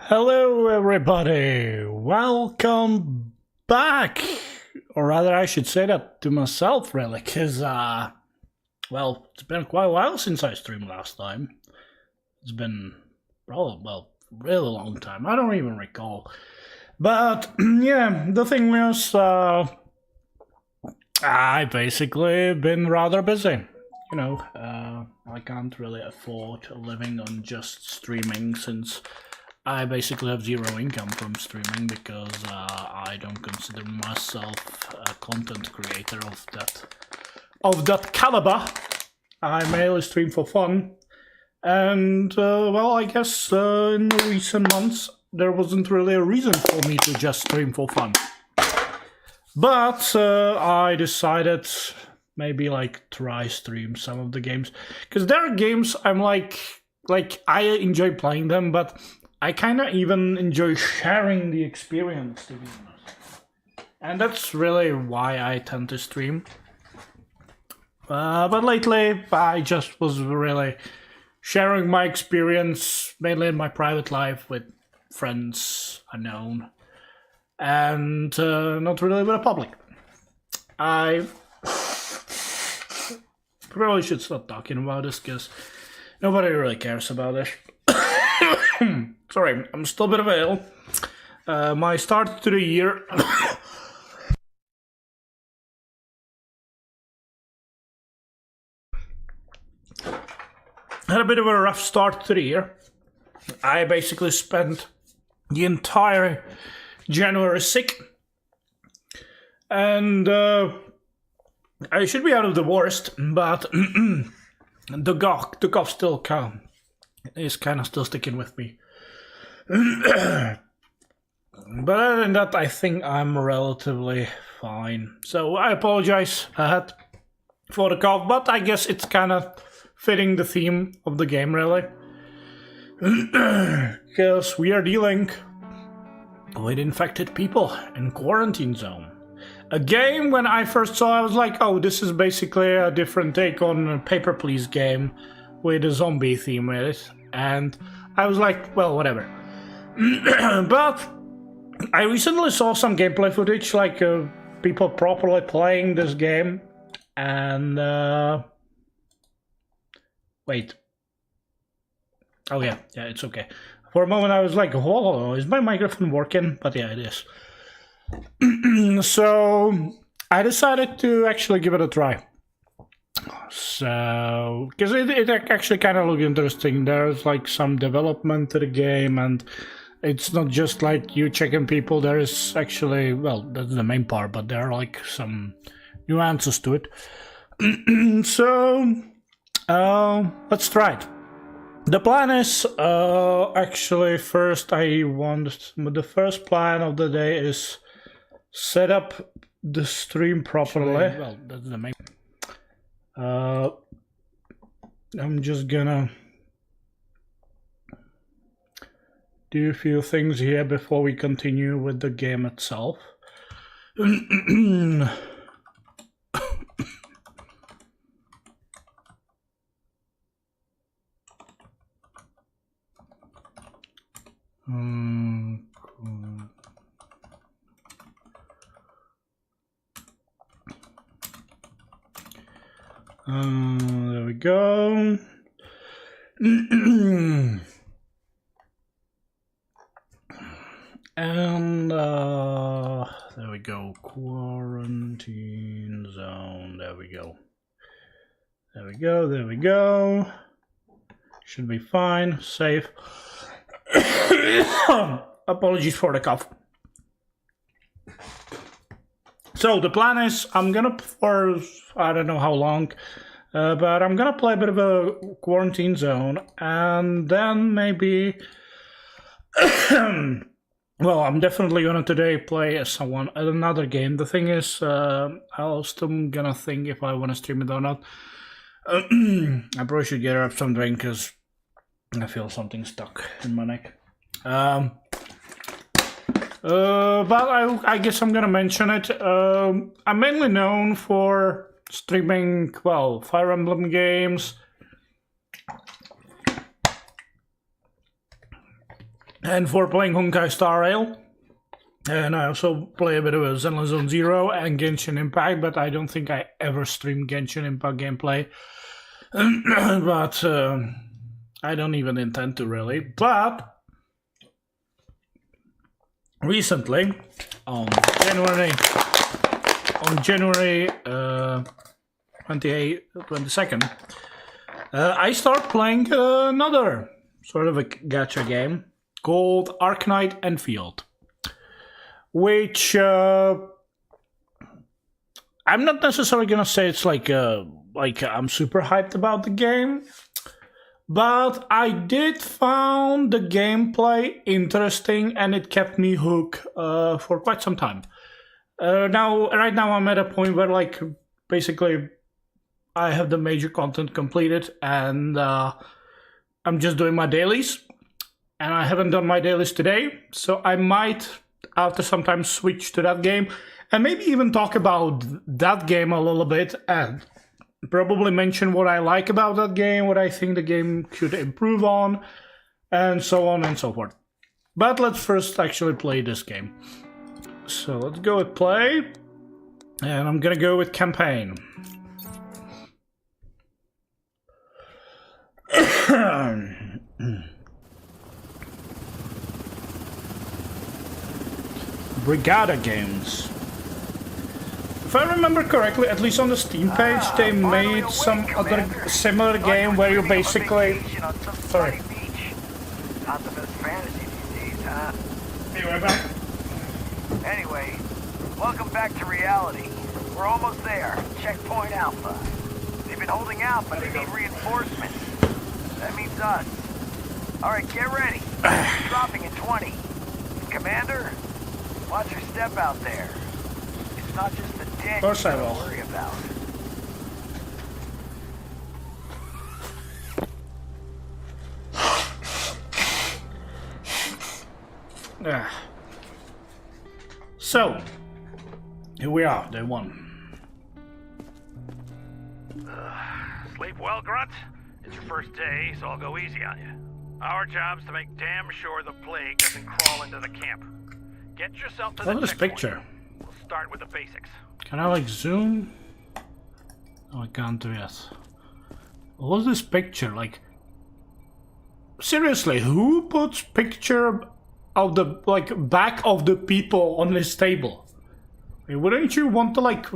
Hello everybody, welcome back, or rather I should say that to myself really, because well, it's been quite a while since I streamed last time. It's been probably, well, really long time, I don't even recall. But yeah, the thing was, I basically been rather busy. You know, I can't really afford living on just streaming since I basically have zero income from streaming because I don't consider myself a content creator of that caliber. I mainly stream for fun, and well, I guess in the recent months there wasn't really a reason for me to just stream for fun. But I decided maybe like try stream some of the games, because there are games I'm like I enjoy playing them, but I kind of even enjoy sharing the experience, to be honest. And that's really why I tend to stream. But lately, I just was really sharing my experience, mainly in my private life, with friends unknown, and not really with the public. I probably should stop talking about this, because nobody really cares about this. Sorry, I'm still a bit of ill. My start to the year had a bit of a rough start to the year. I basically spent the entire January sick, and I should be out of the worst, but the cough still is kind of still sticking with me. But other than that, I think I'm relatively fine. So I apologize for the cough, but I guess it's kind of fitting the theme of the game, really. Because we are dealing with infected people in Quarantine Zone. A game, when I first saw it, I was like, oh, this is basically a different take on a Paper Please game with a zombie theme with it. And I was like, well, whatever. But I recently saw some gameplay footage, like people properly playing this game, and wait. Oh yeah, it's okay. For a moment I was like, oh, is my microphone working? But yeah, it is. So I decided to actually give it a try. So, because it actually kind of looked interesting. There's like some development to the game, and it's not just like you checking people. There is actually, well, that's the main part, but there are like some nuances to it. So, let's try it. The plan is, actually, first the first plan of the day is set up the stream properly. Well, that's the main. I'm just gonna do a few things here before we continue with the game itself. There we go. And there we go. Quarantine zone. There we go. There we go. Should be fine. Safe. Apologies for the cough. So the plan is, I'm gonna, for I don't know how long, but I'm gonna play a bit of a Quarantine Zone, and then maybe, well, I'm definitely gonna today play another game. The thing is, I'll still gonna think if I wanna stream it or not. I probably should get up some drink, because I feel something stuck in my neck. But I guess I'm gonna mention it. I'm mainly known for streaming, well, Fire Emblem games, and for playing Honkai Star Rail. And I also play a bit of Zenless Zone Zero and Genshin Impact, but I don't think I ever streamed Genshin Impact gameplay. But I don't even intend to really. But recently, on January 22nd, I start playing another sort of a gacha game called Arknight Endfield, which I'm not necessarily gonna say it's like I'm super hyped about the game, but I did found the gameplay interesting and it kept me hooked for quite some time. Right now I'm at a point where like basically I have the major content completed and I'm just doing my dailies, and I haven't done my dailies today, so I might after some time switch to that game and maybe even talk about that game a little bit and probably mention what I like about that game, what I think the game should improve on, and so on and so forth. But let's first actually play this game. So let's go with play, and I'm gonna go with campaign. Brigada games. If I remember correctly, at least on the Steam page, they made some other similar game where you basically... Sorry. Not the best fantasy these days, huh? Anyway, back. Anyway, welcome back to reality. We're almost there. Checkpoint Alpha. They've been holding out, but they need reinforcements. That means us. Alright, get ready. Dropping in 20. Commander, watch your step out there. It's not just the dead Of course I will. to worry about. So, here we are, day one. Sleep well, Grunt? It's your first day, so I'll go easy on you. Our job's to make damn sure the plague doesn't crawl into the camp. Get yourself to Look the at this checkpoint. picture. We'll start with the basics. Can I like zoom? No, I can't do it. What's this picture? Like, seriously, who puts picture of the like back of the people on this table? I mean, wouldn't you want to like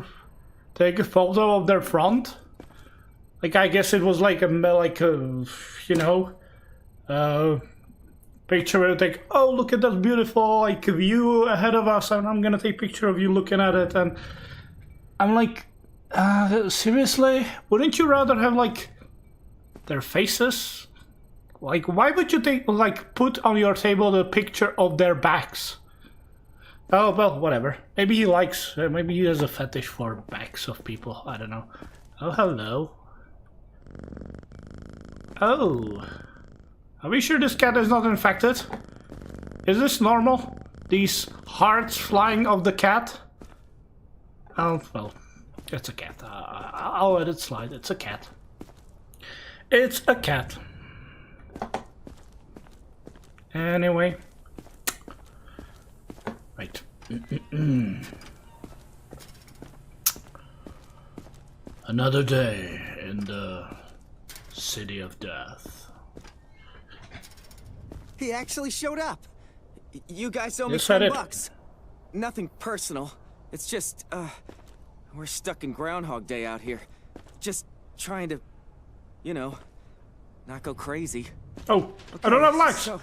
take a photo of their front? Like, I guess it was like a you know, picture where it's like, oh, look at that beautiful like view ahead of us, and I'm gonna take a picture of you looking at it, and I'm like, seriously, wouldn't you rather have like their faces? Like, why would you take like put on your table the picture of their backs? Oh well, whatever. Maybe he likes. Maybe he has a fetish for backs of people. I don't know. Oh, hello. Oh. Are we sure this cat is not infected? Is this normal? These hearts flying off the cat? Oh, well, it's a cat. I'll let it slide. It's a cat. It's a cat. Anyway. Right. Another day in the City of Death. He actually showed up. You guys owe me Yes, I did. $10. Nothing personal. It's just, we're stuck in Groundhog Day out here. Just trying to, you know, not go crazy. Oh, I don't have lights. So,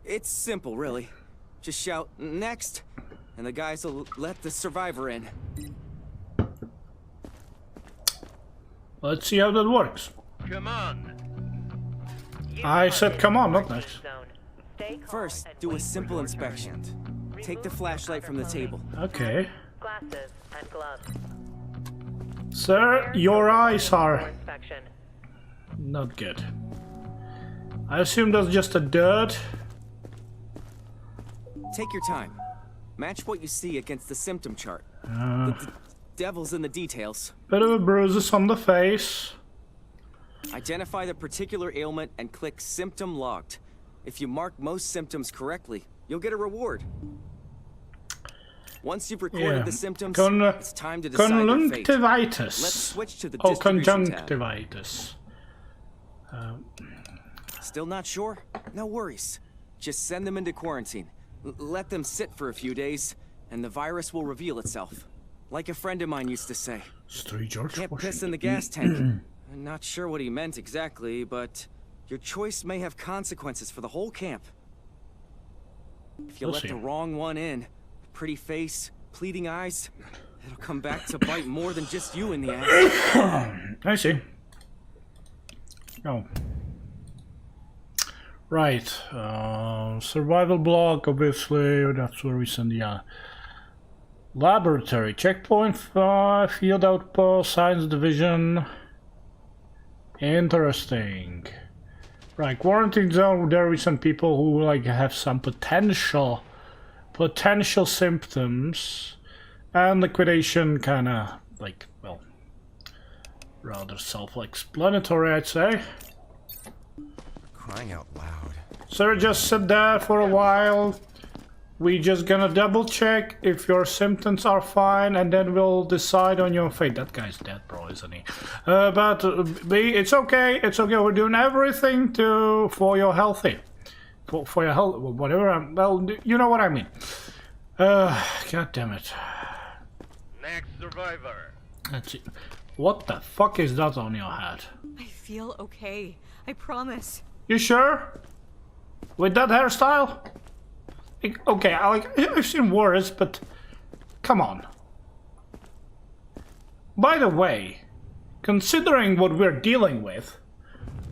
it's simple, really. Just shout, next, and the guys will let the survivor in. Let's see how that works. Come on. I said come on, not next. First, do a simple inspection. Take the flashlight from the table. Okay. Glasses and gloves. Sir, your eyes are Inspection. not good. I assume that's just a dirt. Take your time. Match what you see against the symptom chart. The devil's in the details. Bit of a bruises on the face. Identify the particular ailment and click Symptom Logged. If you mark most symptoms correctly, you'll get a reward. Once you've recorded the symptoms, it's time to decide your fate. Conjunctivitis. Let's switch to the Oh, distribution tab. conjunctivitis. Still not sure? No worries. Just send them into quarantine. Let them sit for a few days, and the virus will reveal itself. Like a friend of mine used to say. Can't piss in the gas tank. I'm not sure what he meant exactly, but your choice may have consequences for the whole camp. If you let the wrong one in, pretty face, pleading eyes, it'll come back to bite more than just you in the ass. I see. Oh. Right. Survival block, obviously. That's where we send the laboratory. Checkpoint 5, field outpost, science division. Interesting. Right, quarantine zone. There we send people who like have some potential symptoms, and liquidation kind of like, well, rather self-explanatory, I'd say. Crying out loud. So just sit there for a while. We just gonna double check if your symptoms are fine, and then we'll decide on your fate. That guy's dead, bro, isn't he? But it's okay. It's okay. We're doing everything for your healthy, for your health, whatever. Well, you know what I mean. God damn it. Next survivor. Let's see. What the fuck is that on your head? I feel okay. I promise. You sure? With that hairstyle? Okay, I've seen worse, but come on. By the way, considering what we're dealing with,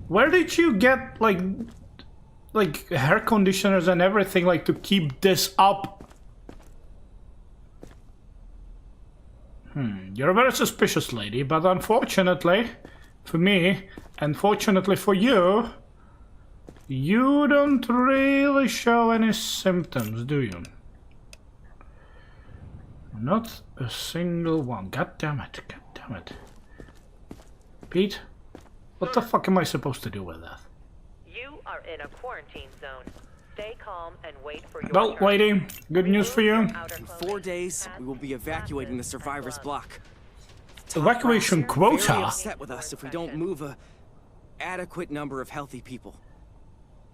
where did you get like hair conditioners and everything like to keep this up? You're a very suspicious lady, but unfortunately for me, and fortunately for you, you don't really show any symptoms, do you? Not a single one. God damn it. God damn it. Pete, what the fuck am I supposed to do with that? You are in a quarantine zone. Stay calm and wait for your Well, turn. lady, good news for you. In 4 days, we will be evacuating the survivors block. Evacuation Very quota? upset with us if we don't move a adequate number of healthy people.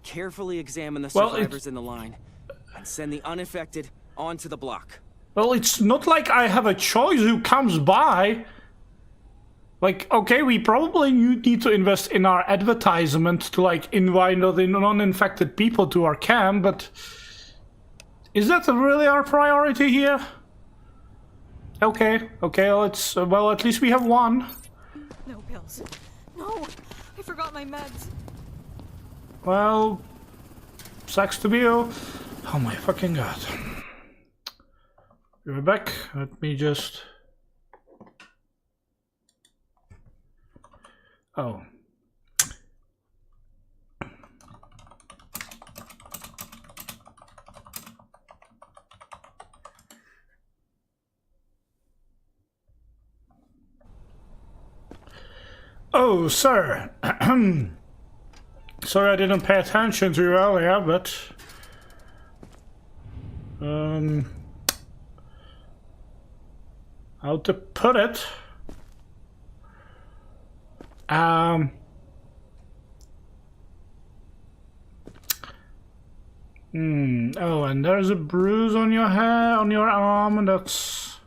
Carefully examine the survivors in the line and send the unaffected onto the block. Well, it's not like I have a choice who comes by. Like, okay, we probably need to invest in our advertisement to like invite the non-infected people to our camp, but is that really our priority here? Okay, let's, well, at least we have one. No pills. No! I forgot my meds. Well, sucks to be you. Oh my fucking god. We're back. Let me just... Oh. Oh, sir. Sorry I didn't pay attention to you earlier, but... how to put it? Oh, and there's a bruise on your hair, on your arm, and that's...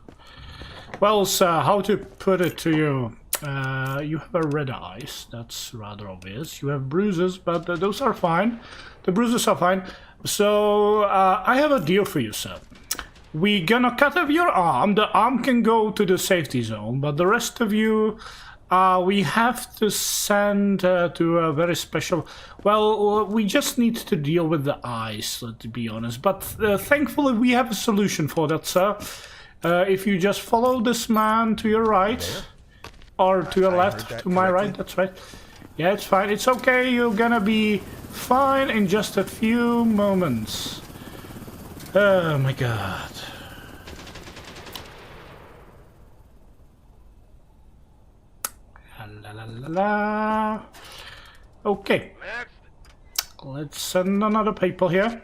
Well, sir, how to put it to you? You have a red eyes, that's rather obvious. You have bruises, but those are fine. The bruises are fine. So, I have a deal for you, sir. We gonna cut off your arm. The arm can go to the safety zone, but the rest of you, we have to send to a very special... Well, we just need to deal with the eyes, to be honest. But thankfully, we have a solution for that, sir. If you just follow this man to your right... Or to your left, to my right, that's right. Yeah, it's fine. It's okay, you're gonna be fine in just a few moments. Oh my god. La la la la. Okay. Let's send another people here.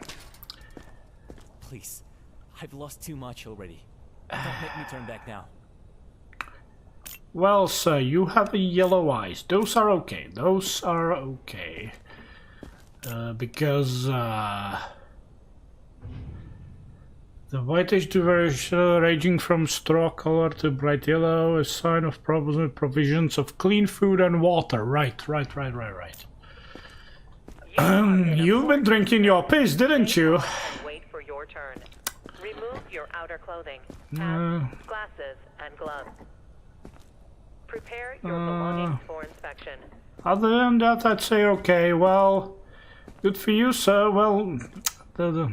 Please, I've lost too much already. Don't make me turn back now. Well, sir, you have a yellow eyes. Those are okay. Those are okay. Because the whitish diversion ranging from straw color to bright yellow, a sign of provisions of clean food and water. Right. You've been drinking your piss, didn't you? Wait for your turn. Remove your outer clothing, hats, glasses, and gloves. Prepare your belongings for inspection. Other than that, I'd say okay. Well, good for you, sir. Well, the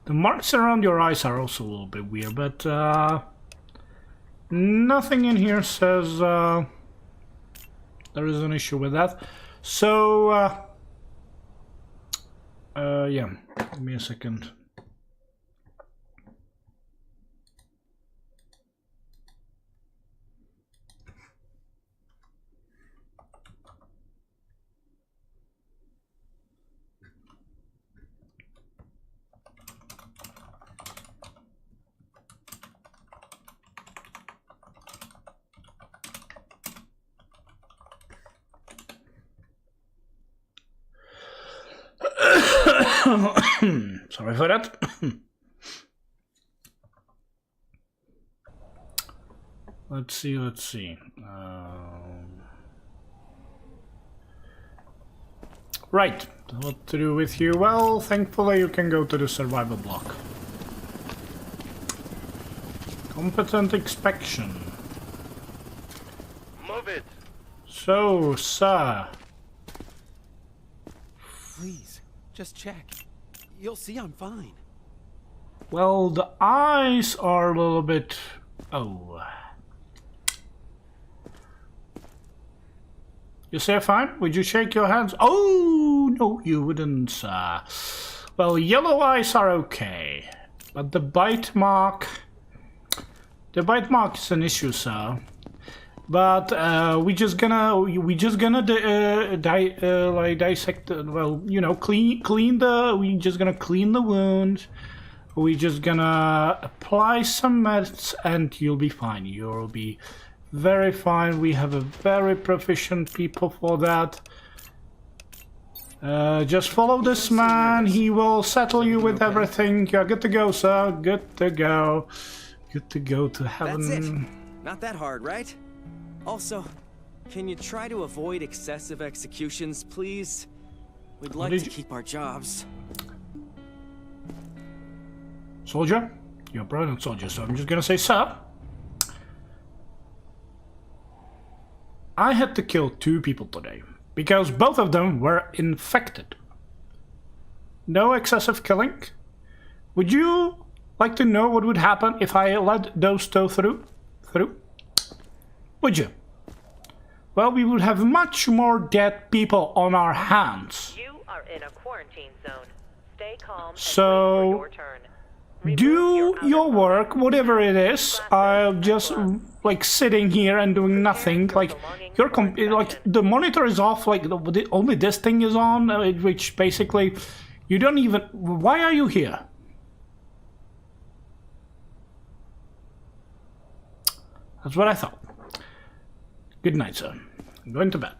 marks around your eyes are also a little bit weird, but nothing in here says there is an issue with that. So, yeah, give me a second. Sorry for that. Let's see. Right, what to do with you? Well, thankfully you can go to the survival block. Competent inspection. Move it. So, sir. Please, just check. You'll see I'm fine. Well, the eyes are a little bit... Oh. You say fine? Would you shake your hands? Oh, no, you wouldn't, sir. Well, yellow eyes are okay. But the bite mark... The bite mark is an issue, sir. But we're just gonna dissect. Well, you know, clean the. We're just gonna clean the wound. We're just gonna apply some meds, and you'll be fine. You'll be very fine. We have a very proficient people for that. Just follow this man. He will settle you with everything. You're good to go, sir. Good to go. Good to go to heaven. That's it. Not that hard, right? Also, can you try to avoid excessive executions, please? We'd like to keep our jobs. Soldier? You're a brilliant soldier, so I'm just gonna say, sir. I had to kill 2 people today, because both of them were infected. No excessive killing. Would you like to know what would happen if I let those 2 through? Would you? Well, we would have much more dead people on our hands. You are in a quarantine zone. Stay calm and So, wait for your turn. do your work, whatever it is. I'm just like sitting here and doing nothing. Like like the monitor is off. Like only this thing is on, which basically you don't even. Why are you here? That's what I thought. Good night, sir. I'm going to bed.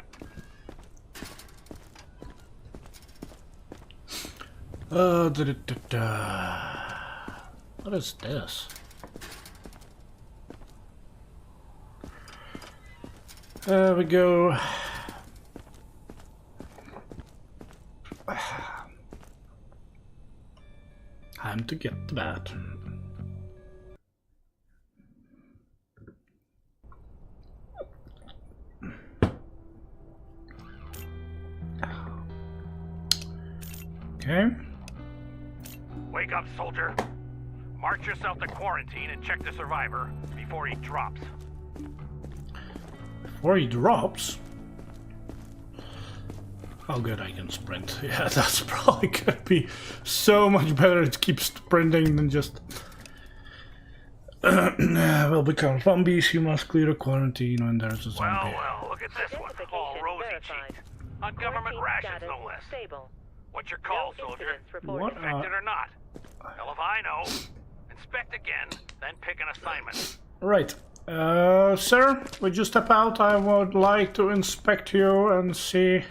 What is this? There we go. Time to get to bed. Okay. Wake up, soldier. March yourself to quarantine and check the survivor before he drops. Before he drops? Oh good, I can sprint. Yeah, that's probably gonna be so much better to keep sprinting than just... Will become zombies, you must clear a quarantine when there's a zombie. Well, look at this one. All rosy cheeks. On government rations, no less. Stable. What's your call, No soldier? incidents reported. What? Infected or not? Hell if I know. Inspect again, then pick an assignment. Right. Sir, would you step out? I would like to inspect you and see.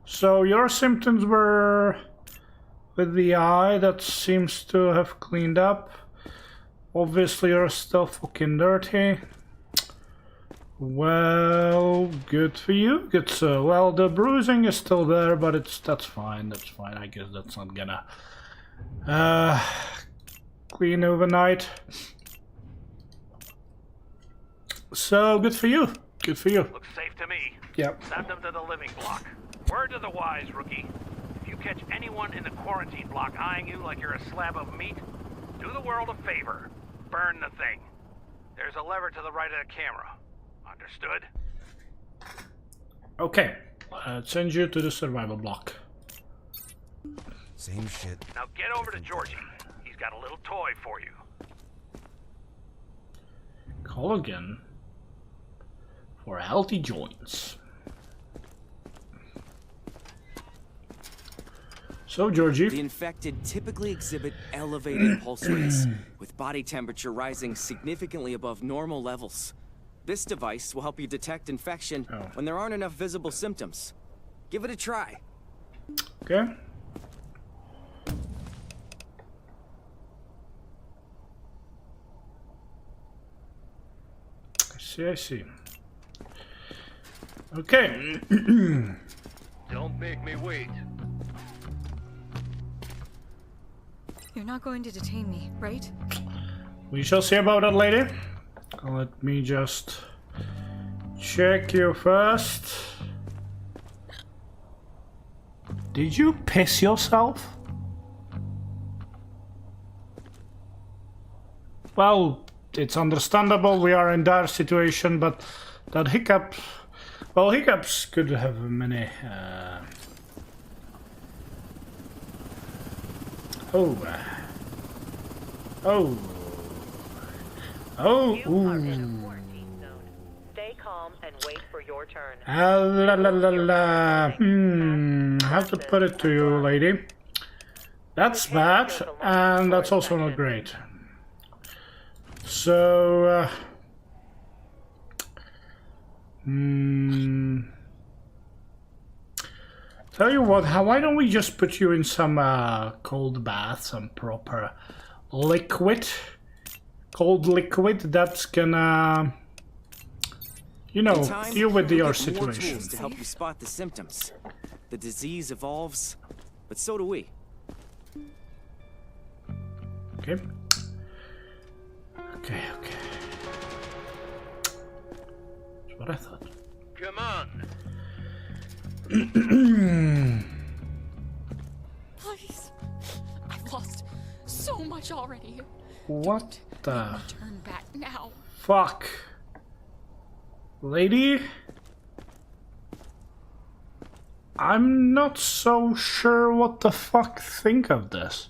So your symptoms were with the eye that seems to have cleaned up. Obviously you're still fucking dirty. Well, good for you. Good, sir. Well, the bruising is still there, but that's fine. That's fine. I guess that's not gonna clean overnight. So good for you. Good for you. Looks safe to me. Yep. Send them to the living block. Word to the wise, rookie. If you catch anyone in the quarantine block eyeing you like you're a slab of meat, do the world a favor. Burn the thing. There's a lever to the right of the camera. Understood? Okay. Send you to the survival block. Same shit. Now get over to Georgie. He's got a little toy for you. Call again for healthy joints. So, Georgie. The infected typically exhibit elevated pulse rates, with body temperature rising significantly above normal levels. This device will help you detect infection when there aren't enough visible symptoms. Give it a try. Okay. I see. Okay. Don't make me wait. You're not going to detain me, right? We shall see about that later. Let me just check you first. Did you piss yourself? Well, it's understandable, we are in dire situation, but that hiccup... Well, hiccups could have many... Oh. You are in a quarantine zone. Stay calm and wait for your turn. La la la la. How to put it to you, lady? That's bad, and that's also not great. So, tell you what, why don't we just put you in some cold bath, some proper liquid, cold liquid that's gonna, you know, deal with your situation. Tools to help you spot the symptoms. The disease evolves, but so do we. Okay. Okay. That's what I thought. Come on. Please. I've lost so much already. What the Turn back now. fuck? Lady? I'm not so sure what the fuck think of this.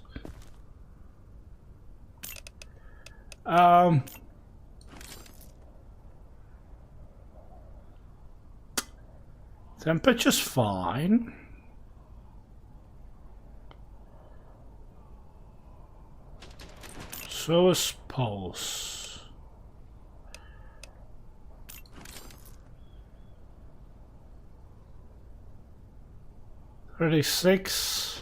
Temperature's fine. So is pulse. $36.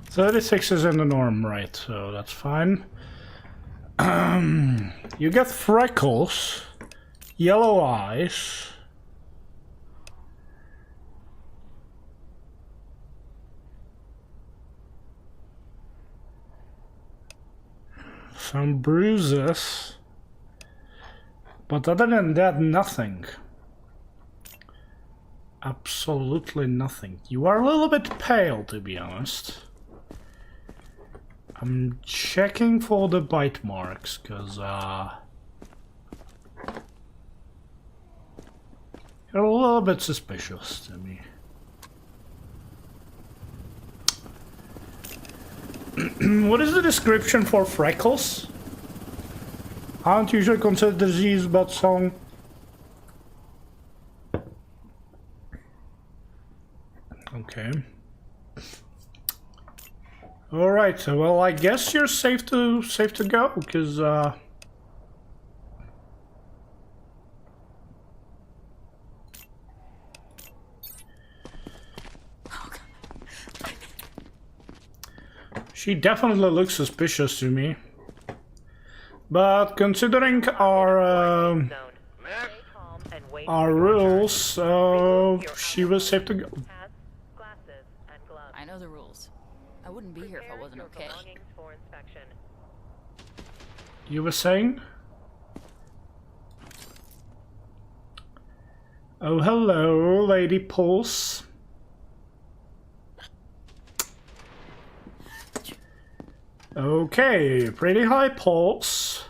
36 is in the norm, right? So that's fine. You get freckles, yellow eyes. Some bruises, but other than that, nothing. Absolutely nothing. You are a little bit pale, to be honest. I'm checking for the bite marks, because you're a little bit suspicious to me. What is the description for freckles? Aren't usually considered disease, but some... All right. Well, I guess you're safe to go, because she definitely looks suspicious to me. But considering our rules, she was safe to go. I know the rules. I wouldn't be here if I wasn't okay. You were saying? Oh, hello, Lady Pulse. Okay, pretty high pulse.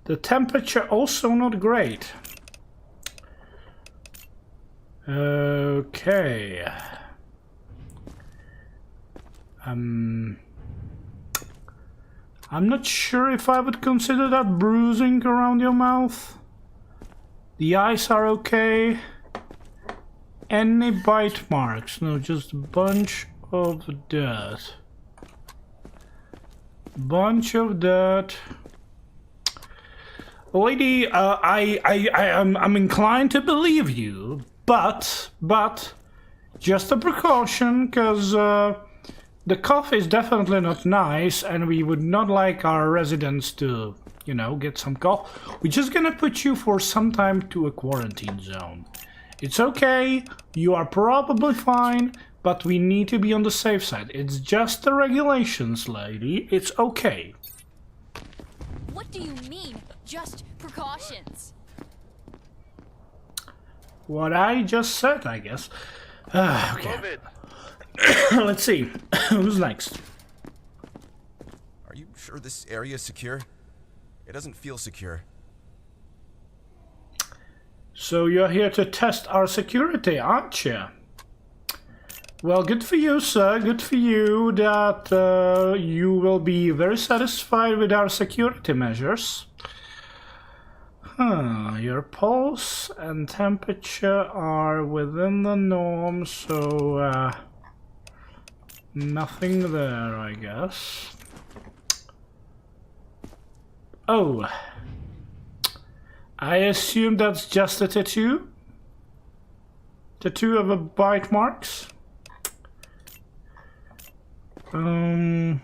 The temperature also not great. Okay. I'm not sure if I would consider that bruising around your mouth. The eyes are okay. Any bite marks? No, just a bunch of dirt. Bunch of dirt. Lady, I'm inclined to believe you, but just a precaution, because the cough is definitely not nice, and we would not like our residents to, you know, get some cough. We're just gonna put you for some time to a quarantine zone. It's okay, you are probably fine, but we need to be on the safe side. It's just the regulations, lady. It's okay. What do you mean, just precautions? What I just said, I guess. Okay. Let's see. Who's next? Are you sure this area is secure? It doesn't feel secure. So you're here to test our security, aren't you? Well, good for you, sir. Good for you that you will be very satisfied with our security measures. Your pulse and temperature are within the norm, so nothing there, I guess. Oh, I assume that's just a tattoo? Tattoo of a bite marks? I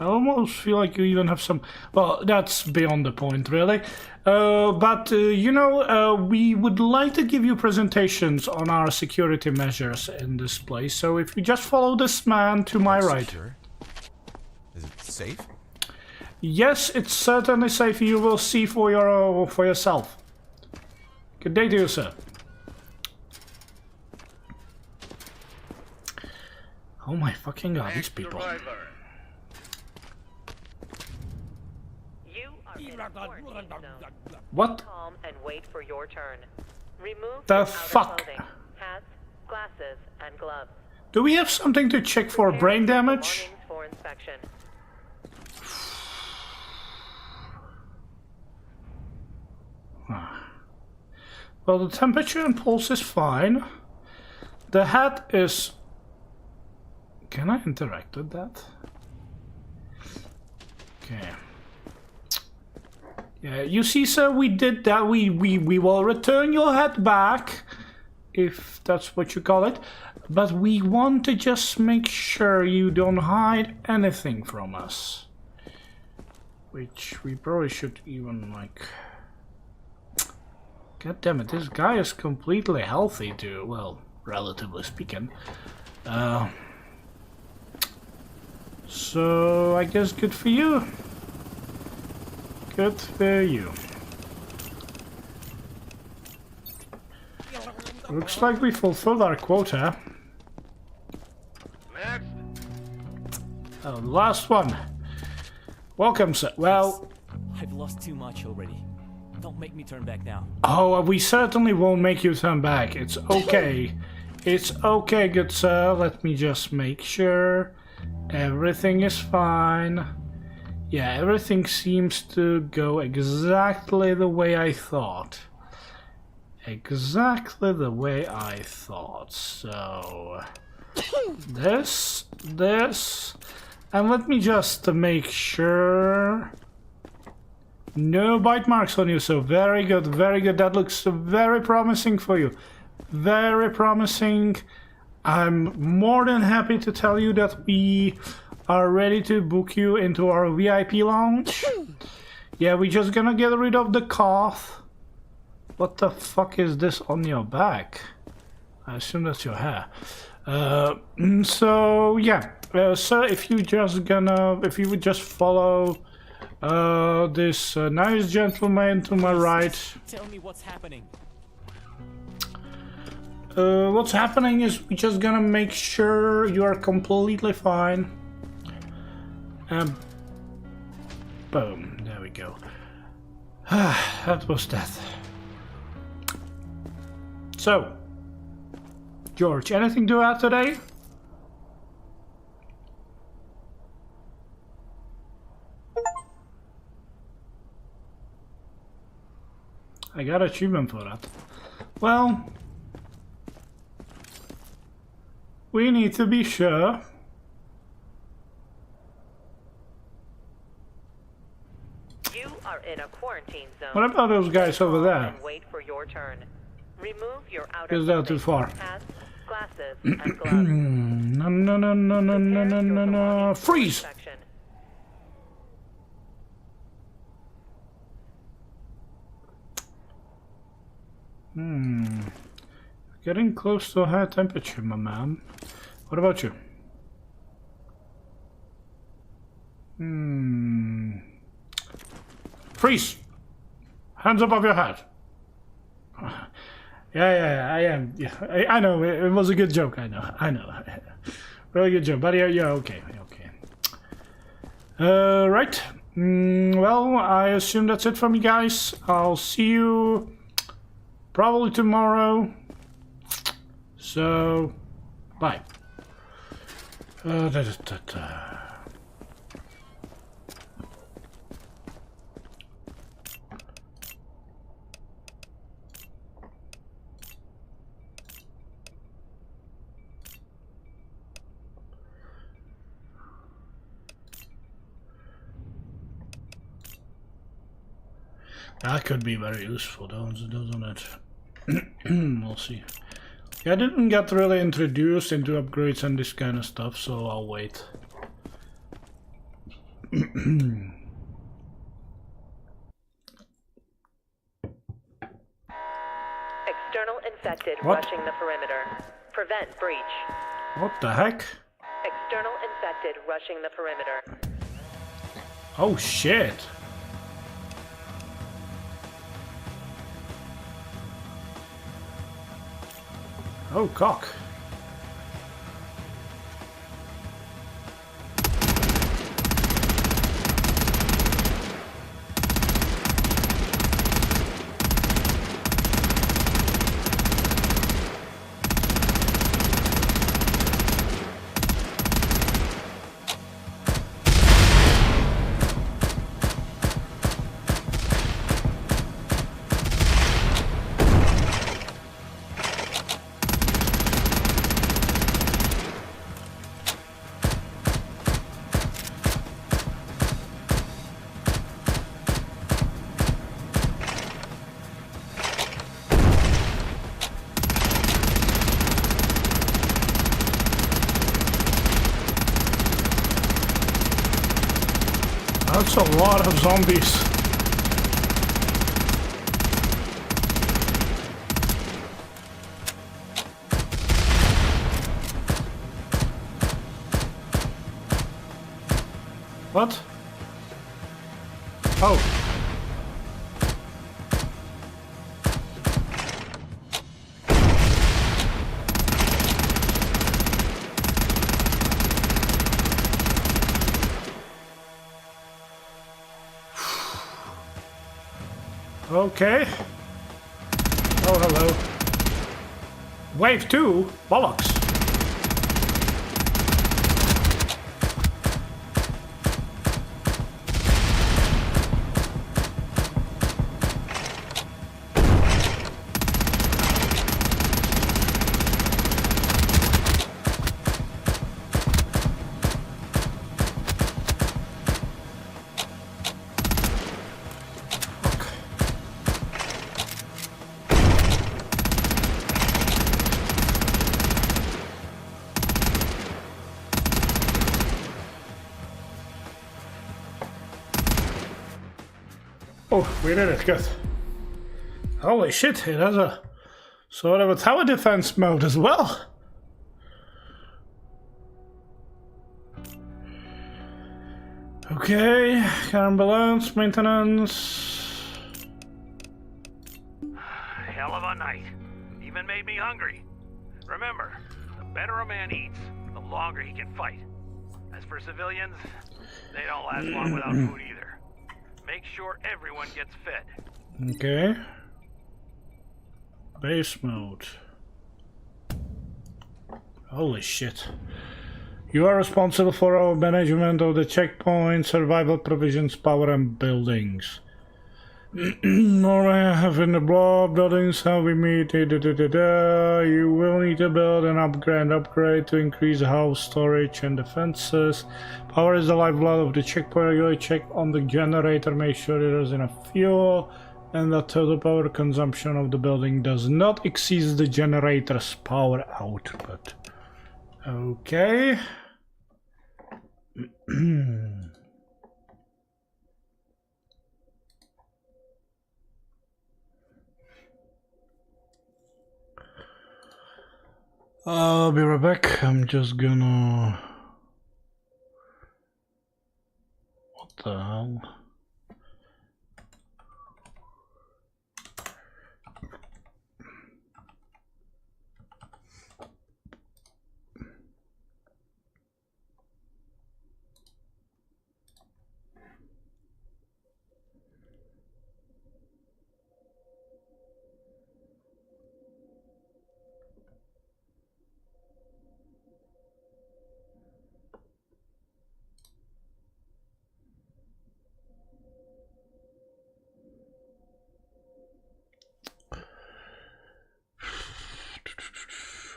almost feel like you even have some... Well, that's beyond the point, really. But, you know, we would like to give you presentations on our security measures in this place. So if you just follow this man to my right. Secure? Is it safe? Yes, it's certainly safe. You will see for yourself. Good day to you, sir. Oh my fucking god, these people. You are in a quarantine zone. What Calm and wait for your turn. Remove the your outer fuck? clothing, hats, glasses, and gloves. Do we have something to check for Prepare brain your damage? belongings for inspection. Well, the temperature and pulse is fine. The hat is... Can I interact with that? Okay. Yeah, you see, sir, we did that. We will return your hat back, if that's what you call it. But we want to just make sure you don't hide anything from us. Which we probably should even, like... God damn it, this guy is completely healthy too. Well, relatively speaking. So, I guess good for you. Good for you. Looks like we fulfilled our quota. Next. Oh, last one. Welcome, sir. Well... I've lost too much already. Don't make me turn back now. Oh, we certainly won't make you turn back. It's okay. It's okay, good sir. Let me just make sure. Everything is fine. Yeah, everything seems to go exactly the way I thought. Exactly the way I thought. So... This this. And let me just make sure. No bite marks on you, so very good, very good. That looks very promising for you. Very promising. I'm more than happy to tell you that we are ready to book you into our VIP lounge. Yeah, we're just gonna get rid of the cough. What the fuck is this on your back? I assume that's your hair. So yeah, sir, if you would just follow this nice gentleman to my right. Tell me what's happening. What's happening is we're just gonna make sure you are completely fine. Boom, there we go. That was that. So, George, anything to add today? I got an achievement for that. Well, we need to be sure. You are in a quarantine zone. What about those guys over there? Wait for your turn. Remove your outer Is that too far? hats, glasses, and gloves. No, no, no, no, no, no, no, no, no. Freeze! Getting close to a high temperature, my man. What about you? Freeze! Hands above your head. Yeah, I am. Yeah, I know. It was a good joke. I know. Really good joke. But yeah, okay. Right. Well, I assume that's it from you guys. I'll see you probably tomorrow. So, bye. That could be very useful, doesn't it? We'll see. I didn't get really introduced into upgrades and this kind of stuff, so I'll wait. External infected What? rushing the perimeter. Prevent breach. What the heck? External infected rushing the perimeter. Oh shit! Oh cock! That's a lot of zombies. What? Oh. Okay. Oh, hello. Wave 2? Bollocks. Oh, we did it, good. Holy shit, it has a sort of a tower defense mode as well. Okay, current balance, maintenance. Hell of a night. Even made me hungry. Remember, the better a man eats, the longer he can fight. As for civilians, they don't last long without food either. Make sure everyone gets fed. Okay. Base mode. Holy shit. You are responsible for our management of the checkpoint, survival provisions, power and buildings. Normally have in the block buildings how we meet. You will need to build an upgrade to increase house storage and defenses. Power is the lifeblood of the checkpoint. Regularly check on the generator, make sure there is enough fuel and that total power consumption of the building does not exceed the generator's power output. Okay. I'll be right back. I'm just gonna... What the hell?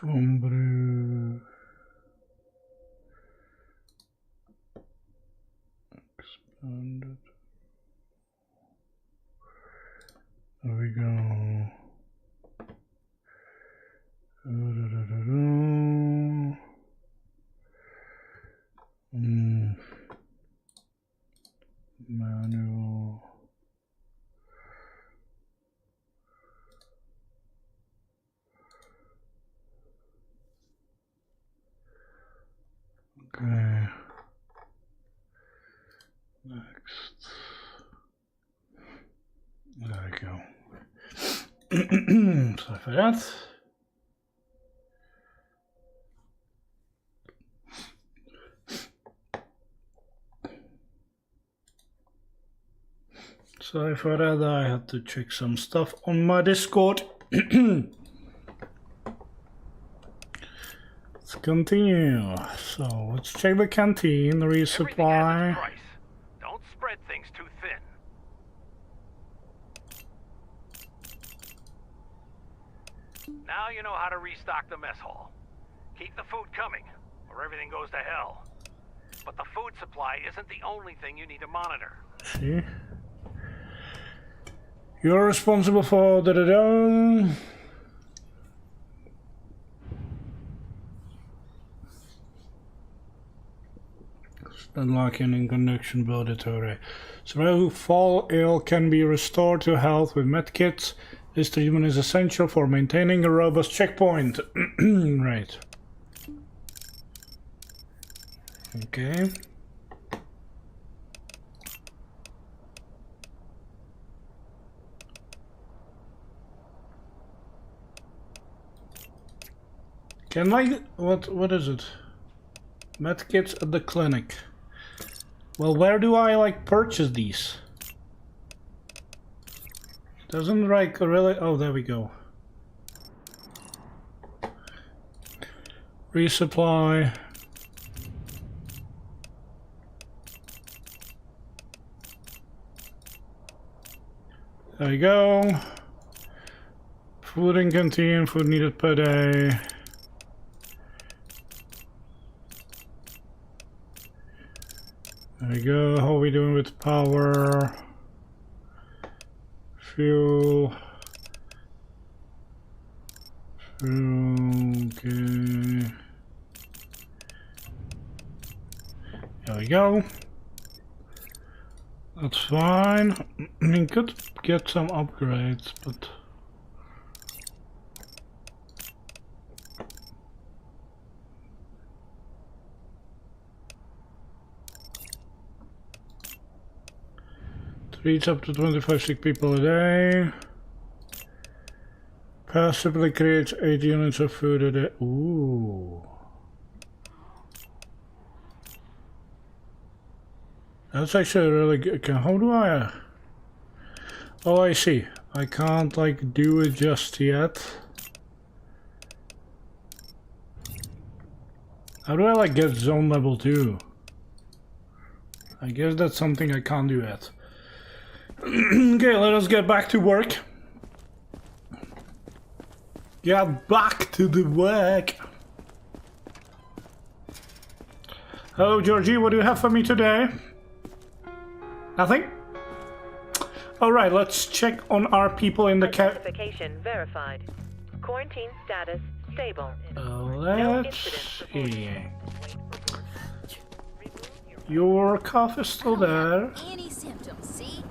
Hombre. Expanded. There we go. Manual. Okay. Next. There we go. Sorry for that. Sorry for that, I had to check some stuff on my Discord. Let's continue. So let's check the canteen, the resupply. Don't spread things too thin. Now you know how to restock the mess hall. Keep the food coming, or everything goes to hell. But the food supply isn't the only thing you need to monitor. See? You're responsible for unlocking in connection build it array. Survivors who fall ill can be restored to health with medkits. This treatment is essential for maintaining a robust checkpoint. Right. Okay. Can I... what is it? Medkits at the clinic. Well, where do I like purchase these? Doesn't like really... Oh, there we go. Resupply. There you go. Food in canteen, food needed per day. There we go. How are we doing with power? Fuel. Okay. There we go. That's fine. I mean, could get some upgrades, but... Reach up to 25 sick people a day. Passively creates 8 units of food a day. Ooh. That's actually really good. How do I... Oh, I see. I can't like do it just yet. How do I like get zone level 2? I guess that's something I can't do yet. Okay, let us get back to work. Get back to the work. Hello, Georgie. What do you have for me today? Nothing? Alright, let's check on our people in the Identification verified. Quarantine status stable. Let's see. Your cough is still there. Any symptoms, see?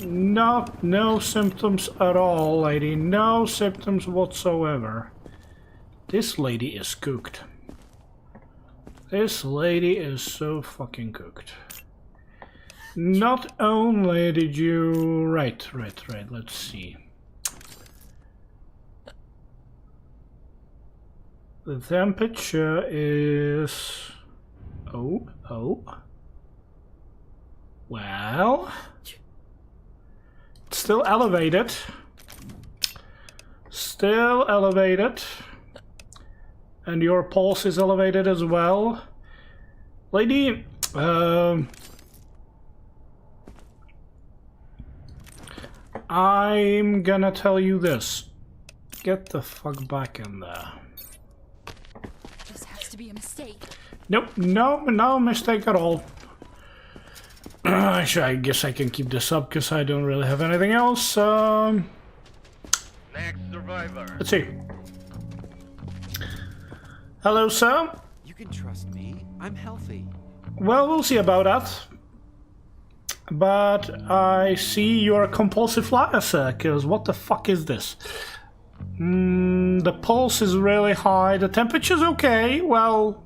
No symptoms at all, lady. No symptoms whatsoever. This lady is cooked. This lady is so fucking cooked. Not only did you... Right, let's see. The temperature is... Oh. Well... Still elevated. Still elevated. And your pulse is elevated as well. Lady, I'm gonna tell you this. Get the fuck back in there. This has to be a mistake. Nope, no mistake at all. Actually, I guess I can keep this up because I don't really have anything else. Next survivor. Let's see. Hello, sir. You can trust me. I'm healthy. Well, we'll see about that. But I see you're a compulsive flyer, sir, because what the fuck is this? The pulse is really high. The temperature's okay. Well,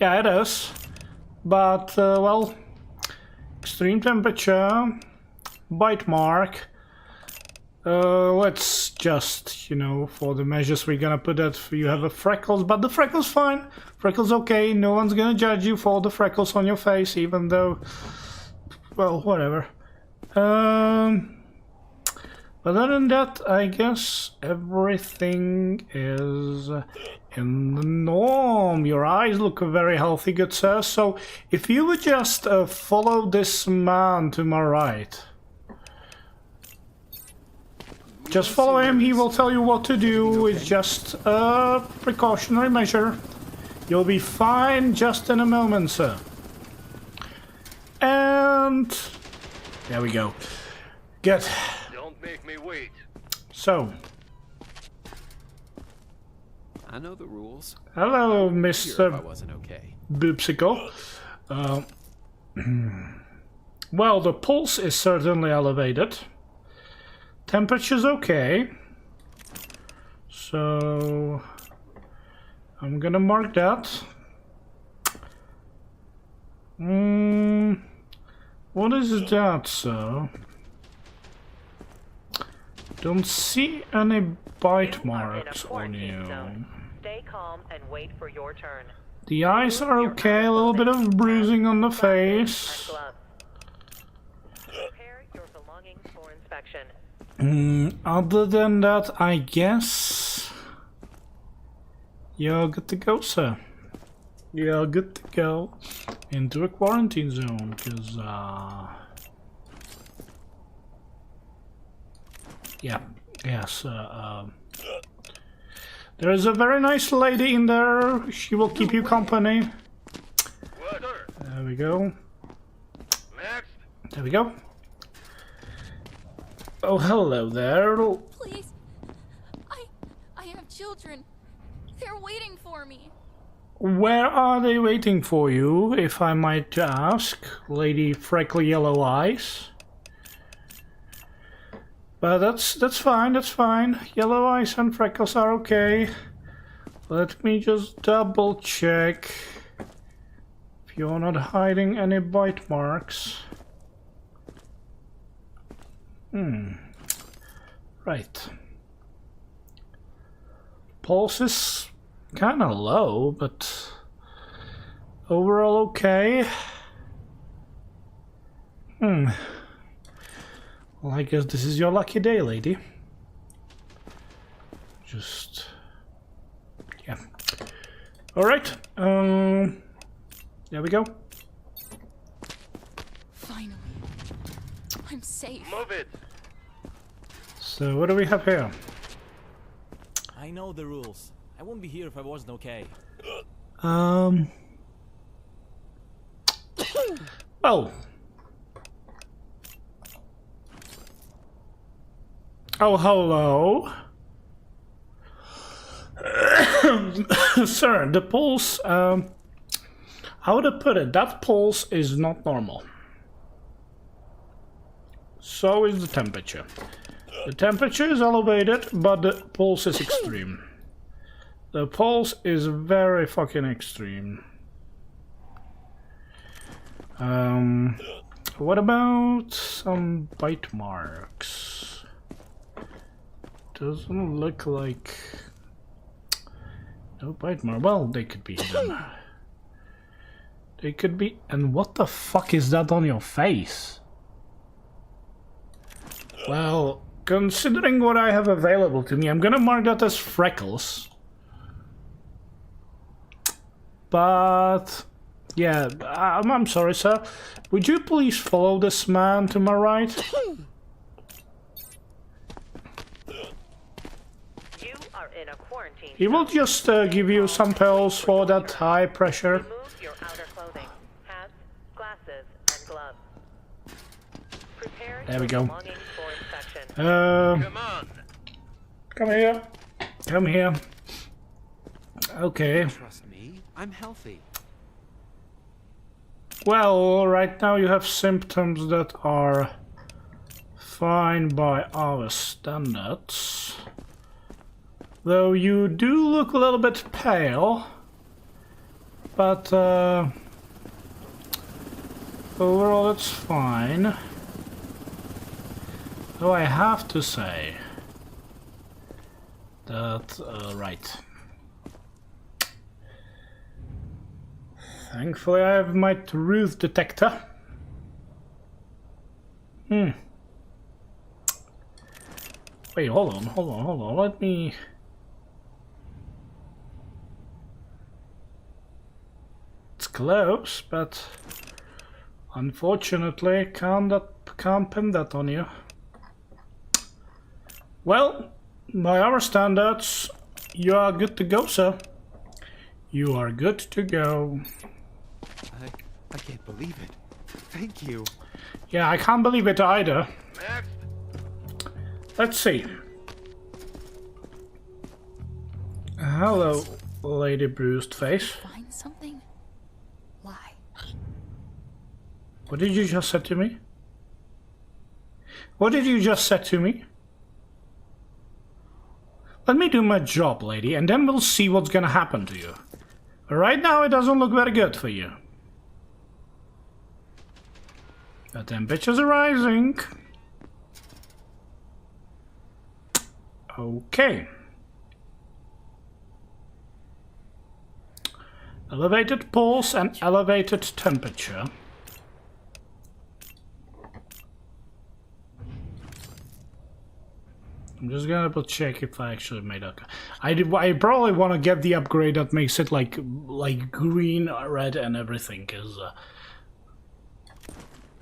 yeah, it is. But, well, extreme temperature, bite mark. Let's just, you know, for the measures we're gonna put that you have a freckles, but the freckles fine. Freckles okay, no one's gonna judge you for the freckles on your face, even though, well, whatever. Other than that, I guess everything is in the norm. Your eyes look very healthy, good sir. So if you would just follow this man to my right. Just follow him, he will tell you what to do. It's just a precautionary measure. You'll be fine just in a moment, sir. And there we go. Good. Don't make me wait. So, I know the rules. hello, Here if I Mr. wasn't okay. Boopsicle. Well, the pulse is certainly elevated. Temperature's okay. So, I'm gonna mark that. What is that, sir? Don't see any bite marks on you. Stay calm and wait for your turn. The eyes are okay, a little bit of bruising on the face. Prepare your belongings for inspection. Other than that, I guess you're good to go, sir. You're good to go into a quarantine zone, because, yeah, yes, there is a very nice lady in there. She will keep you company. There we go. Next. There we go. Oh, hello there. Please. I have children. They're waiting for me. where are they waiting for you, if I might ask, Lady Freckly Yellow Eyes? But that's fine, that's fine. Yellow eyes and freckles are okay. Let me just double check if you're not hiding any bite marks. Right. Pulse is kinda low, but overall okay. Well, I guess this is your lucky day, lady. Just... yeah. Alright, there we go. Finally. I'm safe. Move it. So, what do we have here? I know the rules. I wouldn't be here if I wasn't okay. Well... oh, hello. Sir, the pulse, how to put it, that pulse is not normal. So is the temperature. The temperature is elevated, but the pulse is extreme. The pulse is very fucking extreme. What about some bite marks? Doesn't look like... no bite mark. Well, they could be hidden. They could be... and what the fuck is that on your face? Well, considering what I have available to me, I'm gonna mark that as freckles. But... yeah, I'm sorry, sir. Would you please follow this man to my right? In a quarantine. He will just give you some pills for that high pressure. Remove your outer clothing, hats, glasses, and gloves. Prepare There we go. belongings for inspection. Come on. Come here. Come here. Okay. Trust me, I'm healthy. Well, right now you have symptoms that are fine by our standards. Though you do look a little bit pale, but overall it's fine. Though I have to say that, right. Thankfully I have my truth detector. Wait, hold on, let me... close, but unfortunately can't pin that on you. Well, by our standards, you are good to go, sir. You are good to go. I can't believe it. Thank you. Yeah, I can't believe it either. Next. Let's see. Hello, Lady Bruised Face. Find something? Why? What did you just say to me? What did you just say to me? Let me do my job, lady, and then we'll see what's gonna happen to you. Right now it doesn't look very good for you. The temperatures are rising. Okay. Elevated pulse and elevated temperature. I'm just gonna double check if I actually made a... I probably want to get the upgrade that makes it like green, red and everything, cause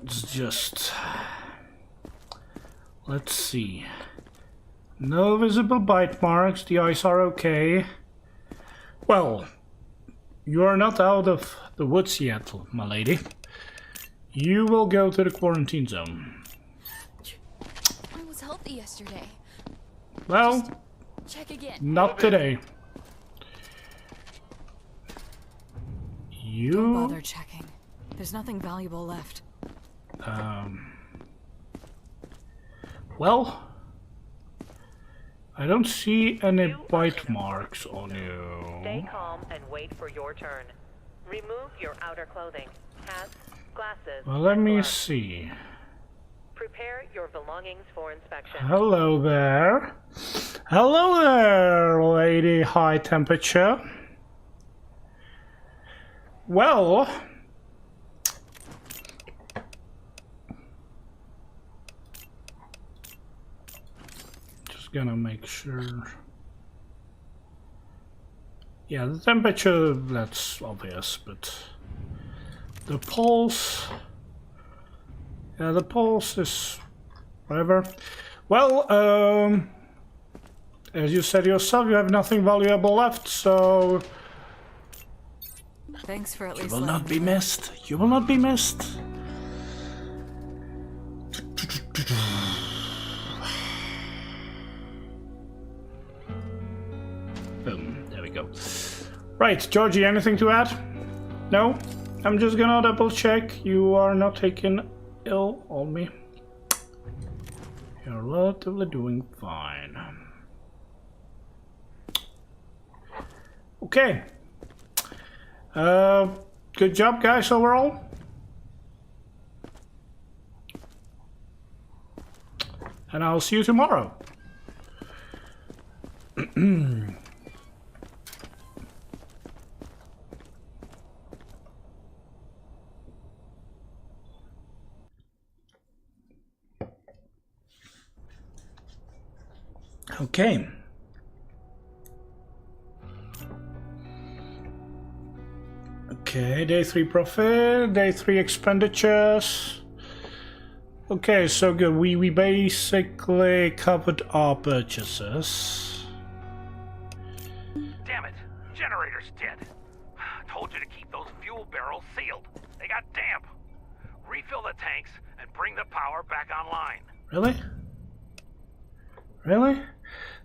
it's just... Let's see. No visible bite marks, the eyes are okay. Well, you are not out of the woods yet, my lady. You will go to the quarantine zone. I was healthy yesterday. Well, check again. not today. You... Don't bother checking. There's nothing valuable left. Well... I don't see any bite marks on you. Stay calm and wait for your turn. Remove your outer clothing. Hats, glasses, Well, let and me gloves. see. Prepare your belongings for inspection. Hello there. Hello there, lady high temperature. Well... Just gonna make sure... Yeah, the temperature, that's obvious, but... The pulse... Yeah, the pulse is... whatever. Well, as you said yourself, you have nothing valuable left, so... Thanks for at You least will not letting be me know. missed. You will not be missed. Boom. There we go. Right, Georgie, anything to add? No? I'm just gonna double check. You are not taking ill on me. You're relatively doing fine. Okay. Good job, guys, overall. And I'll see you tomorrow. Okay. Okay, day 3 profit, day 3 expenditures. Okay, so good. We basically covered our purchases. Damn it! Generator's dead. Told you to keep those fuel barrels sealed. They got damp. Refill the tanks and bring the power back online. Really? Really?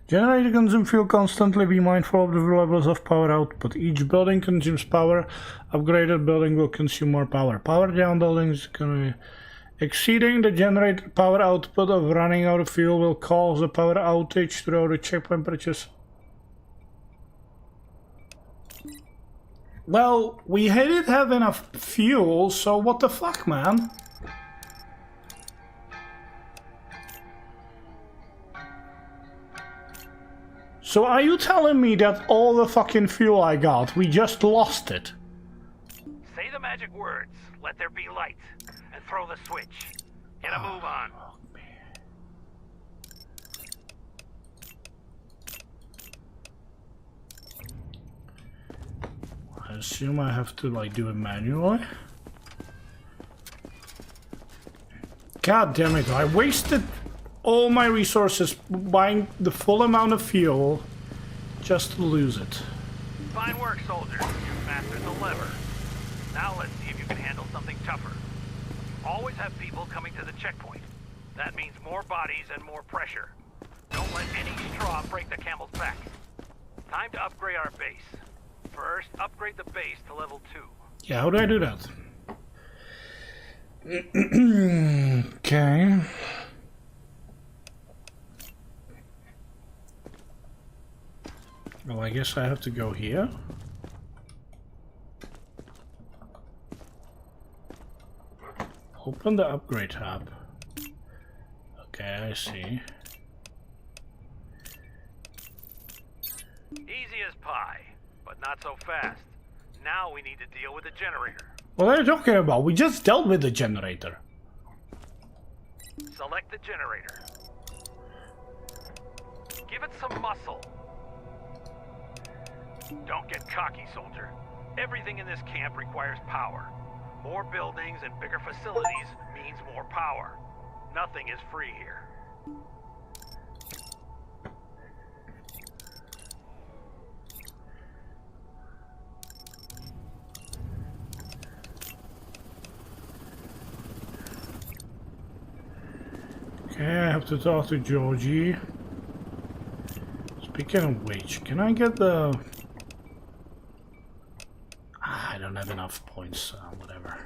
Generator consumes fuel constantly. Be mindful of the levels of power output. Each building consumes power. Upgraded building will consume more power. Power down buildings can be exceeding the generated power output of running out of fuel will cause a power outage throughout the checkpoint purchase. Well, we didn't have enough fuel, so what the fuck, man? So are you telling me that all the fucking fuel I got, we just lost it? Say the magic words, let there be light, and throw the switch. Get a move on. I assume I have to like do it manually. God damn it, I wasted all my resources buying the full amount of fuel just to lose it. Fine work, soldier. You've mastered the lever. Now let's see if you can handle something tougher. Always have people coming to the checkpoint. That means more bodies and more pressure. Don't let any straw break the camel's back. Time to upgrade our base. First, upgrade the base to level 2. Yeah, how do I do that? Okay. Well, I guess I have to go here. Open the upgrade tab. Okay, I see. Easy as pie, but not so fast. Now we need to deal with the generator. What are you talking about? We just dealt with the generator. Select the generator. Give it some muscle. Don't get cocky, soldier. Everything in this camp requires power. More buildings and bigger facilities means more power. Nothing is free here. Okay, I have to talk to Georgie. Speaking of which, can I get the... I don't have enough points, whatever.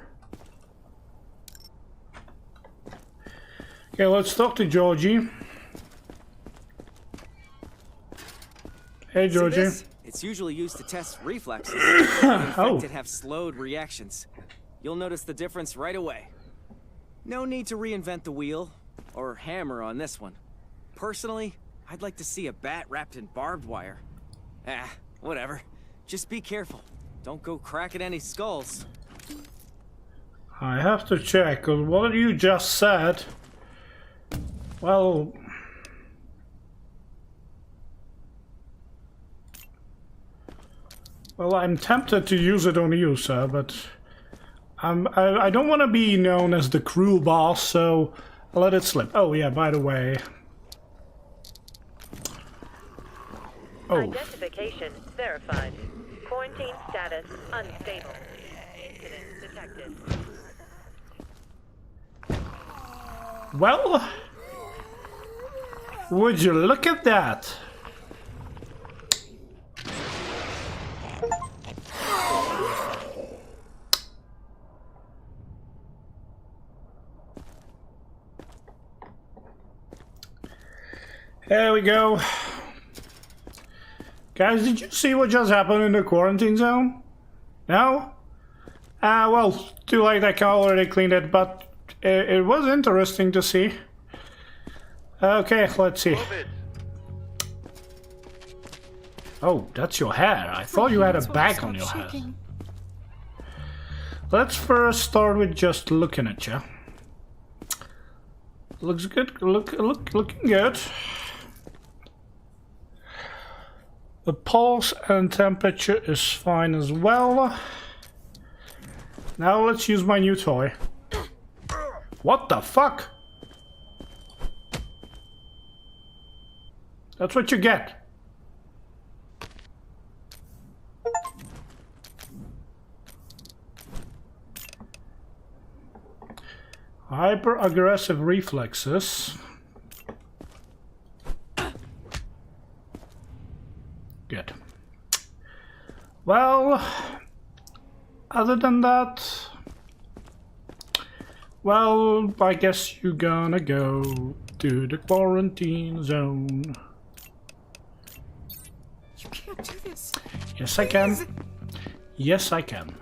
Okay, let's talk to Georgie. Hey, Georgie. It's usually used to test reflexes. Infected have slowed reactions. You'll notice the difference right away. No need to reinvent the wheel or hammer on this one. Personally, I'd like to see a bat wrapped in barbed wire. Whatever. Just be careful. Don't go cracking any skulls. I have to check, because what you just said... Well... Well, I'm tempted to use it on you, sir, but... I don't want to be known as the cruel boss, so I'll let it slip. Oh yeah, by the way... Oh. Identification verified. Quarantine status unstable. Incident detected. Well, would you look at that? There we go. Guys, did you see what just happened in the quarantine zone? No? Well, too late, I can already clean it, but it was interesting to see. Okay, let's see. Oh, that's your hair. I thought you had a bag on your head. Let's first start with just looking at you. Looks good. Looking good. The pulse and temperature is fine as well. Now let's use my new toy. What the fuck? That's what you get. Hyper-aggressive reflexes. Good. Well, other than that, well, I guess you're gonna go to the quarantine zone. You can't do this. Yes, I can. Yes, I can.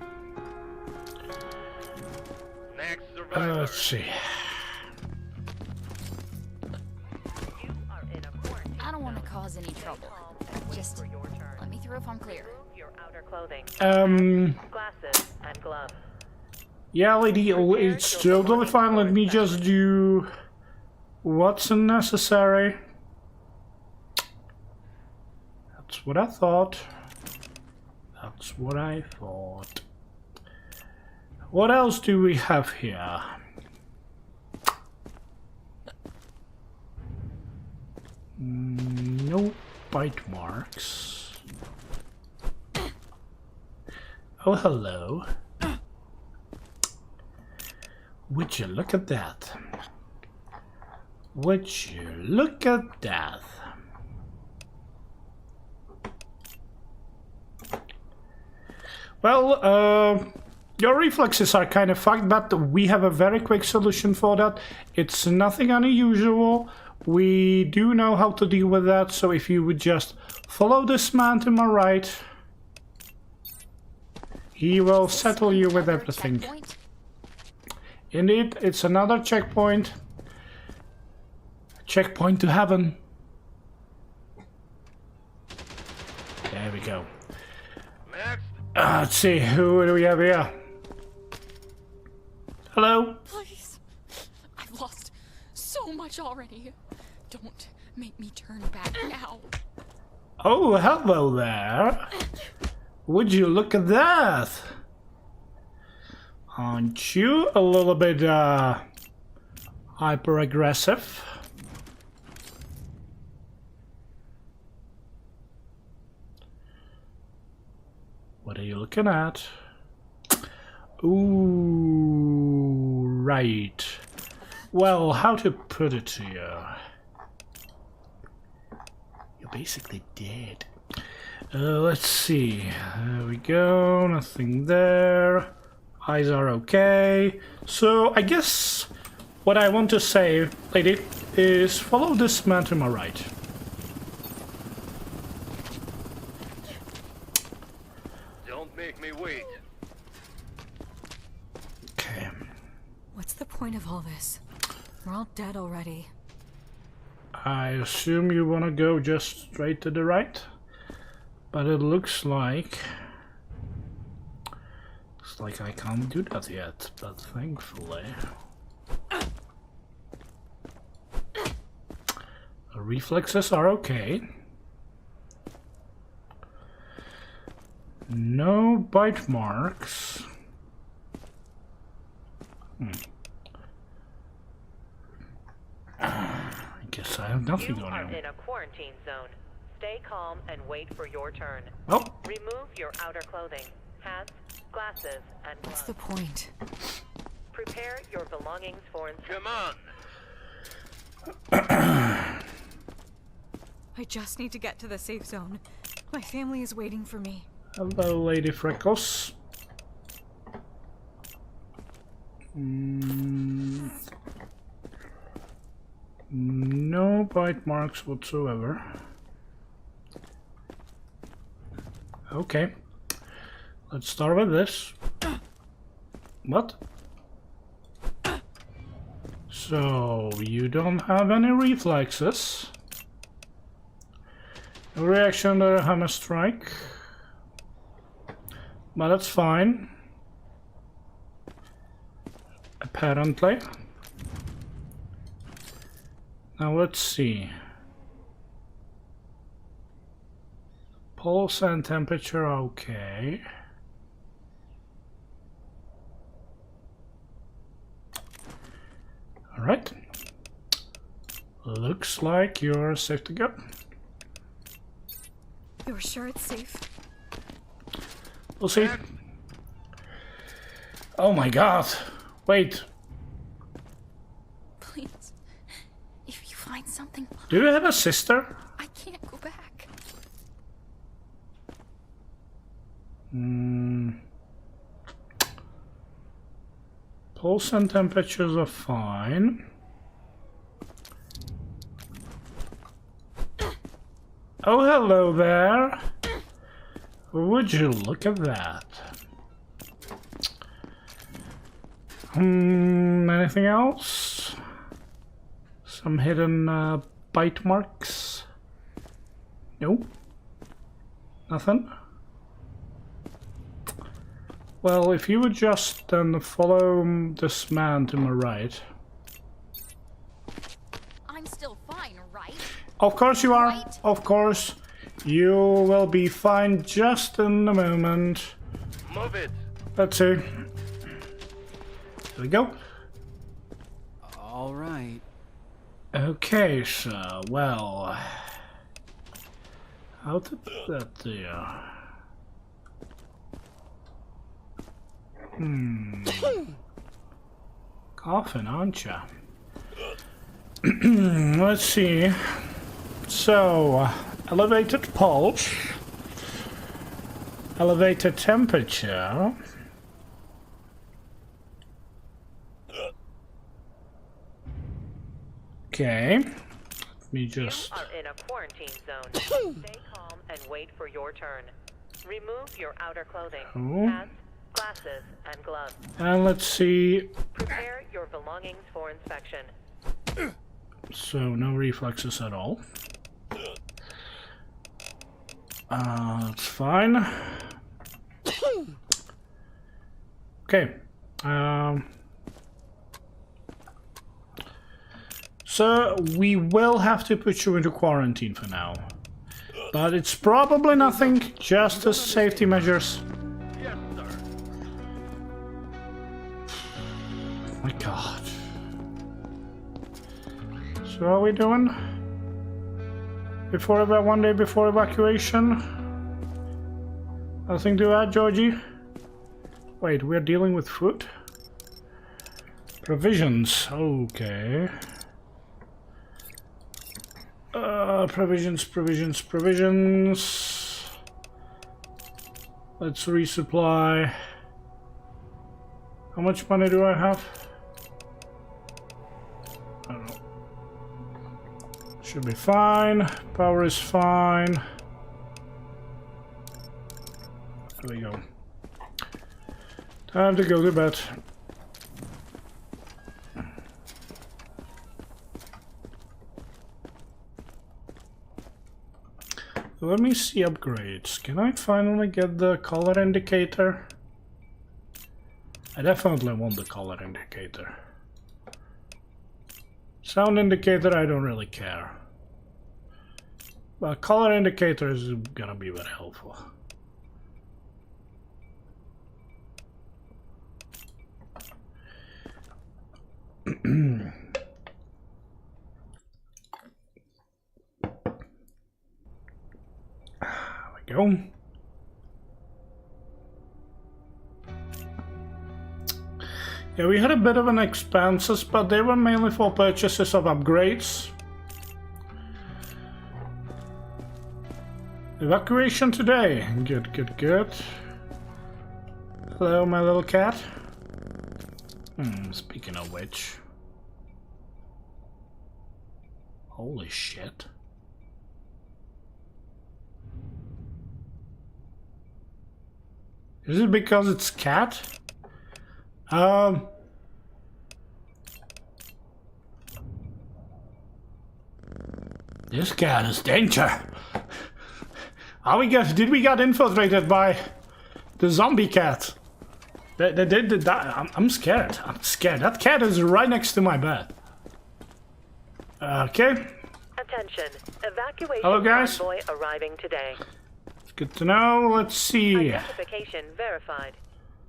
Let's see. I don't want to cause any trouble. Just let me through if I'm clear. Your outer clothing. Glasses and gloves. Yeah, lady, it's totally fine. Let me just do what's necessary. That's what I thought. That's what I thought. What else do we have here? No bite marks. Oh, hello. Would you look at that? Would you look at that? Well, your reflexes are kind of fucked, but we have a very quick solution for that. It's nothing unusual. We do know how to deal with that, so if you would just follow this man to my right, he will settle you with everything. Indeed, it's another checkpoint. Checkpoint to heaven. There we go. Let's see, who do we have here? Hello? Please. I've lost so much already. Don't make me turn back now. Oh, hello there. Would you look at that? Aren't you a little bit hyper-aggressive? What are you looking at? Ooh, right. Well, how to put it to you? You're basically dead. Let's see. There we go. Nothing there. Eyes are okay. So I guess what I want to say, lady, is follow this man to my right. Don't make me wait. Okay. What's the point of all this? We're all dead already. I assume you want to go just straight to the right, but it looks like I can't do that yet, but thankfully the reflexes are okay. No bite marks. I guess I have nothing You on are you. in a quarantine zone. Stay calm and wait for your turn. Oh, Remove your outer clothing, hats, glasses, and What's gloves. the point? Prepare your belongings for inspection. Come on. I just need to get to the safe zone. My family is waiting for me. hello, Lady Freckles. No bite marks whatsoever. Okay. Let's start with this. What? So, you don't have any reflexes. No reaction to a hammer strike. But that's fine. Apparently. Now let's see. Pulse and temperature okay. Alright. Looks like you're safe to go. You're sure it's safe? We'll see. Oh my god. Wait. Please. If you find something, Do you have a sister? I can't go back. Pulse and temperatures are fine. Oh, hello there. Would you look at that? Anything else? Some hidden bite marks? Nope. Nothing? Well, if you would just then follow this man to my right. I'm still fine, right? Of course you are. Right? Of course. You will be fine just in a moment. Move it. Let's see. Here we go. All right. Okay, so, well... How to put that there? Coughing, aren't ya? Let's see. So, elevated pulse, elevated temperature. Okay. Let me just... You are in a quarantine zone. Stay calm and wait for your turn. Remove your outer clothing, hats, glasses, and gloves. And let's see. Prepare your belongings for inspection. So, no reflexes at all. That's fine. Okay. So, we will have to put you into quarantine for now. But it's probably nothing, just as safety measures. Yes, sir. My god. So, how are we doing? Before about 1 day before evacuation? Nothing to add, Georgie? Wait, we're dealing with food? Provisions, okay. Provisions. Let's resupply. How much money do I have? I don't know. Should be fine. Power is fine. There we go. Time to go to bed. Let me see upgrades. Can I finally get the color indicator? I definitely want the color indicator. Sound indicator, I don't really care. But color indicator is gonna be very helpful. Go. Yeah, we had a bit of an expenses, but they were mainly for purchases of upgrades. Evacuation today. Good, good, good. Hello, my little cat. Speaking of which. Holy shit. Is it because it's cat? This cat is danger. Did we get infiltrated by the zombie cat? They did that. I'm scared. I'm scared. That cat is right next to my bed. Okay. Attention. Evacuation Hello, guys. convoy arriving today. Good to know. Let's see. Identification verified.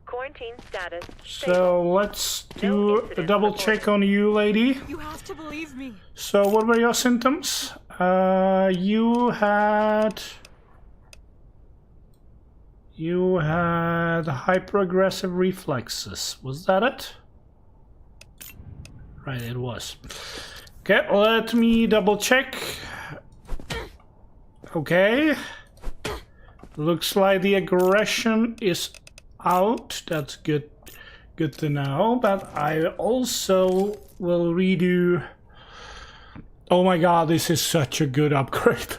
Quarantine status So stable. let's No do a incident double reported. check on you, lady. You have to believe me. So what were your symptoms? You had hyperaggressive reflexes. Was that it? Right, it was. Okay, let me double check. Okay. Looks like the aggression is out. That's good to know. But I also will redo. Oh my god, this is such a good upgrade.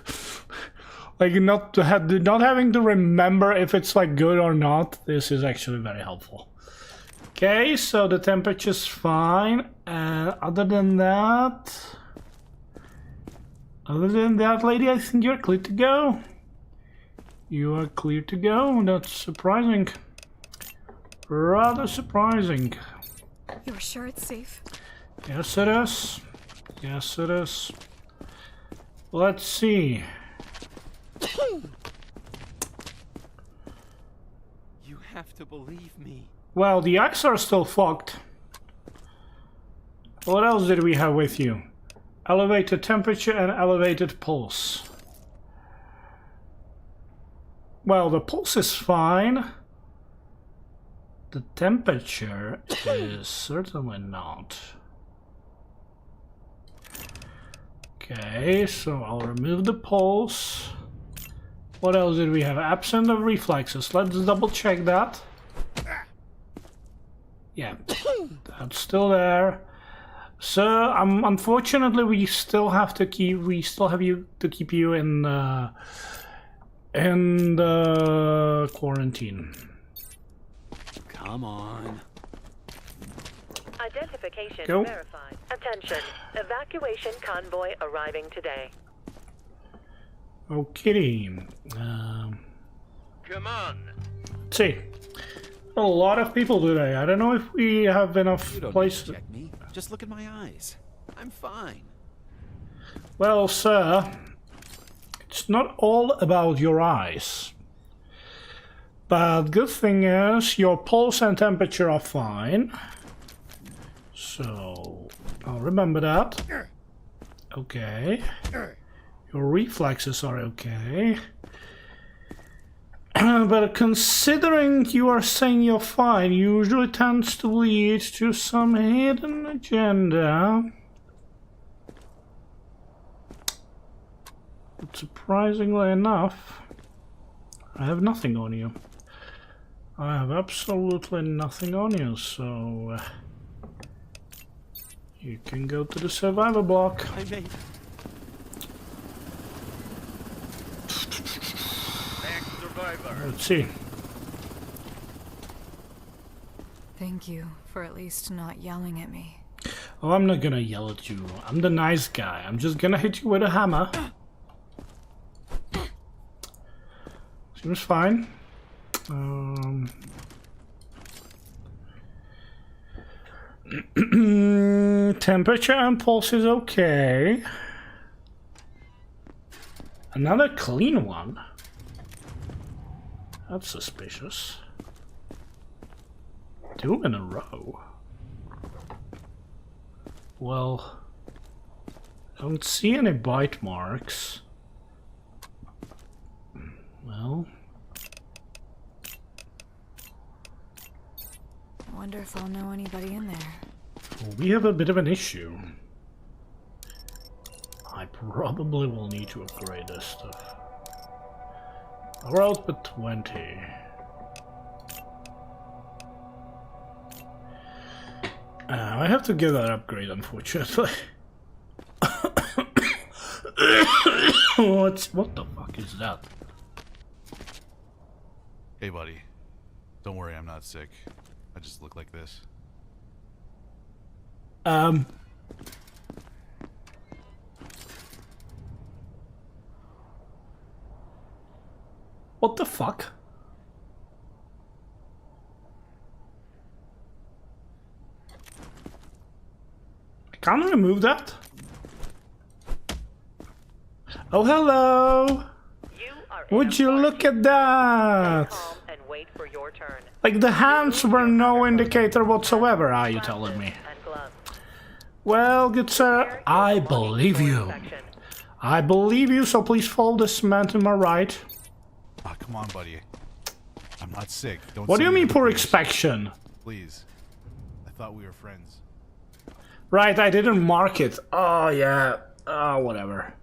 Like not having to remember if it's like good or not. This is actually very helpful. Okay, so the temperature's fine. Other than that, lady, I think you're clear to go. You are clear to go. That's surprising. Rather surprising. You're sure it's safe? Yes, it is. Yes, it is. Let's see. You have to believe me. Well, the eyes are still fucked. What else did we have with you? Elevated temperature and elevated pulse. Well, the pulse is fine. The temperature is certainly not. Okay, so I'll remove the pulse. What else did we have? Absent of reflexes. Let's double check that. Yeah, that's still there. So, unfortunately, we still have to keep you in the quarantine. Come on. Identification Go. verified. Attention. Evacuation convoy arriving today. Okay. Come on. Let's see. A lot of people today. I don't know if we have enough You don't place. need to check me. Just look at my eyes. I'm fine. Well, sir, it's not all about your eyes. But good thing is your pulse and temperature are fine. So I'll remember that. Okay. Your reflexes are okay. But considering you are saying you're fine, usually tends to lead to some hidden agenda. But surprisingly enough, I have nothing on you. I have absolutely nothing on you, so you can go to the survivor block. I made. Let's see. Thank you for at least not yelling at me. Oh, I'm not gonna yell at you. I'm the nice guy. I'm just gonna hit you with a hammer. Seems fine. Temperature and pulse is okay. Another clean one. That's suspicious. 2 in a row. Well, I don't see any bite marks. Well, I wonder if I'll know anybody in there. we have a bit of an issue. I probably will need to upgrade this stuff. We're out with 20. I have to give that upgrade, unfortunately. What the fuck is that? Hey, buddy. Don't worry, I'm not sick. I just look like this. What the fuck? I can't remove that? Oh, hello! Would you look at that? And wait for your turn. Like, the hands were no indicator whatsoever, are you telling me? Well, good sir, I believe you. I believe you, so please follow this man to my right. Ah, come on, buddy. I'm not sick. Don't. What do you send me mean, to the poor police. inspection? Please. I thought we were friends. Right, I didn't mark it. Oh, yeah. Oh, whatever.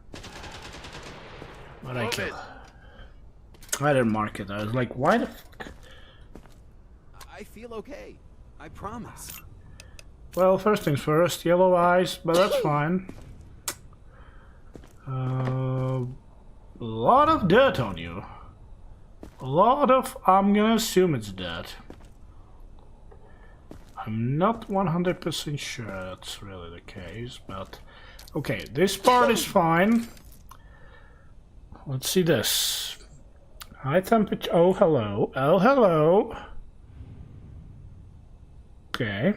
What I kill? I didn't mark it. I was like, why the fuck? I feel okay. I promise. Well, first things first, yellow eyes, but that's fine. A lot of dirt on you. A lot of, I'm gonna assume it's dirt. I'm not 100% sure that's really the case, but okay, this part is fine. Let's see this. High temperature. Oh, hello. Oh, hello. Okay.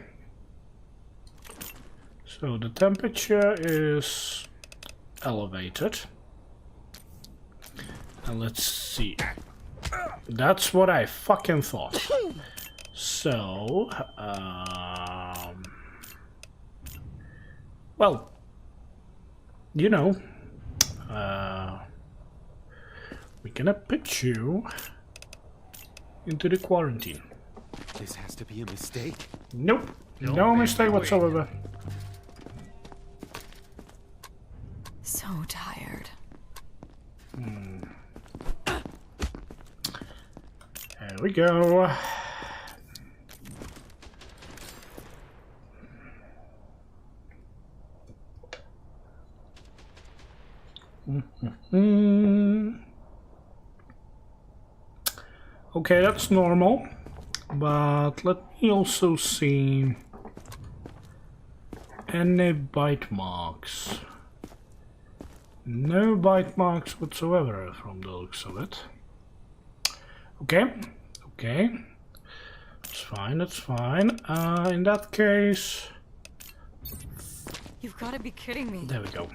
So the temperature is elevated. And let's see. That's what I fucking thought. So, well, you know, we're gonna put you into the quarantine. This has to be a mistake. Nope, no mistake whatsoever. So tired. There we go. Okay, that's normal, but let me also see any bite marks. No bite marks whatsoever from the looks of it. Okay, okay, that's fine, that's fine. In that case, You've got to be kidding me. there we go.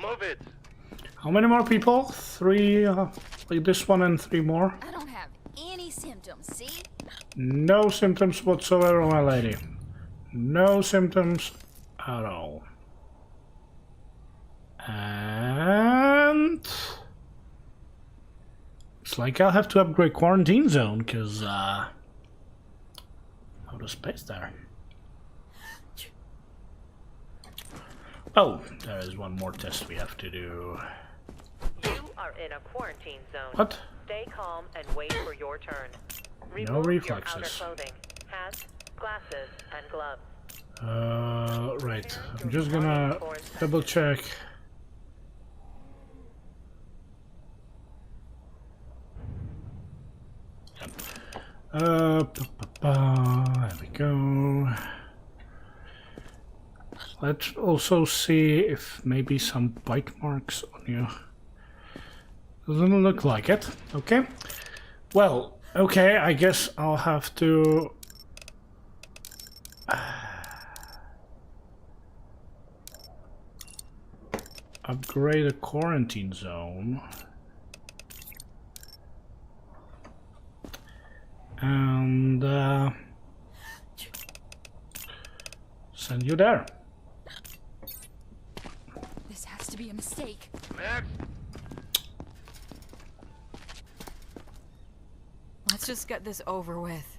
Move it. How many more people? 3, like this one and 3 more. I don't have any symptoms, see? No symptoms whatsoever, my lady. No symptoms at all. And it's like I'll have to upgrade quarantine zone because out of space there. Oh, there is one more test we have to do. You are in a quarantine zone. What? Stay calm and wait for your turn. No Remove reflexes. your outer clothing, hats, glasses, and gloves. Right. I'm just gonna double check. There we go. Let's also see if maybe some bite marks on you. Doesn't look like it. Okay. Well, okay, I guess I'll have to upgrade a quarantine zone. And send you there. This has to be a mistake. Let's just get this over with.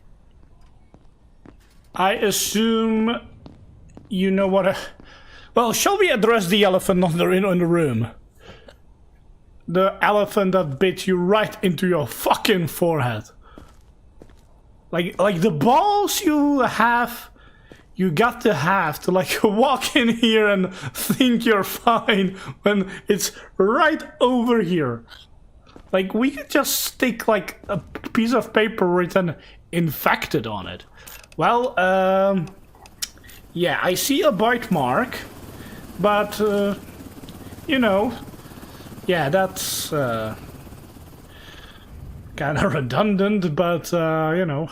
I assume you know what. Well, shall we address the elephant in the room? The elephant that bit you right into your fucking forehead. Like the balls you got to have to like walk in here and think you're fine when it's right over here. Like we could just stick like a piece of paper written infected on it. Well, yeah, I see a bite mark, but you know, yeah, that's kind of redundant, but you know.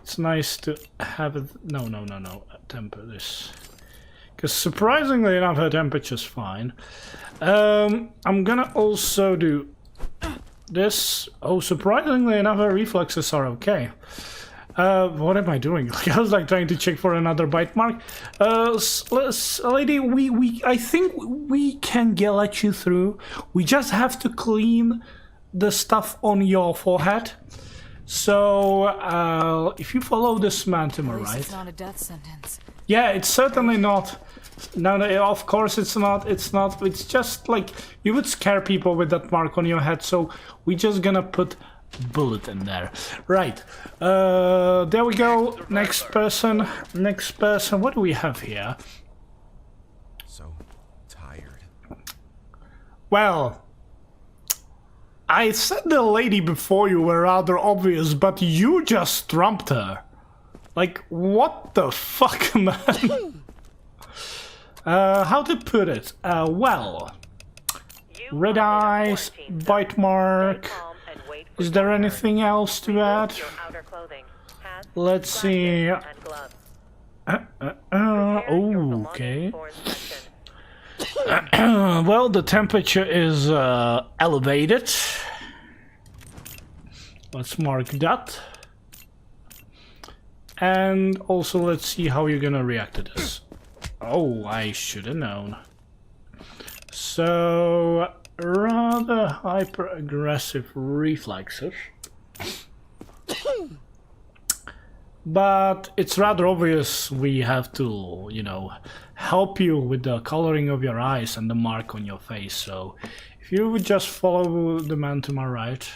It's nice to have it. No. Temper this. Because surprisingly enough, her temperature's fine. I'm gonna also do this. Oh, surprisingly enough, her reflexes are okay. What am I doing? I was like trying to check for another bite mark. Lady, I think we can let you through. We just have to clean the stuff on your forehead. So, if you follow this man to my right... It's not a death sentence. Yeah, it's certainly not. No, of course it's not. It's not. It's just like, you would scare people with that mark on your head, so we're just gonna put bullet in there. Right. There we go. Next person. What do we have here? So tired. Well... I said the lady before you were rather obvious, but you just trumped her. Like, what the fuck, man? How to put it? Well, red eyes, bite mark. Is there anything else to add? Let's see. Okay. Well, the temperature is elevated. Let's mark that. And also let's see how you're gonna react to this. Oh, I should have known. So, rather hyper-aggressive reflexes. But it's rather obvious we have to, you know, help you with the coloring of your eyes and the mark on your face. So if you would just follow the man to my right.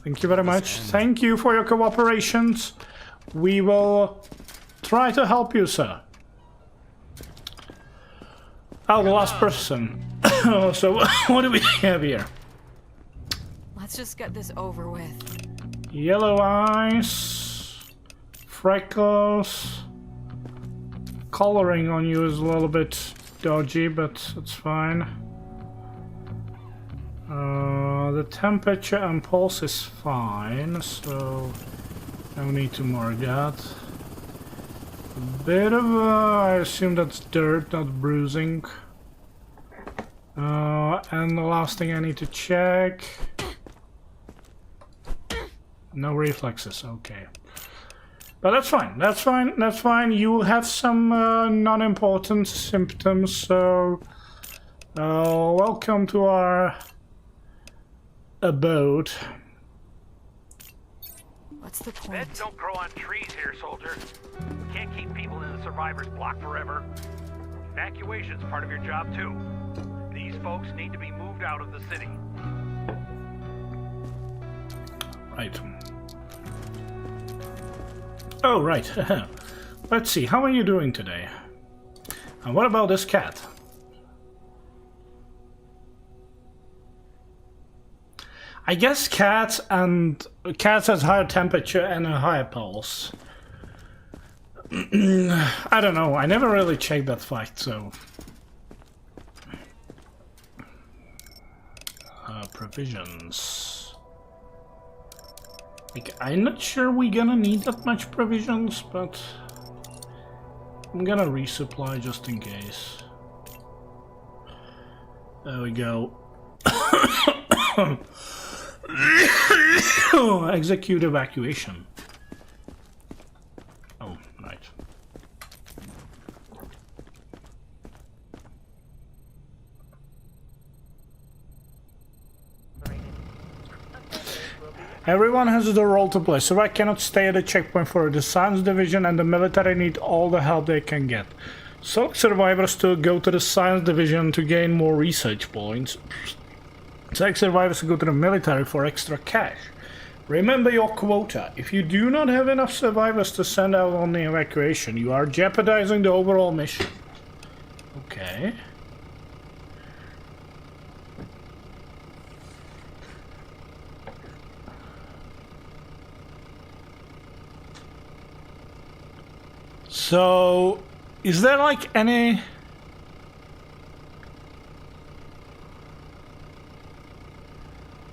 Thank you very much. Thank you for your cooperation. We will try to help you, sir. Oh, the last person. So what do we have here? Let's just get this over with. Yellow eyes, freckles. Coloring on you is a little bit dodgy, but it's fine. The temperature and pulse is fine, so no need to mark that. A bit of I assume that's dirt, not bruising. And the last thing I need to check. No reflexes, okay. But that's fine, that's fine. You have some non-important symptoms, so welcome to our abode. What's the point? Beds don't grow on trees here, soldier. We can't keep people in the survivor's block forever. Evacuation's part of your job, too. These folks need to be moved out of the city. Right. Oh, right. Let's see, how are you doing today? And what about this cat? I guess cats has higher temperature and a higher pulse. I don't know, I never really checked that fact, so... provisions... Like, I'm not sure we're gonna need that much provisions, but... I'm gonna resupply just in case. There we go. Execute evacuation. Oh, right. Everyone has their role to play, so I cannot stay at a checkpoint for the science division, and the military need all the help they can get. Select survivors to go to the science division to gain more research points. Select survivors to go to the military for extra cash. Remember your quota. If you do not have enough survivors to send out on the evacuation, you are jeopardizing the overall mission. Okay. So, is there like any...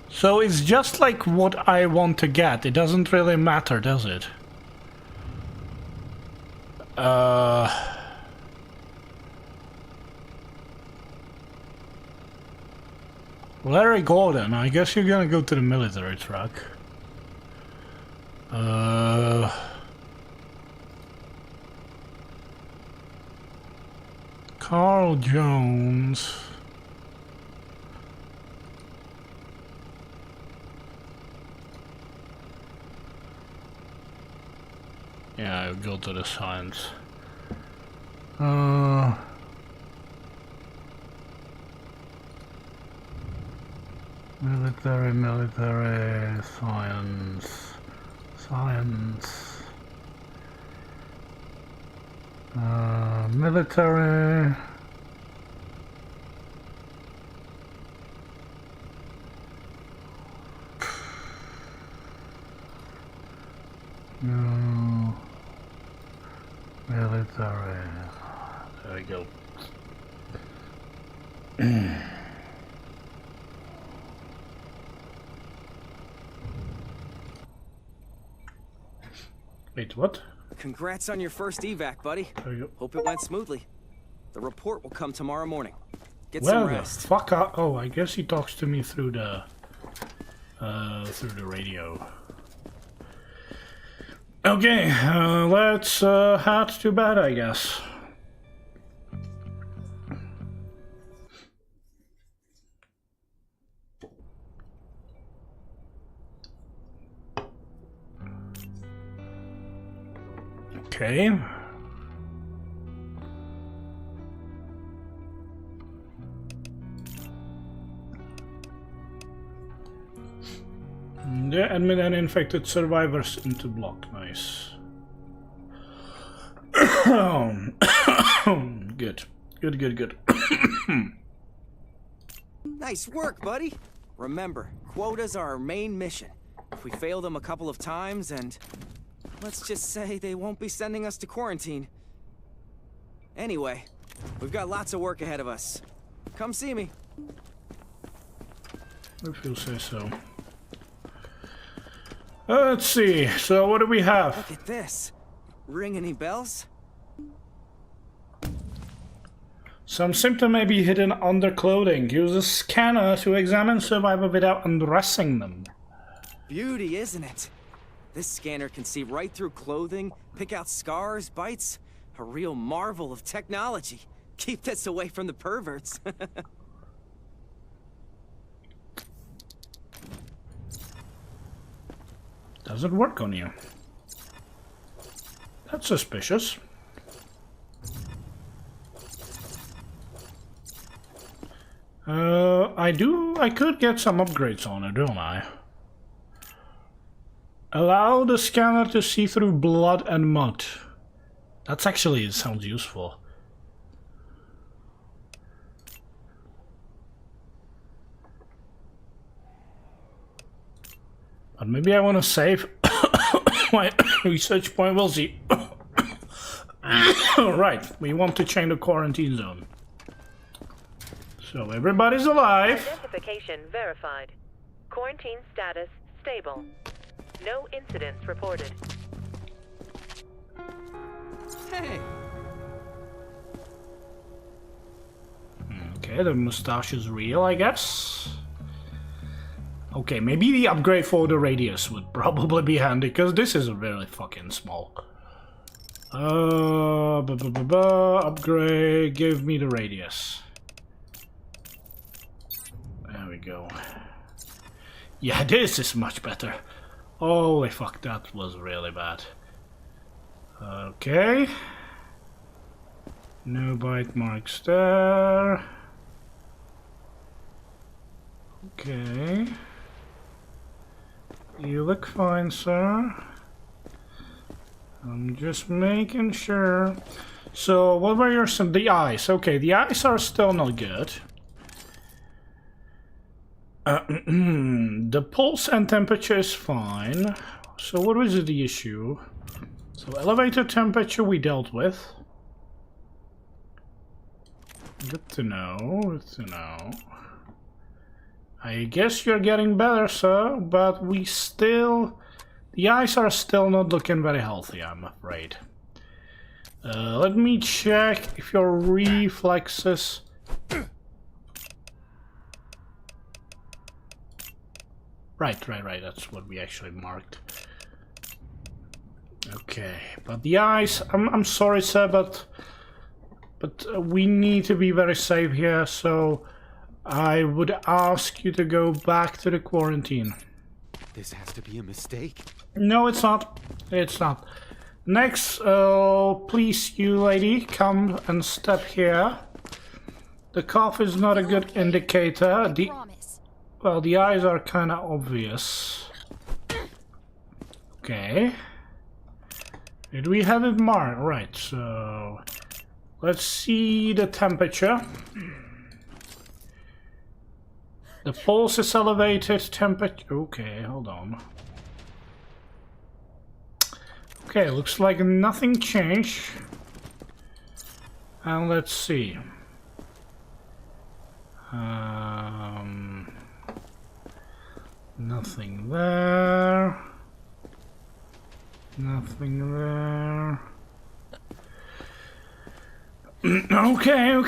So it's just like what I want to get. It doesn't really matter, does it? Larry Gordon, I guess you're gonna go to the military truck. Carl Jones. Yeah, I'll go to the science. Military, science. Military. No. Military. There we go. Wait, what? Congrats on your first evac, buddy. There you go. Hope it went smoothly. The report will come tomorrow morning. Get Well, some rest. Fuck up. Oh, I guess he talks to me through the radio. Okay, let's head to bed, I guess. Okay. Yeah, admit any infected survivors into block. Nice. Good. Good. Nice work, buddy. Remember, quotas are our main mission. If we fail them a couple of times and... let's just say they won't be sending us to quarantine. Anyway, we've got lots of work ahead of us. Come see me. If you say so. Let's see, so what do we have? Look at this. Ring any bells? Some symptom may be hidden under clothing. Use a scanner to examine survivor without undressing them. Beauty, isn't it? This scanner can see right through clothing, pick out scars, bites. A real marvel of technology. Keep this away from the perverts. Does it work on you? That's suspicious. I could get some upgrades on it, don't I? Allow the scanner to see through blood and mud. That's actually, it sounds useful. But maybe I want to save my research point, we'll see. Right, we want to change the quarantine zone. So everybody's alive. Identification verified. Quarantine status stable. No incidents reported. Hey. Okay, the mustache is real, I guess. Okay, maybe the upgrade for the radius would probably be handy, because this is really fucking small. Upgrade, give me the radius. There we go. Yeah, this is much better. Holy fuck, that was really bad. Okay. No bite marks there. Okay. You look fine, sir. I'm just making sure. So, what were your... the eyes. Okay, the eyes are still not good. The pulse and temperature is fine. So, what was the issue? So, elevated temperature we dealt with. Good to know, good to know. I guess you're getting better, sir, but we still... the eyes are still not looking very healthy, I'm afraid. Let me check if your reflexes... Right, that's what we actually marked. Okay, but the eyes... I'm sorry, sir, but we need to be very safe here, so... I would ask you to go back to the quarantine. This has to be a mistake. No, it's not. It's not. Next, please, you lady, come and step here. The cough is not a good indicator. Well, the eyes are kind of obvious. Okay. Did we have it marked? Right, so... let's see the temperature. The pulse is elevated, temperature... okay, hold on. Okay, looks like nothing changed. And let's see. Nothing there. Nothing there. Okay.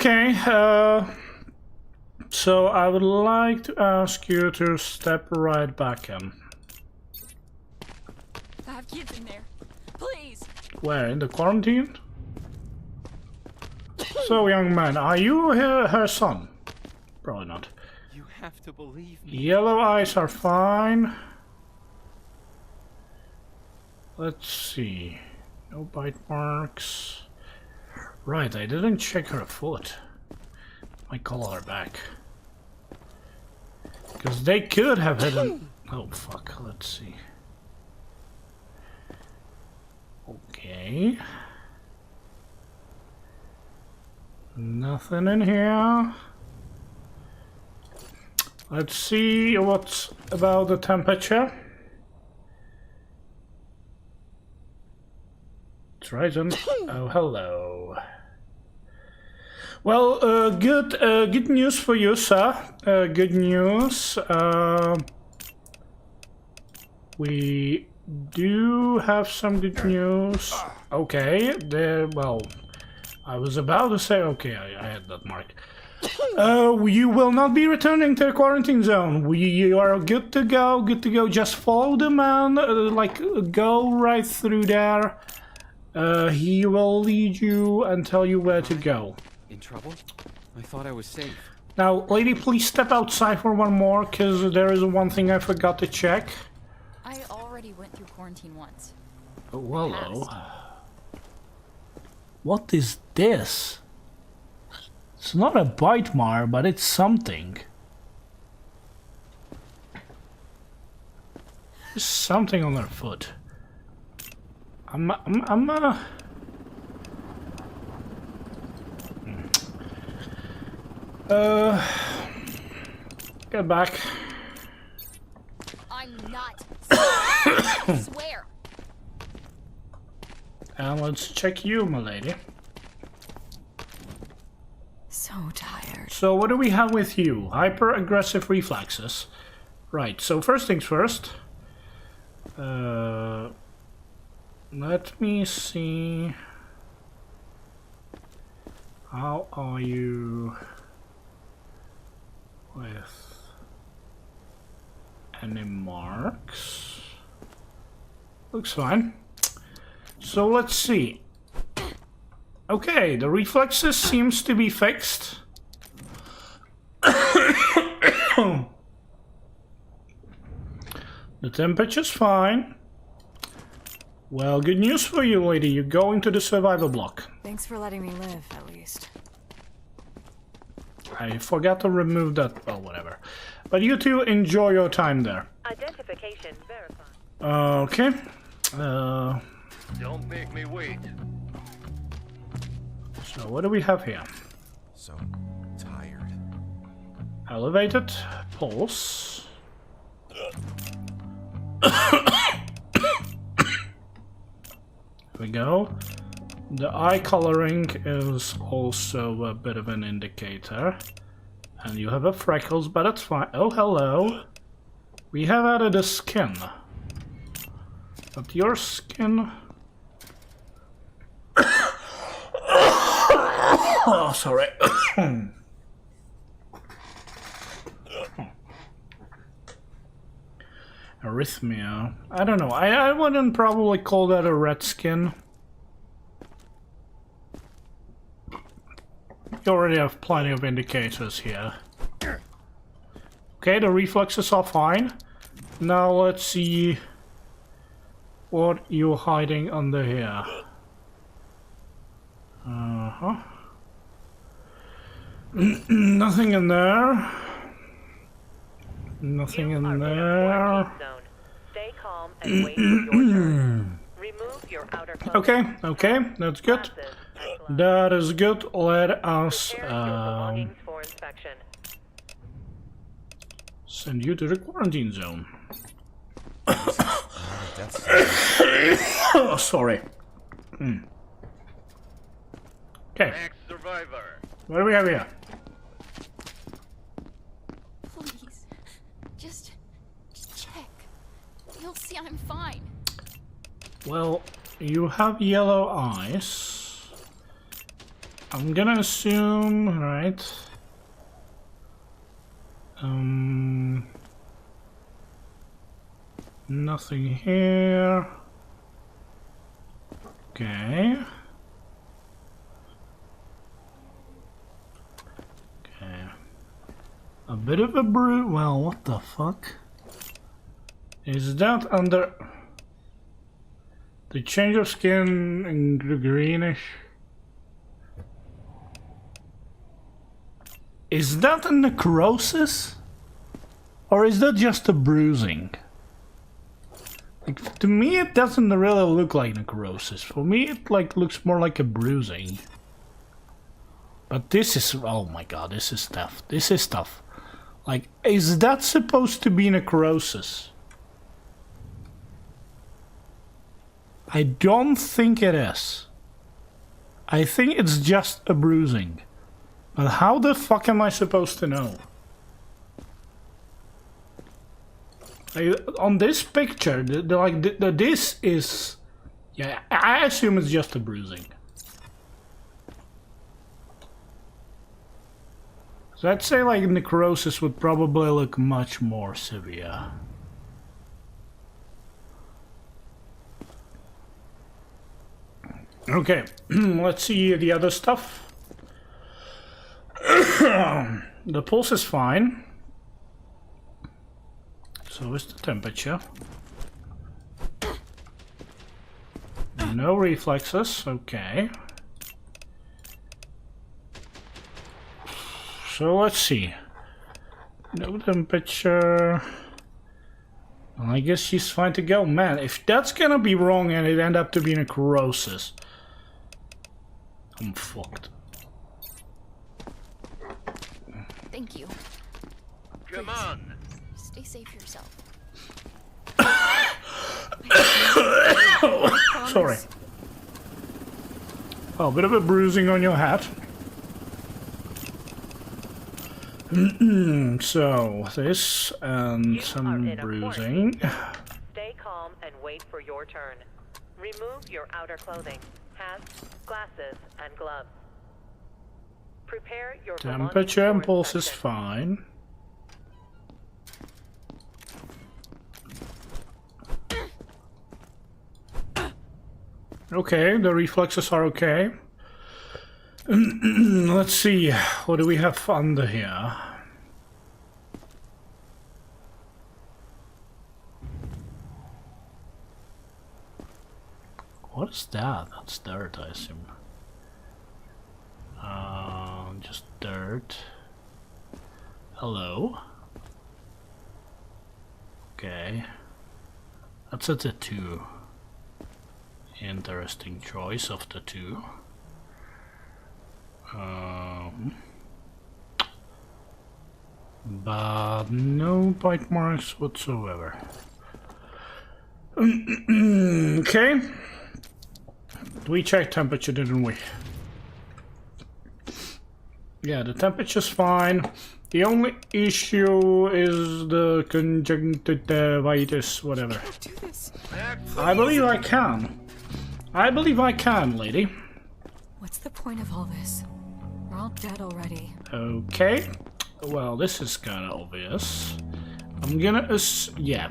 So I would like to ask you to step right back in. I have kids in there. Please. Where? In the quarantine? So, young man, are you her son? Probably not. You have to believe me. Yellow eyes are fine. Let's see. No bite marks. Right, I didn't check her foot. Might call her back. Because they could have hidden... oh, fuck. Let's see. Okay. Nothing in here. Let's see what's about the temperature. Triton. Oh, hello. Well, good news for you, sir. Good news. We do have some good news. Okay, well, I was about to say, okay, I had that marked. You will not be returning to the quarantine zone. You are good to go, Just follow the man, go right through there. He will lead you and tell you where to go. In trouble? I thought I was safe. Now, lady, please step outside for one more, because there is one thing I forgot to check. I already went through quarantine once. Oh, hello. What is this? It's not a bite mark, but it's something. There's something on her foot. Get back. I'm not. I swear. And let's check you, my lady. So tired. So what do we have with you? Hyper-aggressive reflexes. Right, so first things first. Let me see. How are you with any marks? Looks fine. So let's see. Okay, the reflexes seems to be fixed. The temperature's fine. Well, good news for you, lady. You're going to the survival block. Thanks for letting me live, at least. I forgot to remove that. Well, whatever. But you two enjoy your time there. Identification verified. Okay. Don't make me wait. So what do we have here? So tired. Elevated pulse. Here we go. The eye coloring is also a bit of an indicator. And you have a freckles, but that's fine. Oh, hello. We have added a skin. But your skin... Oh, sorry. Arrhythmia. I don't know. I wouldn't probably call that a red skin. You already have plenty of indicators here. Okay, the reflexes are fine. Now let's see what you're hiding under here. Nothing in there. Nothing in there. Stay calm and wait for your turn. Remove your outer clothing. Okay, that's good. That is good. Let us send you to the quarantine zone. Oh, sorry. Okay. What do we have here? Please, just check. You'll see I'm fine. Well, you have yellow eyes. I'm gonna assume, right? Nothing here. Okay. Okay. A bit of a bruise. Well, what the fuck? Is that under the change of skin and greenish? Is that a necrosis? Or is that just a bruising? Like, to me it doesn't really look like necrosis. For me it looks more like a bruising. But this is, oh my god, this is tough. This is tough. Like, is that supposed to be necrosis? I don't think it is. I think it's just a bruising. But how the fuck am I supposed to know? On this picture, this is... Yeah, I assume it's just a bruising. So I'd say like necrosis would probably look much more severe. Okay, let's see the other stuff. The pulse is fine. So is the temperature. No reflexes, okay. So let's see. No temperature. Well, I guess she's fine to go. Man, if that's gonna be wrong and it end up to be necrosis, I'm fucked. Thank you. Come Please, on. stay safe yourself. Sorry. Oh, a bit of a bruising on your hat. So, this and some bruising. Stay calm and wait for your turn. Remove your outer clothing, hats, glasses, and gloves. Prepare your Temperature and pulse is inspection. fine. Okay, the reflexes are okay. Let's see, what do we have under here? What is that? That's dirt, I assume. Just dirt. Hello? Okay. That's a tattoo. Interesting choice of the two. But no bite marks whatsoever. Okay. We checked temperature, didn't we? Yeah, the temperature's fine. The only issue is the conjunctivitis, whatever. I believe I can. I believe I can, lady. What's the point of all this? We're all dead already. Okay. Well, this is kind of obvious. I'm gonna yeah.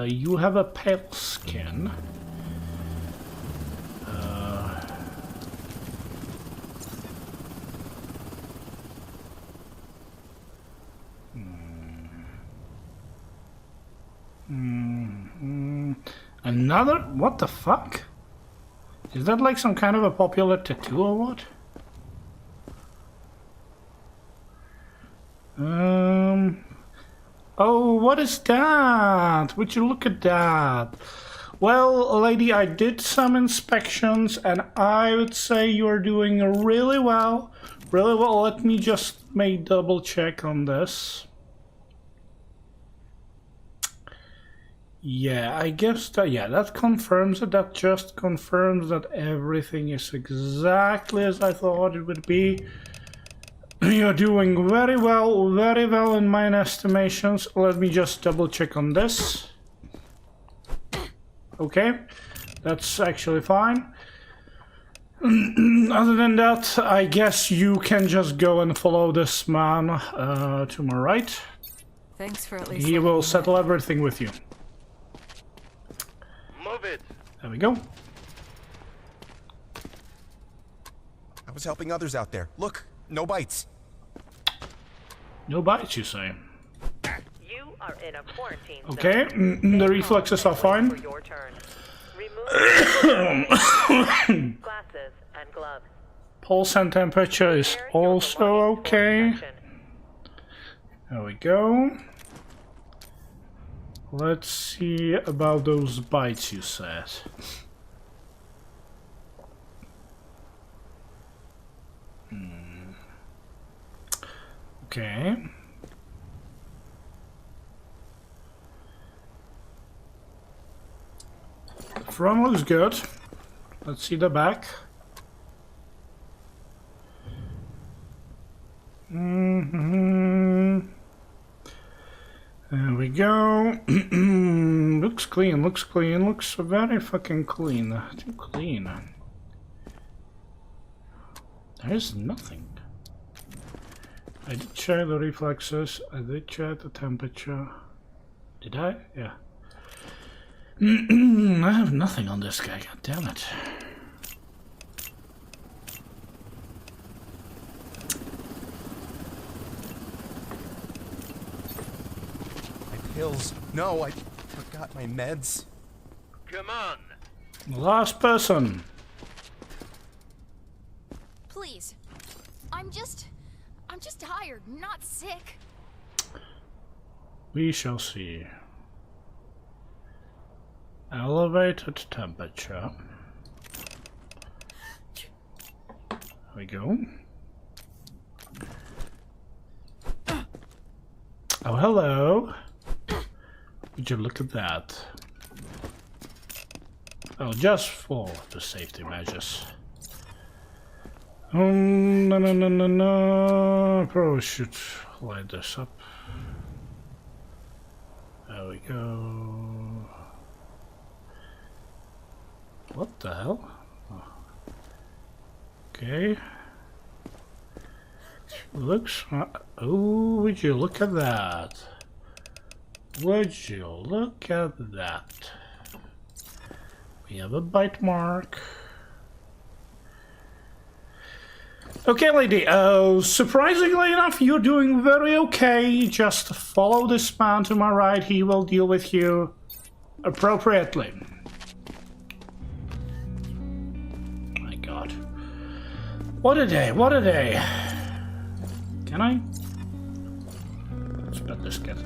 You have a pale skin. Another? What the fuck? Is that like some kind of a popular tattoo or what? Oh, what is that? Would you look at that? Well, lady, I did some inspections and I would say you're doing really well. Really well. Let me just make double check on this. Yeah, I guess that, yeah, that confirms it. That just confirms that everything is exactly as I thought it would be. You're doing very well in my estimations. Let me just double check on this. Okay, that's actually fine. Other than that, I guess you can just go and follow this man to my right. Thanks for at least. He will settle everything with you. Move it. There we go. I was helping others out there. Look, no bites. No bites, you say? You are in a quarantine zone. Okay, the reflexes are fine. For your turn. Remove glasses and gloves. Pulse and temperature is also okay. There we go. Let's see about those bites you said. Okay. The front looks good. Let's see the back. There we go. Looks clean, looks clean, looks very fucking clean. Too clean. There's nothing. I did check the reflexes, I did check the temperature. Did I? Yeah. I have nothing on this guy, god damn it. Pills. No, I forgot my meds. Come on. Last person. Please. I'm just tired, not sick. We shall see. Elevated temperature. There we go. Oh, hello. Would you look at that? Oh, just for the safety measures. No. Probably should light this up. There we go. What the hell? Oh. Okay. Looks. Oh, would you look at that? Would you look at that? We have a bite mark. Okay, lady. Surprisingly enough, you're doing very okay. Just follow this man to my right. He will deal with you appropriately. My God. What a day. What a day. Can I? Let's bet this kid.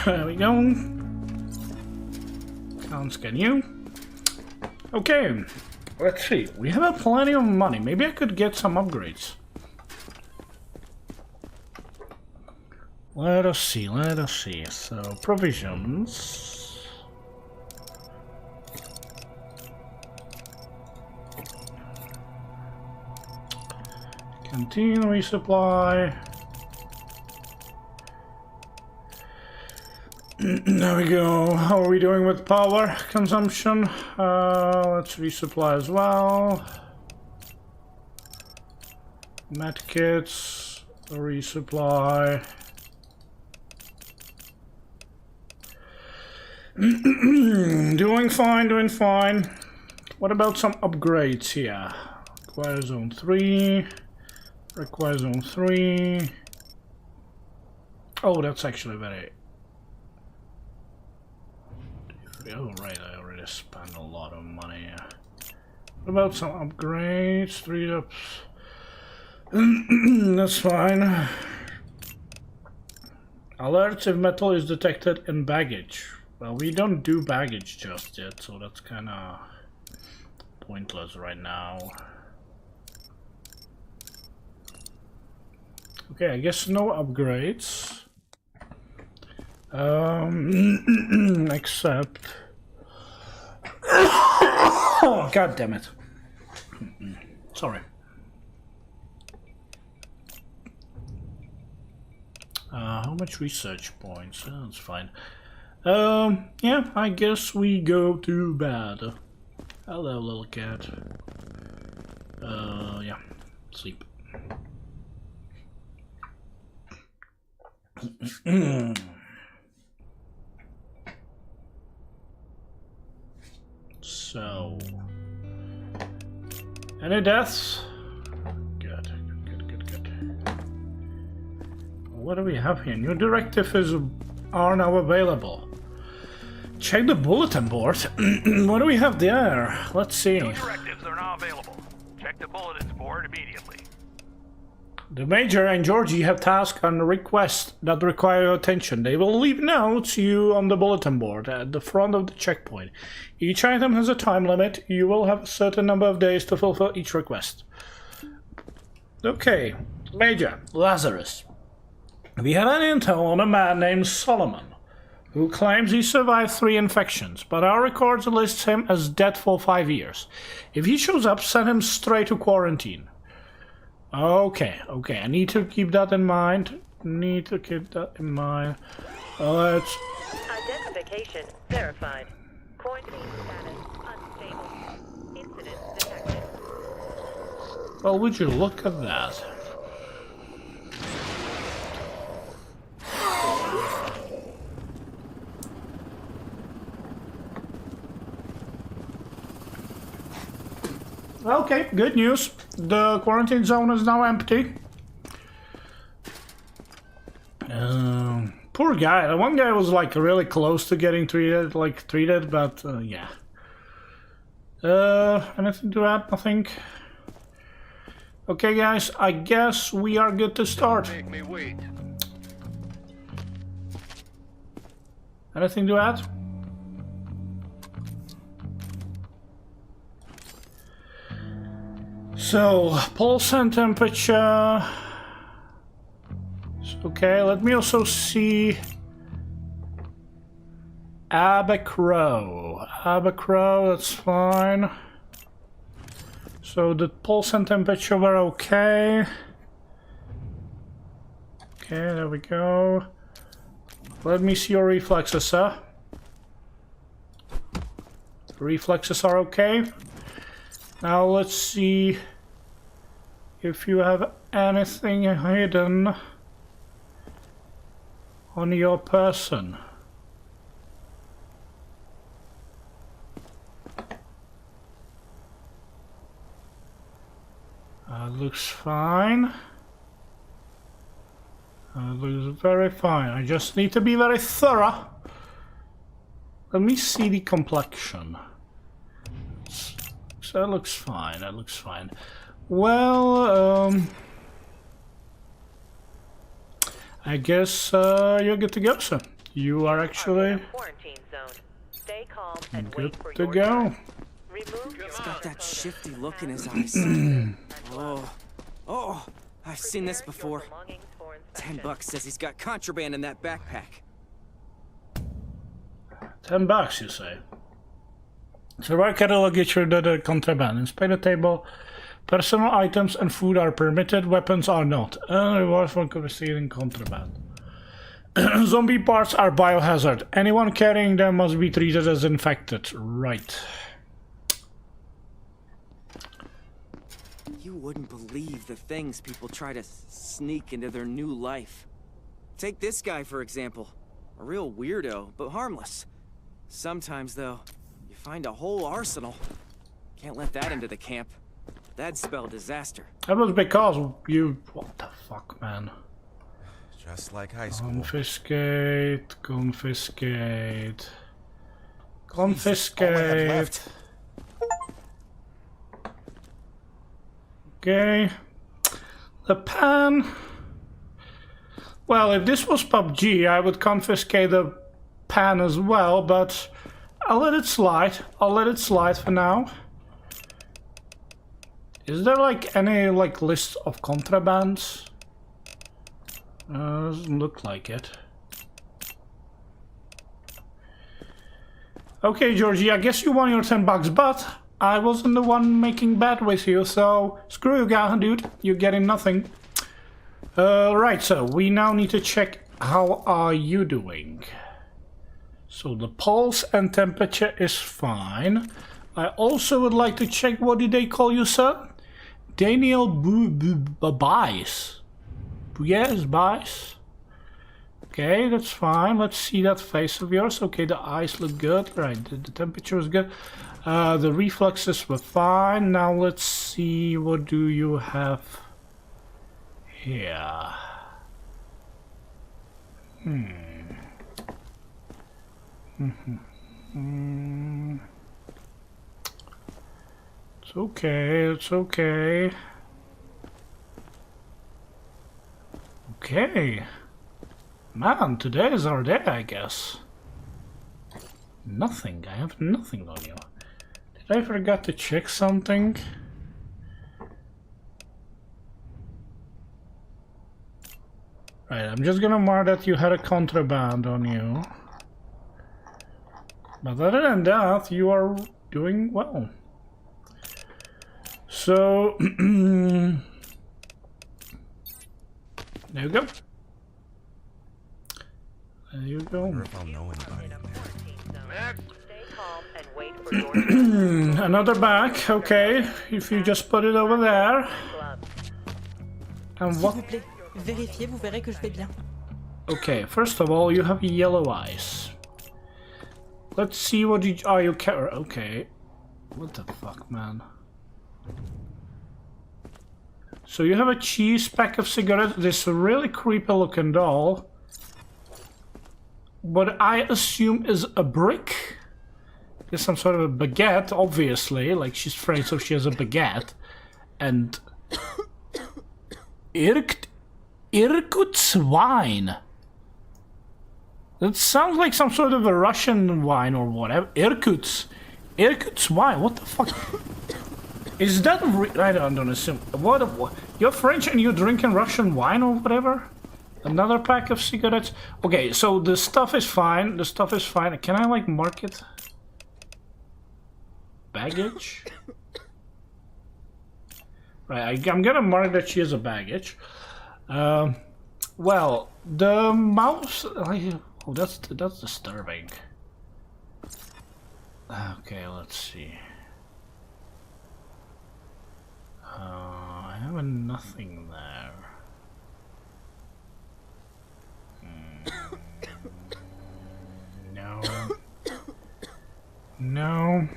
There we go. Can't scan you. Okay. Let's see. We have plenty of money. Maybe I could get some upgrades. Let us see. Let us see. So, provisions. Canteen resupply. There we go. How are we doing with power consumption? Let's resupply as well. Medkits, resupply. Doing fine, doing fine. What about some upgrades here? Require zone 3. Require zone 3. Oh, that's actually very... Oh right, I already spent a lot of money. What about some upgrades? 3 ups. That's fine. Alerts if metal is detected in baggage. Well, we don't do baggage just yet, so that's kinda pointless right now. Okay, I guess no upgrades. Except... Oh, God damn it. Sorry. How much research points? That's fine. Yeah, I guess we go to bed. Hello, little cat. Yeah, sleep. So, any deaths? Good. What do we have here? New directives are now available. Check the bulletin board. What do we have there? Let's see. New directives are now available. Check the bulletins board immediately. The Major and Georgie have tasks and requests that require your attention. They will leave notes to you on the bulletin board at the front of the checkpoint. Each item has a time limit. You will have a certain number of days to fulfill each request. Okay, Major, Lazarus. We have an intel on a man named Solomon, who claims he survived 3 infections, but our records lists him as dead for 5 years. If he shows up, send him straight to quarantine. Okay, I need to keep that in mind. Let's... Identification verified. Quarantine status unstable. Incident detected. Well, would you look at that? Okay, good news. The quarantine zone is now empty. Poor guy. The one guy was like really close to getting treated, but yeah. Anything to add? Nothing. Okay, guys, I guess we are good to start. Make me wait. Anything to add? So, pulse and temperature. Okay, let me also see Abacrow. Abacrow, that's fine. So the pulse and temperature were okay. Okay, there we go. Let me see your reflexes, sir. Reflexes are okay. Now let's see if you have anything hidden on your person. Looks fine. Looks very fine. I just need to be very thorough. Let me see the complexion. So that looks fine. That looks fine. Well, I guess you're good to go, sir. You are actually Quarantine zone. Stay calm and good wait for to your go. turn. Remove your He's got that shifty look in his eyes. Oh, I've seen this before. belongings for inspection. $10 says he's got contraband in that backpack. $10, you say? So right catalog get your the contraband. Inspect the table. Personal items and food are permitted. Weapons are not. Rewards for confiscating contraband. Zombie parts are biohazard. Anyone carrying them must be treated as infected. Right. You wouldn't believe the things people try to sneak into their new life. Take this guy, for example. A real weirdo, but harmless. Sometimes, though, you find a whole arsenal. Can't let that into the camp. That'd spell disaster. That was because you... What the fuck, man? Just like high school. Confiscate, confiscate, All I have confiscate. left. Okay. The pan. Well, if this was PUBG, I would confiscate the pan as well, but I'll let it slide. I'll let it slide for now. Is there like any like list of contrabands? Doesn't look like it. Okay, Georgie, I guess you won your $10, but I wasn't the one making bad with you, so screw you, guy, dude. You're getting nothing. Right, so we now need to check how are you doing. So the pulse and temperature is fine. I also would like to check, what did they call you, sir? Daniel Bice. Yes, Bice. Okay, that's fine. Let's see that face of yours. Okay, the eyes look good. Right, the temperature is good. The reflexes were fine. Now let's see, what do you have here? It's okay, it's okay. Okay. Man, today is our day, I guess. Nothing. I have nothing on you. Did I forget to check something? Right, I'm just gonna mark that you had a contraband on you. But other than that, you are doing well. So, there you go. There you go. I wonder if I'll know anybody in there. Stay calm and wait for your turn. Another bag, okay. If you just put it over there. And S'il what? vous plaît, vérifiez, vous verrez que je vais bien. Okay, first of all, you have yellow eyes. Let's see what you are. You care? Okay. What the fuck, man? So you have a cheese pack of cigarettes. This really creepy looking doll. What I assume is a brick. There's some sort of a baguette, obviously. Like she's afraid, so she has a baguette. And Irkutsk wine. That sounds like some sort of a Russian wine or whatever. Irkutsk wine. What the fuck? Is that I don't assume. What? You're French and you're drinking Russian wine or whatever? Another pack of cigarettes. Okay, so the stuff is fine. The stuff is fine. Can I like mark it? Baggage. Right, I'm gonna mark that she has a baggage. Well, the mouse. Oh, that's disturbing. Okay, let's see. I have nothing there. No. No.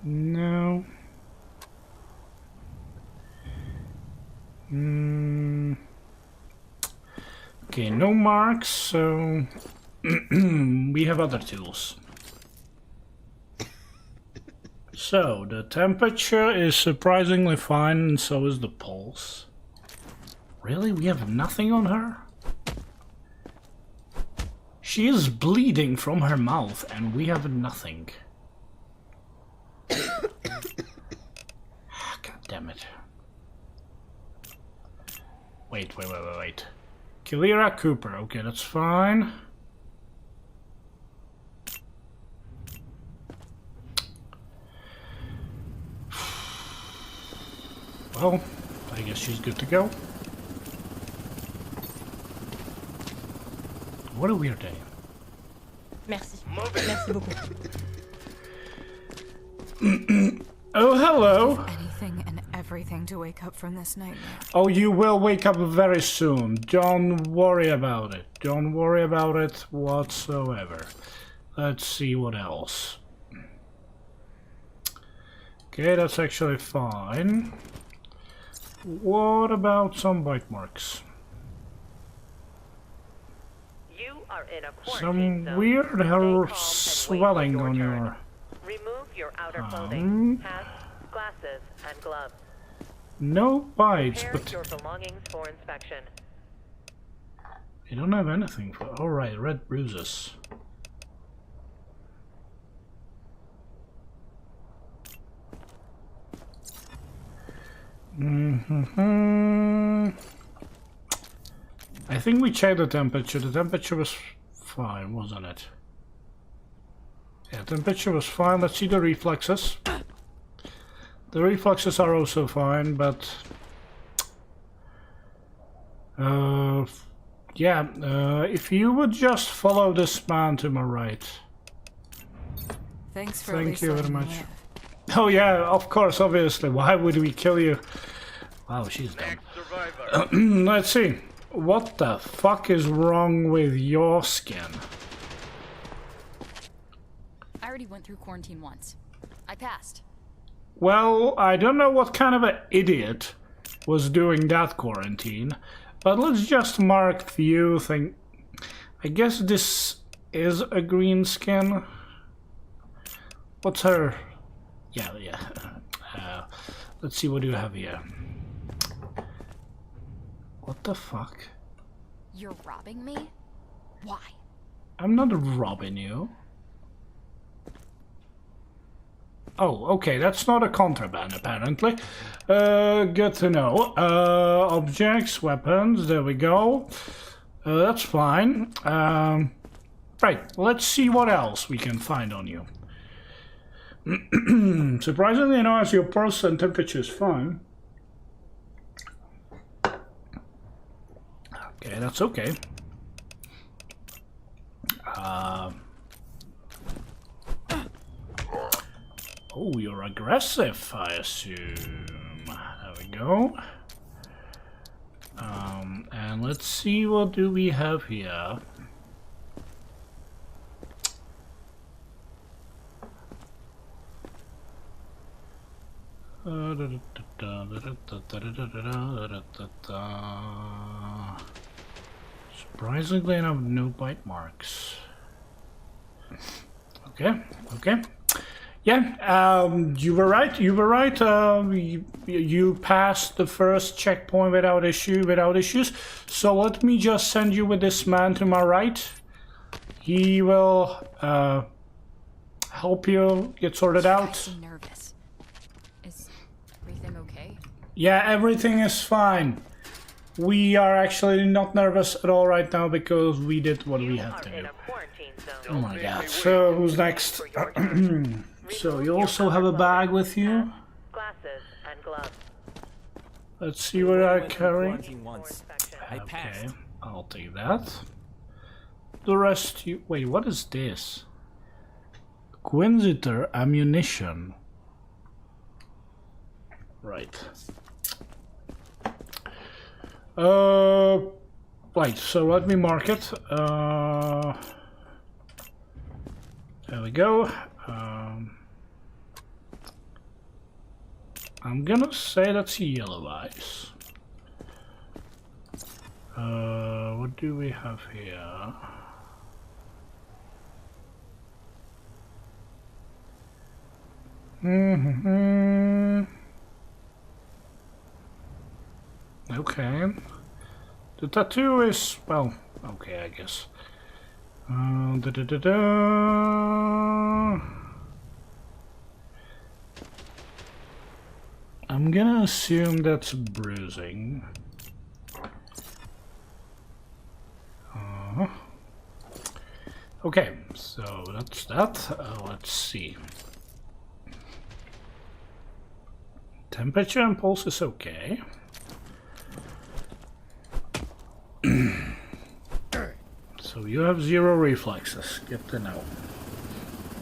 No. Okay, no marks, so we have other tools. So, the temperature is surprisingly fine, and so is the pulse. Really? We have nothing on her? She is bleeding from her mouth, and we have nothing. God damn it. Wait. Kalira Cooper. Okay, that's fine. Well, I guess she's good to go. What a weird day. Merci. Merci beaucoup. Oh, hello. Anything and everything to wake up from this nightmare. Oh, you will wake up very soon. Don't worry about it. Don't worry about it whatsoever. Let's see what else. Okay, that's actually fine. What about some bite marks? You are in a quarantine Some zone. weird Stay calm and wait swelling for on turn. your... Remove your outer clothing, hats, glasses, and gloves. No bites, Prepare but... your belongings for inspection. I don't have anything for... Alright, red bruises. I think we checked the temperature. The temperature was fine, wasn't it? Yeah, temperature was fine. Let's see the reflexes. The reflexes are also fine, but... yeah, if you would just follow this man to my right. Thanks for Thank you very much. live. Oh yeah, of course, obviously. Why would we kill you? Wow, she's dumb. Let's see. What the fuck is wrong with your skin? I already went through quarantine once. I passed. Well, I don't know what kind of an idiot was doing that quarantine, but let's just mark view thing. I guess this is a green skin. What's her? Yeah. Let's see, what do you have here? What the fuck? You're robbing me? Why? I'm not robbing you. Oh, okay, that's not a contraband, apparently. Good to know. Objects, weapons, there we go. That's fine. Right, let's see what else we can find on you. Surprisingly enough, your pulse and temperature is fine. Okay, that's okay. Oh, you're aggressive, I assume. There we go. And let's see, what do we have here? Surprisingly enough, no bite marks. Okay. Yeah, you were right. You were right. You passed the first checkpoint without issues. So let me just send you with this man to my right. He will help you get sorted out. I'm nervous. Is everything okay? Yeah, everything is fine. We are actually not nervous at all right now because we did what we had to do. Oh my god. So who's next? So you also have a bag with you. Glasses and gloves. Let's see what I carry. I Okay, passed. I'll take that. The rest you... Wait, what is this? Quinzitor ammunition. Right. Right, so let me mark it. There we go. I'm gonna say that's yellow eyes. What do we have here? Okay. The tattoo is, well, okay, I guess. I'm gonna assume that's bruising. Okay, so that's that. Let's see. Temperature and pulse is okay. So you have 0 reflexes. Good to know.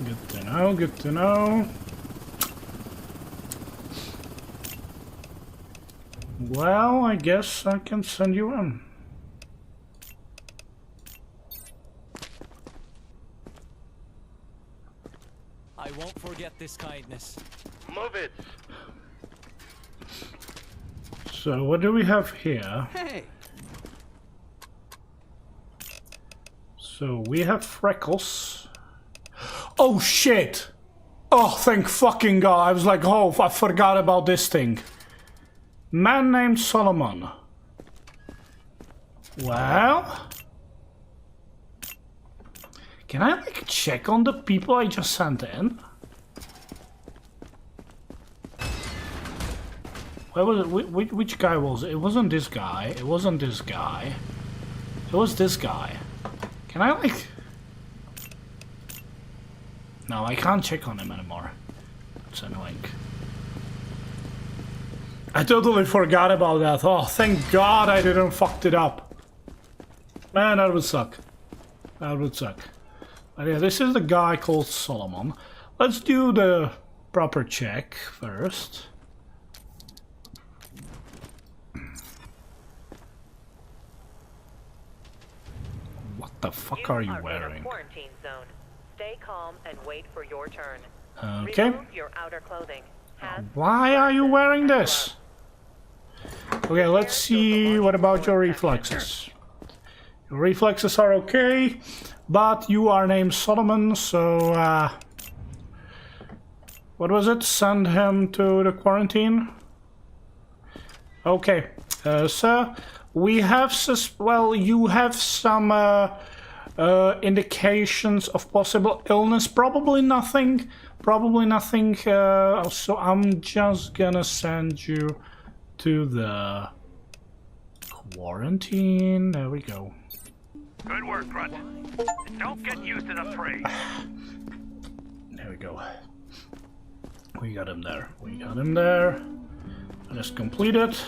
Good to know, good to know. Well, I guess I can send you in. I won't forget this kindness. Move it. So what do we have here? Hey. So we have freckles. Oh shit! Oh, thank fucking god. I was like, oh, I forgot about this thing. Man named Solomon. Well... Can I like check on the people I just sent in? Where was it? Which guy was it? It wasn't this guy. It wasn't this guy. It was this guy. Can I like... No, I can't check on him anymore. It's annoying. I totally forgot about that. Oh, thank God I didn't fucked it up. Man, that would suck. That would suck. But yeah, this is the guy called Solomon. Let's do the proper check first. What the fuck are you wearing? In a quarantine zone. Stay calm and wait for your turn. Okay. Remove your outer clothing. Why are you wearing this? Okay, let's see. What about your reflexes? Your reflexes are okay, but you are named Solomon, so what was it? Send him to the quarantine? Okay, sir, we have you have some indications of possible illness. Probably nothing. So I'm just gonna send you to the quarantine. There we go. Good work, Grunt. And don't get used to the praise. There we go. We got him there. We got him there. Let us complete it.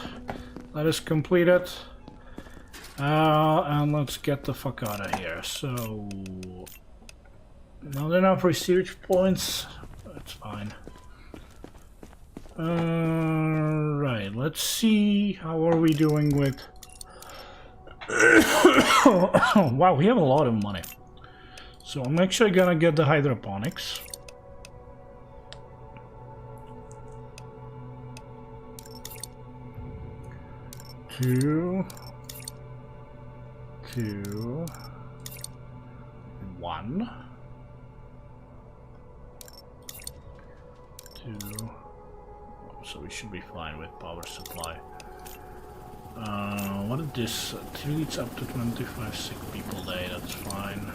Let us complete it. And let's get the fuck out of here. So, not enough research points. That's fine. Right, let's see. How are we doing with... Wow, we have a lot of money. So I'm actually gonna get the hydroponics. Two, 1. 2. So we should be fine with power supply. What is this? 2 leads up to 25 sick people a day, that's fine.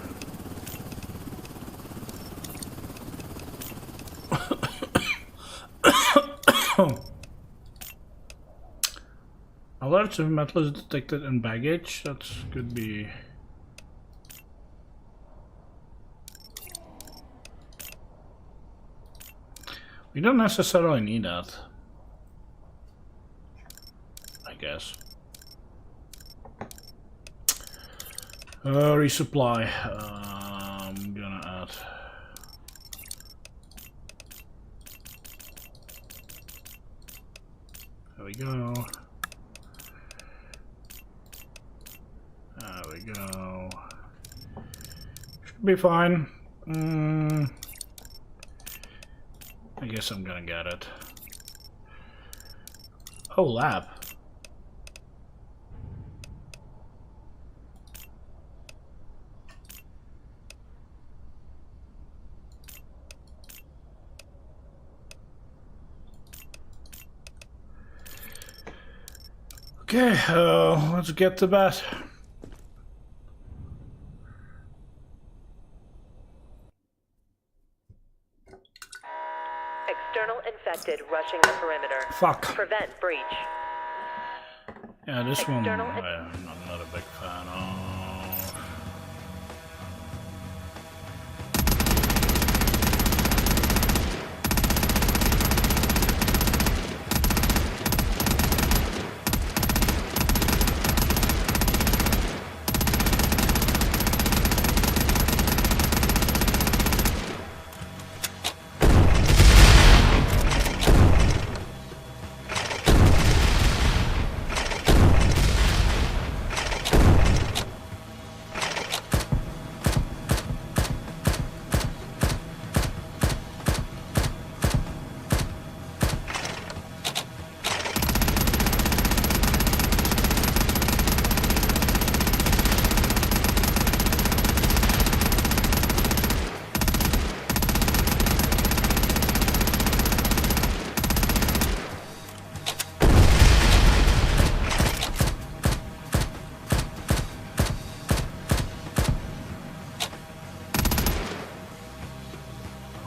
Alerts if metal is detected in baggage, that could be... We don't necessarily need that, I guess. Resupply, I'm gonna add... There we go. There we go. Should be fine. I guess I'm gonna get it. Oh, lab. Okay, let's get to bed. External infected rushing the perimeter. Fuck. Prevent breach. Yeah, this one I'm not a big fan of.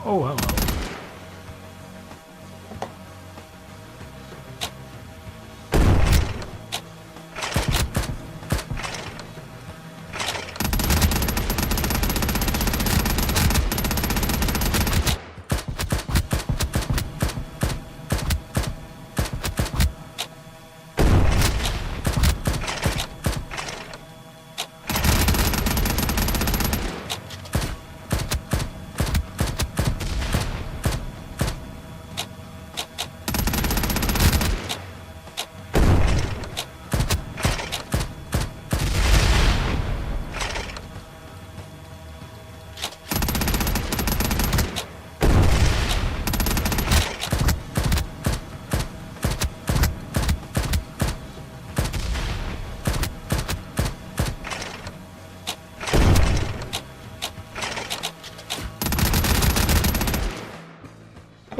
Oh, hello.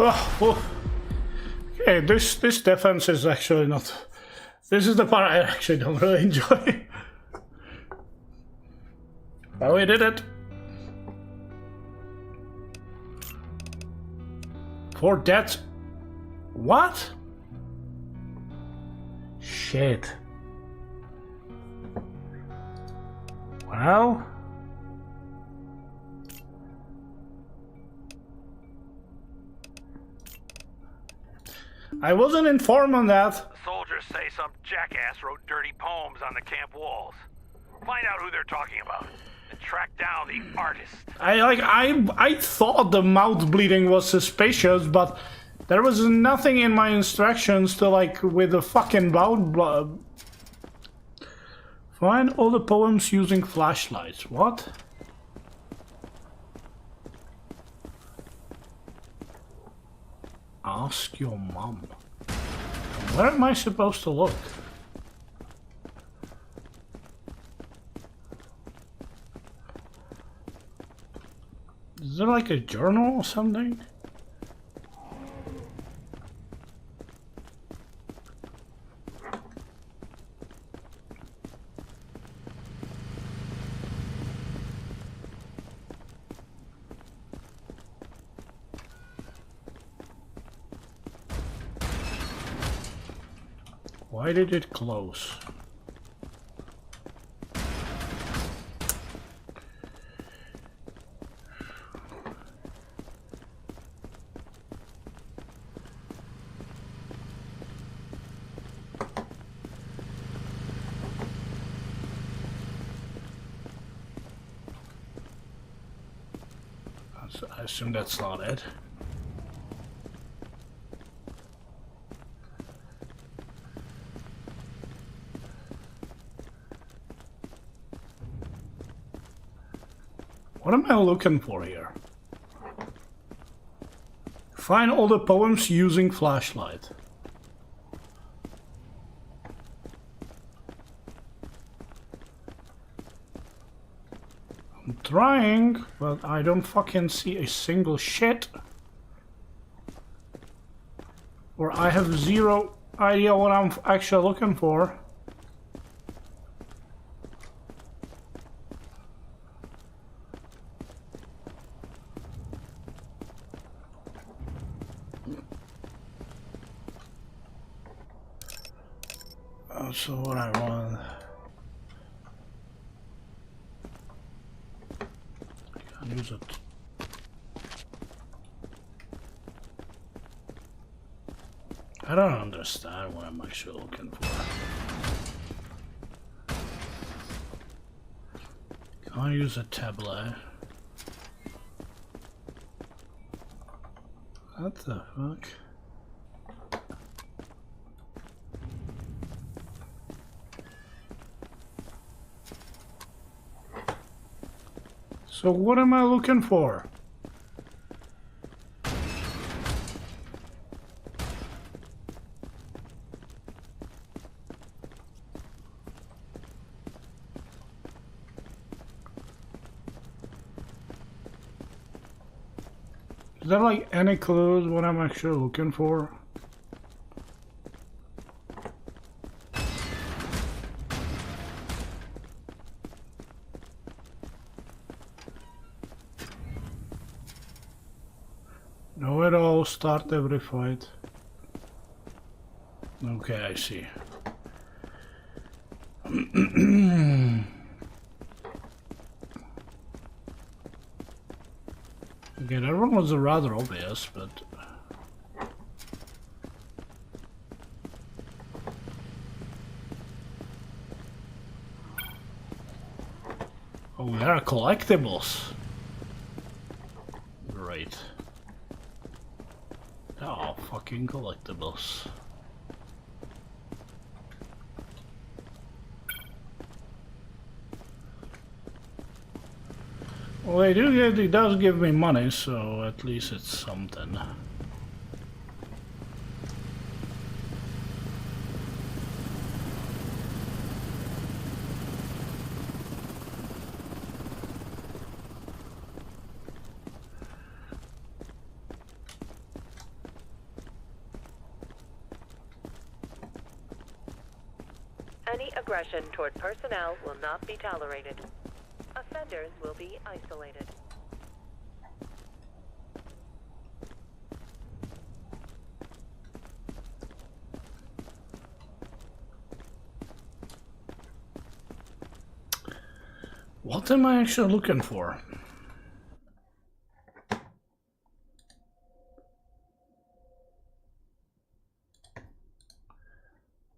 Oh, okay, this defense is actually not... This is the part I actually don't really enjoy. But we did it. 4 deaths. What? Shit. Well... I wasn't informed on that. Soldiers say some jackass wrote dirty poems on the camp walls. Find out who they're talking about and track down the artist. I thought the mouth bleeding was suspicious, but there was nothing in my instructions to with the fucking mouth blood. Find all the poems using flashlights. What? Ask your mom. Where am I supposed to look? Is there like a journal or something? Why did it close? I assume that's not it. What am I looking for here? Find all the poems using flashlight. I'm trying, but I don't fucking see a single shit. Or I have zero idea what I'm actually looking for. So what I want, I can't use it. I don't understand what I'm actually looking for. Can't use a tablet. What the fuck? So what am I looking for? Is there like any clues what I'm actually looking for? Know it all, start every fight. Okay, I see. Okay, that one was rather obvious, but... Oh, there are collectibles. Great. Oh, fucking collectibles. Well, it does give me money, so at least it's something. Any aggression toward personnel will not be tolerated. Offenders will be isolated. What am I actually looking for?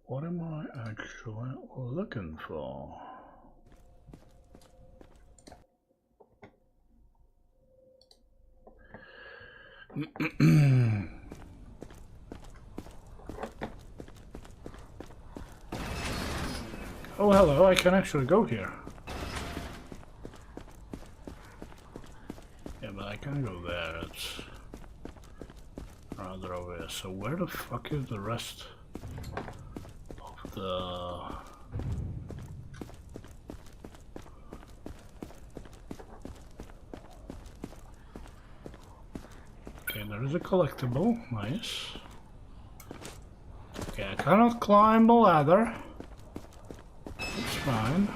What am I actually looking for? Oh, hello, I can actually go here. Yeah, but I can't go there, it's rather obvious. So where the fuck is the rest of the... Okay, there is a collectible, nice. Okay, I cannot climb the ladder. It's fine.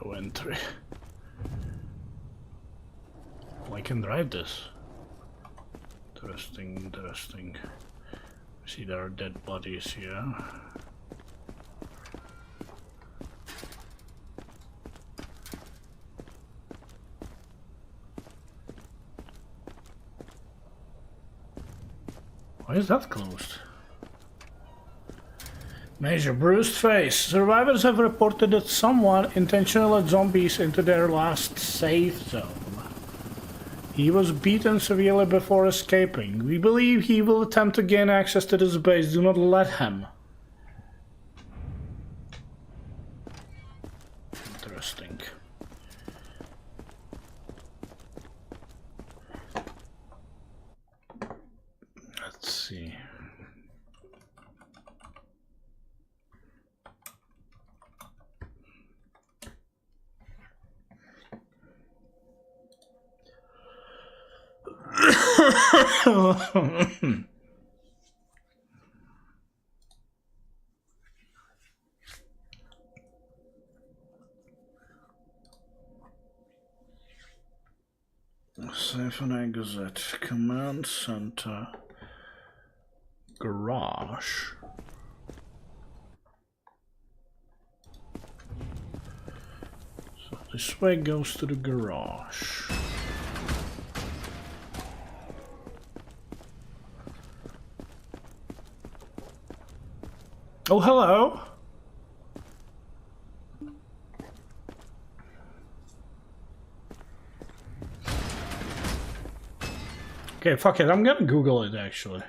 No entry. Oh, I can drive this. Interesting, interesting. See, there are dead bodies here. Why is that closed? Major bruised face. Survivors have reported that someone intentionally let zombies into their last safe zone. He was beaten severely before escaping. We believe he will attempt to gain access to this base. Do not let him. Interesting. Let's see. Safe and exit. Command center. Garage. So this way goes to the garage. Oh, hello. Okay, fuck it. I'm gonna Google it actually.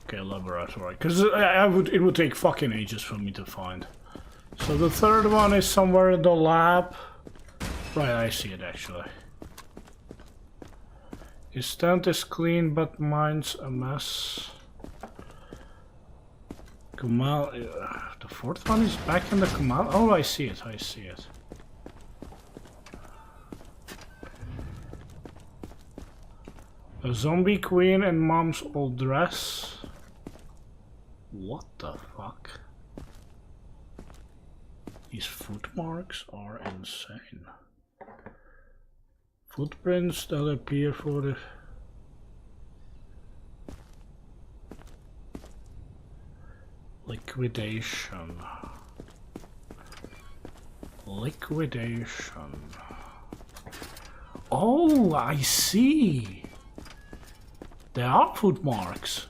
Okay, laboratory. Because it would take fucking ages for me to find. So the third one is somewhere in the lab. Right, I see it actually. His tent is clean, but mine's a mess. Kumal. The fourth one is back in the Kumal. Oh, I see it. I see it. A zombie queen in mom's old dress. What the fuck? These footmarks are insane. Footprints that appear for the... Liquidation. Liquidation. Oh, I see. There are footmarks.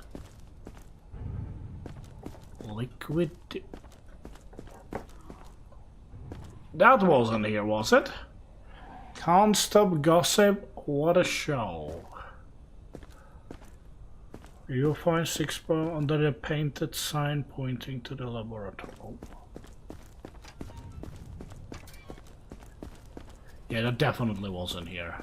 Liquid. That wasn't here, was it? Can't stop gossip. What a show. You'll find 6 under a painted sign pointing to the laboratory. Oh. Yeah, that definitely wasn't here.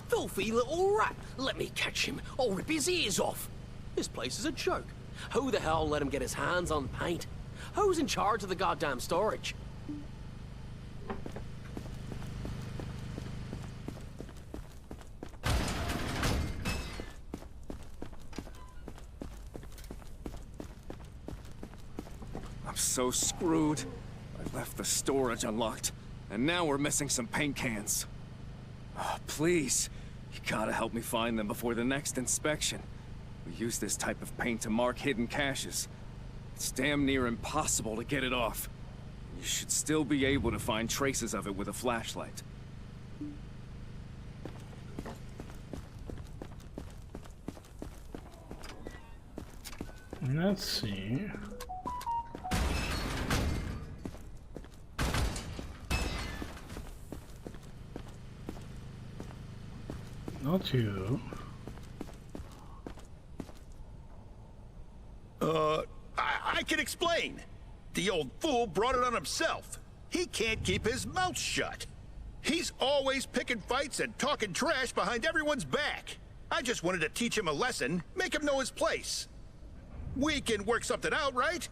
Filthy little rat! Let me catch him. I'll rip his ears off. This place is a joke. Who the hell let him get his hands on paint? Who's in charge of the goddamn storage? I'm so screwed. I left the storage unlocked, and now we're missing some paint cans. Oh, please, you gotta help me find them before the next inspection. We use this type of paint to mark hidden caches. It's damn near impossible to get it off. You should still be able to find traces of it with a flashlight. Let's see. Not you. I can explain. The old fool brought it on himself. He can't keep his mouth shut. He's always picking fights and talking trash behind everyone's back. I just wanted to teach him a lesson, make him know his place. We can work something out, right?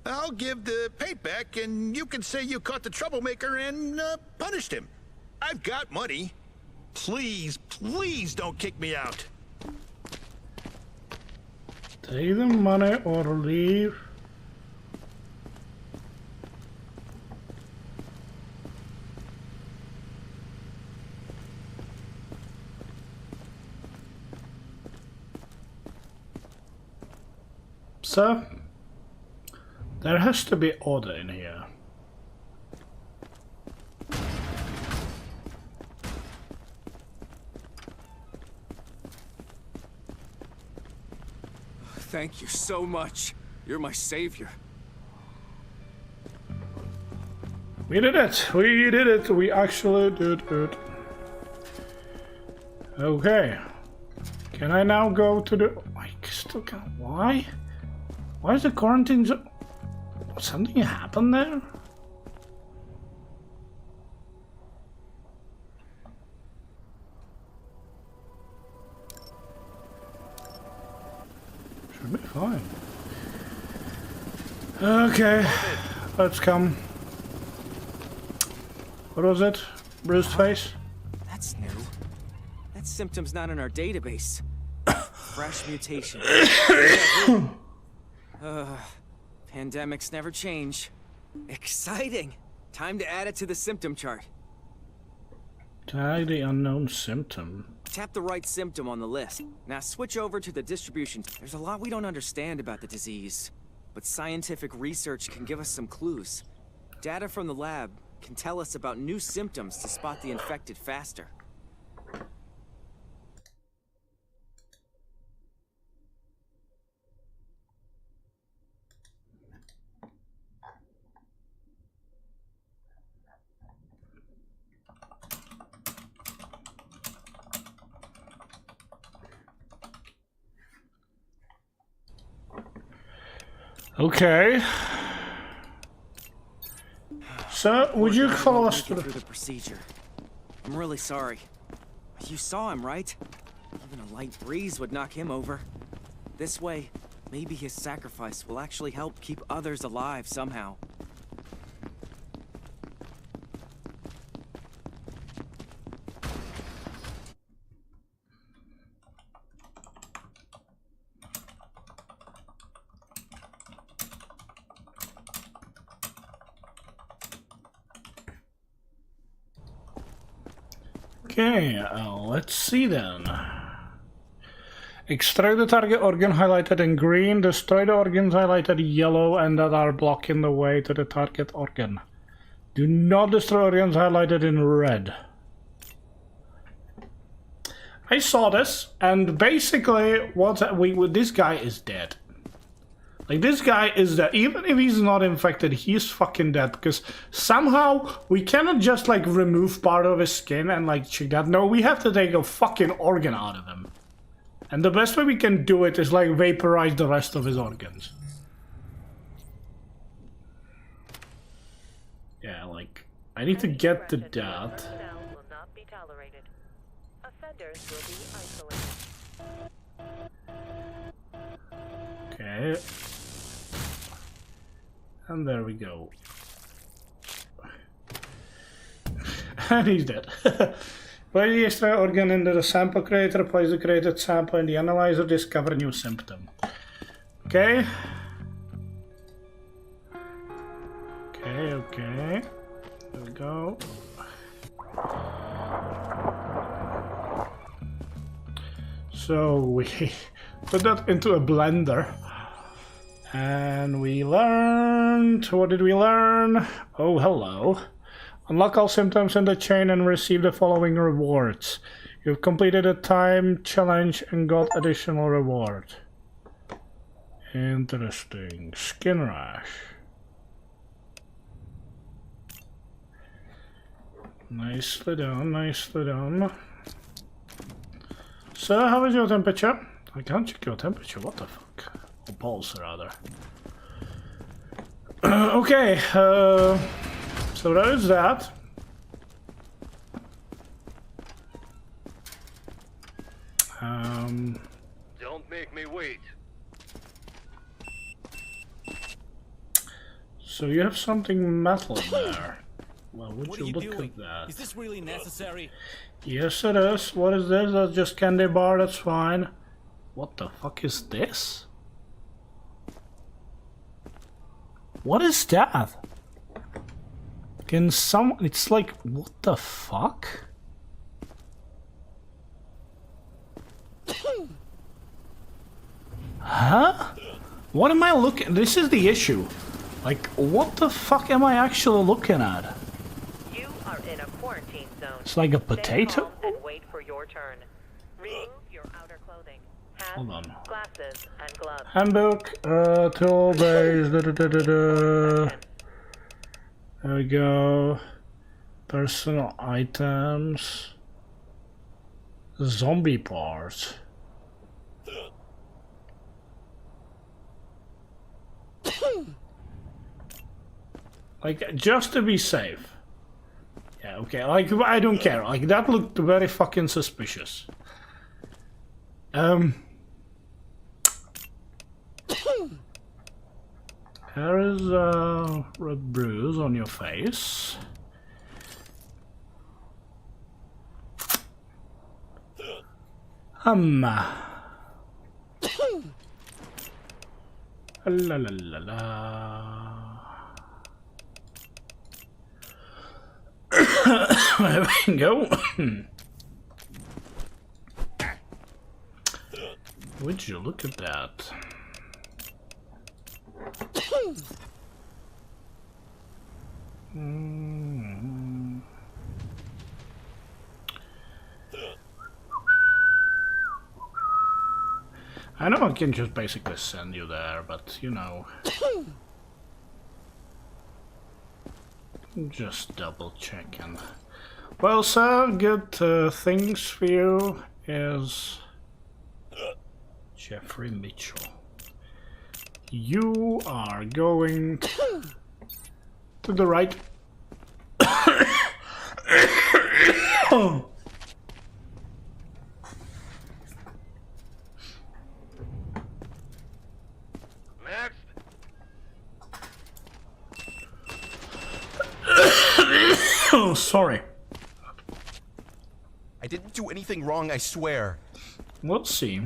I'll give the paint back, and you can say you caught the troublemaker and punished him. I've got money. Please, please don't kick me out. Take the money or leave. So, there has to be order in here. Thank you so much. You're my savior. We did it! We did it! We actually did it. Okay. Can I now go to the... I still can't... Why? Why is the quarantine so... Something happened there? Should be fine. Okay, let's come. What was it? Bruised face? That's new. That symptom's not in our database. Fresh mutation. Pandemics never change. Exciting! Time to add it to the symptom chart. Tag the unknown symptom. Tap the right symptom on the list. Now switch over to the distribution. There's a lot we don't understand about the disease, but scientific research can give us some clues. Data from the lab can tell us about new symptoms to spot the infected faster. Okay. So, would you follow us through the procedure? I'm really sorry. You saw him, right? Even a light breeze would knock him over. This way, maybe his sacrifice will actually help keep others alive somehow. Okay, let's see then. Extract the target organ highlighted in green, destroy the organs highlighted yellow and that are blocking the way to the target organ. Do not destroy organs highlighted in red. I saw this, and basically this guy is dead. Like, this guy is dead. Even if he's not infected, he's fucking dead. Because somehow we cannot just, like, remove part of his skin and, like, check that. No, we have to take a fucking organ out of him. And the best way we can do it is, like, vaporize the rest of his organs. Yeah, like, I need to get to that. Offenders will be isolated. Okay. And there we go. And he's dead. Place the extra organ into the sample creator, place the created sample in the analyzer, discover new symptom. Okay. Okay. There we go. So we put that into a blender. And we learned... What did we learn? Oh, hello. Unlock all symptoms in the chain and receive the following rewards. You've completed a time challenge and got additional reward. Interesting. Skin rash. Nicely done, nicely done. So, how is your temperature? I can't check your temperature, what the fuck? Or pulse, rather. Okay, so that is that. Don't make me wait. So you have something metal there. Well, would What you are you look doing? at that? Is this really necessary? Yes, it is. What is this? That's just candy bar. That's fine. What the fuck is this? What is that? Can some... It's like... What the fuck? Huh? What am I looking... This is the issue. Like, what the fuck am I actually looking at? You are in a quarantine zone. It's like a Stay potato? calm and wait for your turn. Remove your outer clothing. Hats, Hold on. glasses, and gloves. Handbook, tool base, There we go. Personal items. Zombie parts. Like, just to be safe. Yeah, okay, like, I don't care. Like, that looked very fucking suspicious. There is a red bruise on your face. La la la la. There we go. Would you look at that? I know I can just basically send you there, but you know. Just double checking. Well, sir, good things for you is Jeffrey Mitchell. You are going to the right. Next. Oh, sorry. I didn't do anything wrong, I swear. We'll see.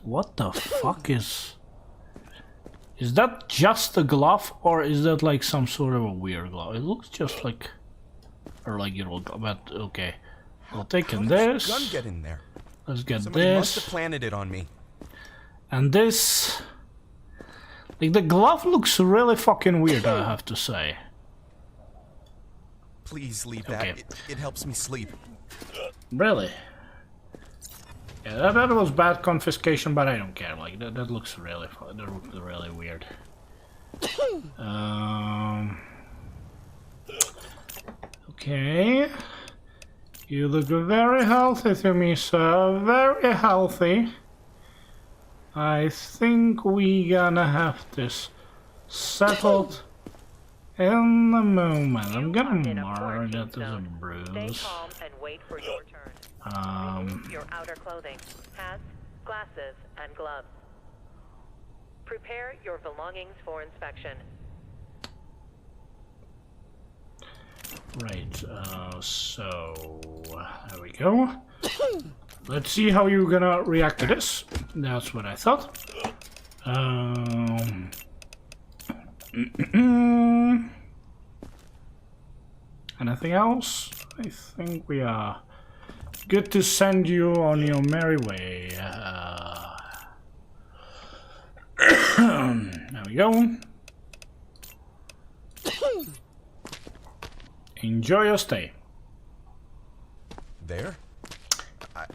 What the fuck is... Is that just a glove, or is that like some sort of a weird glove? It looks just like... Or like your old glove, but okay. We'll take this. Gun get in there. Let's get Somebody must this. have planted it on me. And this... Like, the glove looks really fucking weird, I have to say. Please leave Okay. that. It helps me sleep. Really? Yeah, that was bad confiscation, but I don't care. Like, that looks really that looks really weird. Okay. You look very healthy to me, sir. Very healthy. I think we gonna have this settled in a moment. I'm gonna mark that as a bruise. Stay calm and wait for your turn. Remove your outer clothing, hats, glasses, and gloves. Prepare your belongings for inspection. Right, so there we go. Let's see how you're gonna react to this. That's what I thought. Anything else? I think we are good to send you on your merry way. There we go. Enjoy your stay. There?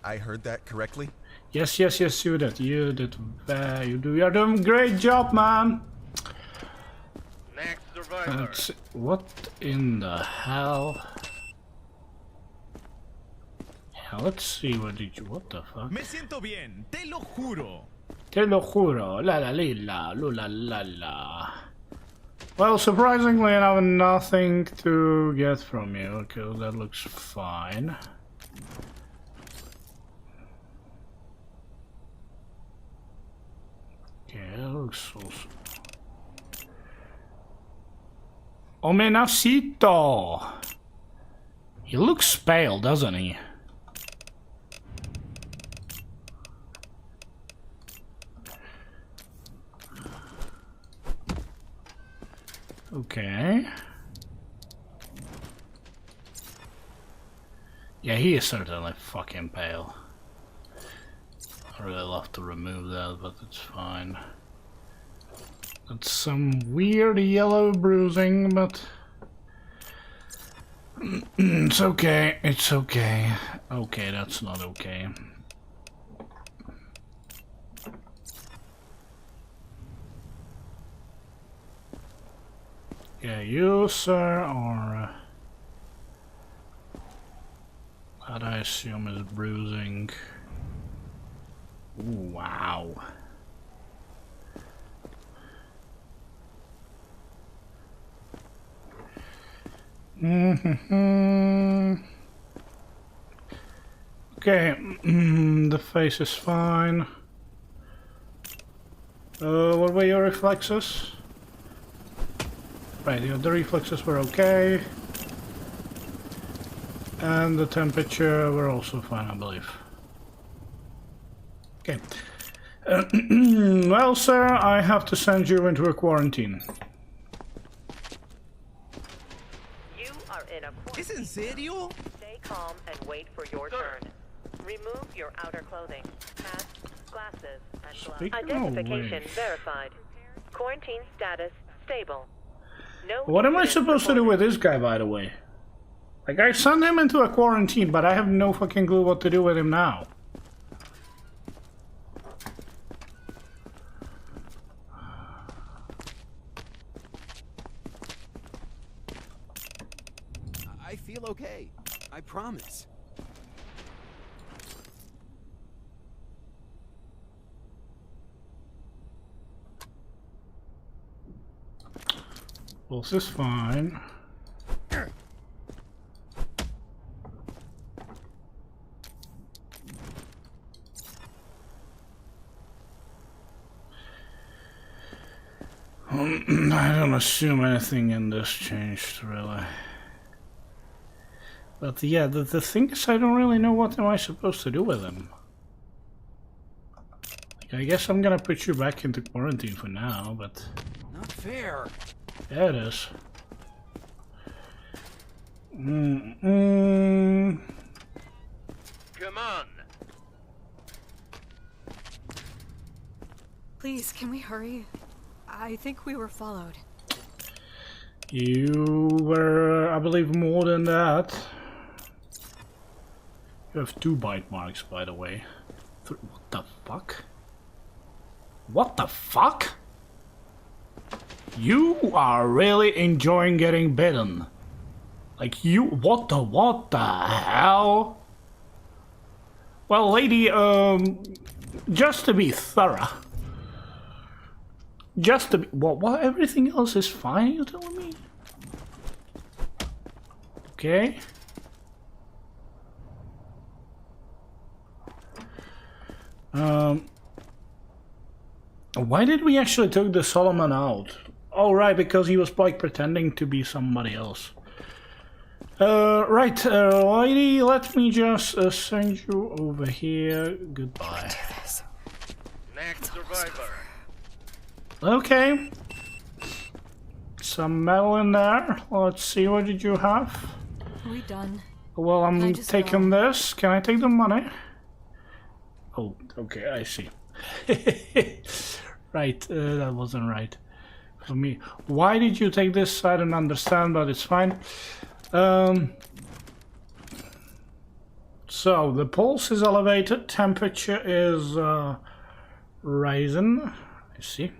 I heard that correctly? Yes, you did. You're doing a great job, man. Next survivor. What in the hell? Yeah, let's see what the fuck? Me siento bien, te lo juro. Te lo juro. La la la la la la. Well, surprisingly, I have nothing to get from you. Okay, that looks fine. Okay, that looks also. Omenacito! He looks pale, doesn't he? Okay. Yeah, he is certainly fucking pale. I really love to remove that, but it's fine. That's some weird yellow bruising, but it's okay, it's okay. Okay, that's not okay. Yeah, you, sir, are... that I assume is bruising. Ooh, wow. Okay, the face is fine. What were your reflexes? Right, the reflexes were okay. And the temperature were also fine, I believe. Okay. Well, sir, I have to send you into a quarantine. You are in a quarantine. ¿Es en serio? Stay calm and wait for your turn. Remove your outer clothing, hats, glasses, and gloves. Identification verified. Quarantine status stable. No. What am I supposed to do with this guy, by the way? Like, I sent him into a quarantine, but I have no fucking clue what to do with him now. I feel okay. I promise. Pulse is fine. I don't assume anything in this changed, really. But yeah, the thing is, I don't really know what am I supposed to do with him. Like, I guess I'm gonna put you back into quarantine for now, but... Not fair. Yeah, it is. Come on. Please, can we hurry? I think we were followed. You were, I believe, more than that. You have 2 bite marks, by the way. What the fuck? What the fuck? You are really enjoying getting bitten. Like, you, what the hell? Well, lady, just to be thorough. Just to be, what, everything else is fine, you're telling me? Okay. Why did we actually took the Solomon out? Oh, right, because he was like pretending to be somebody else. Right, lady, let me just send you over here. Goodbye. Next survivor. Okay. Some metal in there. Let's see, what did you have? Are we done? Well, I'm taking this. Can I take the money? Oh, okay, I see. Right, that wasn't right for me. Why did you take this? I don't understand, but it's fine. So the pulse is elevated, temperature is rising. I see.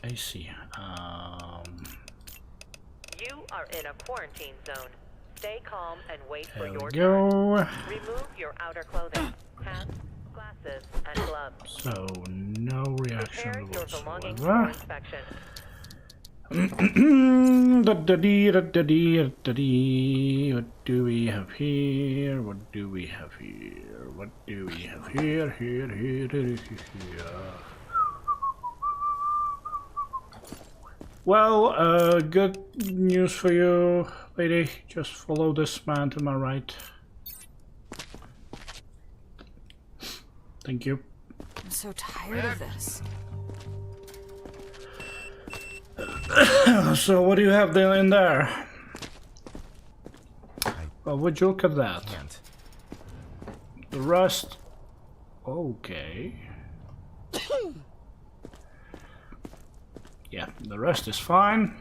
I see. You are in a quarantine zone. Stay calm and wait for There we your go. turn. Remove your outer clothing, hats, glasses. glasses, and gloves. So, no reaction Prepare your belongings for whatsoever. inspection. What do we have here? What do we have here? What do we have here? Here. Well, good news for you, lady. Just follow this man to my right. Thank you. I'm so tired of this. So what do you have there in there? Well, would you look at that? The rest... Okay. Yeah, the rest is fine.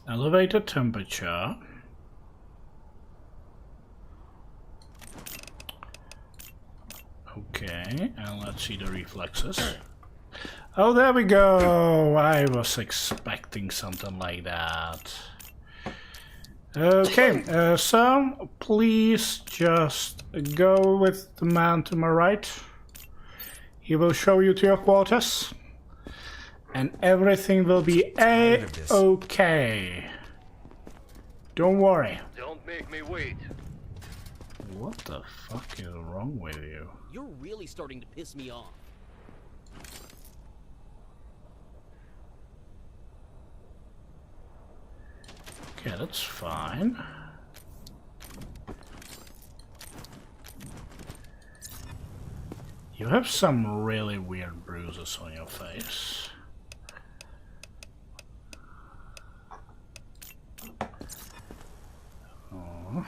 Elevator temperature. Okay, and let's see the reflexes. Oh, there we go! I was expecting something like that. Okay, so please just go with the man to my right. He will show you to your quarters. And everything will be A-okay. Don't worry. Don't make me wait. What the fuck is wrong with you? You're really starting to piss me off. Okay, that's fine. You have some really weird bruises on your face. Oh.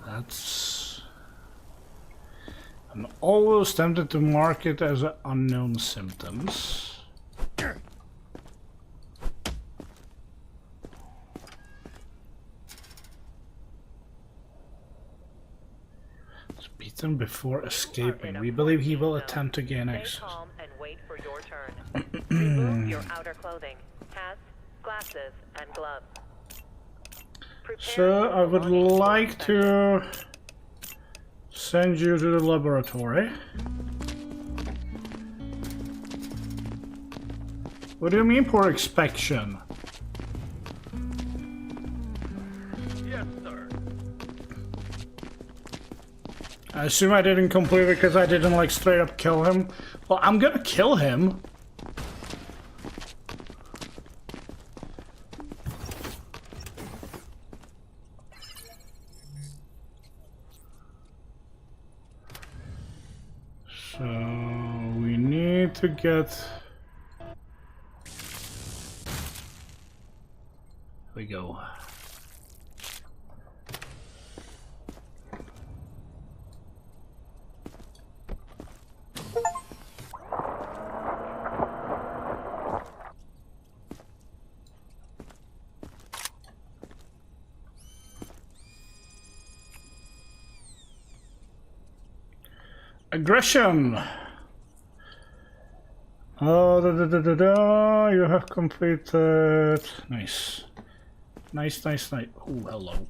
That's... I'm always tempted to mark it as unknown symptoms. Beat him before escaping. We believe he will attempt to gain access. Stay calm and wait for your turn. Remove your outer clothing, hats, glasses, and gloves. So I would like to send you to the laboratory. What do you mean for inspection? Yes, sir. I assume I didn't complete it because I didn't like straight up kill him. Well, I'm gonna kill him. So we need to get... Here we go. Aggression. Oh, you have completed. Nice. Nice. Oh, hello.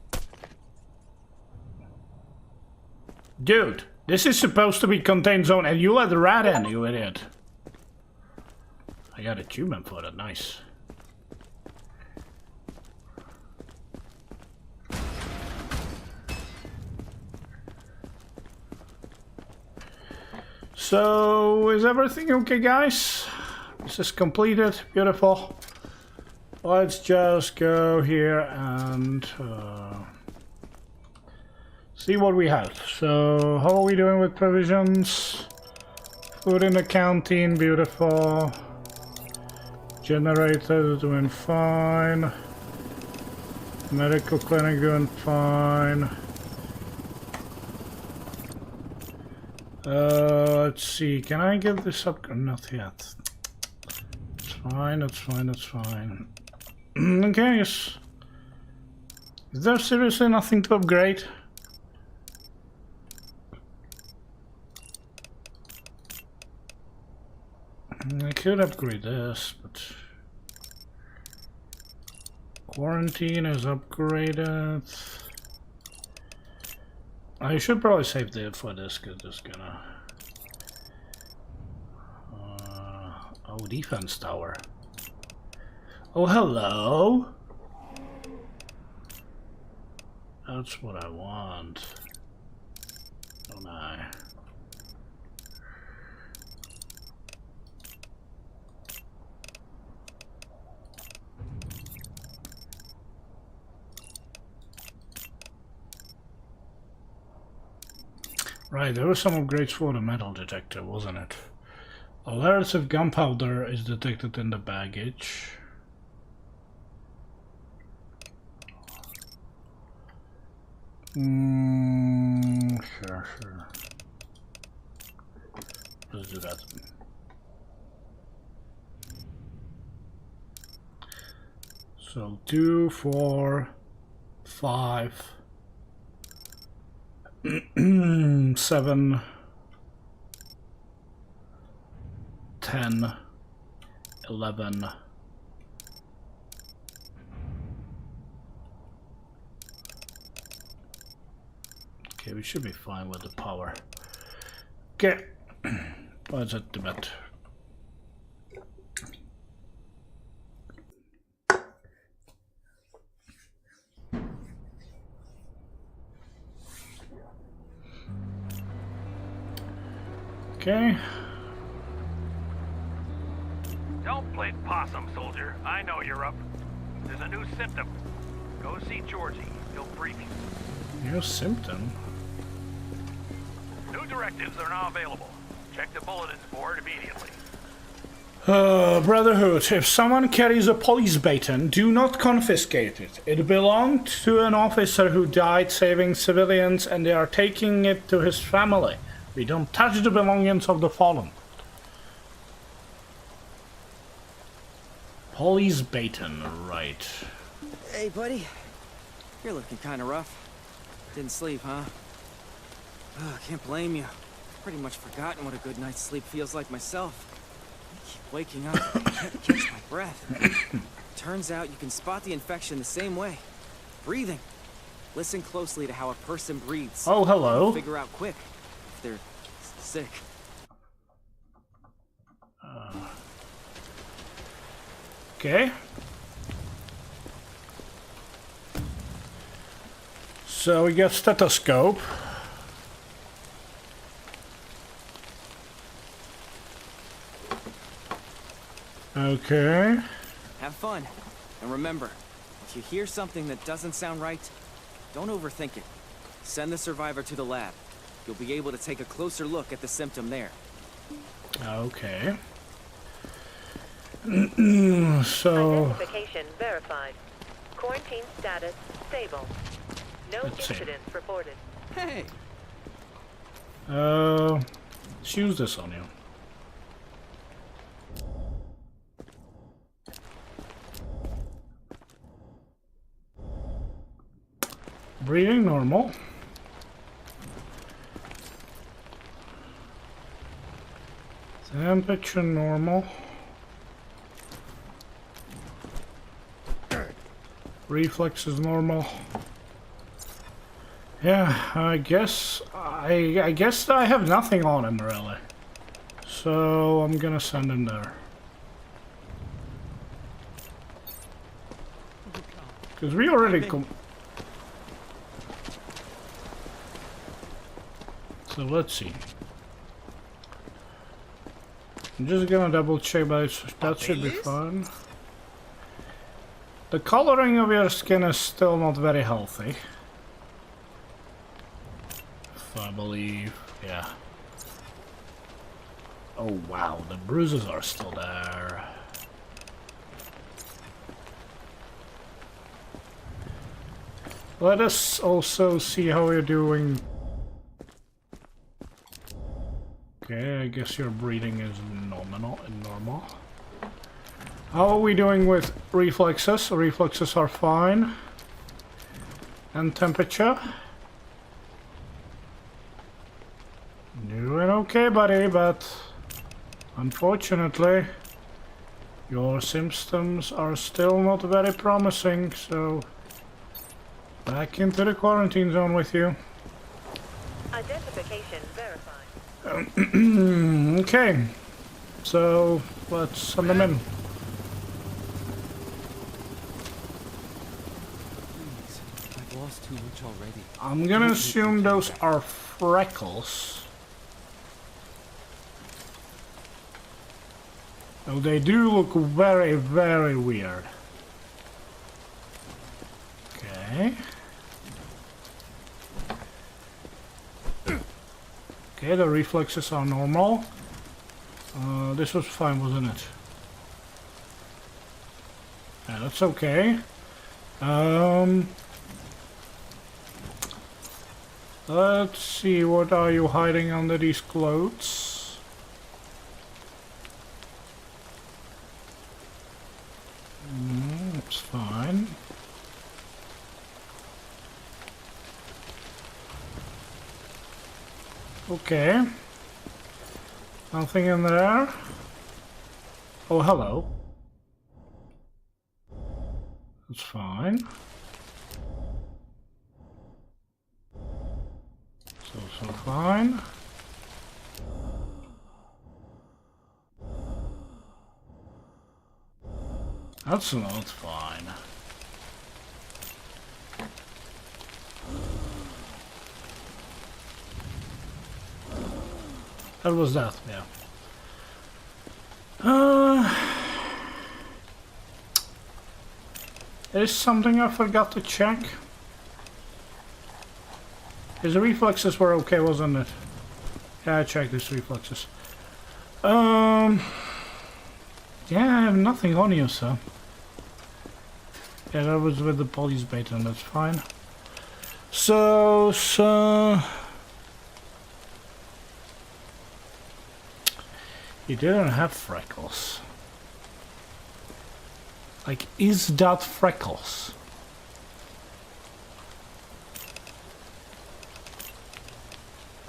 Dude, this is supposed to be contained zone and you let the rat in, you idiot. I got achievement for that, nice. So, is everything okay, guys? This is completed, beautiful. Let's just go here and see what we have. So, how are we doing with provisions? Food in the canteen, beautiful. Generator doing fine. Medical clinic doing fine. Let's see, can I give this up? Not yet. It's fine, that's fine, that's fine. Okay, yes. Is there seriously nothing to upgrade? I could upgrade this, but... Quarantine is upgraded. I should probably save it for this, because it's gonna... oh, defense tower. Oh, hello! That's what I want. Don't I? Right, there were some upgrades for the metal detector, wasn't it? Alerts if gunpowder is detected in the baggage. Sure. Let's do that. So 2, 4, 5, 7, 10, 11. Okay, we should be fine with the power. Okay, let's hit the bed. Okay. Don't play possum, soldier. I know you're up. There's a new symptom. Go see Georgie. He'll brief you. New symptom? New directives are now available. Check the bulletins board immediately. Brotherhood, if someone carries a police baton, do not confiscate it. It belonged to an officer who died saving civilians, and they are taking it to his family. We don't touch the belongings of the fallen. Police baton, right. Hey, buddy. You're looking kind of rough. Didn't sleep, huh? Oh, can't blame you. Pretty much forgotten what a good night's sleep feels like myself. I keep waking up, I can't catch my breath. Turns out you can spot the infection the same way. Breathing. Listen closely to how a person breathes. Oh, hello. Figure out quick if they're sick. Okay. So we got stethoscope. Okay. Have fun. And remember, if you hear something that doesn't sound right, don't overthink it. Send the survivor to the lab. You'll be able to take a closer look at the symptom there. Okay. So... Identification verified. Quarantine status stable. No incidents reported. Hey! Let's use this on you. Breathing normal. Temperature normal. Reflexes normal. Yeah, I guess I have nothing on him really. So I'm gonna send him there. Cause we already So let's see. I'm just gonna double check, but that should be fine. The coloring of your skin is still not very healthy. I believe, yeah. Oh wow, the bruises are still there. Let us also see how you're doing. Okay, I guess your breathing is normal. How are we doing with reflexes? Reflexes are fine. And temperature? Doing okay, buddy, but unfortunately your symptoms are still not very promising, so back into the quarantine zone with you. Identification verified. Okay, so let's send them in. Please, I've lost too much already. I'm gonna assume those are freckles. Oh, they do look very, very weird. Okay. Okay, the reflexes are normal. This was fine, wasn't it? Yeah, that's okay. Let's see, what are you hiding under these clothes? That's fine. Okay. Nothing in there. Oh, hello. That's fine. So fine. That's not fine. That was that, yeah. There's something I forgot to check. His reflexes were okay, wasn't it? Yeah, I checked his reflexes. Yeah, I have nothing on you, so. Yeah, that was with the police beta, and that's fine. So. You didn't have freckles. Like, is that freckles?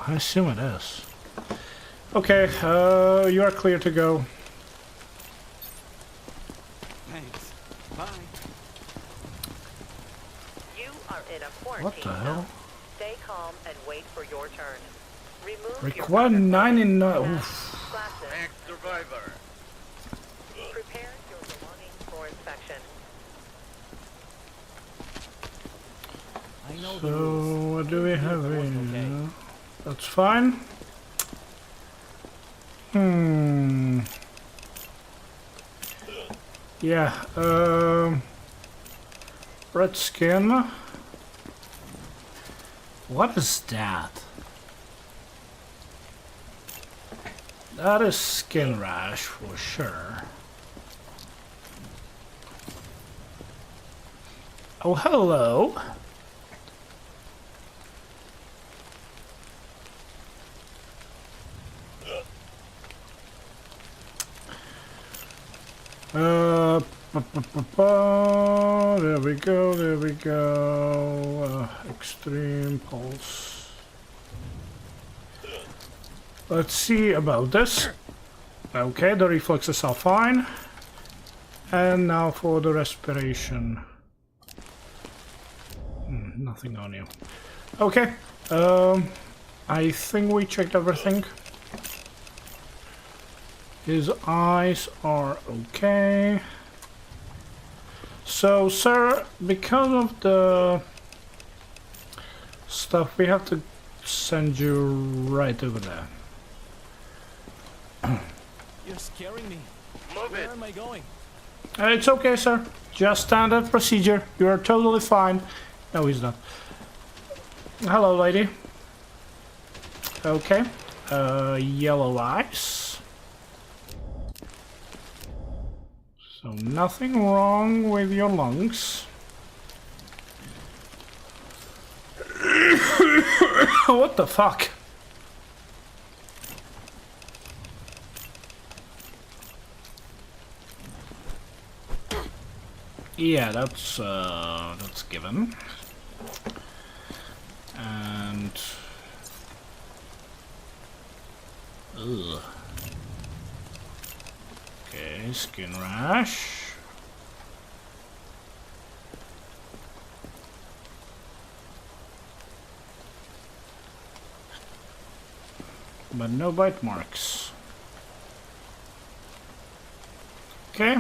I assume it is. Okay, you are clear to go. Thanks. Bye. You are in a quarantine. What the hell? Stay calm and wait for your turn. Remove Require 99. Oof. Ex-survivor. Prepare your belongings for inspection. I know So, what do we have here? Okay. That's fine. Yeah, red skin. What is that? That is skin rash for sure. Oh, hello. There we go, there we go. Extreme pulse. Let's see about this. Okay, the reflexes are fine. And now for the respiration. Nothing on you. Okay, I think we checked everything. His eyes are okay. So, sir, because of the stuff, we have to send you right over there. You're scaring me. Move Where it. am I going? It's okay, sir. Just standard procedure. You are totally fine. No, he's not. Hello, lady. Okay. Yellow eyes. So nothing wrong with your lungs. What the fuck? Yeah, that's given. And ugh. Okay, skin rash. But no bite marks. Okay.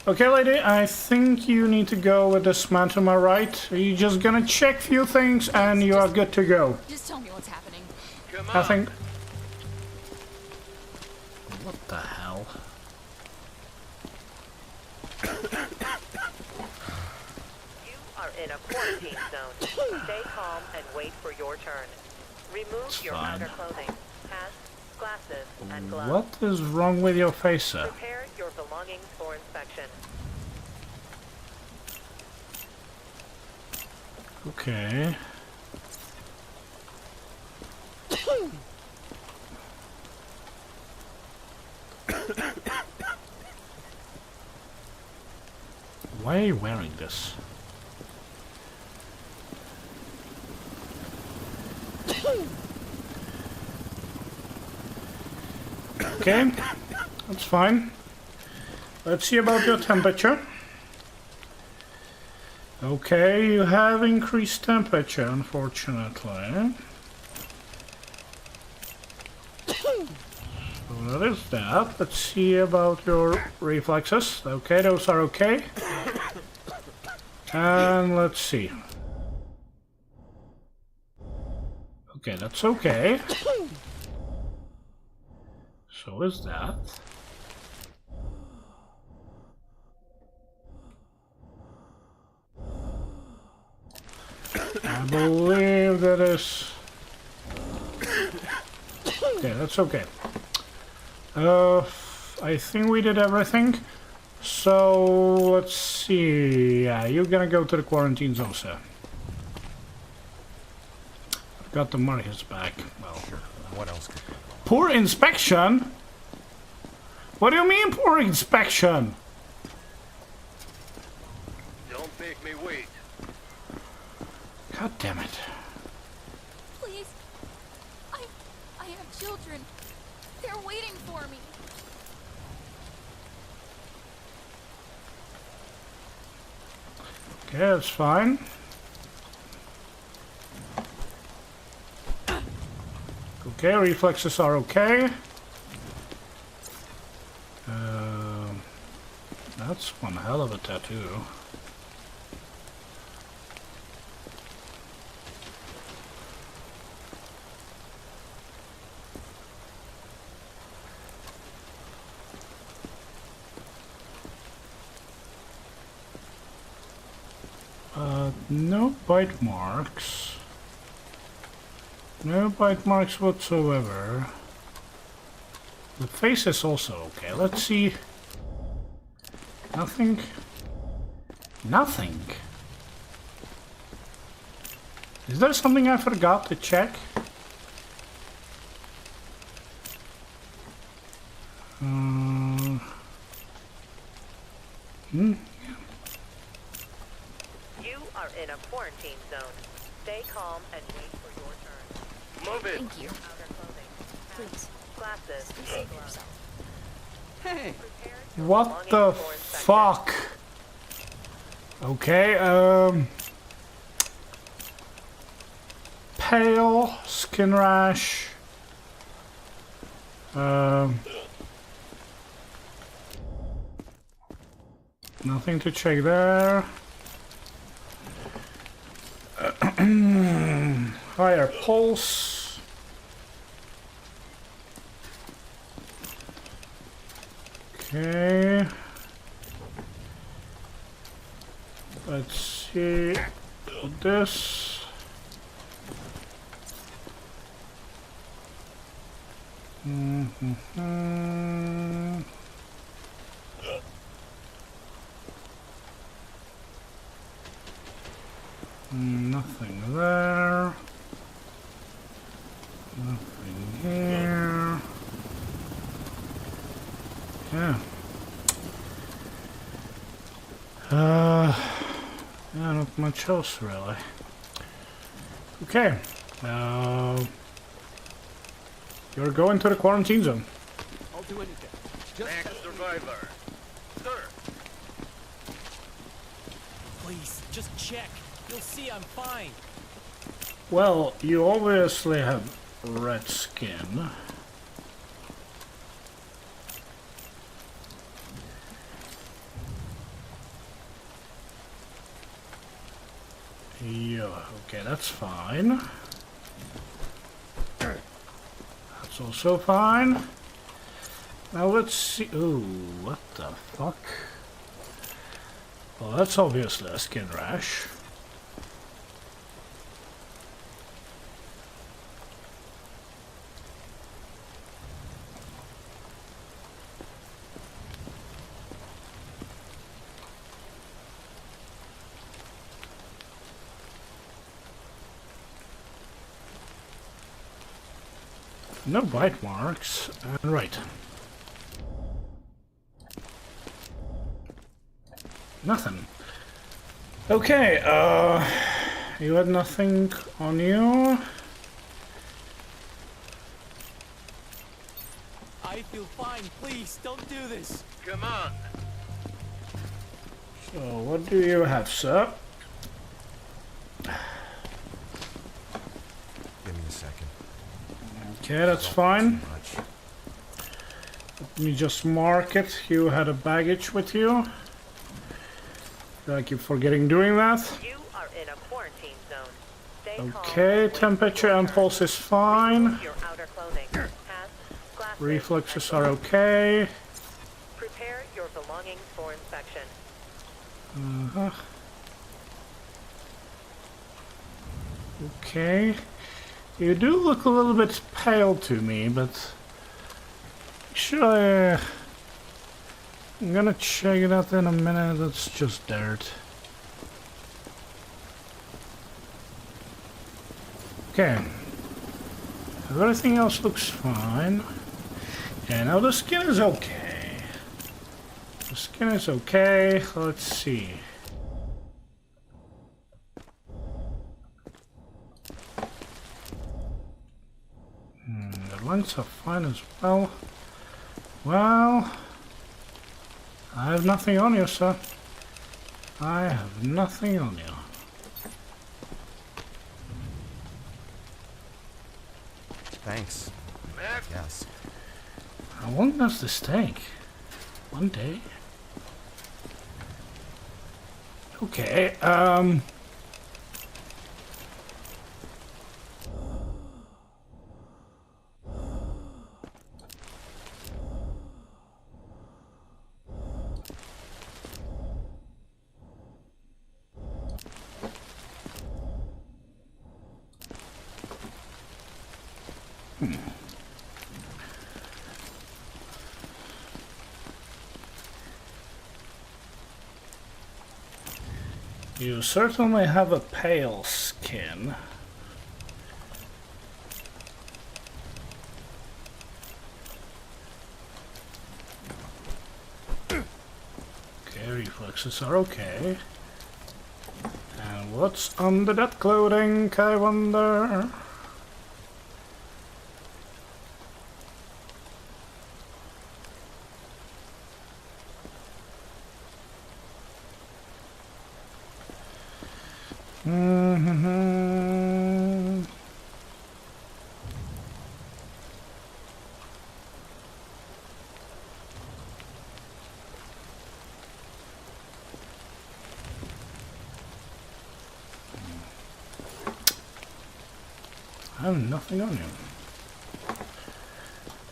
Okay, lady, I think you need to go with this man to my right. You're just gonna check few things and you are good to go. Just tell me what's happening. I think... What the hell? You are in a quarantine zone. Stay calm and wait for your turn. Remove your outer clothing, hats, glasses, and gloves. What is wrong with your face, sir? Prepare your belongings for inspection. Okay. Why are you wearing this? Okay, that's fine. Let's see about your temperature. Okay, you have increased temperature, unfortunately. So that is that. Let's see about your reflexes. Okay, those are okay. And let's see. Okay, that's okay. So is that. I believe that is... Okay, that's okay. I think we did everything. So, let's see. Yeah, you're gonna go to the quarantine zone, sir. Got the Marius back. Well, what else could be? Poor inspection? What do you mean, poor inspection? Don't make me wait. God damn it. Please. I have children. They're waiting for me. Okay, that's fine. Okay, reflexes are okay. That's one hell of a tattoo. No bite marks. No bite marks whatsoever. The face is also okay. Let's see. Nothing. Nothing. Is there something I forgot to check? You are in a quarantine zone. Stay calm and wait for your turn. Move it. Thank you. Outer clothing, Please. glasses, Save yourself. Hey, What the fuck? Okay, pale, skin rash. Nothing to check there. Higher pulse. Okay. Let's see this. Nothing there. Nothing here. Yeah. Yeah, not much else really. Okay. You're going to the quarantine zone. I'll do anything. Next survivor. Sir. Please, just check. You'll see I'm fine. Well, you obviously have red skin. Yeah, okay, that's fine. That's also fine. Now let's see. Ooh, what the fuck? Well, that's obviously a skin rash. No bite marks. Right. Nothing. Okay, you had nothing on you? I feel fine. Please, don't do this. Come on. So, what do you have, sir? Give me a second. Okay, that's fine. Let me just mark it. You had a baggage with you. I keep forgetting doing that. You are in a quarantine zone. Stay Okay, temperature and pulse is fine. your outer clothing. Hats, glasses, Reflexes are okay. Prepare your belongings for inspection. Okay. You do look a little bit pale to me, but actually, I'm gonna check that in a minute. It's just dirt. Okay. Everything else looks fine. Yeah, now the skin is okay. The skin is okay. Let's see. The lungs are fine as well. Well, I have nothing on you, sir. I have nothing on you. Thanks. Yes. How long does this take? One day? Okay, you certainly have a pale skin. Okay, reflexes are okay. And what's under that clothing, I wonder? I have nothing on you.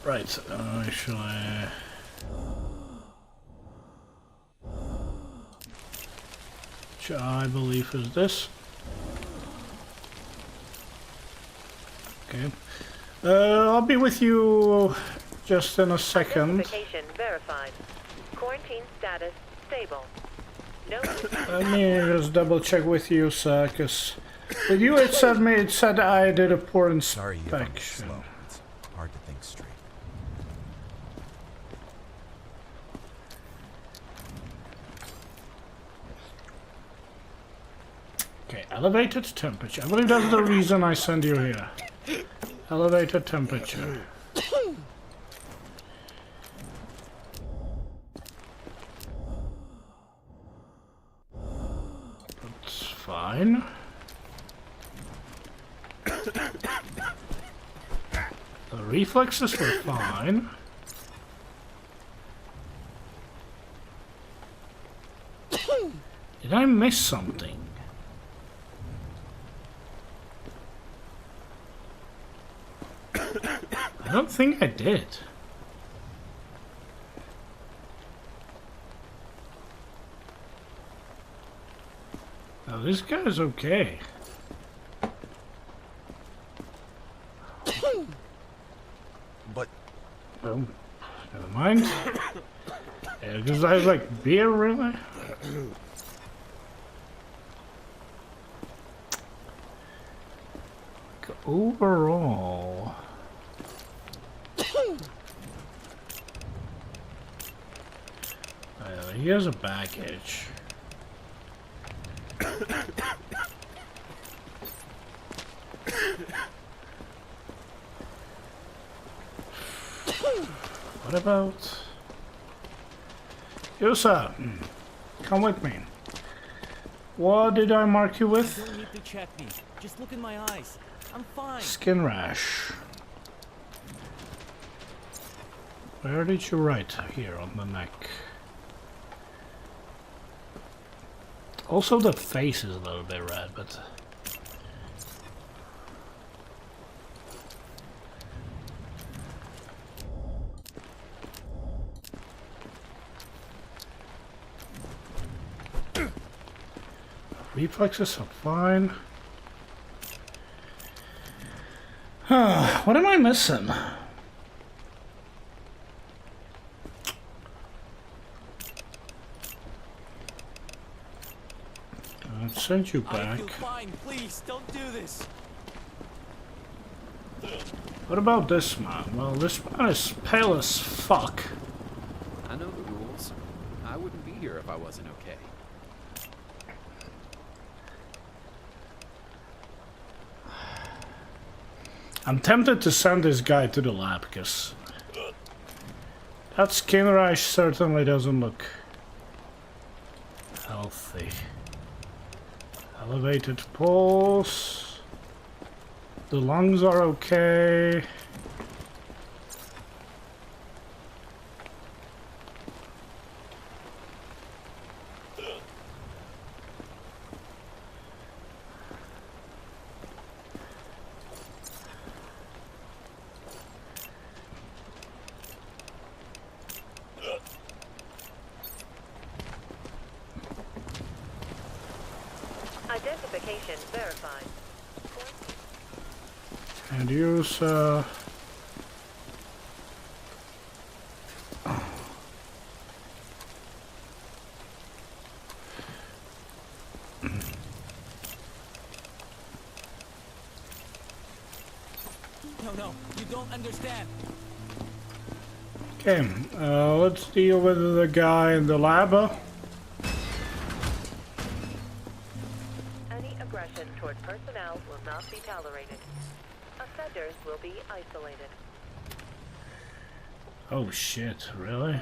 Right, shall I... Which I believe is this. Okay. I'll be with you just in a second. Identification verified. Quarantine status stable. No. Let me just double check with you, sir, because with you it said I did a poor inspection. Sorry if I'm slow. It's hard to think straight. Okay, elevated temperature. I believe that's the reason I sent you here. Elevated temperature. That's fine. The reflexes were fine. Did I miss something? I don't think I did. Oh, this guy's okay. But... Oh, never mind. Yeah, because I like beer, really? Like, overall... He has a baggage. What about... You, sir. Come with me. What did I mark you with? You don't need to check me. Just look in my eyes. I'm fine. Skin rash. Where did you write? Here on the neck. Also the face is a little bit red, but... Reflexes are fine. What am I missing? I'll send you back. I feel fine. Please don't do this. What about this man? Well, this man is pale as fuck. I know the rules. I wouldn't be here if I wasn't okay. I'm tempted to send this guy to the lab because that skin rash certainly doesn't look healthy. Elevated pulse. The lungs are okay. Identification verified. And use No, you don't understand. Okay, let's deal with the guy in the lab. Any aggression toward personnel will not be tolerated. Offenders will be isolated. Oh shit, really?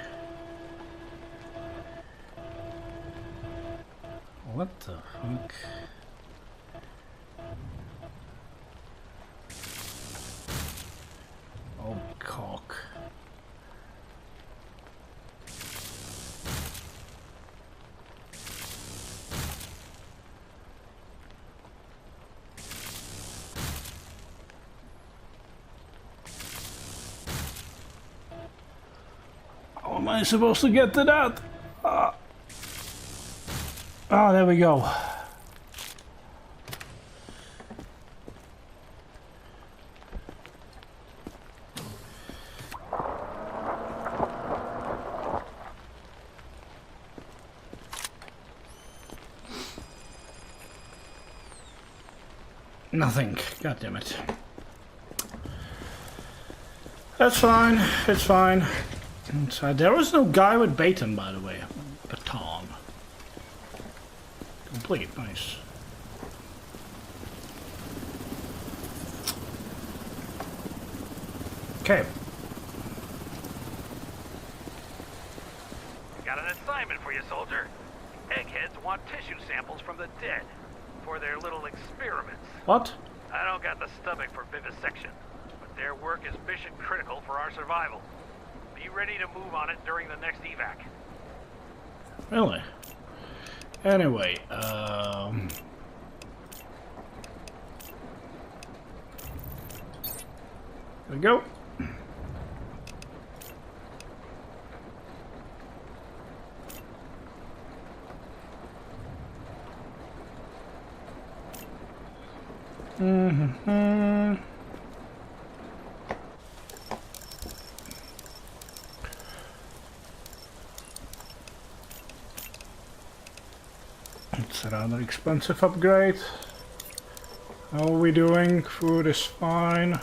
What the fuck? Oh, cock. How am I supposed to get to that? Ah, there we go. Nothing. God damn it. That's fine. It's fine. There was no guy with baton, by the way. Baton. Complete. Nice. Okay. Got an assignment for you, soldier. Eggheads want tissue samples from the dead for their little experiments. What? I don't got the stomach for vivisection, but their work is mission critical for our survival. Be ready to move on it during the next evac. Really? Anyway, there we go. It's a rather expensive upgrade. How are we doing? Food is fine.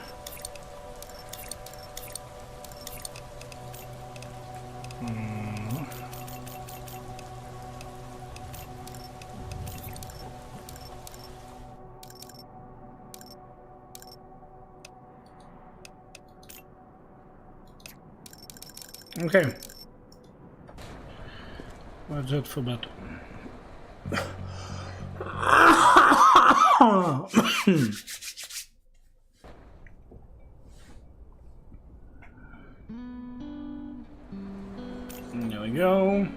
Okay. What's it for that? There we go.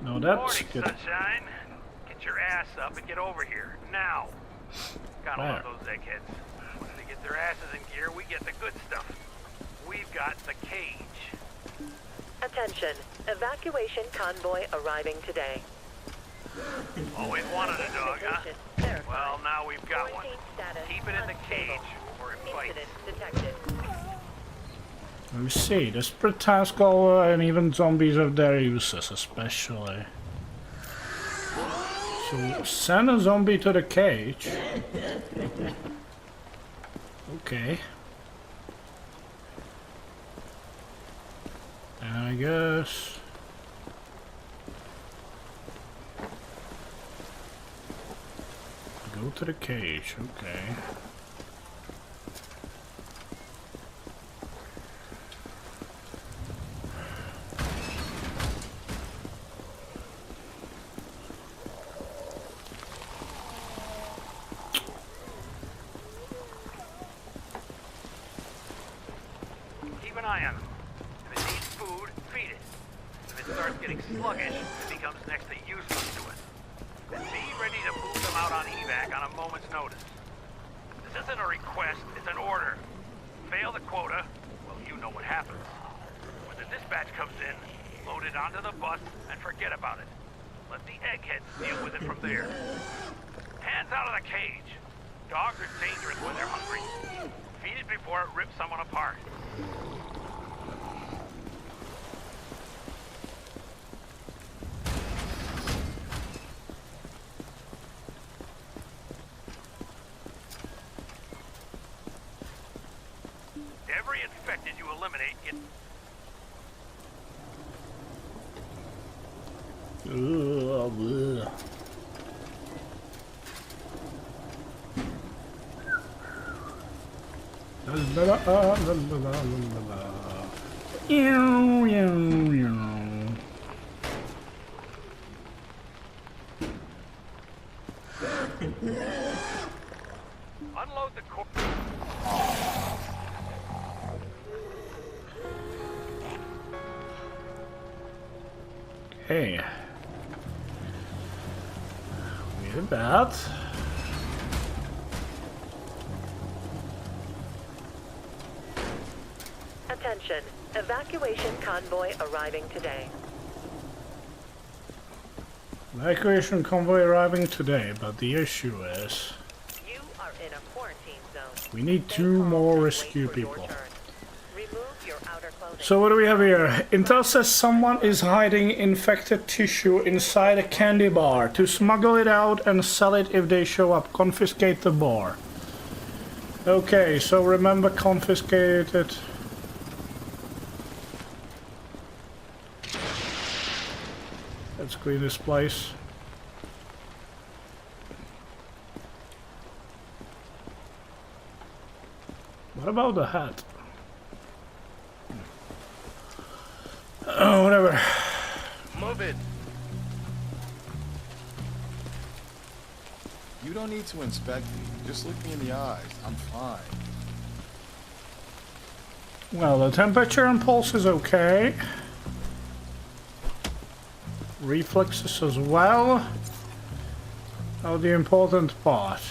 No, that's Morning, good. sunshine. Get your ass up and get over here now. Gotta love those eggheads. Once they get their asses in gear, we get the good stuff. We've got the cage. Attention. Evacuation convoy arriving today. Always wanted a dog, huh? Well, now we've got one. Keep it in the cage or it bites. Let me see. Desperate task caller and even zombies have their uses, especially. So send a zombie to the cage. Okay. And I guess go to the cage. Okay. Keep an eye on them. If it needs food, feed it. If it starts getting sluggish, it becomes next to useless to us. Be ready to move them out on evac on a moment's notice. This isn't a request, it's an order. Fail the quota, well, you know what happens. When the dispatch comes in, load it onto the bus and forget about it. Let the eggheads deal with it from there. Hands out of the cage. Dogs are dangerous when they're hungry. Feed it before it rips someone apart. Every infected you eliminate gets... Unload the core... Hey. We did that. Attention. Evacuation convoy arriving today. Evacuation convoy arriving today, but the issue is You are in a quarantine zone. we need 2 more rescue people. Remove your outer clothing. So what do we have here? Intel says someone is hiding infected tissue inside a candy bar. To smuggle it out and sell it if they show up. Confiscate the bar. Okay, so remember, confiscate it. Let's clean this place. What about the hat? Oh, whatever. Move it. You don't need to inspect me. Just look me in the eyes. I'm fine. Well, the temperature and pulse is okay. Reflexes as well. Now the important part.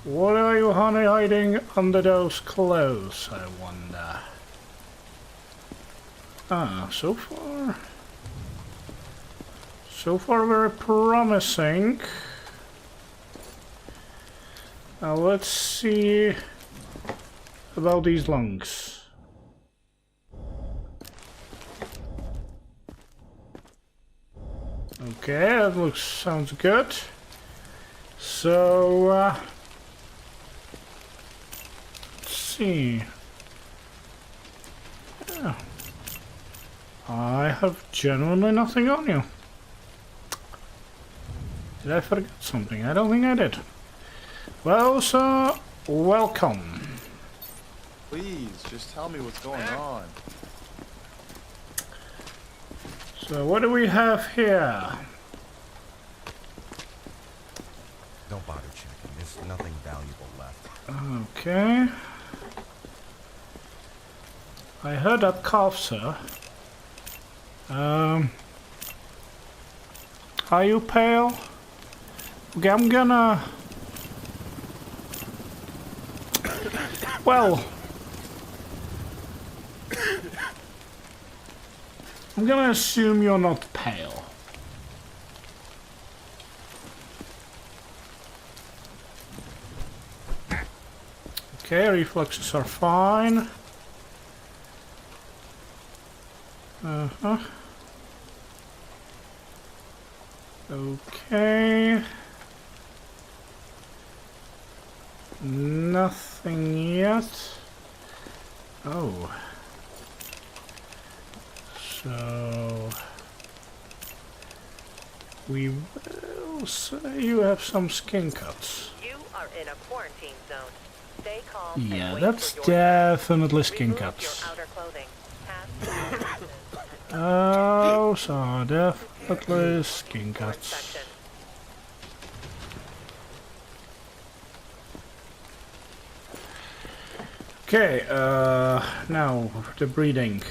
What are you hiding under those clothes, I wonder? Ah, so far very promising. Now let's see about these lungs. Okay, that sounds good. So let's see. Yeah. I have genuinely nothing on you. Did I forget something? I don't think I did. Well, sir, welcome. Please, just tell me what's going on. So what do we have here? Don't bother checking. There's nothing valuable left. Okay. I heard that cough, sir. Are you pale? Okay, I'm gonna... Well... I'm gonna assume you're not pale. Okay, reflexes are fine. Uh-huh. Okay. Nothing yet. Oh. So we will say you have some skin cuts. You are in a quarantine zone. Stay calm. Yeah, that's definitely skin cuts. Oh, so definitely skin cuts. Okay, now the breathing.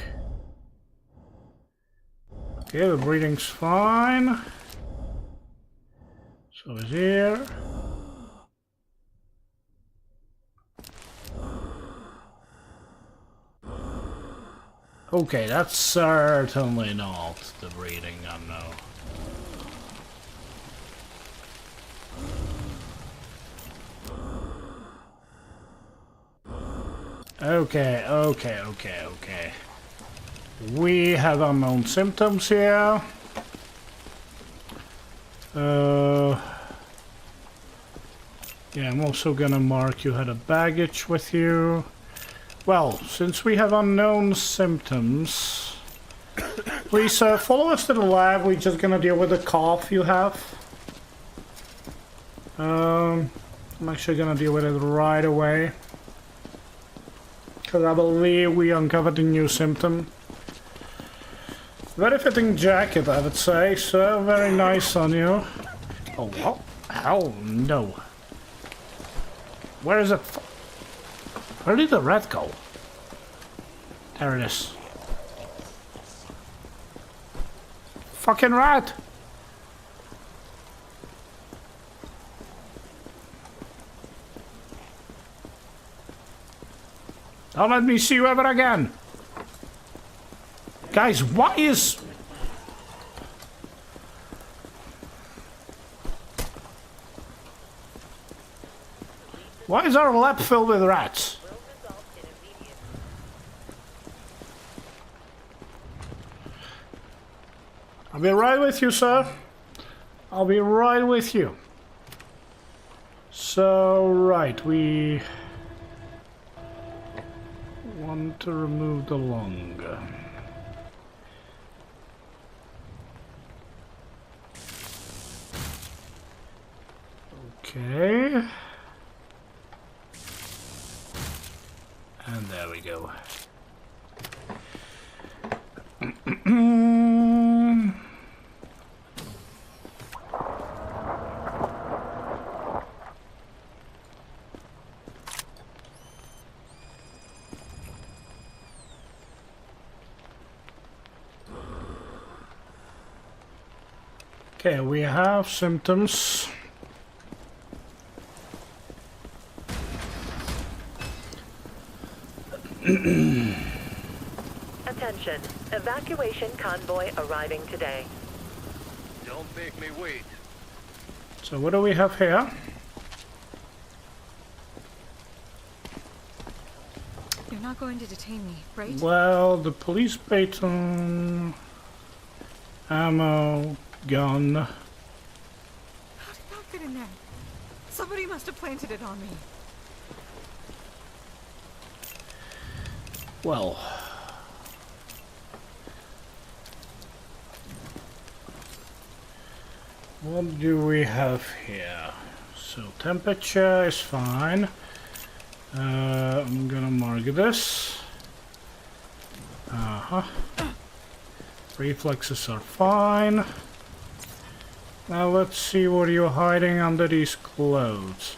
Okay, the breathing's fine. So is here. Okay, that's certainly not the breathing, I know. Okay. We have unknown symptoms here. Yeah, I'm also gonna mark you had a baggage with you. Well, since we have unknown symptoms, please follow us to the lab. We're just gonna deal with the cough you have. I'm actually gonna deal with it right away, because I believe we uncovered a new symptom. Very fitting jacket, I would say, sir. Very nice on you. Oh, what? Hell no. Where is it? Where did the rat go? There it is. Fucking rat! Don't let me see you ever again! Guys, what is... Why is our lab filled with rats? I'll be right with you, sir. I'll be right with you. So, right, we want to remove the lung. Okay. And there we go. Okay, we have symptoms. Attention, evacuation convoy arriving today. Don't make me wait. So what do we have here? You're not going to detain me, right? Well, the police baton, ammo, gun. How did that get in there? Somebody must have planted it on me. Well, what do we have here? So temperature is fine. I'm gonna mark this. Reflexes are fine. Now let's see what you're hiding under these clothes.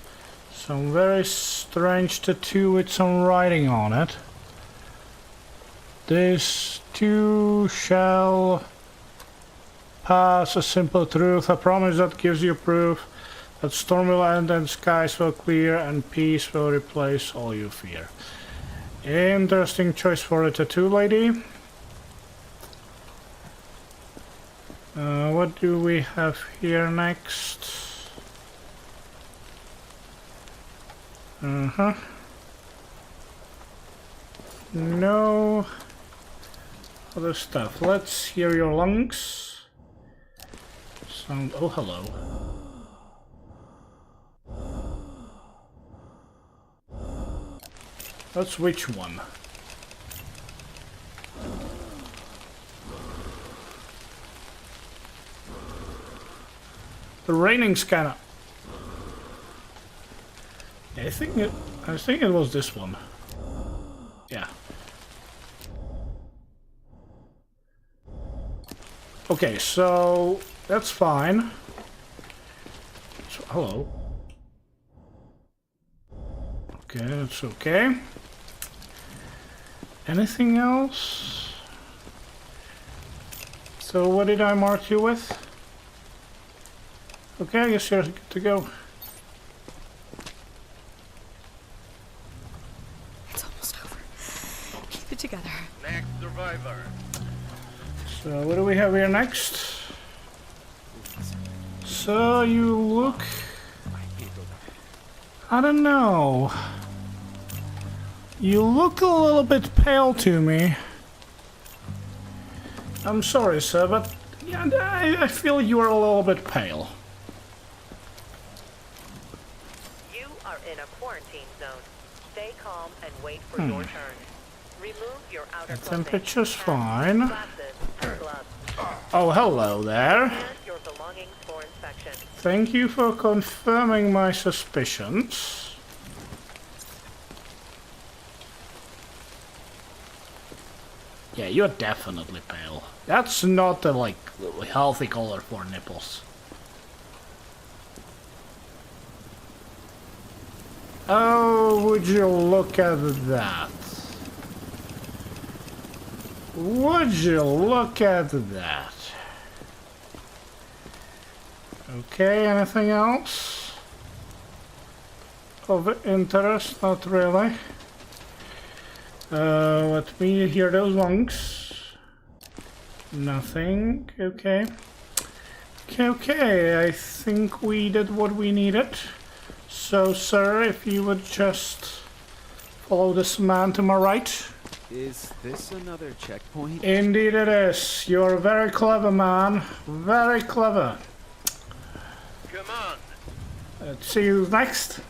Some very strange tattoo with some writing on it. This too shall pass, a simple truth, a promise that gives you proof that storm will end and skies will clear and peace will replace all you fear. Interesting choice for a tattoo, lady. What do we have here next? No other stuff. Let's hear your lungs. Sound. Oh, hello. That's which one? The raining's kinda. I think it was this one. Yeah. Okay, so that's fine. So, hello. Okay, that's okay. Anything else? So what did I mark you with? Okay, I guess you're good to go. It's almost over. Keep it together. Next survivor. So what do we have here next? So you look... I don't know. You look a little bit pale to me. I'm sorry, sir, but yeah, I feel you are a little bit pale. You are in a quarantine zone. Stay calm and wait for your turn. Remove your outer The clothing, temperature's hats, fine. glasses, and gloves. Oh, hello there. And your belongings for inspection. Thank you for confirming my suspicions. Yeah, you're definitely pale. That's not a, like, healthy color for nipples. Oh, would you look at that? Would you look at that? Okay, anything else of interest? Not really. Let me hear those lungs. Nothing. Okay. Okay, I think we did what we needed. So, sir, if you would just follow this man to my right. Is this another checkpoint? Indeed it is. You're very clever, man. Very clever. Come on. Let's see who's next.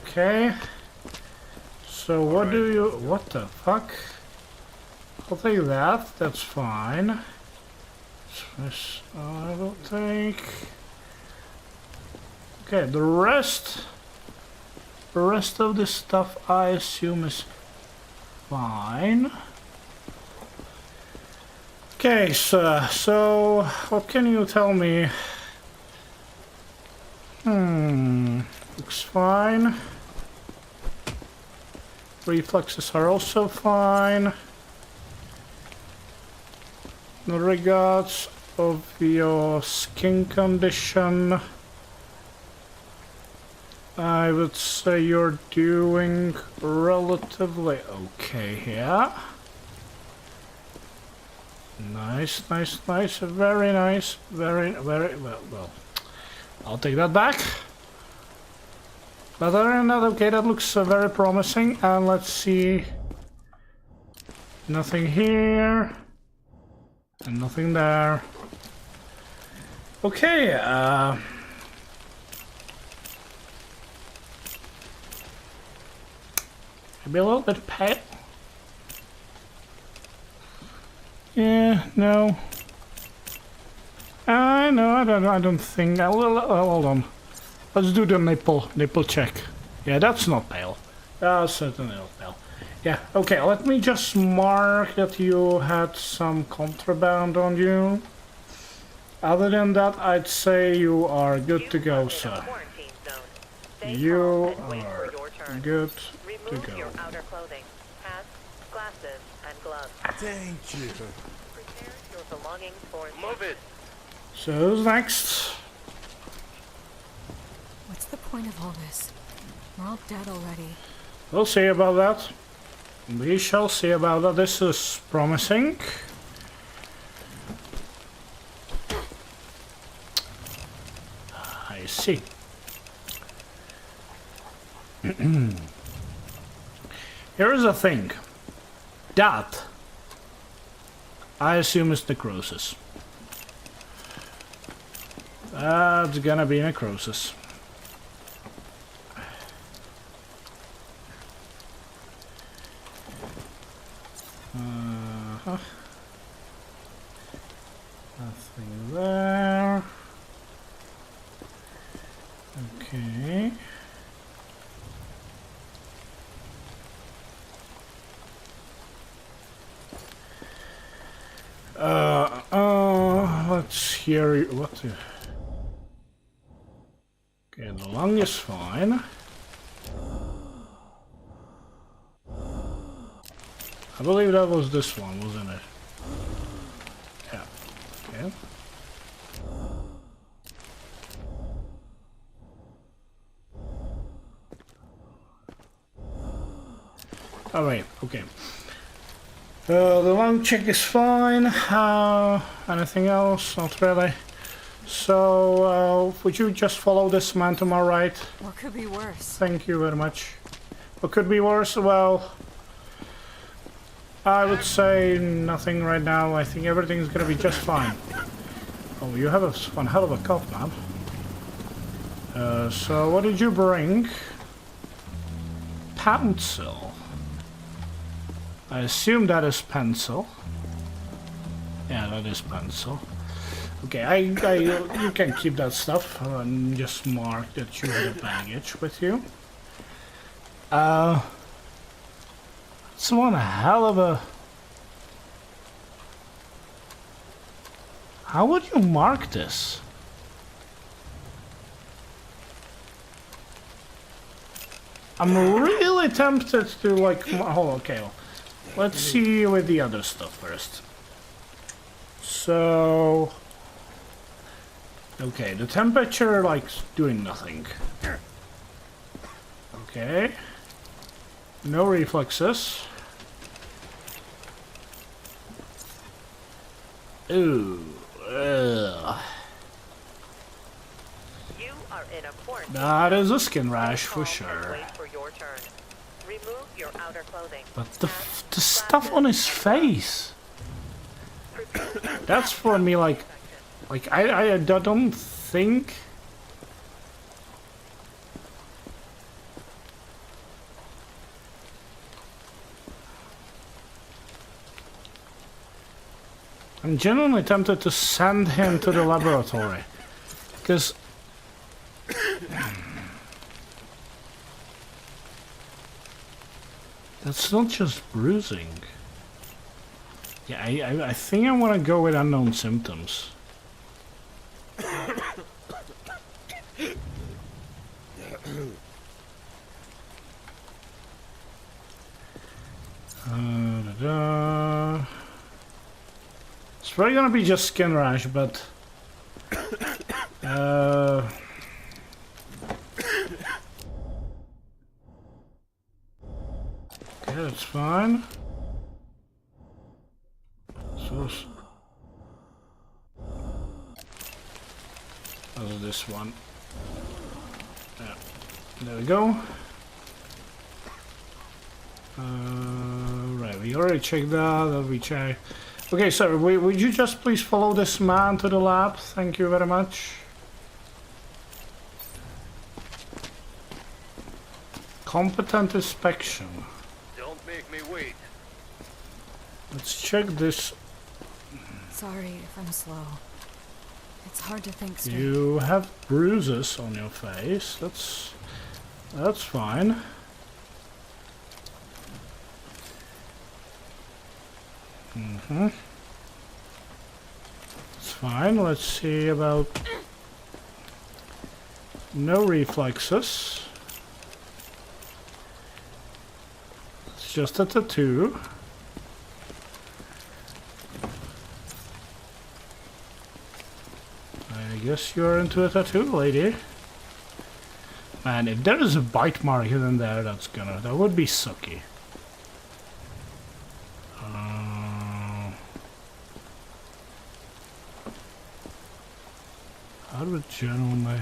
Okay. So what do you... What the fuck? I'll take that. That's fine. This I will take. Okay, the rest of this stuff I assume is fine. Okay, so what can you tell me? Looks fine. Reflexes are also fine. In regards of your skin condition, I would say you're doing relatively okay here. Nice, nice, nice, very nice, very well. I'll take that back. But other than that, okay, that looks very promising. And let's see. Nothing here. And nothing there. Okay, maybe a little bit pale. Yeah, no. No, I don't think. Well, hold on. Let's do the nipple check. Yeah, that's not pale. That's certainly not pale. Yeah, okay, let me just mark that you had some contraband on you. Other than that, I'd say you are good to go, sir. You are good to go. Your outer clothing, hats, glasses, and gloves. Thank you. Prepare your belongings for Move it. So who's next? What's the point of all this? We're all dead already. We'll see about that. We shall see about that. This is promising. I see. Here is a thing. That, I assume, is necrosis. That's gonna be necrosis. Nothing there. Okay. Let's hear what the... Okay, the lung is fine. I believe that was this one, wasn't it? Yeah. Okay. Oh wait, okay. The lung check is fine. Anything else? Not really. So, would you just follow this man to my right? What could be worse? Thank you very much. What could be worse? Well, I would say nothing right now. I think everything's gonna be just fine. Oh, you have one hell of a cough, man. So what did you bring? Pencil. I assume that is pencil. Yeah, that is pencil. Okay, you can keep that stuff and just mark that you have a baggage with you. It's one hell of a... How would you mark this? I'm really tempted to like... Oh, okay. Let's see with the other stuff first. So... Okay, the temperature, like, doing nothing. Okay. No reflexes. Ooh. Ugh. You are in a quarantine. That is a skin rash for sure. Wait for your turn. Remove your outer clothing. But the stuff on his face. That's for me like I don't think. I'm genuinely tempted to send him to the laboratory, because that's not just bruising. Yeah, I think I want to go with unknown symptoms. It's probably gonna be just skin rash, but okay, that's fine. So, this one. Yeah, there we go. Right, we already checked that we checked. Okay, sir, would you just please follow this man to the lab? Thank you very much. Competent inspection. Don't make me wait. Let's check this. Sorry if I'm slow. It's hard to think straight. You have bruises on your face. That's fine. It's fine. Let's see about no reflexes. It's just a tattoo. I guess you're into a tattoo, lady. Man, if there is a bite mark in there, that would be sucky. How do I channel my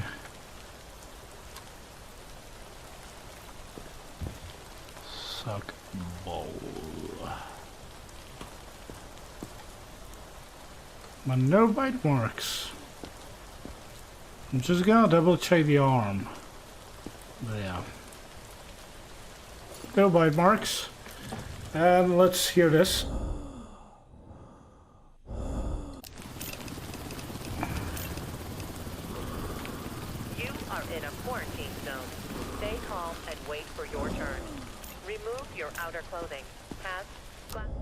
suck bowl? My no bite marks. I'm just gonna double check the arm. But yeah. No bite marks. And let's hear this. You are in a quarantine zone. Stay calm and wait for your turn. Remove your outer clothing. Hats, glasses.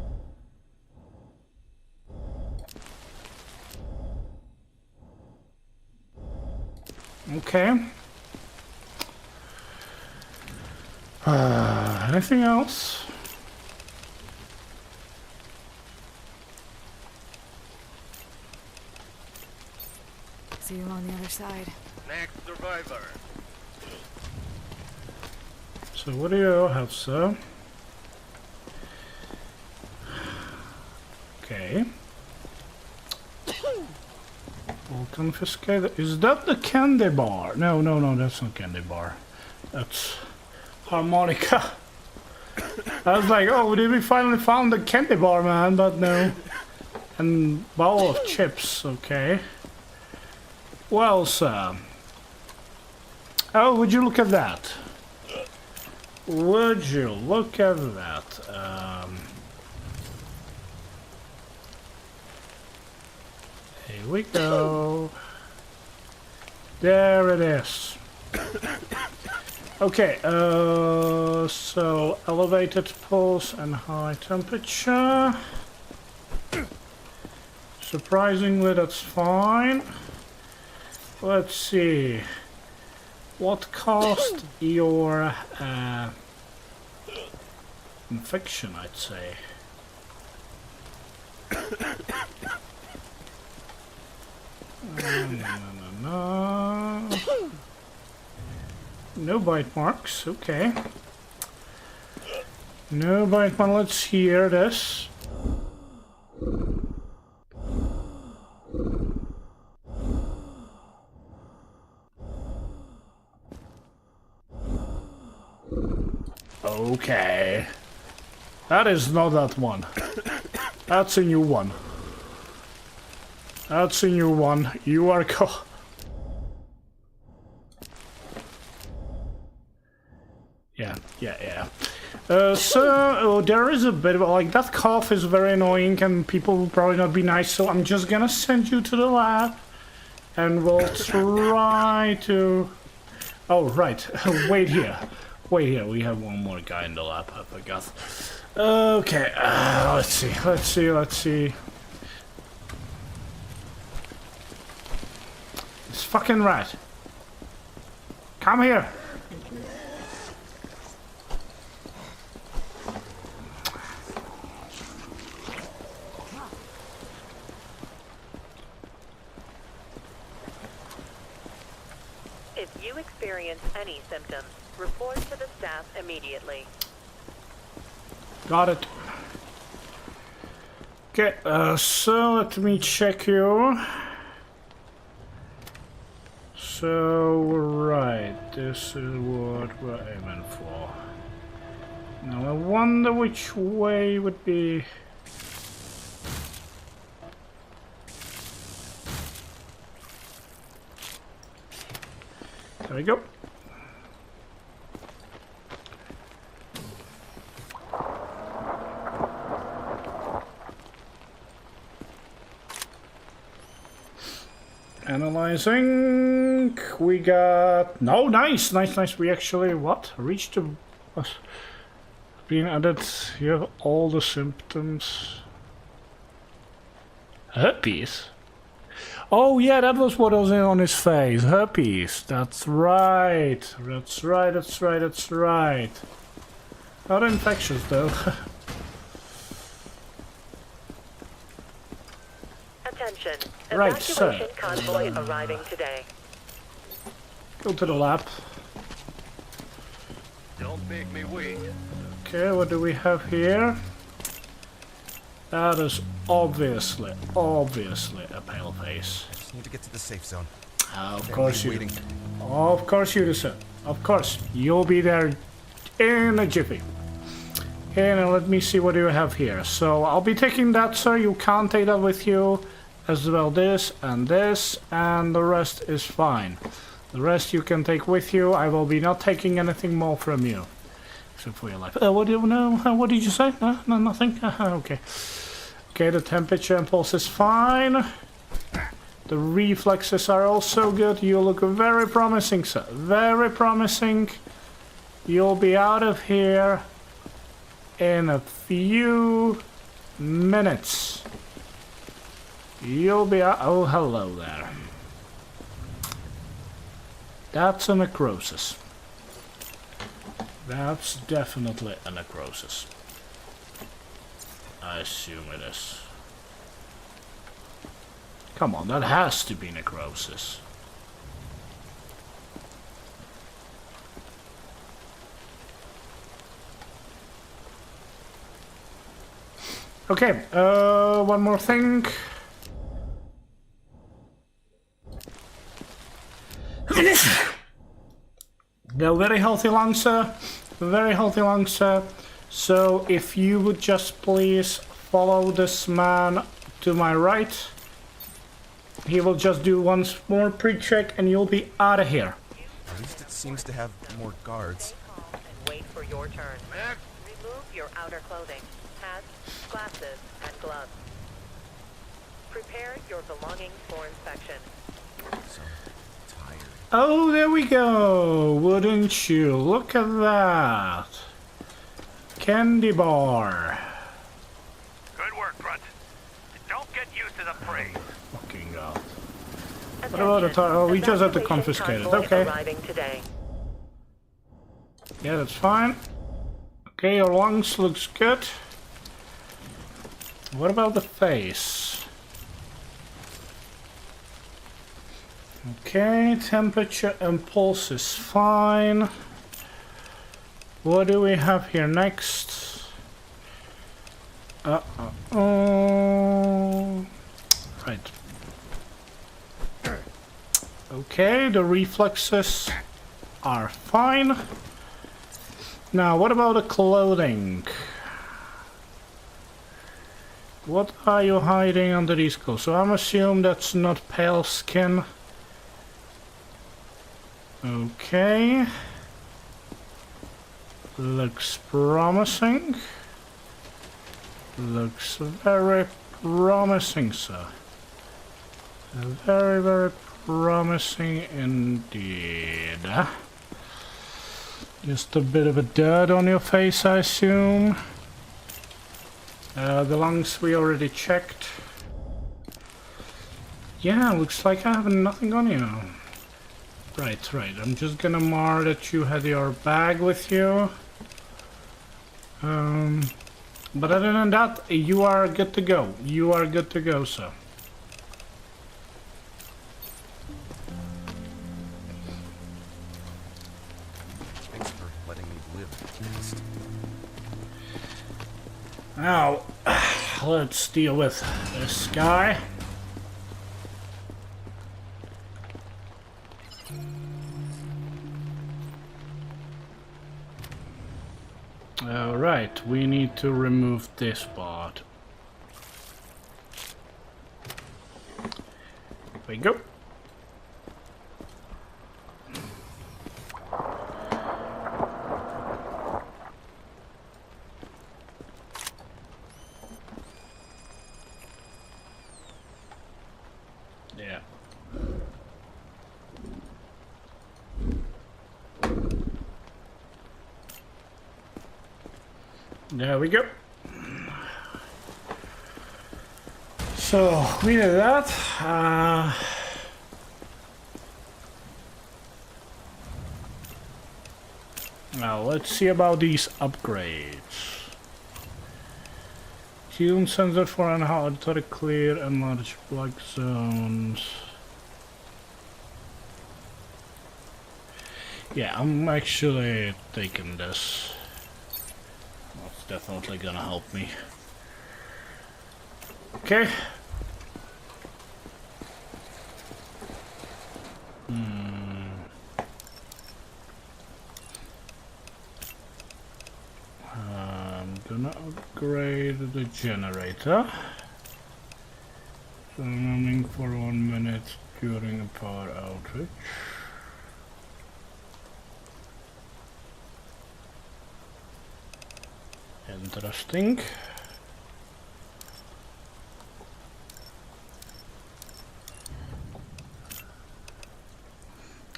Okay. Anything else? See you on the other side. Next survivor. So what do you have, sir? Okay. We'll confiscate. Is that the candy bar? No, that's not candy bar. That's harmonica. I was like, oh, did we finally found the candy bar, man? But no. And bowl of chips, okay. Well, sir. Oh, would you look at that? Would you look at that? Here we go. There it is. Okay, so elevated pulse and high temperature. Surprisingly, that's fine. Let's see. What caused your infection, I'd say? No bite marks, okay. No bite marks, let's hear this. Okay. That is not that one. That's a new one. That's a new one. You are Yeah. So there is a bit of like that cough is very annoying and people will probably not be nice, so I'm just gonna send you to the lab and we'll try to... Oh right, wait here, we have one more guy in the lab, I forgot. Okay, let's see. This fucking rat. Come here. If you experience any symptoms, report to the staff immediately. Got it. Okay, so let me check you. So, right, this is what we're aiming for. Now I wonder which way would be... There we go. Analyzing. We got... No, nice. We actually, what? Reached the... Being added. You have all the symptoms. Herpes? Oh yeah, that was what was on his face. Herpes. That's right. Not infectious though. Attention. Right, so Evacuation convoy arriving today. Go to the lab. Don't make me wait. Okay, what do we have here? That is obviously a pale face. Just need to get to the safe zone. Of course you do. Of course you do, sir. Of course. You'll be there in a jiffy. Okay, now let me see what you have here. So I'll be taking that, sir. You can't take that with you. As well this, and the rest is fine. The rest you can take with you. I will be not taking anything more from you. Except for your life. What did you say? No, nothing? Okay. Okay, the temperature and pulse is fine. The reflexes are also good. You look very promising, sir. Very promising. You'll be out of here in a few minutes. You'll be out. Oh, hello there. That's a necrosis. That's definitely a necrosis. I assume it is. Come on, that has to be necrosis. Okay, one more thing. No, very healthy lungs, sir. Very healthy lungs, sir. So, if you would just please follow this man to my right. He will just do one more pre-check and you'll be out of here. At least it seems to have more guards. And wait for your turn. Remove your outer clothing, hats, glasses, and gloves. Prepare your belongings for inspection. So tired. Oh, there we go. Wouldn't you? Look at that. Candy bar. Good work, Grunt. Don't get used to the praise. Fucking God. What about the tire? Oh, we just have to confiscate it. Okay. Yeah, that's fine. Okay, your lungs looks good. What about the face? Okay, temperature and pulse is fine. What do we have here next? Right. Okay, the reflexes are fine. Now, what about the clothing? What are you hiding under these clothes? So I'm assuming that's not pale skin. Okay. Looks promising. Looks very promising, sir. Very, very promising indeed. Just a bit of a dirt on your face, I assume. The lungs we already checked. Yeah, looks like I have nothing on you. Right, right. I'm just gonna mark that you had your bag with you. But other than that, you are good to go. You are good to go, sir. Thanks for letting me live. Now, let's deal with this guy. Alright, we need to remove this part. Here we go. Yeah. There we go. So we did that. Now let's see about these upgrades. Tune sensor for unauthorized clear and large black zones. Yeah, I'm actually taking this. That's definitely gonna help me. Okay. I'm gonna upgrade the generator. So running for 1 minute during a power outage. Interesting.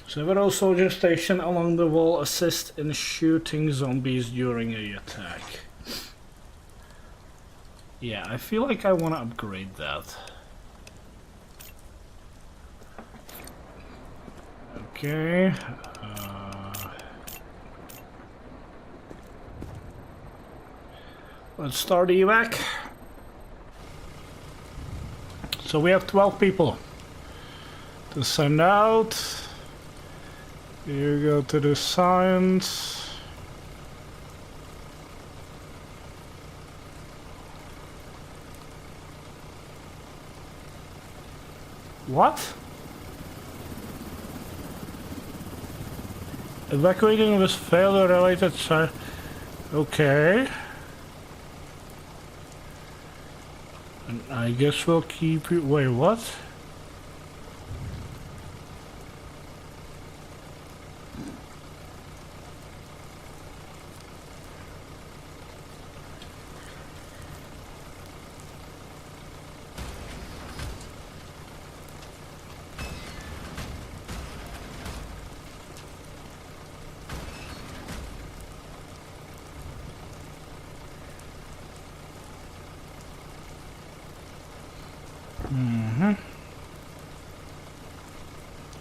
Several soldier stationed along the wall assist in shooting zombies during a attack. Yeah, I feel like I want to upgrade that. Okay. Let's start the evac. So we have 12 people to send out. You go to the science. What? Evacuating was failure related. Okay. And I guess we'll keep you. Wait, what?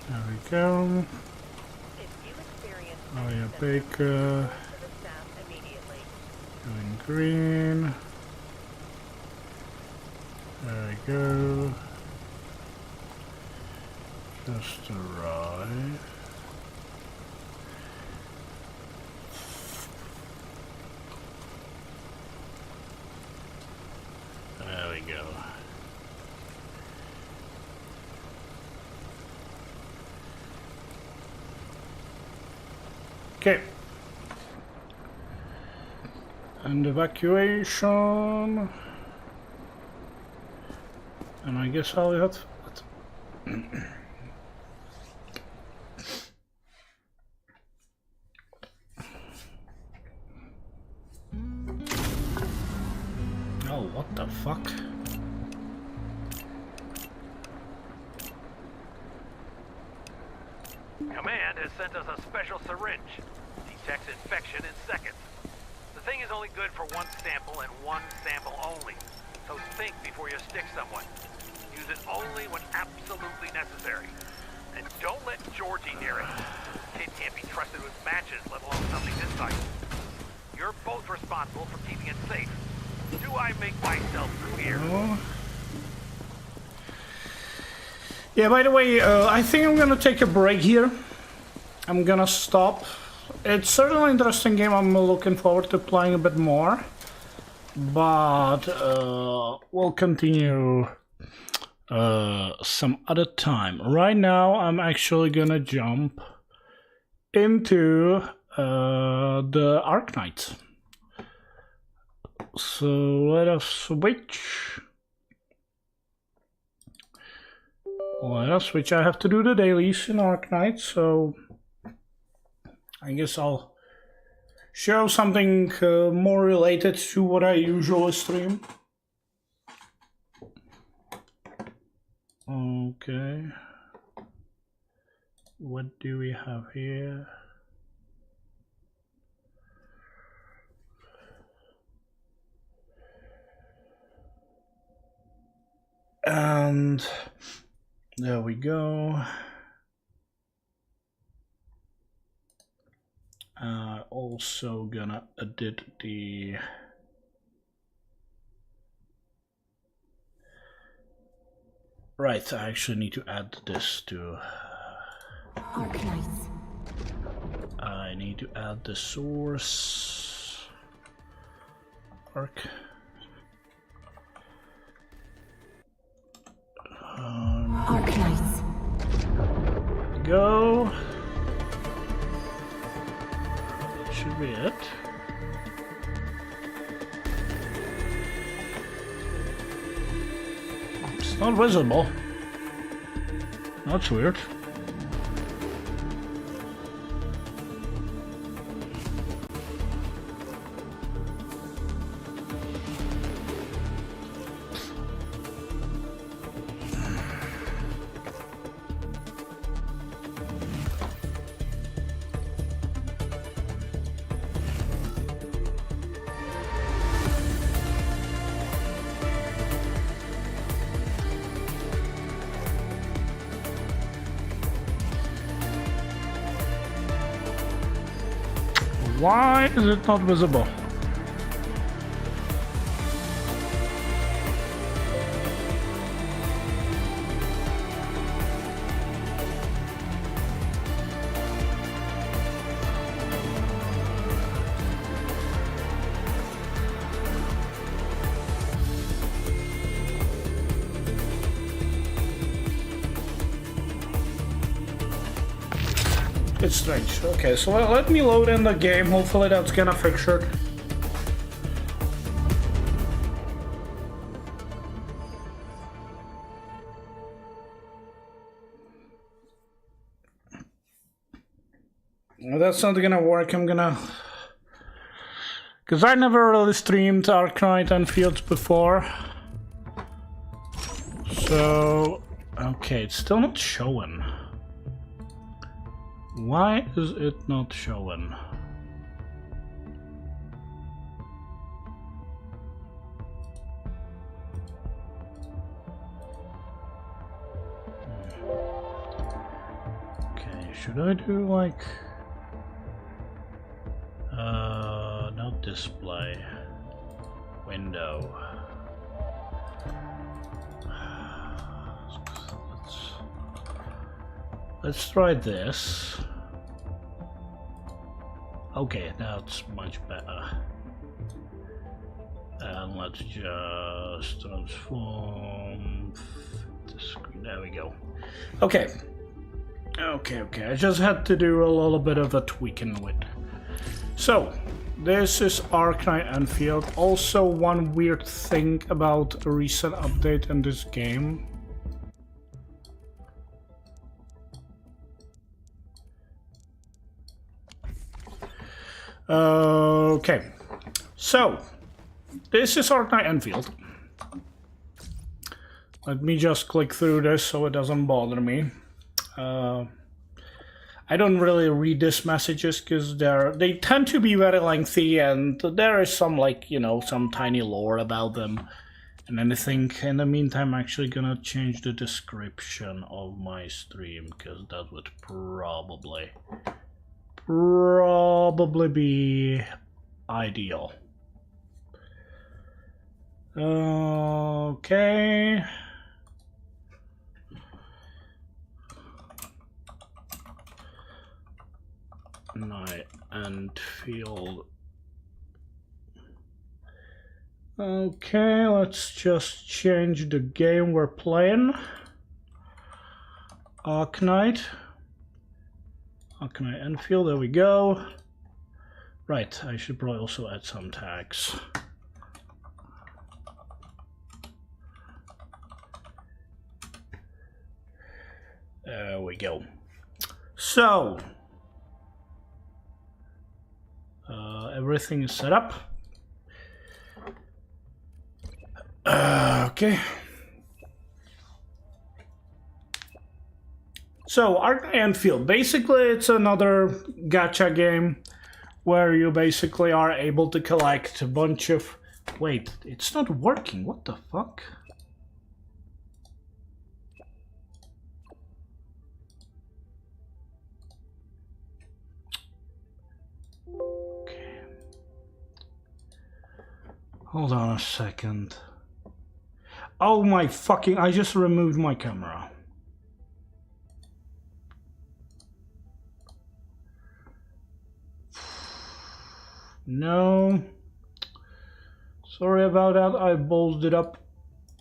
There we go. Oh yeah, Baker. Going green. There we go. Just arrived. There we go. Okay. And evacuation. And I guess I'll have oh, what the fuck? Command has sent us a special syringe. Detects infection in seconds. The thing is only good for one sample and one sample only. So think before you stick someone. Use it only when absolutely necessary. And don't let Georgie near it. Kid can't be trusted with matches, let alone something this size. You're both responsible for keeping it safe. Do I make myself clear? Oh. Yeah, by the way, I think I'm gonna take a break here. I'm gonna stop. It's certainly an interesting game. I'm looking forward to playing a bit more. But we'll continue some other time. Right now, I'm actually gonna jump into the Arknight. So let us switch. Let us switch. I have to do the dailies in Arknight, so I guess I'll show something more related to what I usually stream. Okay. What do we have here? And there we go. Also gonna edit the right. I actually need to add this to Arknight. I need to add the source arc. Arknight. Go. Should be it. It's not visible. That's weird. Why is it not visible? It's strange. Okay, so let me load in the game. Hopefully that's gonna fix it. Well, that's not gonna work. I'm gonna... Because I never really streamed Arknight and Endfield before. So... Okay, it's still not showing. Why is it not showing? Okay, should I do like not display window? Let's try this. Okay, now it's much better. And let's just transform the screen. There we go. Okay. Okay. I just had to do a little bit of a tweaking with. So, this is Arknight Endfield. Also, one weird thing about a recent update in this game. Okay, so this is Arknight Endfield. Let me just click through this so it doesn't bother me. I don't really read these messages because they tend to be very lengthy, and there is some, like, you know, some tiny lore about them and anything. In the meantime, I'm actually gonna change the description of my stream because that would probably be ideal. Okay. Night Endfield. Okay, let's just change the game we're playing. Arknight Endfield, there we go. Right, I should probably also add some tags. There we go. So, everything is set up. Okay. So, Arknight Endfield, basically it's another gacha game where you basically are able to collect a bunch of... Wait, it's not working, what the fuck? Okay. Hold on a second. Oh my fucking... I just removed my camera. No. Sorry about that, I ballsed it up.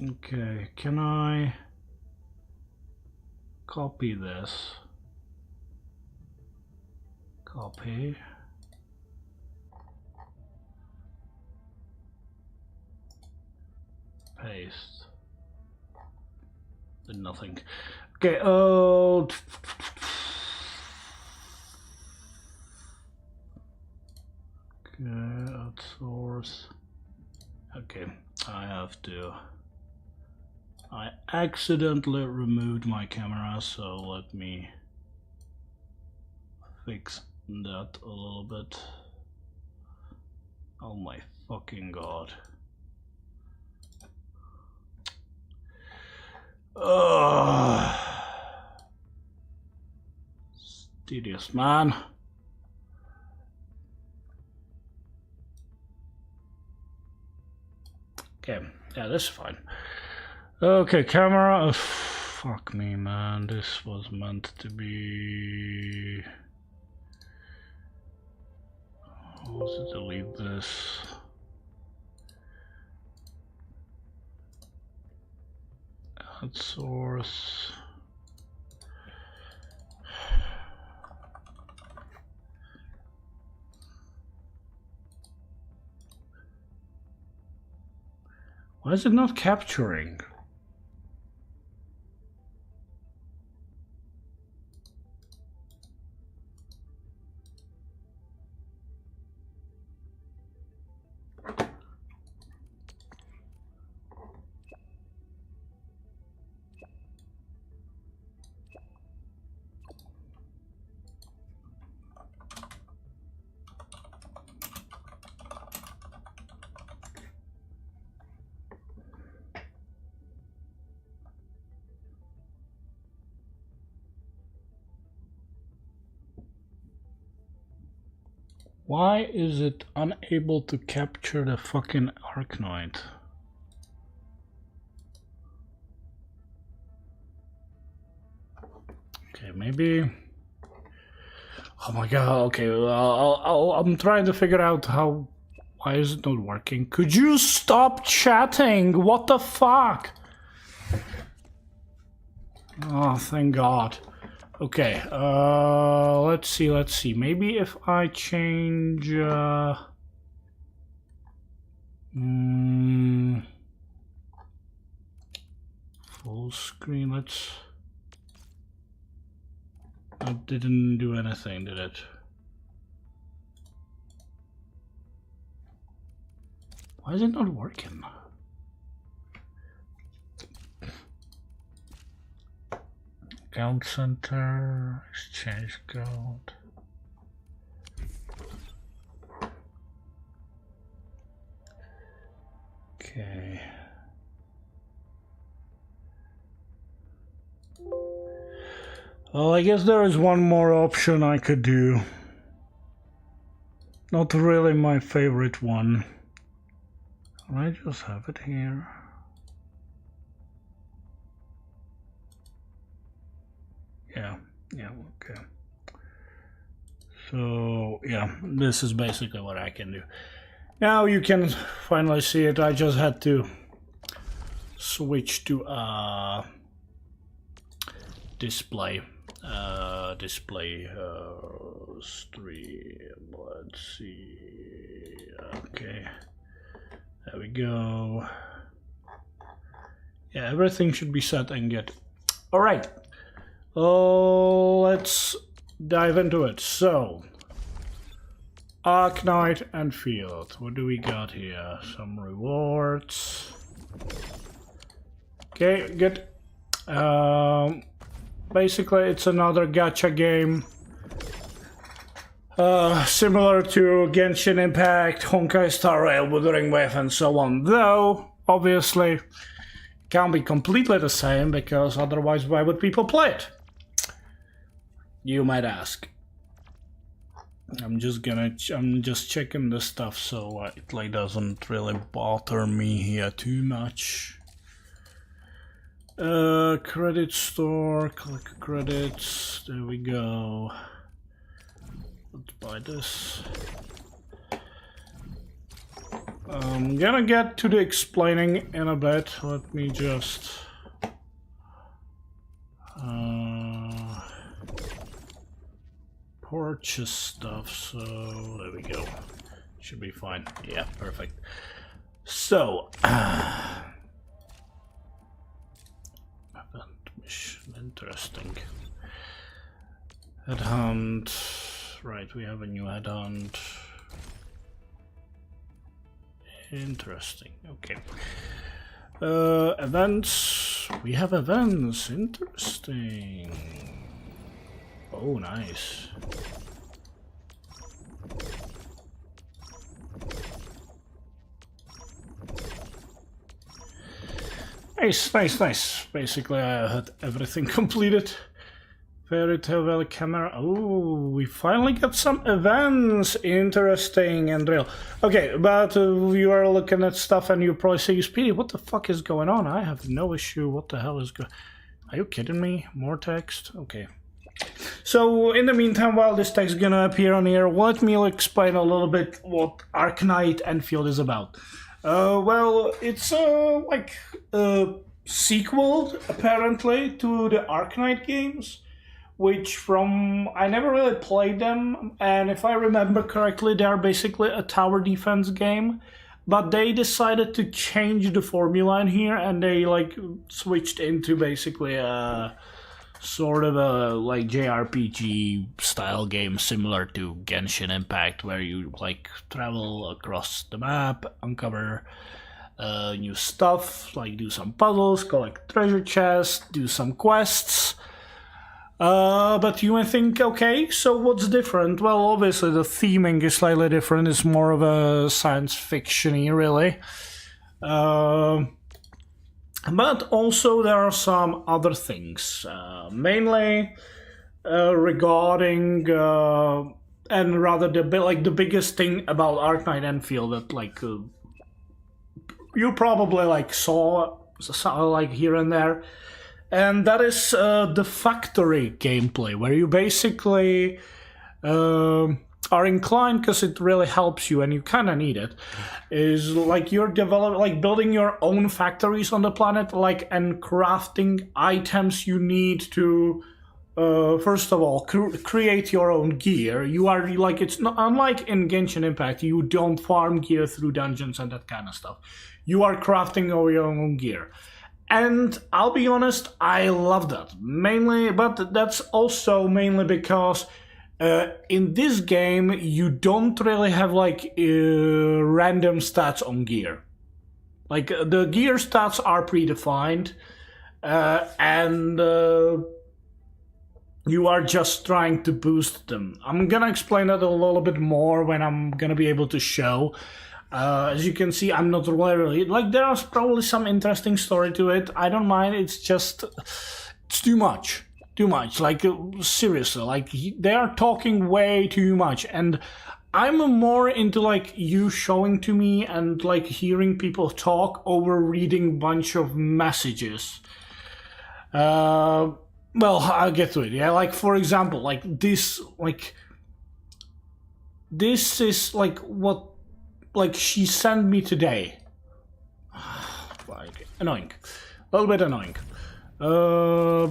Okay, can I copy this? Copy. Paste. Did nothing. Okay, okay, add source. Okay, I accidentally removed my camera, so let me fix that a little bit. Oh my fucking god. Tedious, man. Okay, yeah, this is fine. Okay, camera. Fuck me, man. This was meant to be. Let's delete this. Add source. Why is it not capturing? Why is it unable to capture the fucking Arknight? Okay, maybe. Oh my god. Okay, I'm trying to figure out how. Why is it not working? Could you stop chatting? What the fuck? Oh, thank God. Okay, let's see. Maybe if I change Full screen, let's... That didn't do anything, did it? Why is it not working? Account center, exchange code. Okay. Well, I guess there is one more option I could do. Not really my favorite one. I just have it here. Yeah, okay. So, yeah, this is basically what I can do. Now you can finally see it. I just had to switch to display. Stream. Let's see. Okay. There we go. Yeah, everything should be set and good. All right. Let's dive into it. So, Arknight and Endfield. What do we got here? Some rewards. Okay, good. Basically, it's another gacha game. Similar to Genshin Impact, Honkai Star Rail, Wuthering Wave, and so on. Though, obviously, can't be completely the same, because otherwise why would people play it? You might ask. I'm just checking this stuff so it like doesn't really bother me here too much. Credit store, click credits, there we go. Let's buy this. I'm gonna get to the explaining in a bit. Let me just purchase stuff, so there we go. Should be fine. Yeah, perfect. So interesting. Headhunt. Right, we have a new headhunt. Interesting. Okay. Events. We have events. Interesting. Oh, nice. Nice. Basically, I had everything completed. Fairy Tale Valley camera. Oh, we finally got some events. Interesting and real. Okay, but you are looking at stuff and you probably say, Speedy, what the fuck is going on? I have no issue. What the hell is going on? Are you kidding me? More text? Okay. So, in the meantime, while this text is gonna appear on here, let me explain a little bit what Arknight Endfield is about. Well, it's like a sequel, apparently, to the Arknight games, which I never really played them, and if I remember correctly, they are basically a tower defense game, but they decided to change the formula in here, and they like switched into basically a sort of a like JRPG style game similar to Genshin Impact, where you like travel across the map, uncover new stuff, like do some puzzles, collect treasure chests, do some quests. But you might think, okay, so what's different? Well, obviously the theming is slightly different. It's more of a science fiction-y, really. But also there are some other things, mainly regarding, and rather the biggest thing about Arknight Endfield that like you probably like saw like here and there, and that is the factory gameplay, where you basically are inclined, because it really helps you and you kind of need it, is like you're building your own factories on the planet, like, and crafting items you need to first of all, create your own gear. You are like, it's not unlike in Genshin Impact. You don't farm gear through dungeons and that kind of stuff. You are crafting your own gear. And I'll be honest, I love that. Mainly, but that's also mainly because in this game, you don't really have like random stats on gear. Like the gear stats are predefined, and you are just trying to boost them. I'm gonna explain that a little bit more when I'm gonna be able to show. As you can see, I'm not really like, there's probably some interesting story to it. I don't mind. It's just, it's too much. Like seriously, like they are talking way too much, and I'm more into like you showing to me and like hearing people talk over reading bunch of messages. Well, I'll get to it. Yeah, like for example, like this is like what like she sent me today. Like annoying, a little bit annoying. Go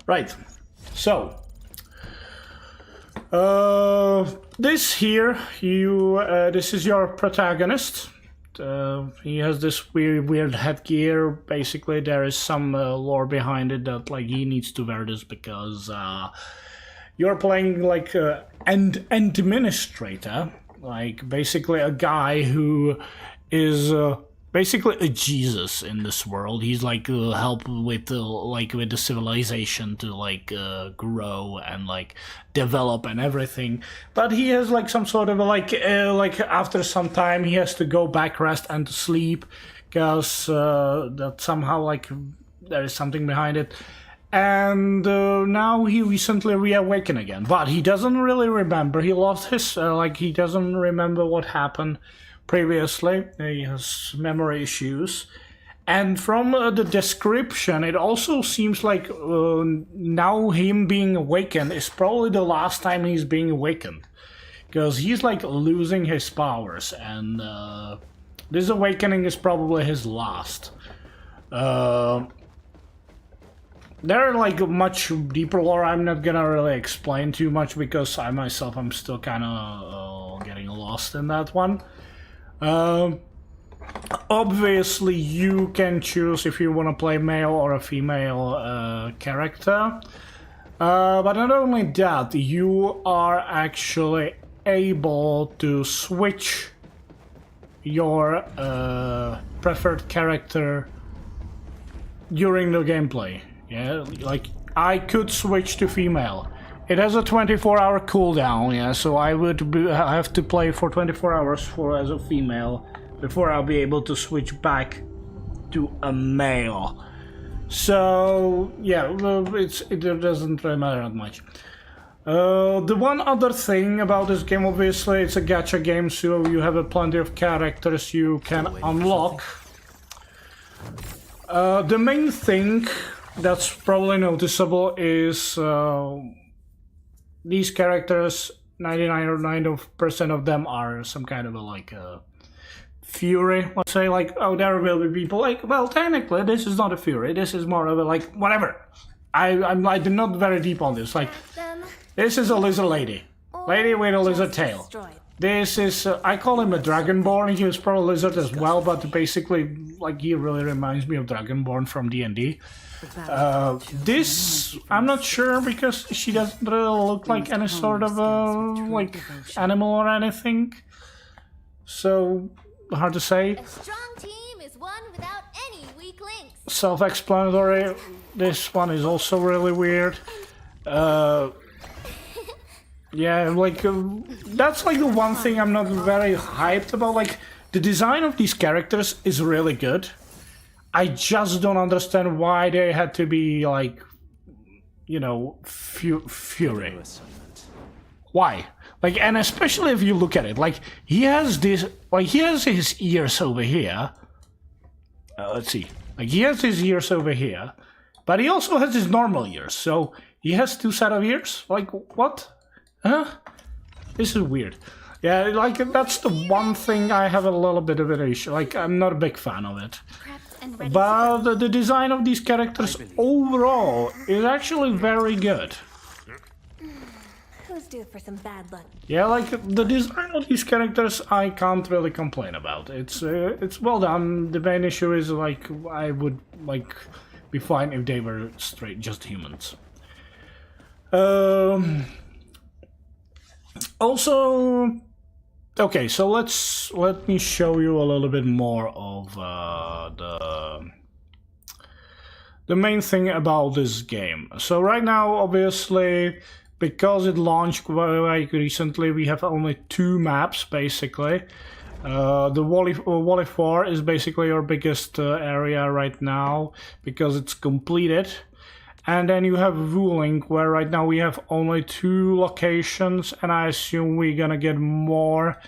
right. So this here, this is your protagonist. He has this weird headgear. Basically, there is some lore behind it that like he needs to wear this because you're playing like an administrator, like basically a guy who is basically a Jesus in this world. He's like help with the civilization to like grow and like develop and everything. But he has like some sort of like after some time he has to go back rest and to sleep because that somehow like there is something behind it. And now he recently reawakened again, but he doesn't really remember. He lost his he doesn't remember what happened previously. He has memory issues, and from the description it also seems like now him being awakened is probably the last time he's being awakened, because he's like losing his powers, and this awakening is probably his last. There are like much deeper lore I'm not gonna really explain too much because I myself am still kind of getting lost in that one. Obviously you can choose if you want to play male or a female character, but not only that, you are actually able to switch your preferred character during the gameplay. Yeah, like I could switch to female. It has a 24-hour cooldown, yeah, so I would have to play for 24 hours as a female before I'll be able to switch back to a male. So yeah, it doesn't really matter that much. The one other thing about this game, obviously, it's a gacha game, so you have plenty of characters you can unlock. The main thing that's probably noticeable is these characters, 99% of them are some kind of a like fury. Let's say like, oh, there will be people like, well, technically this is not a fury, this is more of a like whatever. I'm not very deep on this. Like, this is a lizard lady with a lizard tail. This is I call him a Dragonborn. He was probably a lizard as well, but basically like he really reminds me of Dragonborn from D&D. This I'm not sure because she doesn't really look like any sort of like animal or anything, so hard to say. A strong team is one without any weak links. Self-explanatory. This one is also really weird. Yeah, like that's like the one thing I'm not very hyped about. Like the design of these characters is really good. I just don't understand why they had to be like, you know, fury. Why? Like, and especially if you look at it, like he has this, like he has his ears over here. Let's see, like he has his ears over here, but he also has his normal ears. So he has two set of ears. Like what? Huh? This is weird. Yeah, like that's the one thing I have a little bit of an issue. Like I'm not a big fan of it. but the design of these characters overall is actually very good. Who's due for some bad luck? Yeah, like the design of these characters, I can't really complain about. It's well done. The main issue is like I would like be fine if they were straight just humans. Also, okay, so let me show you a little bit more of the main thing about this game. So right now, obviously, because it launched quite recently, we have only 2 maps basically. The Wally 4 is basically our biggest area right now because it's completed. And then you have Wuling, where right now we have only 2 locations, and I assume we're gonna get more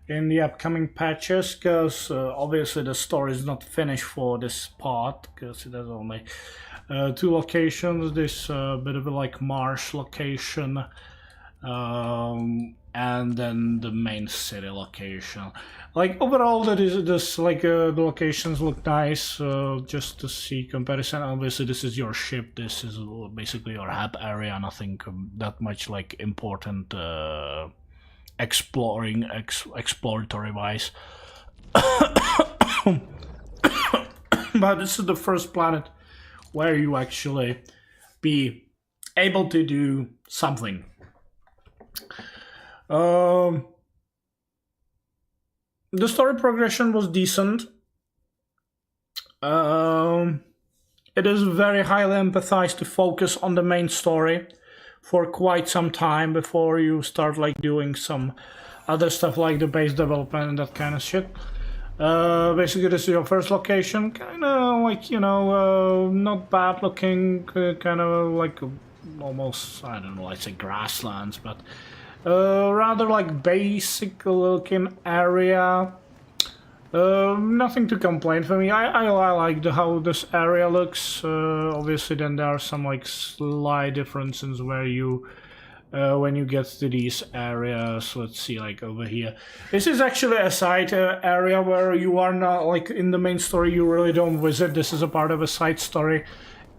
in the upcoming patches, because obviously the story is not finished for this part, because it has only 2 locations. This bit of a like marsh location, and then the main city location. Like overall, that is this like the locations look nice. Just to see comparison. Obviously, this is your ship. This is basically your hub area. Nothing that much like important exploratory wise. But this is the first planet where you actually be able to do something. The story progression was decent. It is very highly emphasized to focus on the main story for quite some time before you start like doing some other stuff like the base development and that kind of shit. Basically, this is your first location, kind of like, you know, not bad looking, kind of like almost, I don't know, let's say grasslands, but rather like basic looking area. Nothing to complain for me. I like how this area looks. Obviously, then there are some like slight differences where you when you get to these areas. Let's see, like over here. This is actually a side area where you are not like in the main story. You really don't visit. This is a part of a side story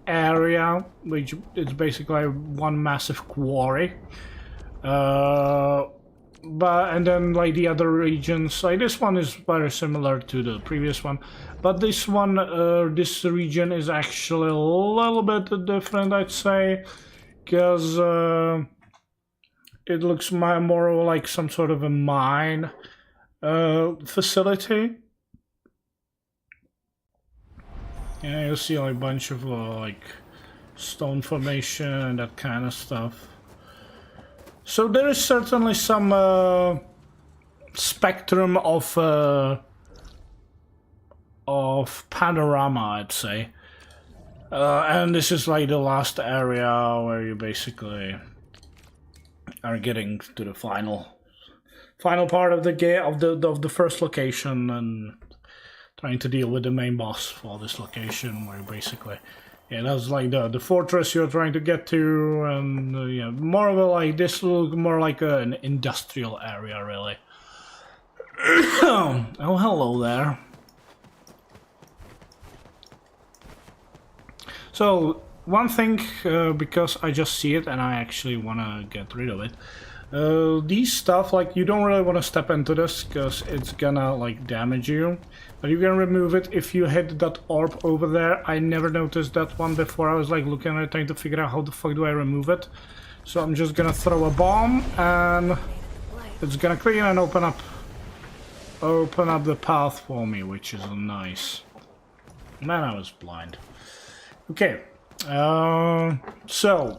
area, which is basically one massive quarry. And then like the other regions, like this one is very similar to the previous one, but this one, this region is actually a little bit different, I'd say, because it looks more like some sort of a mine facility. Yeah, you'll see like a bunch of like stone formation and that kind of stuff. So there is certainly some spectrum of panorama, I'd say, and this is like the last area where you basically are getting to the final part of the game of the first location and trying to deal with the main boss for this location, where you basically. Yeah, that's like the fortress you're trying to get to, and yeah, more of a like this look more like an industrial area, really. Oh, hello there. So one thing, because I just see it and I actually wanna get rid of it. These stuff, like, you don't really want to step into this because it's gonna like damage you, but you can remove it if you hit that orb over there. I never noticed that one before. I was like looking at it trying to figure out how the fuck do I remove it. So I'm just gonna throw a bomb and it's gonna clean and open up the path for me, which is nice. Man, I was blind. Okay, so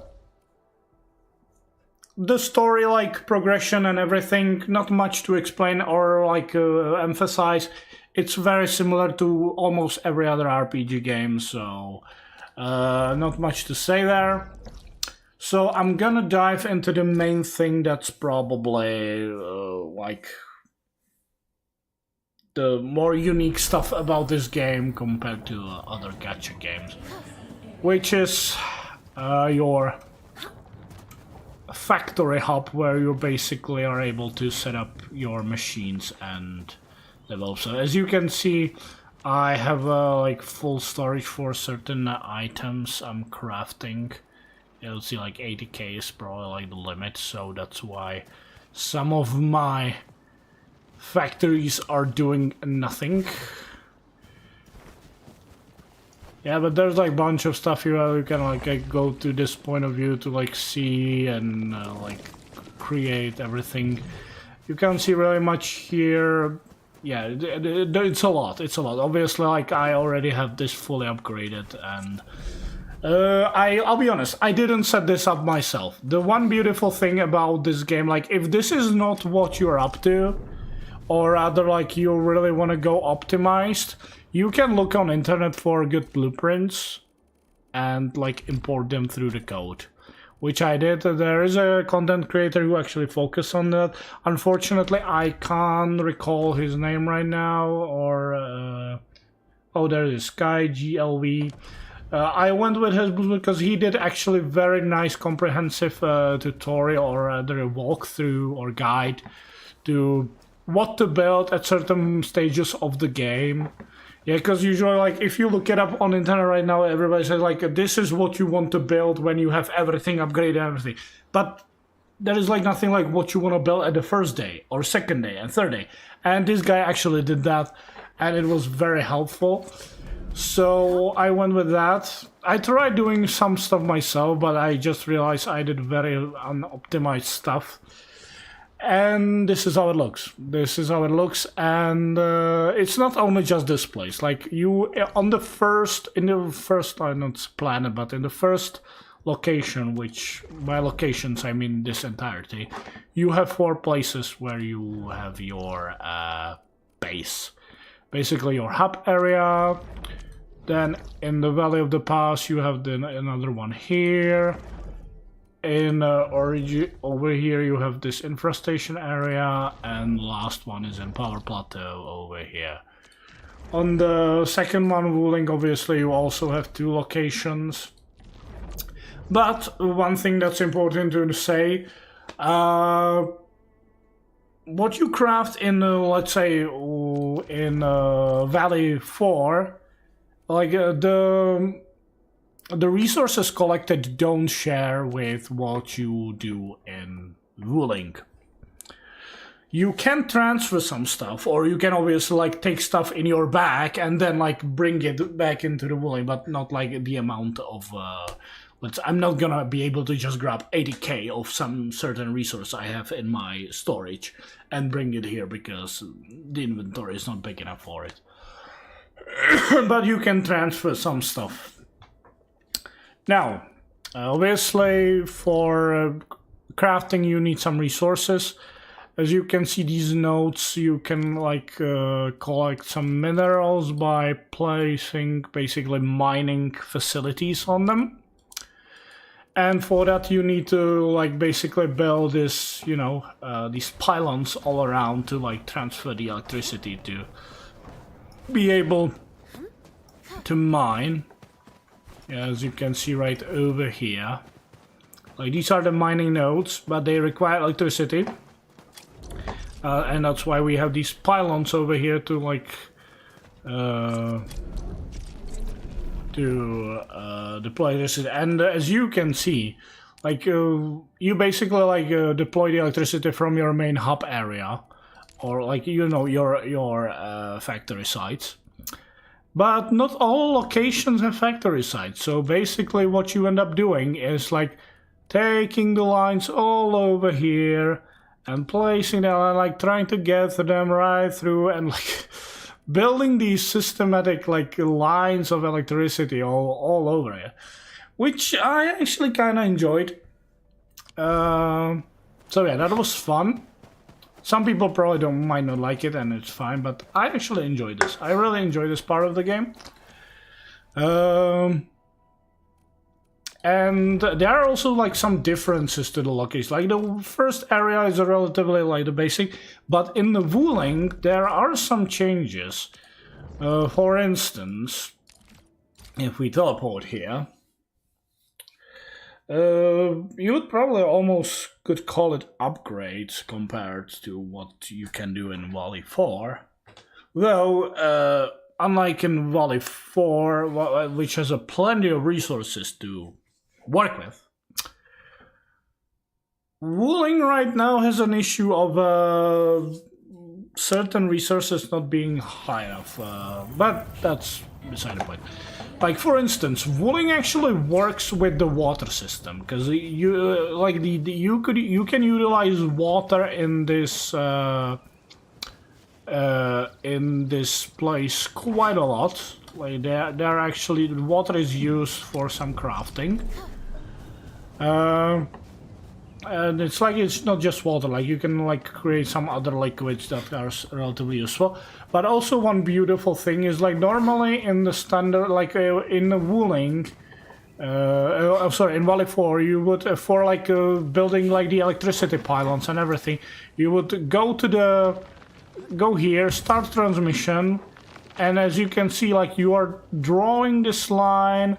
the story, like progression and everything, not much to explain or like emphasize. It's very similar to almost every other RPG game, so not much to say there. So I'm gonna dive into the main thing that's probably like the more unique stuff about this game compared to other gacha games, which is your factory hub, where you basically are able to set up your machines and develop. So as you can see, I have like full storage for certain items I'm crafting. You'll see like 80k is probably like the limit, so that's why some of my factories are doing nothing. Yeah, but there's like a bunch of stuff here. You can like go to this point of view to like see and like create everything. You can't see really much here. Yeah, it's a lot. It's a lot. Obviously, like I already have this fully upgraded, and I'll be honest, I didn't set this up myself. The one beautiful thing about this game, like if this is not what you're up to, or rather like you really want to go optimized, you can look on internet for good blueprints and like import them through the code, which I did. There is a content creator who actually focused on that. Unfortunately, I can't recall his name right now, or oh, there it is, Sky GLV. I went with his because he did actually very nice comprehensive tutorial or rather a walkthrough or guide to what to build at certain stages of the game. Yeah, because usually, like, if you look it up on internet right now, everybody says, like, this is what you want to build when you have everything upgraded and everything. But there is, like, nothing like what you want to build at the first day, or second day, and third day. And this guy actually did that, and it was very helpful. So I went with that. I tried doing some stuff myself, but I just realized I did very unoptimized stuff. And this is how it looks. This is how it looks, and it's not only just this place. Like you, on the first, not planet, but in the first location, which by locations I mean this entirety, you have 4 places where you have your base. Basically your hub area. Then in the Valley of the Past you have another one here. In origin over here you have this infestation area, and last one is in Power Plateau over here. On the second one, Wuling, obviously you also have 2 locations. But one thing that's important to say, what you craft in let's say in Valley 4, like the resources collected don't share with what you do in Wuling. You can transfer some stuff, or you can obviously like take stuff in your bag and then like bring it back into the Wuling, but not like the amount of I'm not gonna be able to just grab 80k of some certain resource I have in my storage and bring it here because the inventory is not big enough for it. But you can transfer some stuff. Now, obviously for crafting you need some resources. As you can see, these nodes, you can like collect some minerals by placing basically mining facilities on them. And for that you need to like basically build this, you know, these pylons all around to like transfer the electricity to be able to mine. As you can see right over here, like these are the mining nodes, but they require electricity, and that's why we have these pylons over here to like deploy electricity. And as you can see, like you basically like deploy the electricity from your main hub area, or like you know your factory sites. But not all locations have factory sites, so basically what you end up doing is like taking the lines all over here and placing them and like trying to get them right through and like building these systematic like lines of electricity all over it, which I actually kind of enjoyed. So yeah, that was fun. Some people probably might not like it, and it's fine, but I actually enjoyed this. I really enjoy this part of the game. And there are also like some differences to the locations. Like the first area is relatively like the basic, but in the Wuling there are some changes. For instance, if we teleport here, you would probably almost could call it upgrades compared to what you can do in Valley 4. Though, unlike in Valley 4, which has a plenty of resources to work with, Wuling right now has an issue of certain resources not being high enough, but that's beside the point. Like for instance, Wuling actually works with the water system because you you can utilize water in this place quite a lot. Like they're actually the water is used for some crafting. And it's like it's not just water, like you can like create some other liquids that are relatively useful. But also one beautiful thing is like normally in the standard, like in the Wuling, sorry, in Valley 4, you would for like building like the electricity pylons and everything, you would go here, start transmission, and as you can see, like you are drawing this line,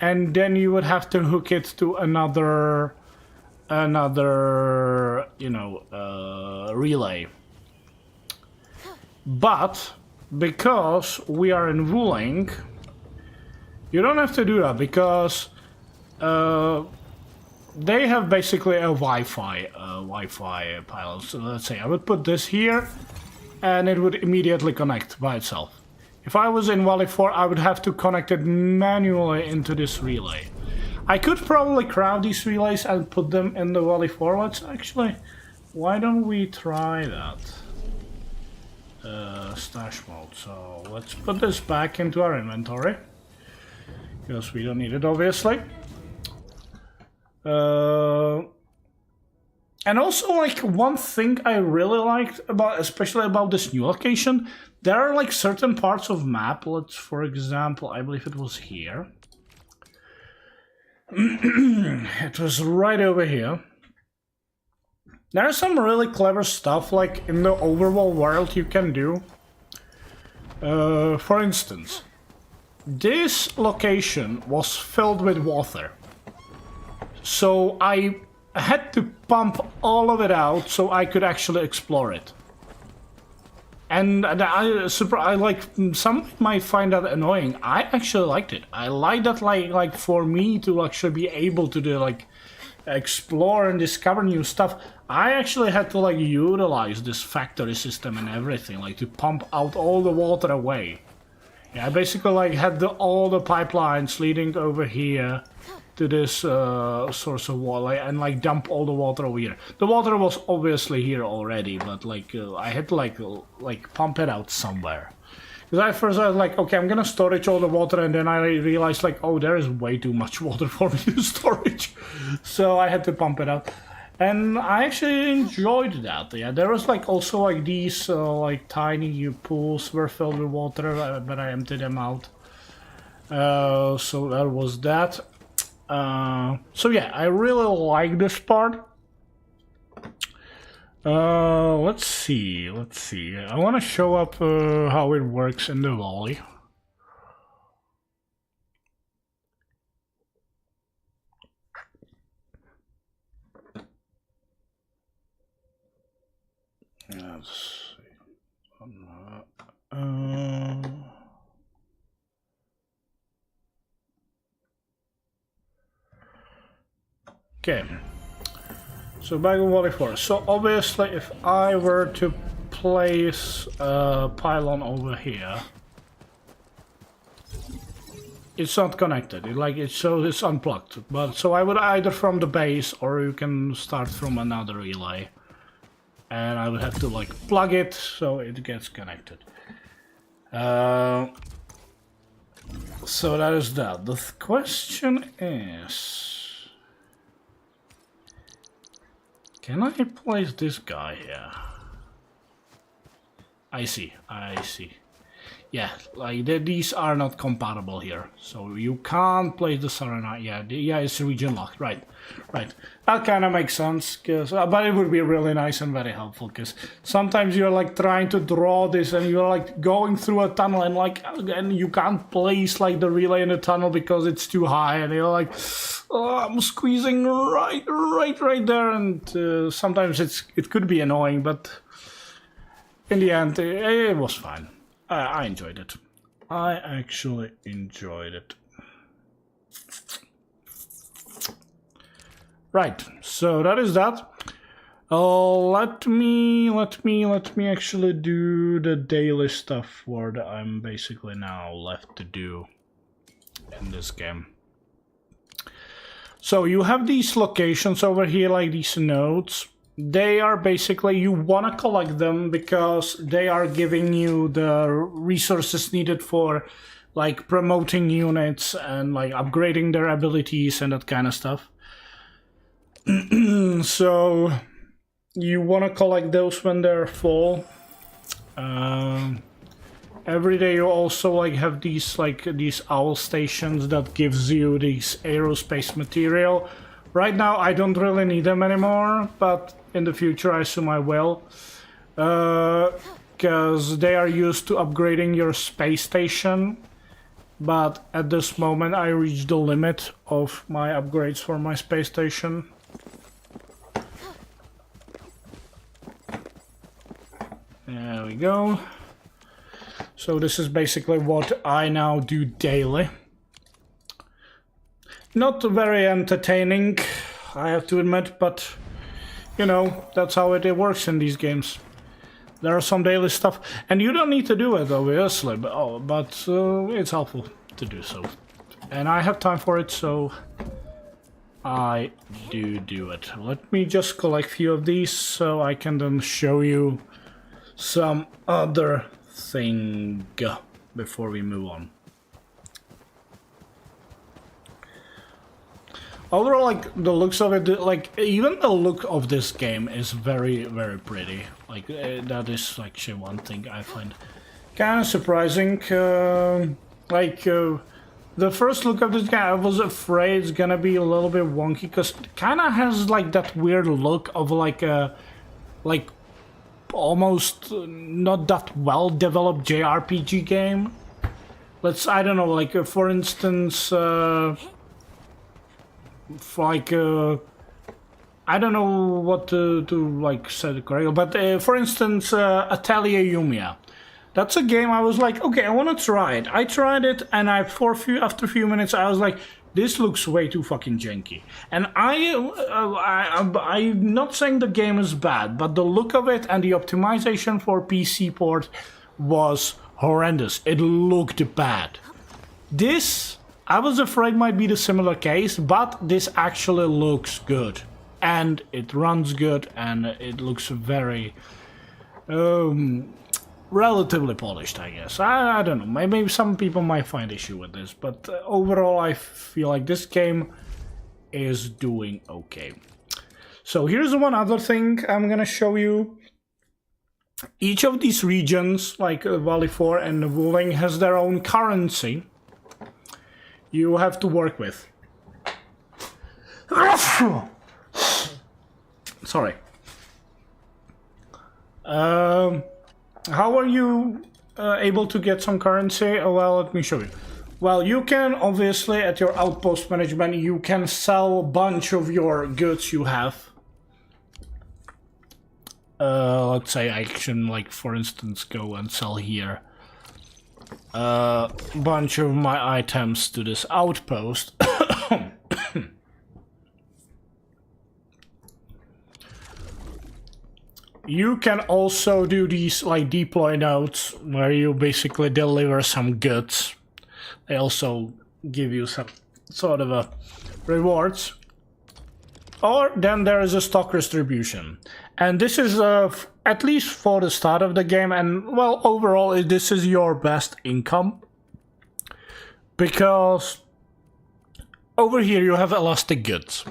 and then you would have to hook it to another relay. But because we are in Wuling, you don't have to do that because they have basically a Wi-Fi pylon. So let's say I would put this here, and it would immediately connect by itself. If I was in Valley 4, I would have to connect it manually into this relay. I could probably craft these relays and put them in the Valley 4. Let's actually... Why don't we try that? Stash mode. So let's put this back into our inventory. Because we don't need it, obviously. And also, like, one thing I really liked about, especially about this new location, there are like certain parts of map. Let's, for example, I believe it was here. It was right over here. There's some really clever stuff like in the overworld world you can do. For instance, this location was filled with water. So I had to pump all of it out so I could actually explore it. And I like, some might find that annoying. I actually liked it. I like that, like for me to actually be able to do like explore and discover new stuff. I actually had to like utilize this factory system and everything, like to pump out all the water away. Yeah, I basically like had all the pipelines leading over here to this source of water and like dump all the water over here. The water was obviously here already, but like I had to like pump it out somewhere. Because at first I was like, okay, I'm gonna storage all the water, and then I realized like, oh, there is way too much water for me to storage. So I had to pump it out. And I actually enjoyed that. Yeah, there was like also like these like tiny pools were filled with water, but I emptied them out. So that was that. So yeah, I really like this part. Let's see. I want to show up how it works in the valley. Let's see. Okay. So back in Valley 4. So obviously if I were to place a pylon over here, it's not connected. It shows it's unplugged. But so I would either from the base, or you can start from another relay. And I would have to like plug it so it gets connected. So that is that. The question is, can I place this guy here? I see. Yeah, like these are not compatible here, so you can't place the Serenite. Yeah, it's region locked. Right. That kind of makes sense, but it would be really nice and very helpful, because sometimes you're like trying to draw this and you're like going through a tunnel and you can't place like the relay in the tunnel because it's too high, and you're like, oh, I'm squeezing right there, and sometimes it could be annoying, but in the end it was fine. I enjoyed it. I actually enjoyed it. Right, so that is that. Let me actually do the daily stuff what I'm basically now left to do in this game. So you have these locations over here, like these nodes. They are basically, you want to collect them because they are giving you the resources needed for like promoting units and like upgrading their abilities and that kind of stuff. So you want to collect those when they're full. Every day you also like have these owl stations that gives you these aerospace material. Right now I don't really need them anymore, but in the future I assume I will. Because they are used to upgrading your space station. But at this moment I reached the limit of my upgrades for my space station. There we go. So this is basically what I now do daily. Not very entertaining, I have to admit, but you know, that's how it works in these games. There are some daily stuff, and you don't need to do it obviously, but it's helpful to do so. And I have time for it, so I do it. Let me just collect a few of these so I can then show you some other thing before we move on. Overall, like the looks of it, like even the look of this game is very, very pretty. Like that is actually one thing I find kind of surprising. The first look of this game, I was afraid it's gonna be a little bit wonky because it kind of has like that weird look of like a almost not that well developed JRPG game. I don't know, like for instance, I don't know what to like say it correctly, but for instance, Atelier Yumia. That's a game I was like, okay, I want to try it. I tried it, and after a few minutes, I was like, this looks way too fucking janky. And I'm not saying the game is bad, but the look of it and the optimization for PC port was horrendous. It looked bad. This, I was afraid might be the similar case, but this actually looks good. And it runs good, and it looks very relatively polished, I guess. I don't know, maybe some people might find issue with this, but overall I feel like this game is doing okay. So here's one other thing I'm gonna show you. Each of these regions, like Valley 4 and Wuling, has their own currency you have to work with. Sorry. How are you able to get some currency? Well, let me show you. Well, you can obviously at your outpost management, you can sell a bunch of your goods you have. Let's say I can, like, for instance, go and sell here a bunch of my items to this outpost. You can also do these like deploy nodes where you basically deliver some goods. They also give you some sort of a rewards. Or then there is a stock distribution. And this is at least for the start of the game, and well, overall this is your best income. Because over here you have elastic goods.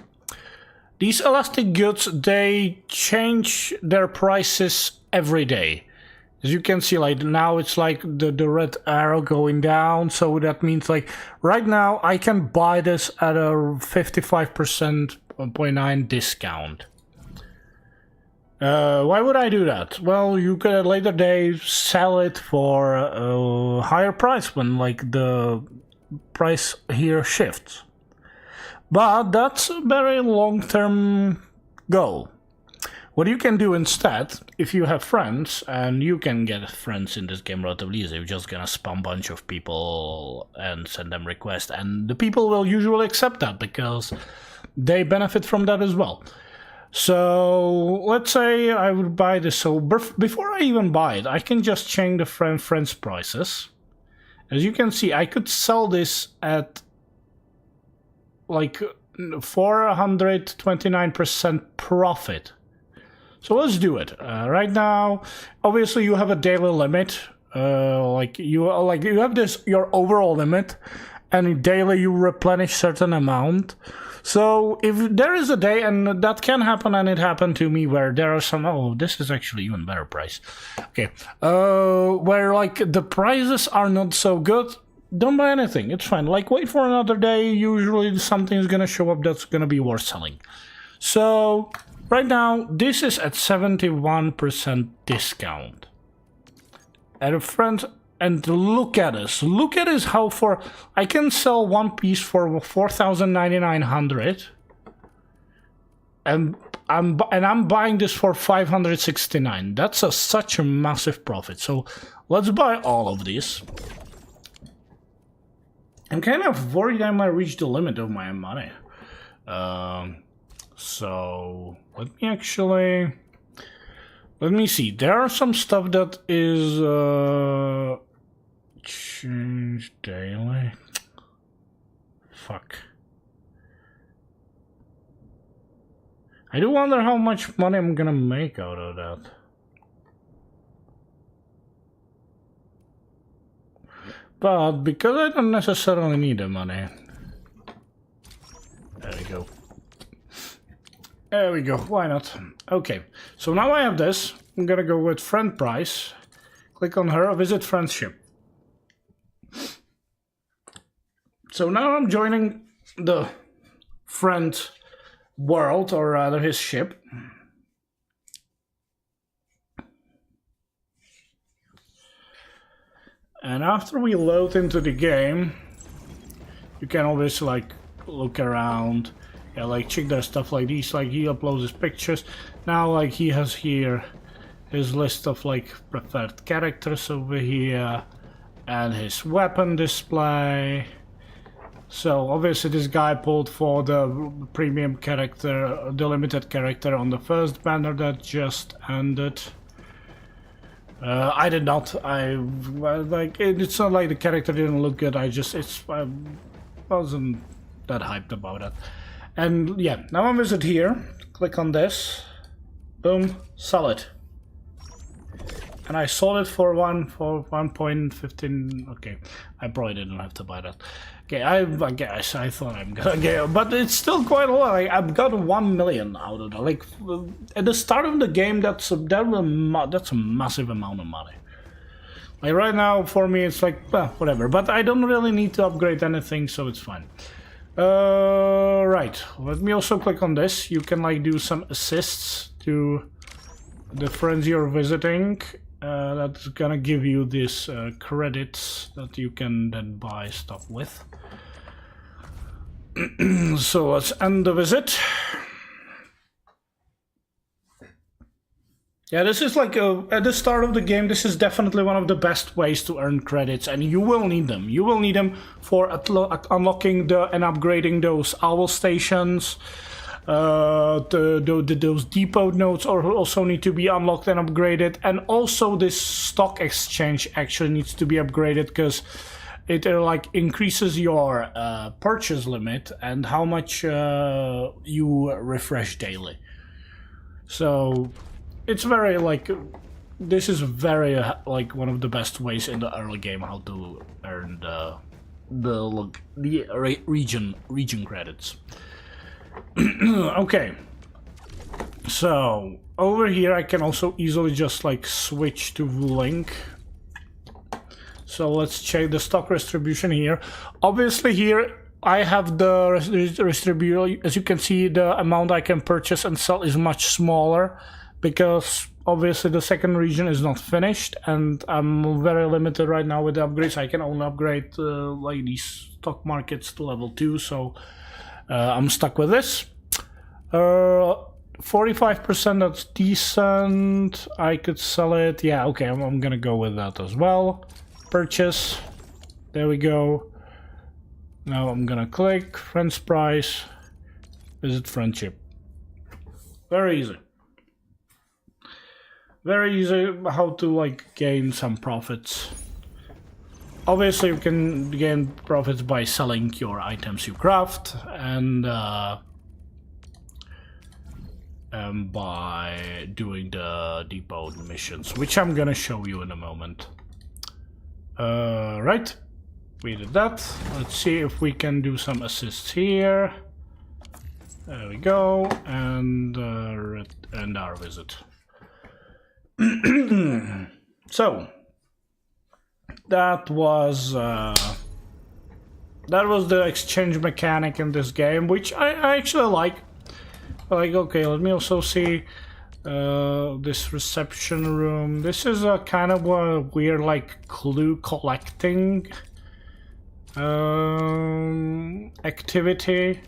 These elastic goods, they change their prices every day. As you can see, like now it's like the red arrow going down, so that means like right now I can buy this at a 55.9% discount. Why would I do that? Well, you could at a later day sell it for a higher price when like the price here shifts. But that's a very long-term goal. What you can do instead, if you have friends, and you can get friends in this game relatively easy, you're just gonna spam a bunch of people and send them requests, and the people will usually accept that because they benefit from that as well. So let's say I would buy this. So before I even buy it, I can just change the friends prices. As you can see, I could sell this at like 429% profit. So let's do it. Right now, obviously you have a daily limit. You have this your overall limit, and daily you replenish certain amount. So if there is a day, and that can happen, and it happened to me, where there are some, oh, this is actually even better price. Okay, where like the prices are not so good, don't buy anything, it's fine. Like wait for another day, usually something is gonna show up that's gonna be worth selling. So right now, this is at 71% discount. And a friend, and look at this. Look at this, how for I can sell one piece for 4,900, and I'm buying this for 569. That's such a massive profit. So let's buy all of these. I'm kind of worried I might reach the limit of my money. So let me see. There are some stuff that is change daily. Fuck. I do wonder how much money I'm gonna make out of that. But because I don't necessarily need the money. There we go. There we go, why not? Okay, so now I have this. I'm gonna go with friend price. Click on her, visit friendship. So now I'm joining the friend world, or rather his ship. And after we load into the game, you can always like look around. Yeah, like check their stuff like these, like he uploads his pictures. Now like he has here his list of like preferred characters over here and his weapon display. So obviously this guy pulled for the premium character, the limited character on the first banner that just ended. I did not. It's not like the character didn't look good. I wasn't that hyped about it. And yeah, now I'm visit here. Click on this. Boom, sell it. And I sold it for 1.15. Okay, I probably didn't have to buy that. Okay, I guess I thought I'm gonna get, but it's still quite a lot. Like, I've got 1 million out of that. Like at the start of the game, that's a massive amount of money. Like right now, for me, it's like well, whatever. But I don't really need to upgrade anything, so it's fine. Right. Let me also click on this. You can like do some assists to the friends you're visiting. That's gonna give you these credits that you can then buy stuff with. So let's end the visit. Yeah, this is like at the start of the game, this is definitely one of the best ways to earn credits, and you will need them. You will need them for unlocking and upgrading those owl stations. Those depot nodes also need to be unlocked and upgraded, and also this stock exchange actually needs to be upgraded because it like increases your purchase limit and how much you refresh daily. So it's very like this is very like one of the best ways in the early game how to earn the region credits. Okay, so over here I can also easily just like switch to link. So let's check the stock distribution here. Obviously here I have the distribution. As you can see, the amount I can purchase and sell is much smaller because obviously the second region is not finished, and I'm very limited right now with the upgrades. I can only upgrade like these stock markets to level 2, so I'm stuck with this. 45%, that's decent. I could sell it. Yeah, okay, I'm gonna go with that as well. Purchase. There we go. Now I'm gonna click friends price. Visit friendship. Very easy. Very easy how to like gain some profits. Obviously you can gain profits by selling your items you craft and by doing the depot missions, which I'm gonna show you in a moment. Right, we did that. Let's see if we can do some assists here. There we go, and end our visit. So that was the exchange mechanic in this game, which I actually like. Like, okay, let me also see this reception room. This is a kind of a weird, like, clue collecting activity.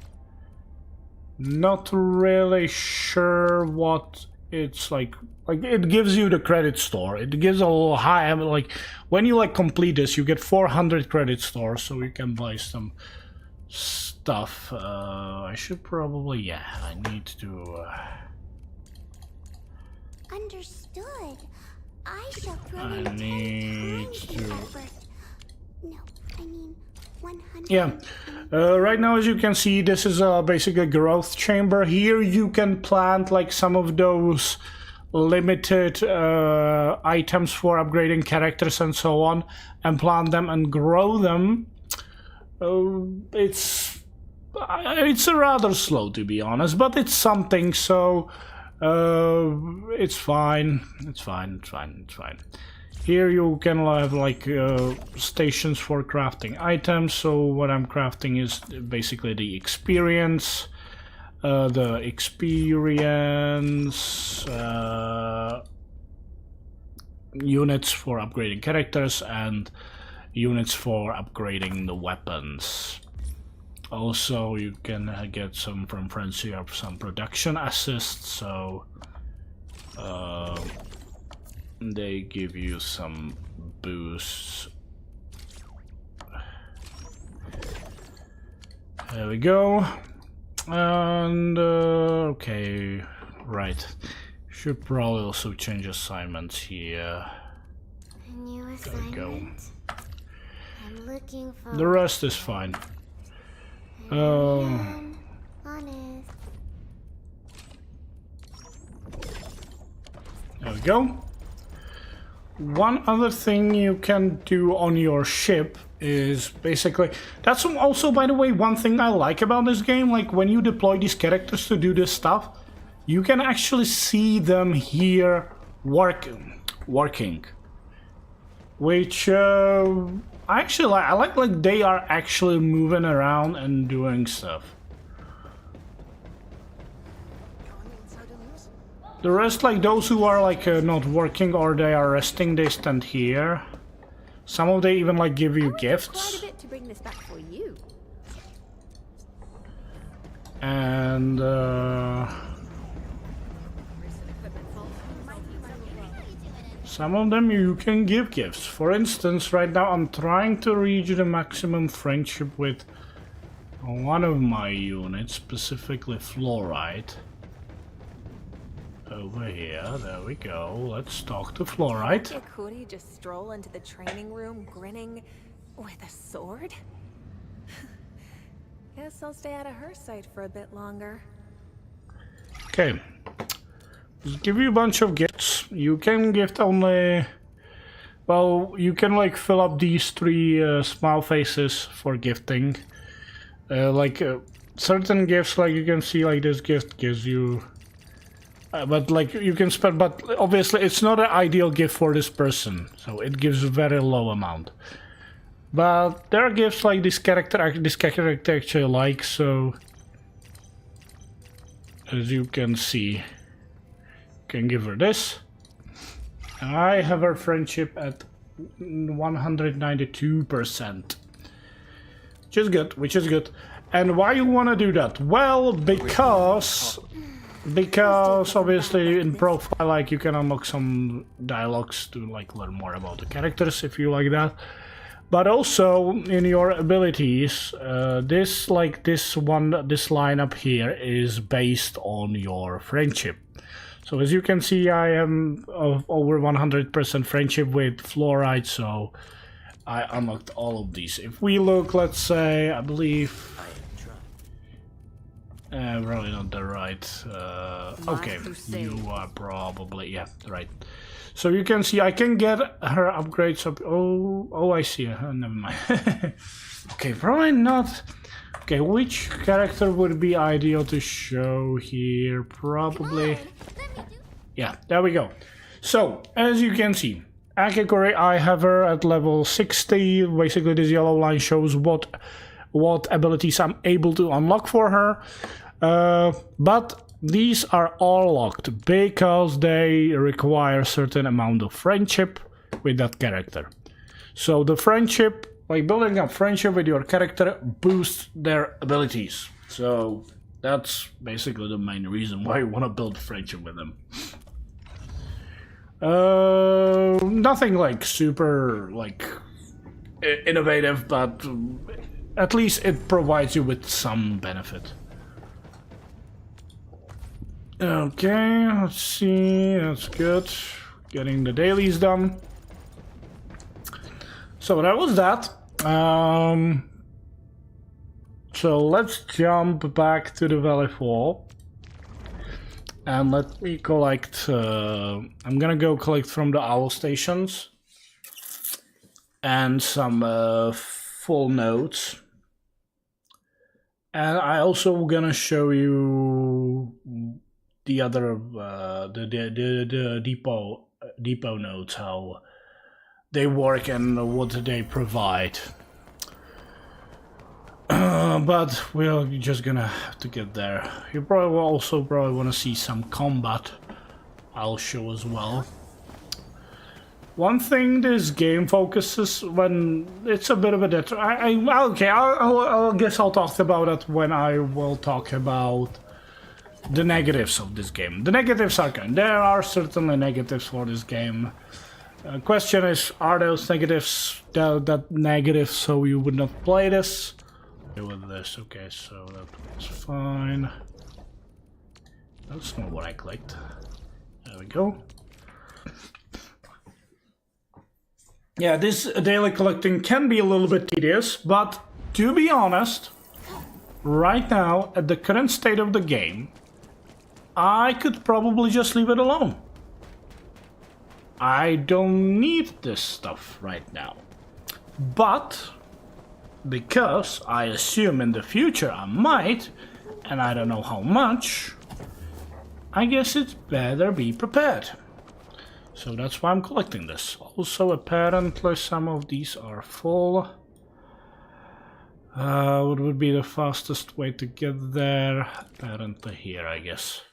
Not really sure what it's like. Like, it gives you the credit store. It gives a little high, like, when you like complete this, you get 400 credit stores, so you can buy some stuff. I should probably, yeah, I need to. Understood. I shall throw I in 10 need times to. the effort. No, I mean 100. Yeah, right now, as you can see, this is basically a growth chamber. Here you can plant like some of those limited items for upgrading characters and so on, and plant them and grow them. It's rather slow, to be honest, but it's something, so it's fine. It's fine. Here you can have like stations for crafting items. So what I'm crafting is basically the experience, units for upgrading characters and units for upgrading the weapons. Also, you can get some from friends here, some production assists, so they give you some boosts. There we go. And okay, right. Should probably also change assignments here. A new There we go. assignment. I'm looking for. The rest is fine. Honest. There we go. One other thing you can do on your ship is basically, that's also, by the way, one thing I like about this game. Like, when you deploy these characters to do this stuff, you can actually see them here working, which I like they are actually moving around and doing stuff. The rest, like those who are like not working or they are resting, they stand here. Some of them even like give you gifts. Quite a bit to bring this back for you. And some of them you can give gifts. For instance, right now I'm trying to reach the maximum friendship with one of my units, specifically Fluoride. Over here, there we go. Let's talk to Fluoride. Could he just stroll into the training room grinning with a sword? Guess I'll stay out of her sight for a bit longer. Okay. Just give you a bunch of gifts. You can gift only... Well, you can like fill up these 3 smile faces for gifting. Certain gifts, like you can see, like this gift gives you... but like you can spend, but obviously it's not an ideal gift for this person, so it gives a very low amount. But there are gifts like this character actually likes, so as you can see, you can give her this. I have her friendship at 192%, which is good. And why you want to do that? Well, because because obviously in profile, like, you can unlock some dialogues to like learn more about the characters if you like that. But also in your abilities, this line up here is based on your friendship. So as you can see, I am of over 100% friendship with Fluoride, so I unlocked all of these. If we look, let's say, I believe... probably not the right... okay, you are probably... yeah, right. So you can see I can get her upgrades up... Oh, I see. Never mind. Okay, probably not... Okay, which character would be ideal to show here? Probably... yeah, there we go. So, as you can see, Akikori, I have her at level 60. Basically, this yellow line shows what abilities I'm able to unlock for her. But these are all locked because they require a certain amount of friendship with that character. So the friendship, like building up friendship with your character, boosts their abilities. So that's basically the main reason why you want to build friendship with them. Nothing like super like innovative, but at least it provides you with some benefit. Okay, let's see, that's good. Getting the dailies done. So that was that. So let's jump back to the Valley Fall. And let me collect, I'm gonna go collect from the owl stations. And some full notes. And I also gonna show you the other, the depot notes, how they work and what they provide. But we're just gonna have to get there. You probably will also want to see some combat. I'll show as well. One thing this game focuses when it's a bit of a okay. I guess I'll talk about it when I will talk about the negatives of this game. The negatives are kind. There are certainly negatives for this game. Question is, are those negatives that negative so you would not play this? With this, okay, so that was fine. That's not what I clicked. There we go. Yeah, this daily collecting can be a little bit tedious, but to be honest, right now, at the current state of the game, I could probably just leave it alone. I don't need this stuff right now. But because I assume in the future I might, and I don't know how much, I guess it's better be prepared. So that's why I'm collecting this. Also, apparently some of these are full. What would be the fastest way to get there? Apparently here, I guess.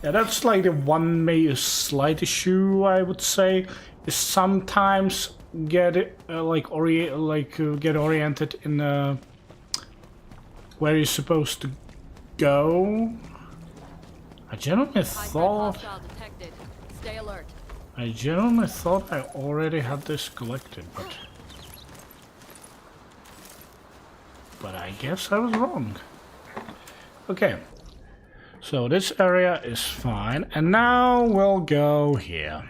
Yeah, that's like the one maybe slight issue, I would say, is sometimes get get oriented in where you're supposed to go. I genuinely thought I already had this collected, but I guess I was wrong. Okay, so this area is fine, and now we'll go here.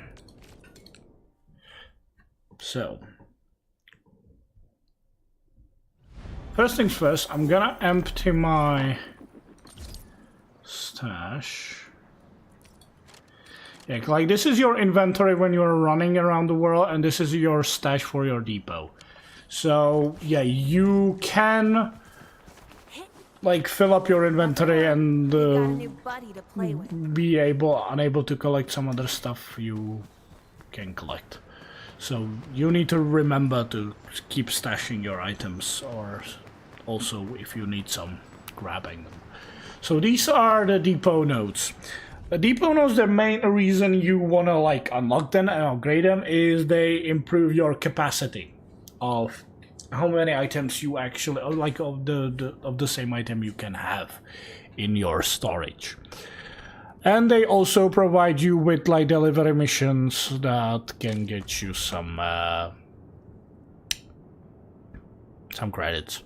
So, first things first, I'm gonna empty my stash. Yeah, like this is your inventory when you're running around the world, and this is your stash for your depot. So, yeah, you can like fill up your inventory and be unable to collect some other stuff you can collect. So you need to remember to keep stashing your items, or also if you need some, grabbing them. So these are the depot nodes. The depot nodes, the main reason you want to like unlock them and upgrade them is they improve your capacity of how many items you actually, like of the same item you can have in your storage. And they also provide you with like delivery missions that can get you some credits.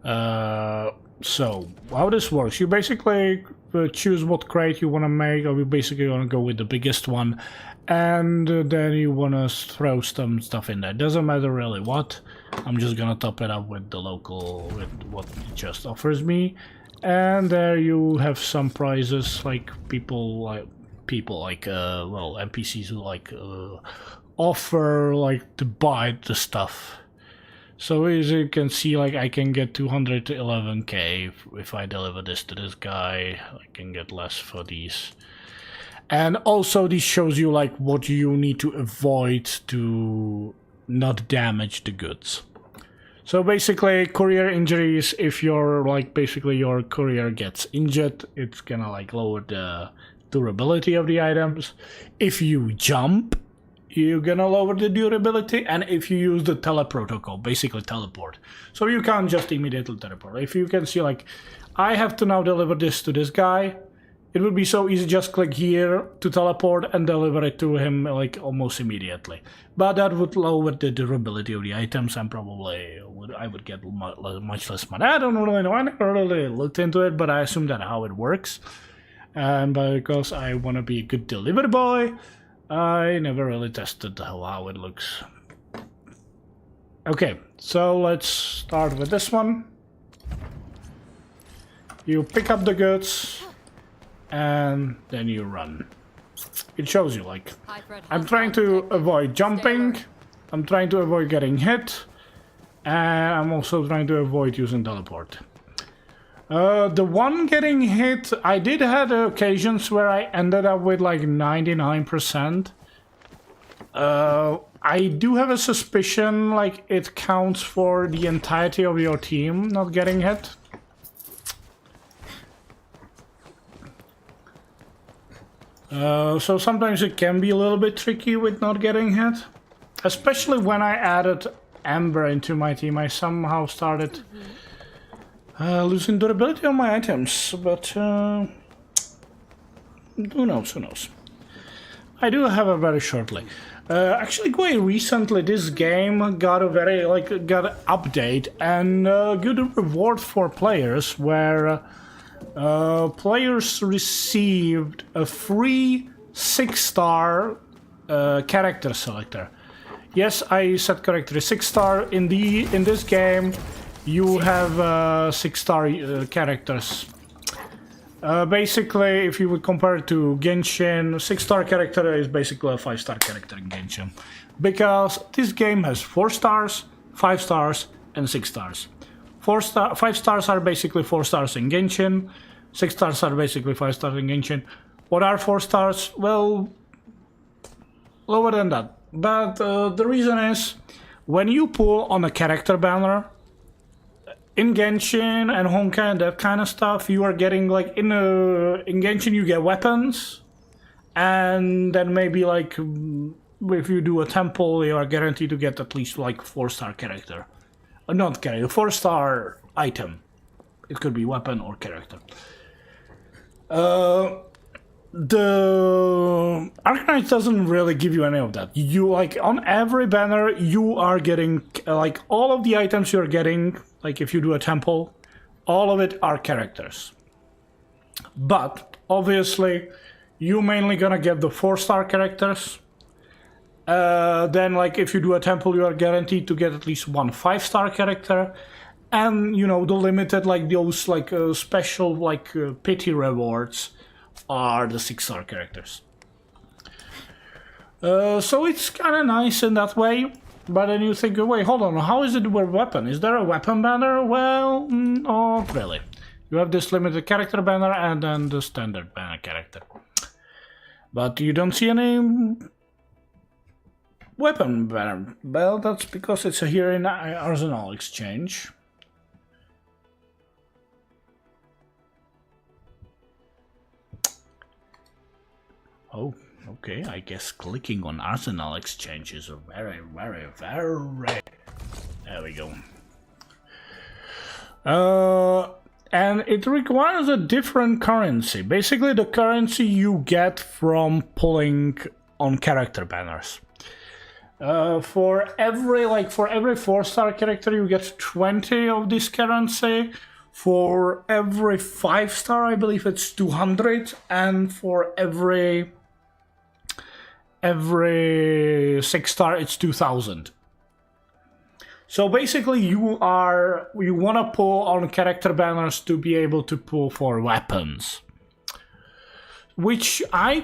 So how this works, you basically choose what crate you want to make, or you basically want to go with the biggest one, and then you want to throw some stuff in there. Doesn't matter really what. I'm just gonna top it up with the local, with what it just offers me. And there you have some prizes, like people like well, NPCs who like offer like to buy the stuff. So as you can see, like I can get 211k if I deliver this to this guy. I can get less for these. And also this shows you like what you need to avoid to not damage the goods. So basically, courier injuries, if you're like basically your courier gets injured, it's gonna like lower the durability of the items. If you jump, you're gonna lower the durability, and if you use the teleprotocol, basically teleport. So you can't just immediately teleport. If you can see like, I have to now deliver this to this guy, it would be so easy, just click here to teleport and deliver it to him like almost immediately. But that would lower the durability of the items, and probably I would get much less money. I don't really know, I never really looked into it, but I assume that's how it works. And because I want to be a good delivery boy, I never really tested how it looks. Okay, so let's start with this one. You pick up the goods, and then you run. It shows you like, I'm trying to avoid jumping, I'm trying to avoid getting hit, and I'm also trying to avoid using teleport. The one getting hit, I did have occasions where I ended up with like 99%. I do have a suspicion like it counts for the entirety of your team not getting hit. So sometimes it can be a little bit tricky with not getting hit. Especially when I added Amber into my team, I somehow started losing durability on my items, but who knows, who knows. I do have a very shortly. Actually quite recently this game got a very, got an update and a good reward for players where players received a free 6-star character selector. Yes, I said correctly, 6-star. In this game, you have 6-star characters. Basically, if you would compare it to Genshin, 6-star character is basically a 5-star character in Genshin, because this game has 4 stars, 5 stars, and 6 stars. 5 stars are basically 4 stars in Genshin. 6 stars are basically 5 stars in Genshin. What are 4 stars? Well, lower than that. But the reason is, when you pull on a character banner, in Genshin and Honkai and that kind of stuff, you are getting like, in Genshin you get weapons, and then maybe like, if you do a temple, you are guaranteed to get at least like 4-star character. Not character, 4-star item. It could be weapon or character. The Arknight doesn't really give you any of that. You like on every banner you are getting like all of the items you're getting, like if you do a temple, all of it are characters. But obviously you mainly gonna get the 4-star characters. Then like if you do a temple you are guaranteed to get at least one 5-star character. And you know, the limited, like those like special like pity rewards are the 6-star characters. So it's kind of nice in that way. But then you think, wait, hold on, how is it with weapon? Is there a weapon banner? Well, not really. You have this limited character banner and then the standard banner character. But you don't see any weapon banner. Well, that's because it's here in Arsenal Exchange. Oh, okay, I guess clicking on Arsenal Exchange is a very, very, very There we go. And it requires a different currency. Basically, the currency you get from pulling on character banners. For every 4-star character, you get 20 of this currency. For every 5-star, I believe it's 200, and for every 6-star, it's 2,000. So basically, you want to pull on character banners to be able to pull for weapons, which I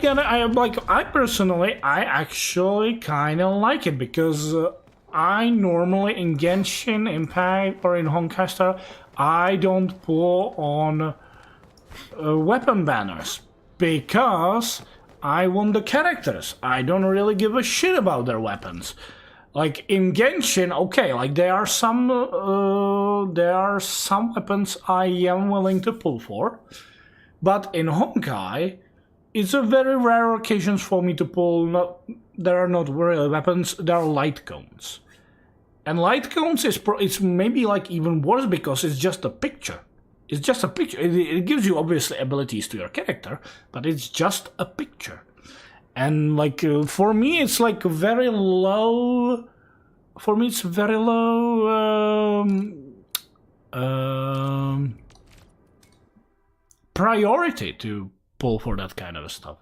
personally actually kind of like it, because I normally in Genshin Impact or in Honkai Star I don't pull on weapon banners because I want the characters. I don't really give a shit about their weapons. Like in Genshin, okay, like there are some weapons I am willing to pull for, but in Honkai, it's a very rare occasions for me to pull. There are not really weapons. There are light cones, and light cones it's maybe like even worse because it's just a picture. It's just a picture. It gives you obviously abilities to your character, but it's just a picture. And like for me, it's like very low. For me, it's very low priority to pull for that kind of stuff.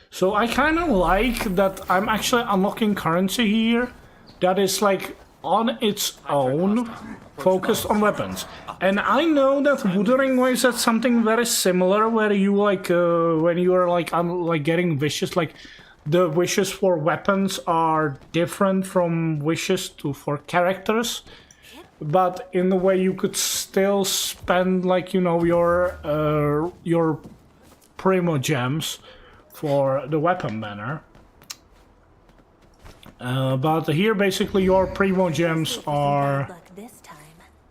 So I kind of like that I'm actually unlocking currency here that is like on its own focused on weapons. And I know that Wuthering Waves has something very similar where you like when you are like getting wishes, like the wishes for weapons are different from wishes for characters, but in the way you could still spend like, you know, your primo gems for the weapon banner. But here basically your primo gems are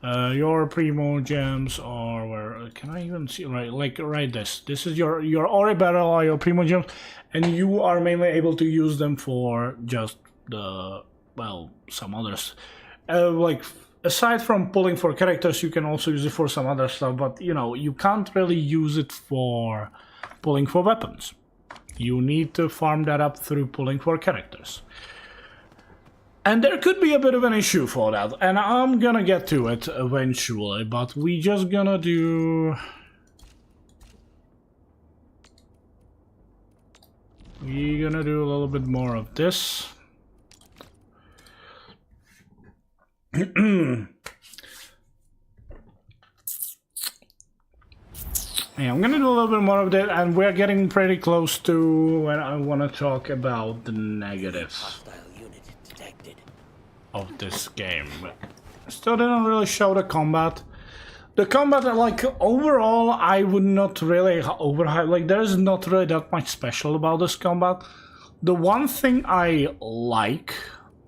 where can I even see, right this is your Ori battle are your primo gems, and you are mainly able to use them for just the, well, some others. Like aside from pulling for characters, you can also use it for some other stuff, but you know, you can't really use it for pulling for weapons. You need to farm that up through pulling for characters. And there could be a bit of an issue for that, and I'm gonna get to it eventually, but we just gonna do... We're gonna do a little bit more of this. Yeah, I'm gonna do a little bit more of that, and we're getting pretty close to when I want to talk about the negatives of this game. Still didn't really show the combat. The combat, like, overall, I would not really overhype. Like, there's not really that much special about this combat. The one thing I like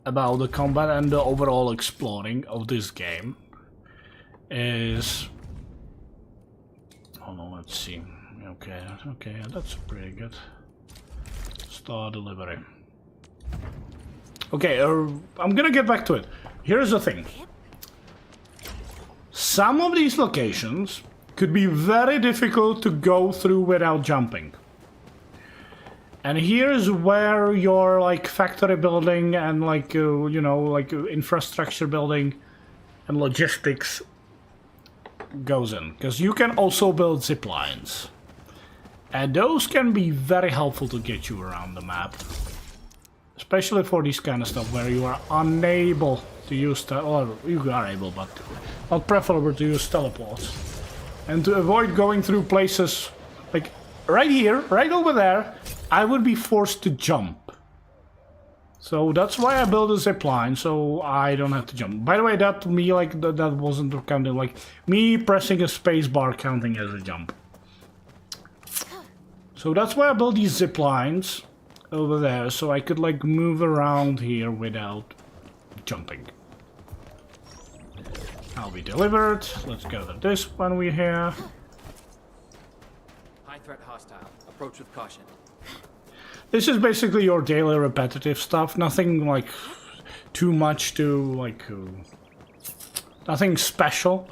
about the combat and the overall exploring of this game is... Hold on, let's see. Okay, that's pretty good. Start delivery. Okay, I'm gonna get back to it. Here's the thing. Some of these locations could be very difficult to go through without jumping. And here's where your like factory building and like you know, like infrastructure building and logistics goes in, because you can also build zip lines, and those can be very helpful to get you around the map, especially for this kind of stuff where you are unable to use or you are able, but not preferable to use teleports, and to avoid going through places like right here, right over there. I would be forced to jump. So that's why I built a zip line, so I don't have to jump. By the way, that to me, like, that wasn't counting, like, me pressing a space bar counting as a jump. So that's why I built these zip lines over there, so I could, like, move around here without jumping. I'll be delivered. Let's gather this when we're here. High threat hostile. Approach with caution. This is basically your daily repetitive stuff, nothing like too much to like nothing special.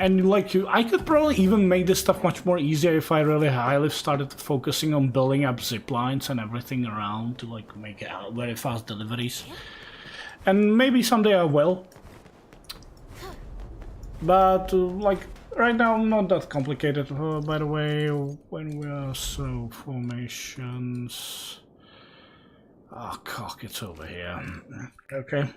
And like I could probably even make this stuff much more easier if I really highly started focusing on building up zip lines and everything around to like make it very fast deliveries. And maybe someday I will. But like right now, not that complicated. By the way, when we are so formations. Oh, cock, it's over here. Okay.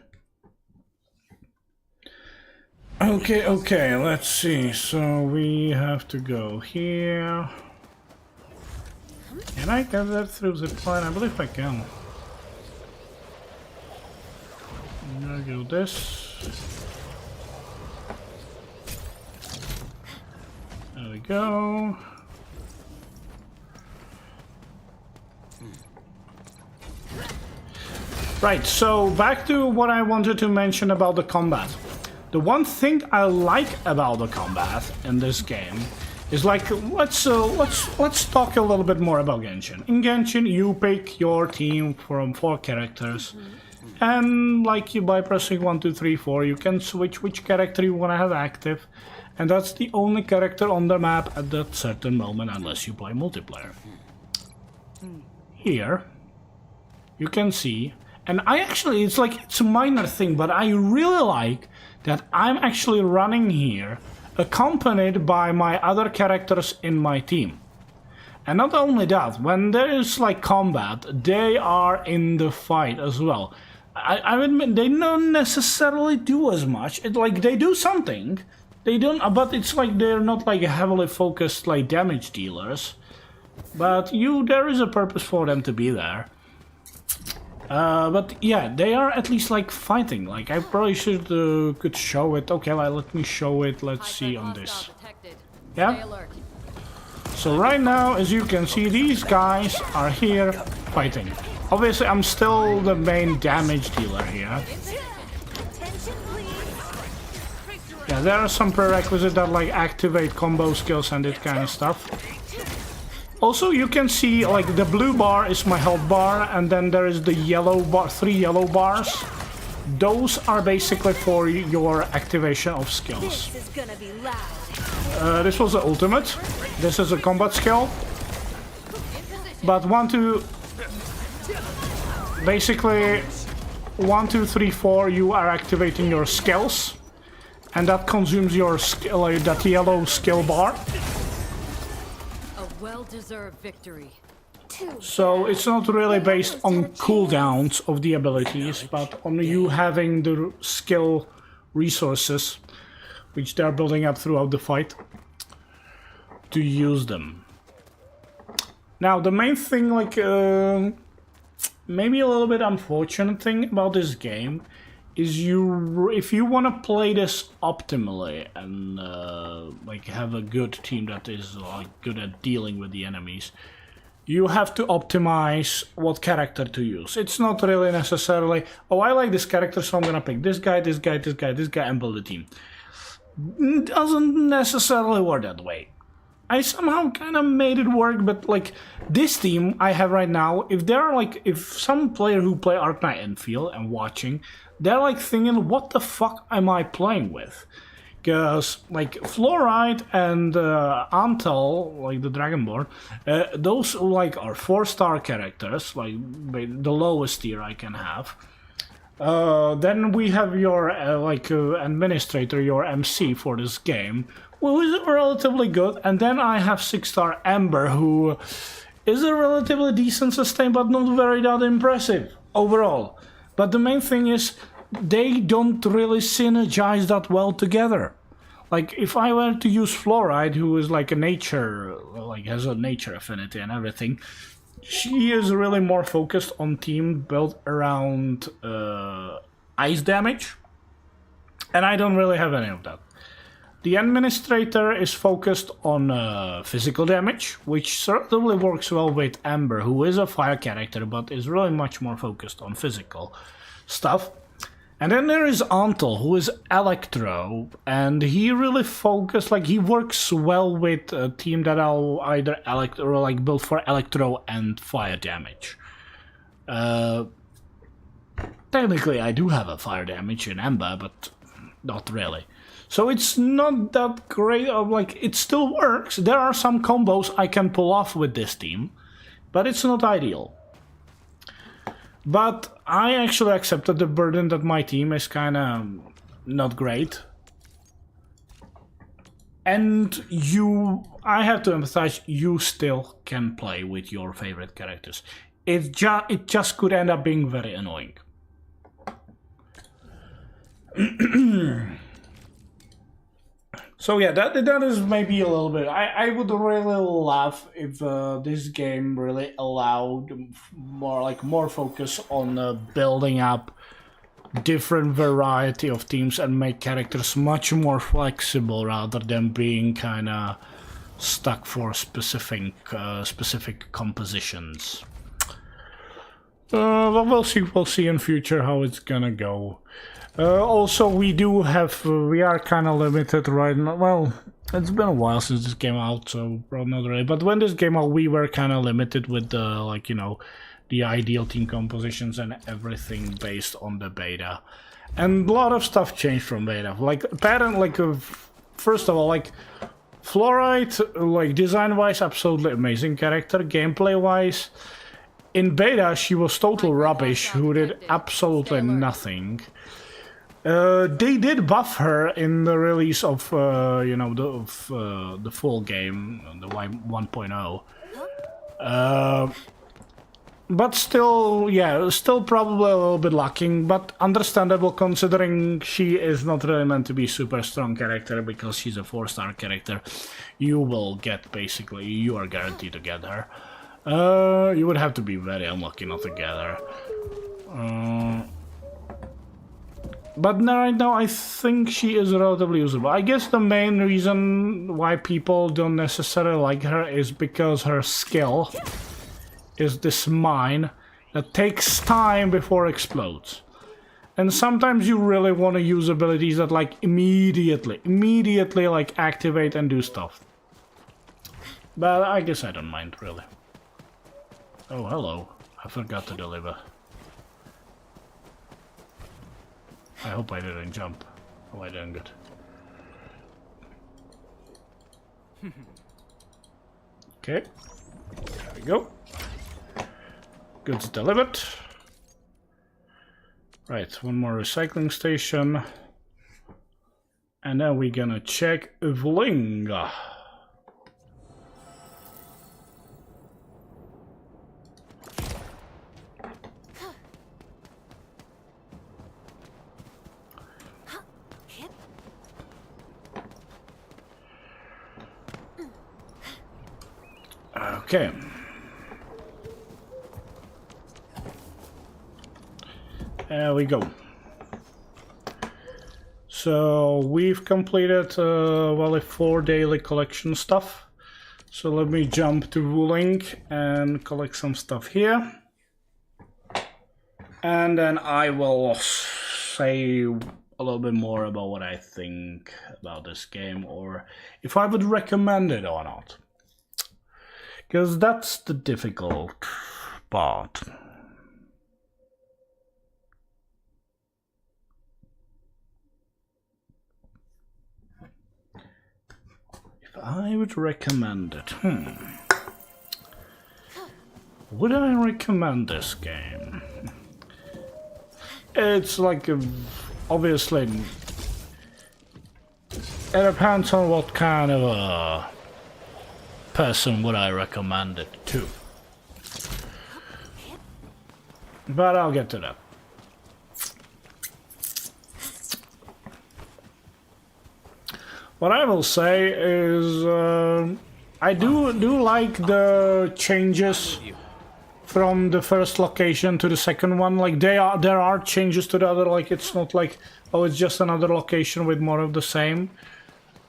Okay, let's see. So we have to go here. Can I get that through the line? I believe I can. I'm gonna do this. There we go. Right, so back to what I wanted to mention about the combat. The one thing I like about the combat in this game is like let's talk a little bit more about Genshin. In Genshin, you pick your team from 4 characters, and like by pressing 1, 2, 3, 4, you can switch which character you want to have active, and that's the only character on the map at that certain moment, unless you play multiplayer. Here, you can see, and it's a minor thing, but I really like that I'm actually running here accompanied by my other characters in my team. And not only that, when there is like combat, they are in the fight as well. I admit they don't necessarily do as much. Like they do something, they don't, but it's like they're not like heavily focused like damage dealers. But there is a purpose for them to be there. But yeah, they are at least like fighting. Like I probably could show it. Okay, let me show it. Let's see on this. Yeah. So right now, as you can see, these guys are here fighting. Obviously, I'm still the main damage dealer here. Yeah, there are some prerequisites that like activate combo skills and that kind of stuff. Also, you can see like the blue bar is my health bar, and then there is the yellow bar, 3 yellow bars. Those are basically for your activation of skills. This was the ultimate. This is a combat skill. But 1, 2, basically 1, 2, 3, 4, you are activating your skills, and that consumes your skill, that yellow skill bar. Well-deserved victory. So it's not really based on cooldowns of the abilities, but on you having the skill resources, which they're building up throughout the fight, to use them. Now the main thing, like maybe a little bit unfortunate thing about this game, is if you want to play this optimally and like have a good team that is like good at dealing with the enemies, you have to optimize what character to use. It's not really necessarily, oh, I like this character, so I'm gonna pick this guy, this guy, this guy, this guy, and build a team. It doesn't necessarily work that way. I somehow kind of made it work, but like this team I have right now, if some player who play Arknight Endfield and watching, they're like thinking, what the fuck am I playing with? Because like Fluoride and Antal, like the Dragonborn, those like are 4-star characters, like the lowest tier I can have. Then we have your administrator, your MC for this game, who is relatively good, and then I have 6-star Ember, who is a relatively decent sustain, but not very that impressive overall. But the main thing is, they don't really synergize that well together. Like, if I were to use Fluoride, who is like a nature, like has a nature affinity and everything, she is really more focused on team built around ice damage, and I don't really have any of that. The administrator is focused on physical damage, which certainly works well with Ember, who is a fire character, but is really much more focused on physical stuff. And then there is Antal, who is Electro, and he really he works well with a team that are either Electro, or like built for Electro and fire damage. technically I do have a fire damage in Ember, but not really. So it's not that great. Like, it still works. There are some combos I can pull off with this team, but it's not ideal. But I actually accepted the burden that my team is kind of not great. And I have to emphasize, you still can play with your favorite characters. It just could end up being very annoying. So yeah, that is maybe a little bit. I would really love if this game really allowed more focus on building up different variety of teams and make characters much more flexible rather than being kind of stuck for specific compositions. But we'll see in future how it's gonna go. Also, we are kind of limited right now. Well, it's been a while since this came out, so probably not really. But when this came out, we were kind of limited with the ideal team compositions and everything based on the beta. And a lot of stuff changed from beta. First of all, Fluorite, design-wise, absolutely amazing character. Gameplay-wise, in beta, she was total rubbish, who did absolutely nothing. They did buff her in the release of the full game, the 1.0. But still probably a little bit lacking, but understandable considering she is not really meant to be super strong character because she's a 4-star character. You are guaranteed to get her. You would have to be very unlucky not to get her. But right now I think she is relatively usable. I guess the main reason why people don't necessarily like her is because her skill is this mine that takes time before it explodes. And sometimes you really want to use abilities that immediately activate and do stuff. But I guess I don't mind really. Oh, hello. I forgot to deliver. I hope I didn't jump. Oh, I didn't. Good. Okay. There we go. Goods delivered. Right, one more recycling station. And then we're gonna check Vlinga. Okay. There we go. So we've completed 4 daily collection stuff. So let me jump to Wuling and collect some stuff here. And then I will say a little bit more about what I think about this game, or if I would recommend it or not. Because that's the difficult part. If I would recommend it, would I recommend this game? It's obviously, it depends on what kind of a person would I recommend it to. But I'll get to that. What I will say is I do like the changes from the first location to the second one. There are changes to the other. It's not oh, it's just another location with more of the same.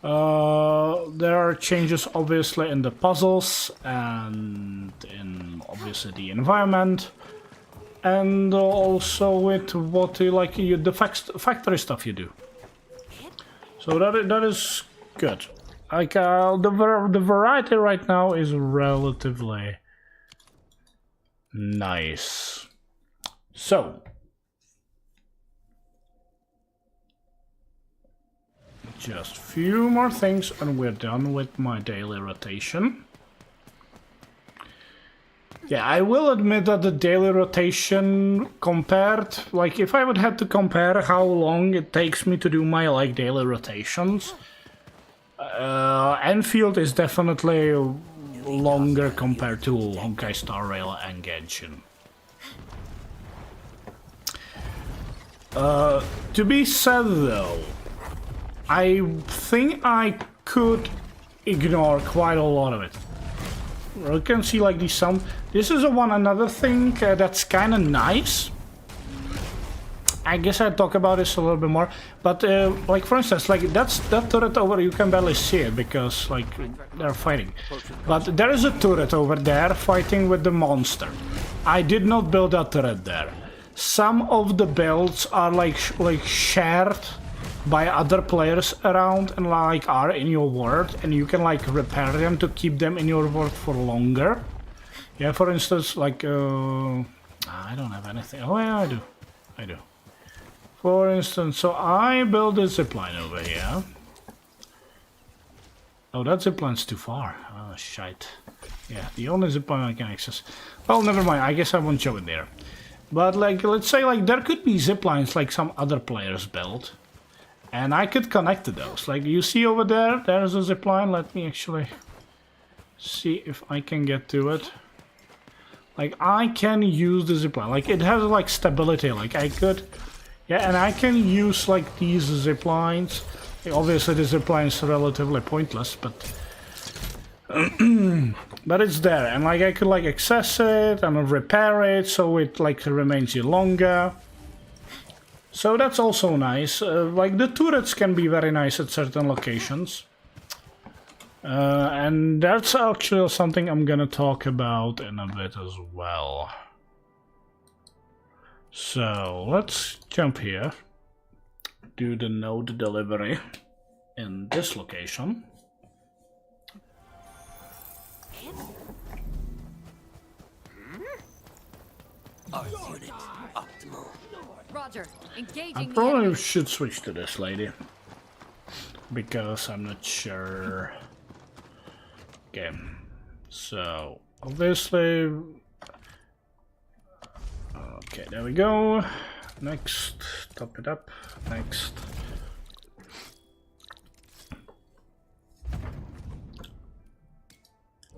There are changes obviously in the puzzles and in obviously the environment, and also with what the factory stuff you do. So that is good. The variety right now is relatively nice. So just few more things and we're done with my daily rotation. Yeah, I will admit that the daily rotation compared, like if I would have to compare how long it takes me to do my like daily rotations, Endfield is definitely longer compared to Honkai Star Rail and Genshin. To be said though, I think I could ignore quite a lot of it. You can see like these sound. This is another thing that's kind of nice. I guess I'll talk about this a little bit more. But like for instance, like that turret over, you can barely see it because like they're fighting. But there is a turret over there fighting with the monster. I did not build that turret there. Some of the builds are like shared by other players around and like are in your world, and you can like repair them to keep them in your world for longer. Yeah, for instance, like I don't have anything. Oh yeah, I do. For instance, so I built a zipline over here. Oh, that zipline's too far. Oh shite. Yeah, the only zipline I can access. Well, never mind. I guess I won't show it there. But like, let's say like there could be ziplines like some other players built. And I could connect to those. Like you see over there, there's a zipline. Let me actually see if I can get to it. Like I can use the zipline. Like it has like stability. Like I could, yeah, and I can use like these ziplines. Obviously the zipline is relatively pointless, but but it's there. And like I could like access it and repair it so it like remains here longer. So that's also nice. Like the turrets can be very nice at certain locations. And that's actually something I'm gonna talk about in a bit as well. So let's jump here. Do the node delivery in this location. Roger, engaging. I probably should switch to this lady because I'm not sure. Okay, so obviously, okay, there we go. Next, top it up. Next.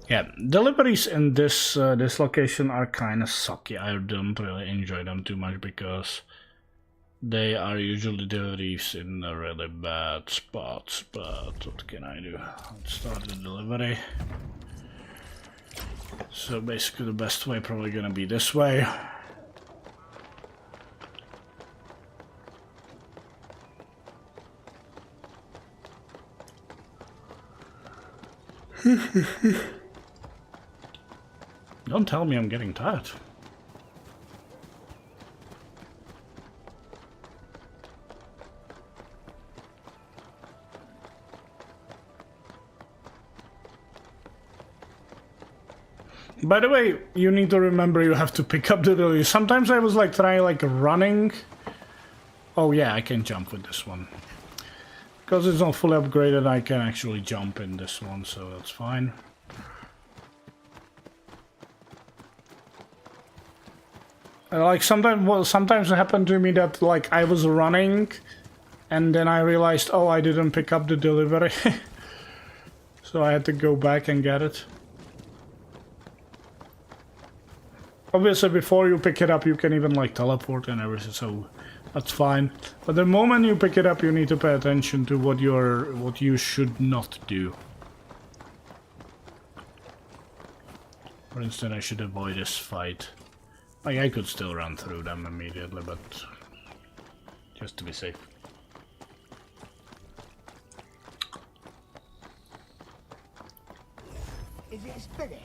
Yeah, deliveries in this this location are kind of sucky. I don't really enjoy them too much because they are usually deliveries in really bad spots. But what can I do? Let's start the delivery. So basically, the best way probably gonna be this way. Don't tell me I'm getting tired. By the way, you need to remember you have to pick up the delivery. Sometimes I was like trying like running. Oh yeah, I can jump with this one. Because it's not fully upgraded, I can actually jump in this one, so that's fine. Like sometimes it happened to me that like I was running and then I realized, oh, I didn't pick up the delivery. So I had to go back and get it. Obviously before you pick it up you can even like teleport and everything, so that's fine. But the moment you pick it up you need to pay attention to what you should not do. For instance, I should avoid this fight. Like, I could still run through them immediately, but just to be safe. Is it Speedy?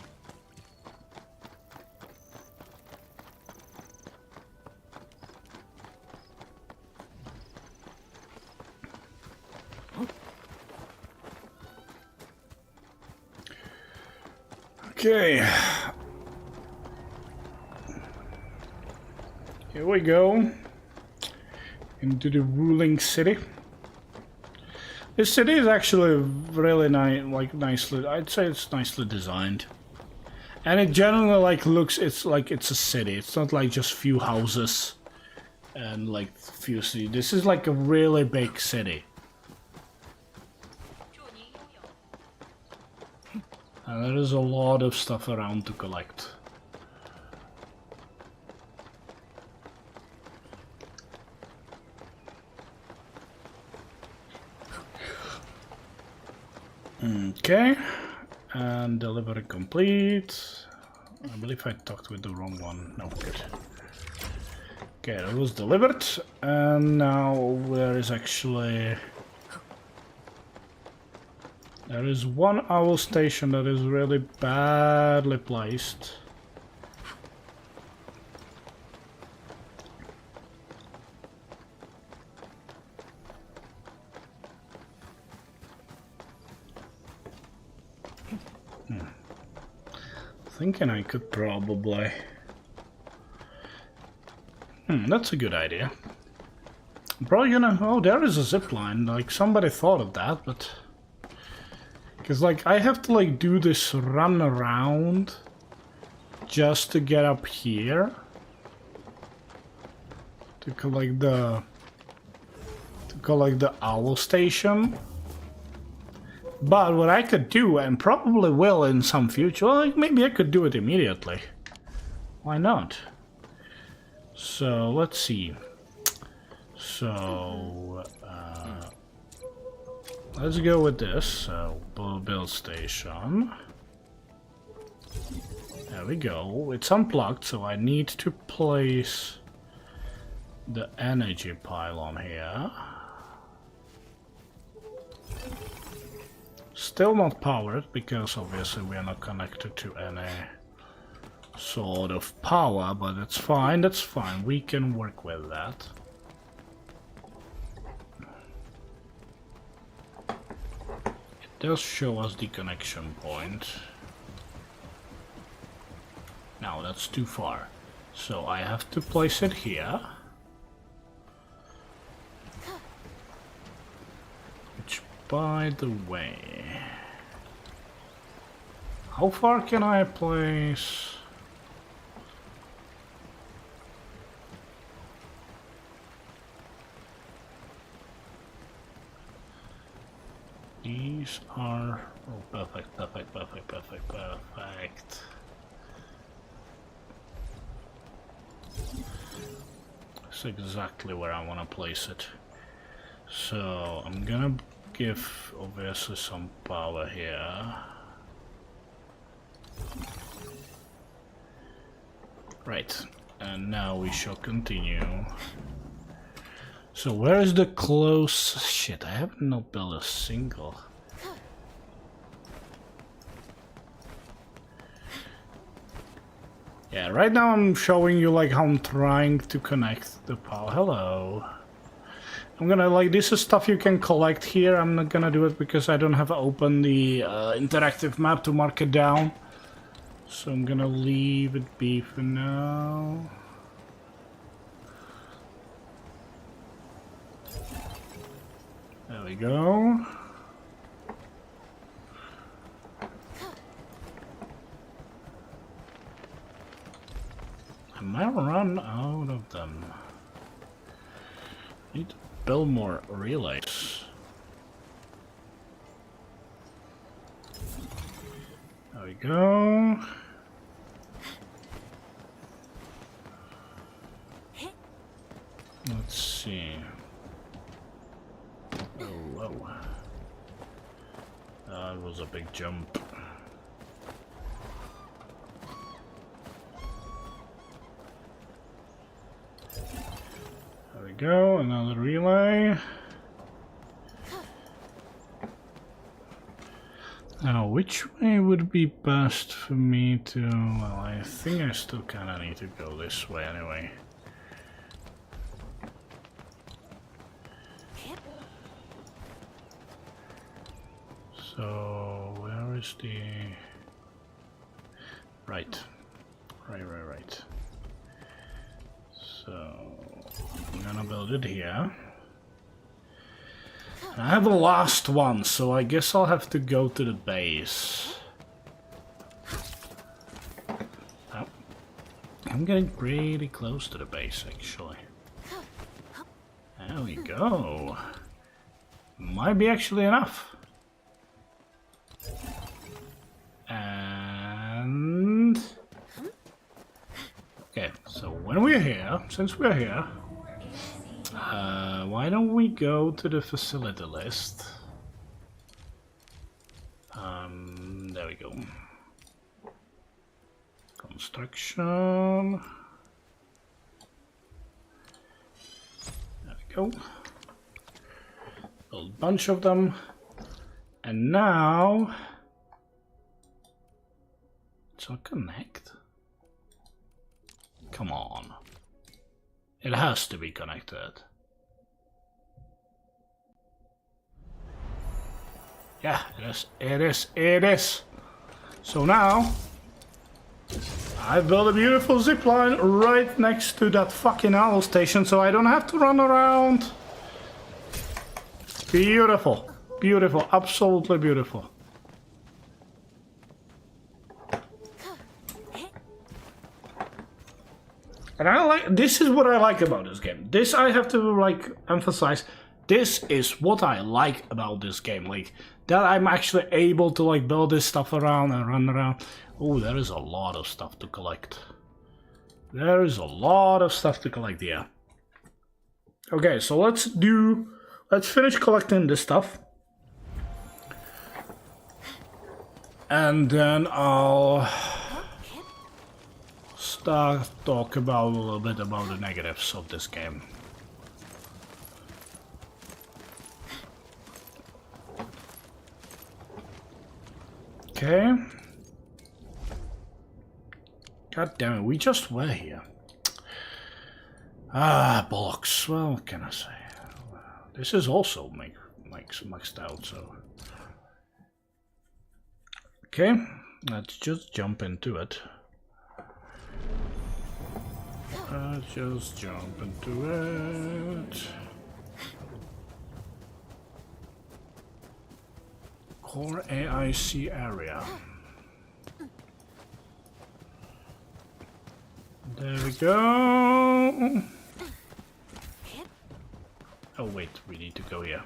Okay. Here we go into the ruling city. This city is actually really nice, like nicely. I'd say it's nicely designed, and it generally like looks. It's like it's a city. It's not like just few houses and like few cities. This is like a really big city, and there is a lot of stuff around to collect. Okay, and delivery complete. I believe I talked with the wrong one. No, good. Okay, that was delivered, and now there is actually... There is one owl station that is really badly placed. Thinking I could probably... that's a good idea. I'm probably gonna... Oh, there is a zip line. Like, somebody thought of that, but... Because, like, I have to, like, do this run around just to get up here. To collect the... owl station. But what I could do, and probably will in some future, well, maybe I could do it immediately. Why not? So, let's see. So, let's go with this. So, build station. There we go. It's unplugged, so I need to place the energy pylon here. Still not powered, because obviously we are not connected to any sort of power, but it's fine, that's fine, we can work with that. It does show us the connection point. Now that's too far, so I have to place it here. Which, by the way, how far can I place? These are... Oh, perfect, perfect, perfect, perfect, perfect. That's exactly where I want to place it. So, I'm gonna give obviously some power here. Right, and now we shall continue. So where is the close... Shit, I have not built a single. Yeah, right now I'm showing you like how I'm trying to connect the power. Hello. I'm gonna like, this is stuff you can collect here. I'm not gonna do it because I don't have open the interactive map to mark it down. So I'm gonna leave it be for now. There we go. I might run out of them. Need to build more relays. There we go. Let's see. Oh, whoa. That was a big jump. There we go, another relay. Now, which way would be best for me to... Well, I think I still kinda need to go this way anyway. So, where is the... Right. Right. So, I'm gonna build it here. I have a last one, so I guess I'll have to go to the base. Oh. I'm getting pretty close to the base, actually. There we go. Might be actually enough. And... okay, so when we're here, since we're here, why don't we go to the facility list? There we go. Construction. There we go. A bunch of them. And now... shall I connect? Come on. It has to be connected. Yeah, it is. It is. It is. So now, I built a beautiful zipline right next to that fucking owl station, so I don't have to run around. Beautiful. Beautiful. Absolutely beautiful. And I like, this is what I like about this game. This I have to like emphasize. This is what I like about this game. Like that I'm actually able to like build this stuff around and run around. Oh, there is a lot of stuff to collect. There is a lot of stuff to collect here. Okay, so let's finish collecting this stuff. And then I'll talk about a little bit about the negatives of this game. Okay. God damn it, we just were here. Ah, bollocks. Well, what can I say? This is also maxed out, so. Okay, let's just jump into it. Just jump into it. Core AIC area. There we go. Oh wait, we need to go here.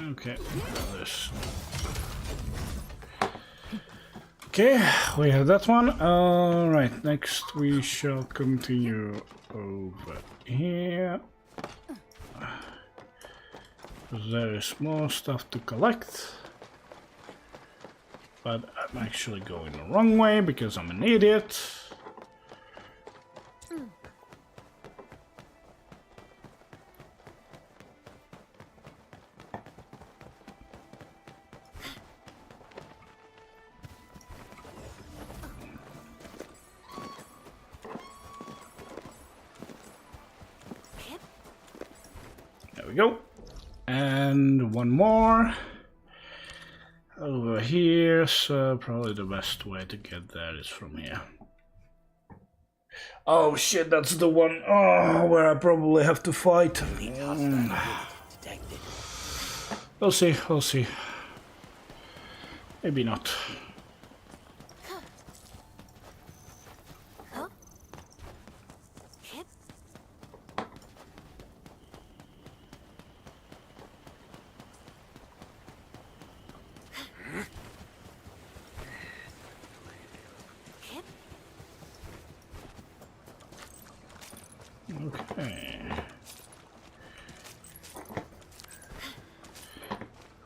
Okay, this. Okay, we have that one. Alright, next we shall continue over here. There is more stuff to collect. But I'm actually going the wrong way because I'm an idiot. Go. And one more over here, so probably the best way to get there is from here. Oh shit, that's the one where I probably have to fight. We'll see, we'll see. Maybe not.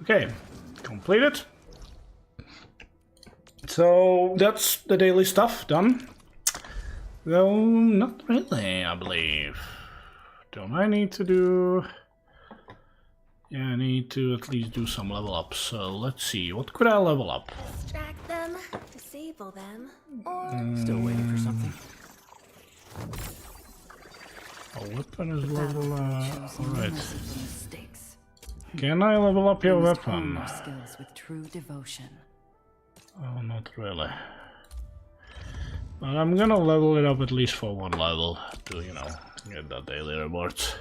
Okay, completed. So that's the daily stuff done. Well, not really, I believe. Don't I need to do... Yeah, I need to at least do some level up. So let's see, what could I level up? Distract them, disable them, or... Still waiting for something? A weapon is level, alright. Can I level up your weapon? Skills with true devotion. Oh, not really. But I'm gonna level it up at least for one level to, you know, get that daily rewards.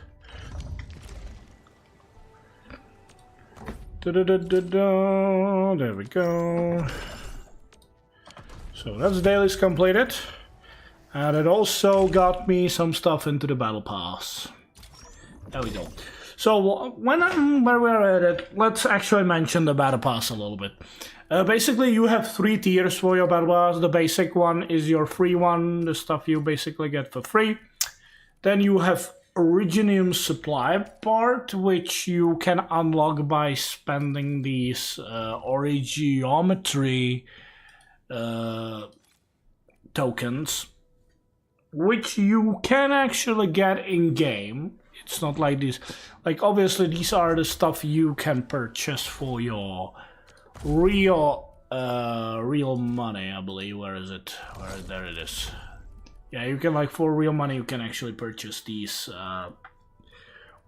There we go. So that's dailies completed. And it also got me some stuff into the battle pass. There we go. So where we're at it, let's actually mention the battle pass a little bit. Basically, you have 3 tiers for your battle pass. The basic one is your free one, the stuff you basically get for free. Then you have Originium supply part, which you can unlock by spending these origiometry tokens, which you can actually get in game. It's not like this. Like, obviously, these are the stuff you can purchase for your real money, I believe. Where is it? There it is. Yeah, you can, like, for real money, you can actually purchase these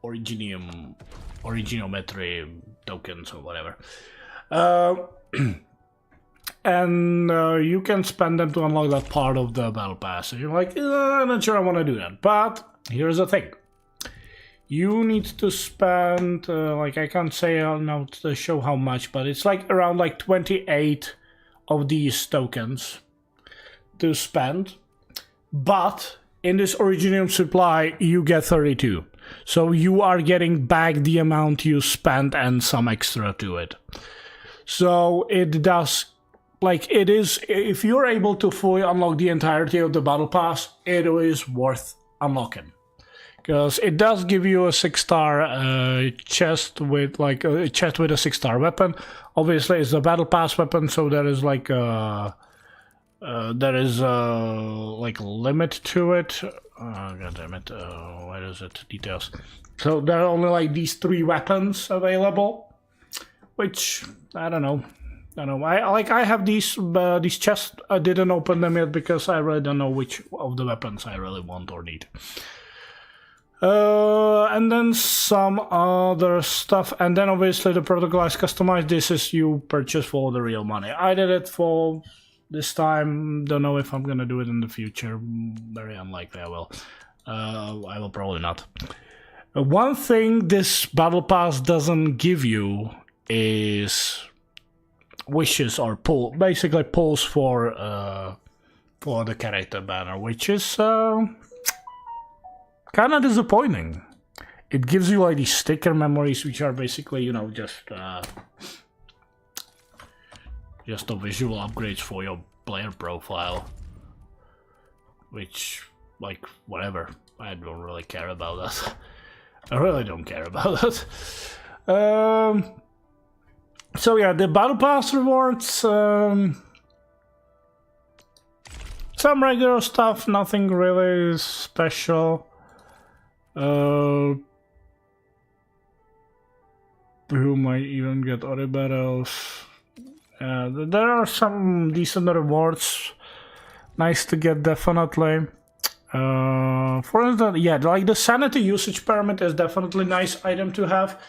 originometry tokens or whatever. And you can spend them to unlock that part of the battle pass. And you're like, I'm not sure I want to do that. But here's the thing. You need to spend, like, I can't say now to show how much, but it's like around like 28 of these tokens to spend. But in this Originium supply, you get 32. So you are getting back the amount you spent and some extra to it. So it does, like, it is, if you're able to fully unlock the entirety of the battle pass, it is worth unlocking. Because it does give you a 6-star chest with, like, a chest with a 6-star weapon. Obviously, it's a battle pass weapon, so there is like a like a limit to it. God damn it! Where is it? Details. So there are only like these 3 weapons available, which I don't know. I have these chests. I didn't open them yet because I really don't know which of the weapons I really want or need. And then some other stuff, and then obviously the protocol is customized. This is you purchase for the real money. I did it for this time. Don't know if I'm gonna do it in the future. Very unlikely I will. I will probably not. One thing this battle pass doesn't give you is wishes or basically pulls for the character banner, which is kind of disappointing. It gives you like these sticker memories, which are basically, you know, just the visual upgrades for your player profile. Which, like, whatever. I don't really care about that. I really don't care about that. So yeah, the battle pass rewards. Some regular stuff, nothing really special. Who might even get other battles. There are some decent rewards. Nice to get, definitely. For instance, yeah, like the sanity usage permit is definitely a nice item to have.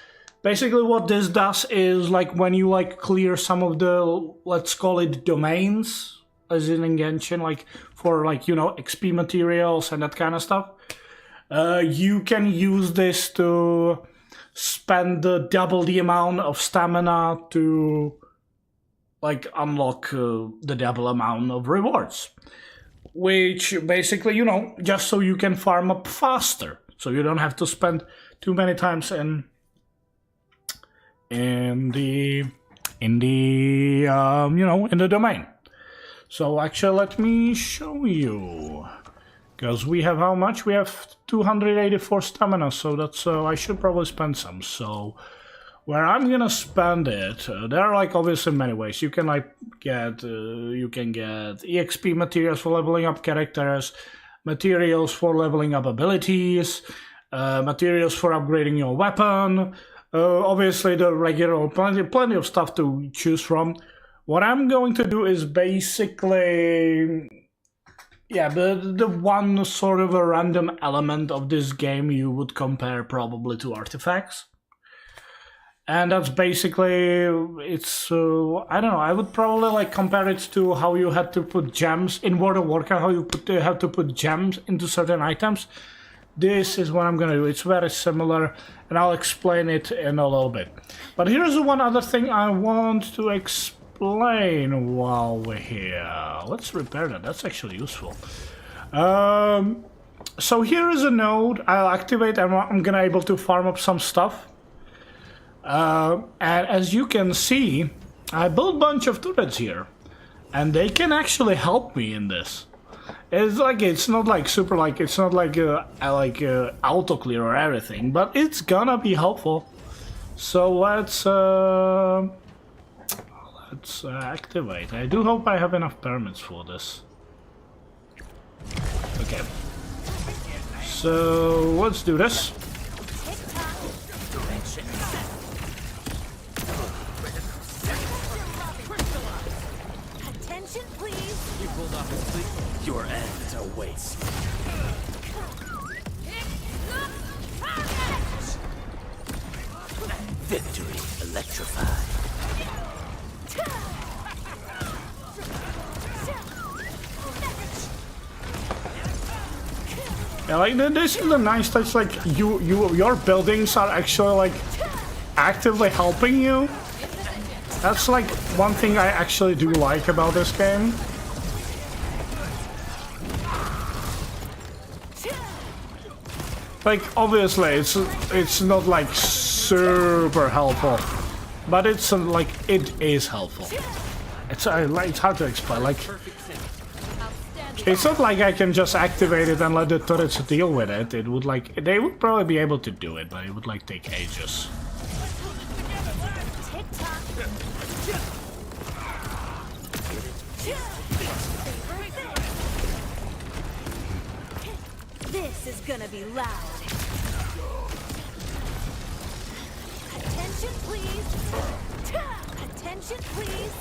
Basically what this does is, like, when you like clear some of the, let's call it domains, as in Genshin, like for, like, you know, XP materials and that kind of stuff. You can use this to spend double the amount of stamina to, like, unlock the double amount of rewards. Which basically, you know, just so you can farm up faster. So you don't have to spend too many times in the you know, in the domain. So actually, let me show you. Because we have how much? We have 284 stamina, so that's I should probably spend some. So where I'm gonna spend it, there are, like, obviously many ways. You can, like, get EXP materials for leveling up characters, materials for leveling up abilities, materials for upgrading your weapon, Obviously the regular, plenty of stuff to choose from. What I'm going to do is basically, yeah, the one sort of a random element of this game you would compare probably to artifacts. And that's basically, it's, I don't know, I would probably like compare it to how you had to put gems in World of Warcraft, how you have to put gems into certain items. This is what I'm gonna do. It's very similar, and I'll explain it in a little bit. But here's one other thing I want to explain while we're here. Let's repair that. That's actually useful. So here is a node I'll activate, and I'm gonna able to farm up some stuff. And as you can see, I built a bunch of turrets here, and they can actually help me in this. It's like, it's not like super, like, it's not like auto clear or everything, but it's gonna be helpful. So let's activate. I do hope I have enough permits for this. Okay. So let's do this. Attention, please. You pulled off his fleet. Your end awaits. Victory electrified. Yeah, like this is a nice touch. Like your buildings are actually like actively helping you. That's like one thing I actually do like about this game. Like, obviously, it's not like super helpful, but it's like it is helpful. It's hard to explain. Like, it's not like I can just activate it and let the turrets deal with it. It would like they would probably be able to do it, but it would like take ages. This is gonna be loud. Attention, please. Attention, please.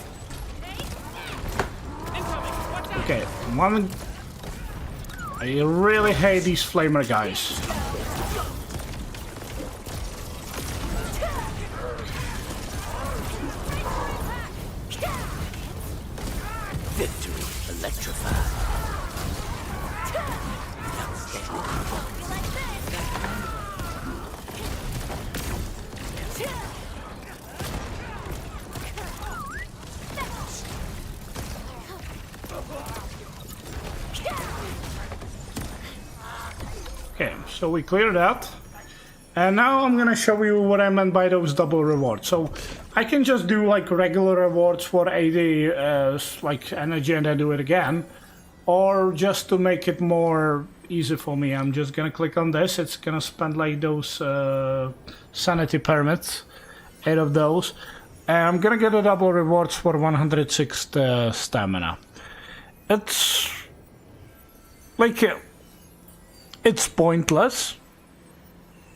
Okay, one. I really hate these flamer guys. Victory electrified. Okay, so we cleared that. And now I'm gonna show you what I meant by those double rewards. So I can just do like regular rewards for 80 like energy and then do it again. Or just to make it more easy for me, I'm just gonna click on this. It's gonna spend like those sanity permits, 8 of those. And I'm gonna get a double rewards for 106 stamina. It's like it's pointless.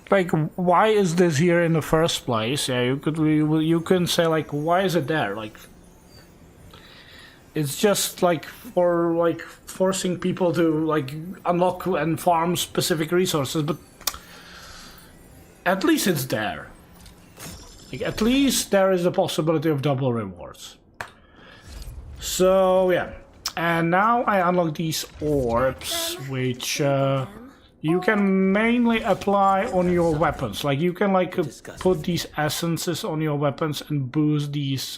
Like, why is this here in the first place? Yeah, you can say like, why is it there? Like, it's just like for like forcing people to like unlock and farm specific resources, but at least it's there. Like, at least there is a possibility of double rewards. So yeah, and now I unlock these orbs, which you can mainly apply on your weapons. Like, you can like put these essences on your weapons and boost these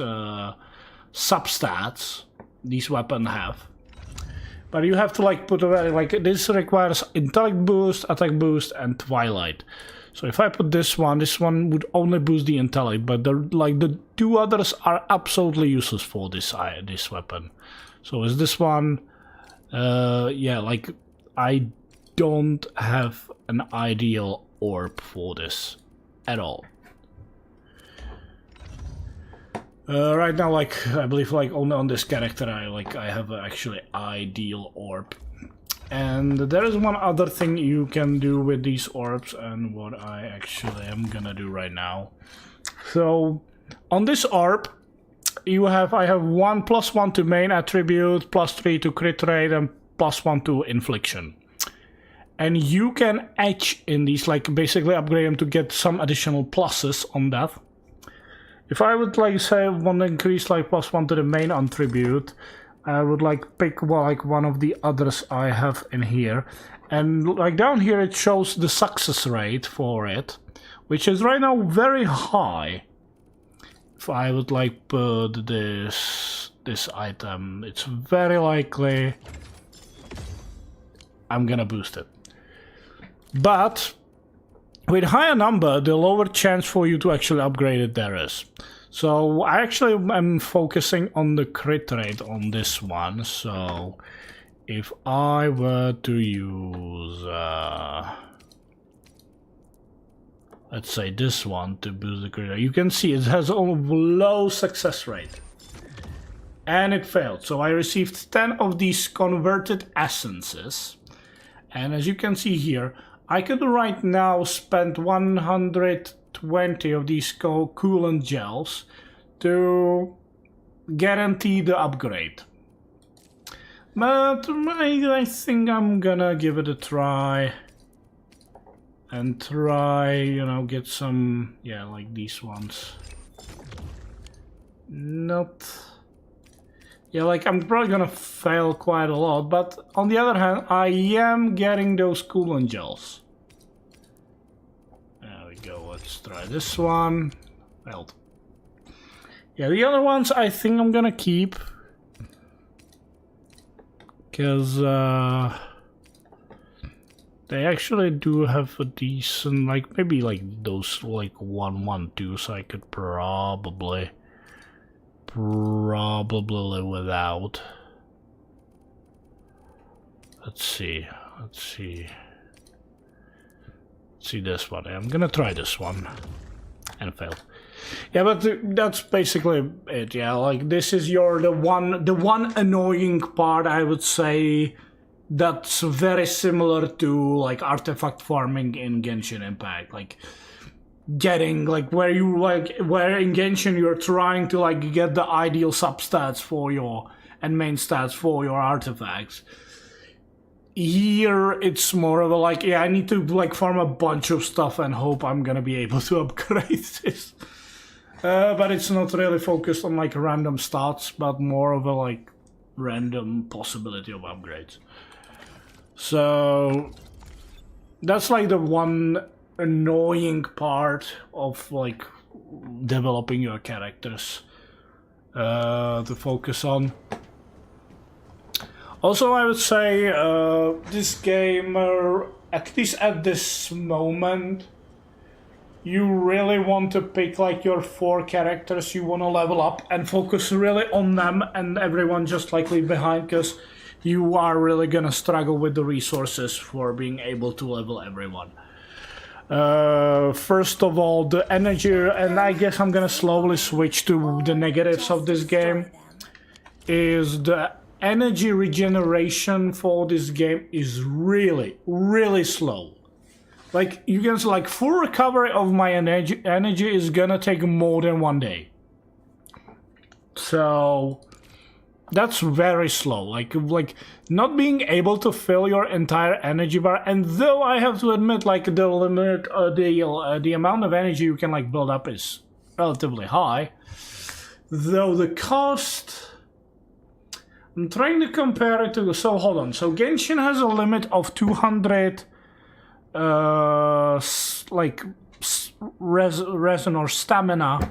substats these weapons have. But you have to like put a like this requires intellect boost, attack boost, and twilight. So if I put this one would only boost the intellect, but the 2 others are absolutely useless for this weapon. So is this one? Yeah, like I don't have an ideal orb for this at all. Right now, like I believe, like only on this character, I have an actually ideal orb. And there is one other thing you can do with these orbs, and what I actually am gonna do right now. So on this orb, I have 1 +1 to main attribute, +3 to crit rate, and +1 to infliction. And you can etch in these, like basically upgrade them to get some additional pluses on that. If I would like say want to increase like +1 to the main attribute, I would like pick like one of the others I have in here, and like down here it shows the success rate for it, which is right now very high. If I would like put this item, it's very likely I'm gonna boost it. But with higher number, the lower chance for you to actually upgrade it there is. So I actually am focusing on the crit rate on this one. So if I were to use, let's say this one to boost the crit rate, you can see it has a low success rate. And it failed. So I received 10 of these converted essences. And as you can see here, I could right now spend 120 of these coolant gels to guarantee the upgrade. But I think I'm gonna give it a try. And try, you know, get some, yeah, like these ones. Yeah, like I'm probably gonna fail quite a lot, but on the other hand, I am getting those coolant gels. There we go, let's try this one. Failed. Yeah, the other ones I think I'm gonna keep. Because they actually do have a decent, like maybe like those like 1-1-2, so I could probably live without. Let's see this one. I'm gonna try this one and fail. Yeah, but that's basically it. Yeah, like this is the one annoying part, I would say, that's very similar to like artifact farming in Genshin Impact. Like getting like where in Genshin you're trying to like get the ideal substats for your and main stats for your artifacts. Here it's more of a like, yeah, I need to like farm a bunch of stuff and hope I'm gonna be able to upgrade this. But it's not really focused on like random stats, but more of a like random possibility of upgrades. So that's like the one annoying part of like developing your characters to focus on. Also, I would say this game, at least at this moment, you really want to pick like your 4 characters you want to level up and focus really on them, and everyone just like leave behind, because you are really gonna struggle with the resources for being able to level everyone. First of all, the energy, and I guess I'm gonna slowly switch to the negatives of this game, is the energy regeneration for this game is really slow. Like you can see, like full recovery of my energy is gonna take more than 1 day. So that's very slow. Like not being able to fill your entire energy bar. And though I have to admit, like the limit, the amount of energy you can like build up is relatively high, though the cost, I'm trying to compare it to, so hold on. So Genshin has a limit of 200 resin or stamina.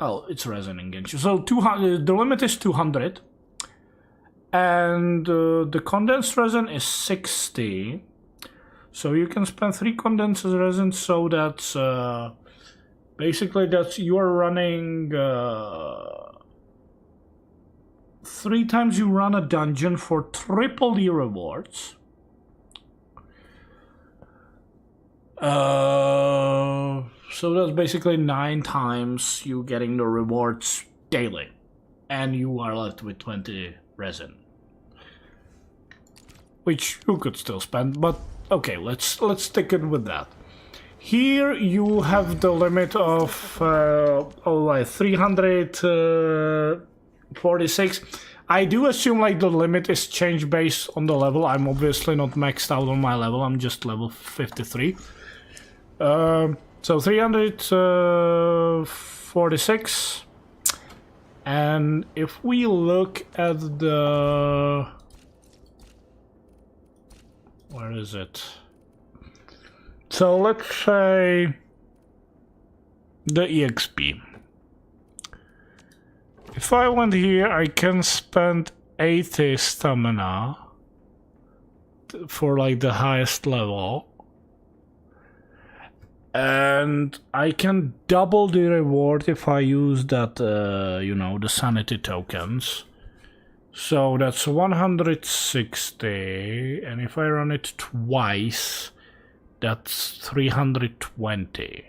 Oh, it's resin in Genshin. So 200, the limit is 200. And the condensed resin is 60. So you can spend 3 condensed resin, so that's basically you are running 3 times you run a dungeon for triple the rewards. So that's basically 9 times you getting the rewards daily, and you are left with 20 resin. which you could still spend, but okay, let's stick it with that. Here you have the limit of 346. I do assume like the limit is changed based on the level. I'm obviously not maxed out on my level, I'm just level 53. So 346. And if we look at the... Where is it? So let's say the EXP. If I went here, I can spend 80 stamina for like the highest level. And I can double the reward if I use that, you know, the sanity tokens. So that's 160, and if I run it twice, that's 320.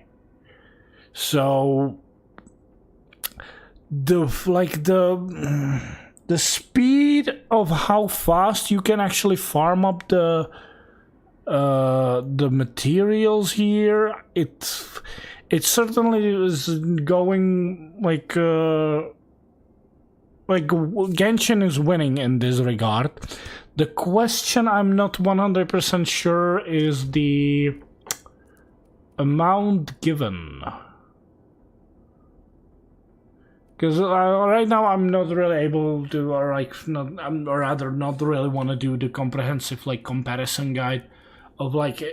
So the speed of how fast you can actually farm up the materials here, it certainly is going like Genshin is winning in this regard. The question I'm not 100% sure is the amount given. Because right now I'm not really able to, or rather not really want to do the comprehensive like comparison guide of like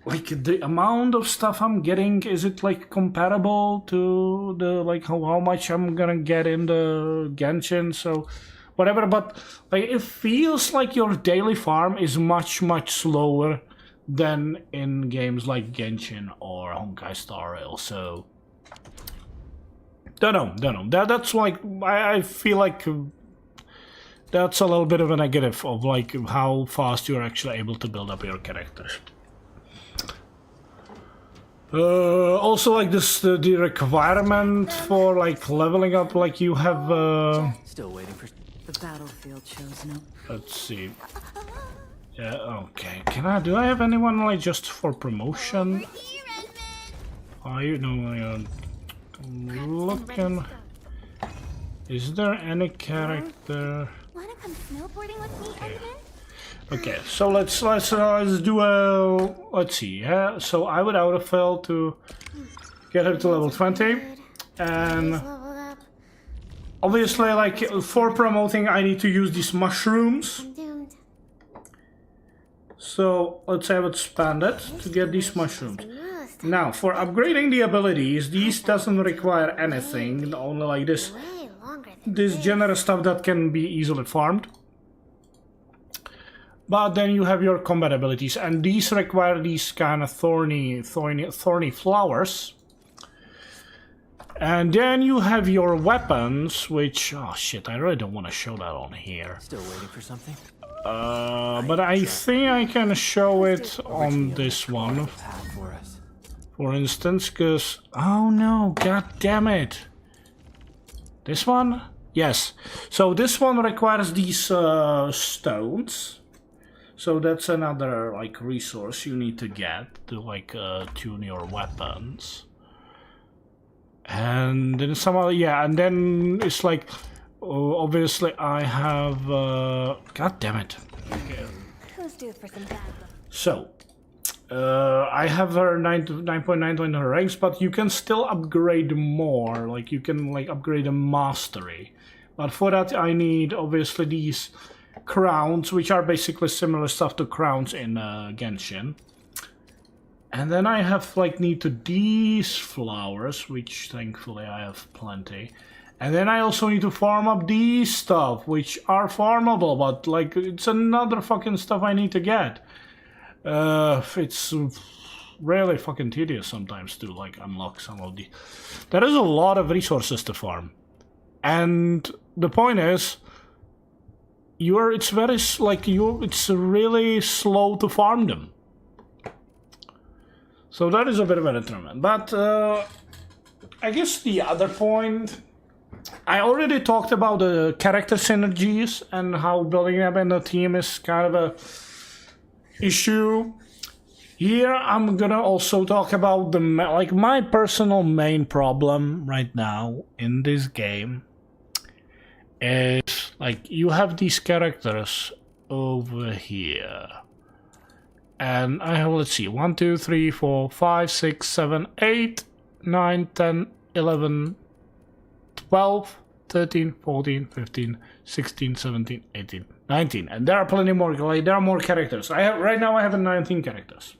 the amount of stuff I'm getting. Is it like comparable to the like how much I'm gonna get in the Genshin? So whatever, but like it feels like your daily farm is much slower than in games like Genshin or Honkai Star Rail. So don't know. That's like I feel like that's a little bit of a negative of like how fast you're actually able to build up your characters. Also, like this, the requirement for like leveling up, like you have. Still waiting for the battlefield shows no. Let's see. Yeah. Okay. Do I have anyone like just for promotion? Are you no? Looking. Is there any character? Wanna come snowboarding with me, Edmund? Okay, so let's do a let's see. Yeah, so I would autofill to get her to level 20, and obviously, like for promoting, I need to use these mushrooms. So let's say I would spend it to get these mushrooms. Now, for upgrading the abilities, these doesn't require anything. Only like this generous stuff that can be easily farmed. But then you have your combat abilities, and these require these kind of thorny flowers. And then you have your weapons, which, oh shit, I really don't want to show that on here. Still waiting for something? But I think I can show it on this one. For instance, because, oh no, god damn it. This one? Yes. So this one requires these stones. So that's another like resource you need to get to like tune your weapons. And then some other, yeah, and then it's like obviously I have god damn it. Okay. Who's due for some bad luck? So I have her 9.9 in her ranks, but you can still upgrade more. Like you can like upgrade a mastery. But for that I need obviously these crowns, which are basically similar stuff to crowns in Genshin. And then I have like need to these flowers, which thankfully I have plenty. And then I also need to farm up these stuff, which are farmable, but like it's another fucking stuff I need to get. It's really fucking tedious sometimes to like unlock some of the. There is a lot of resources to farm, and the point is, it's really slow to farm them. So that is a bit of a detriment. But I guess the other point, I already talked about the character synergies and how building them in a team is kind of issue. Here I'm gonna also talk about my personal main problem right now in this game is like you have these characters over here. And I have, let's see, 1, 2, 3, 4, 5, 6, 7, 8, 9, 10, 11, 12, 13, 14, 15, 16, 17, 18, 19. And there are plenty more, like, there are more characters. Right now I have 19 characters.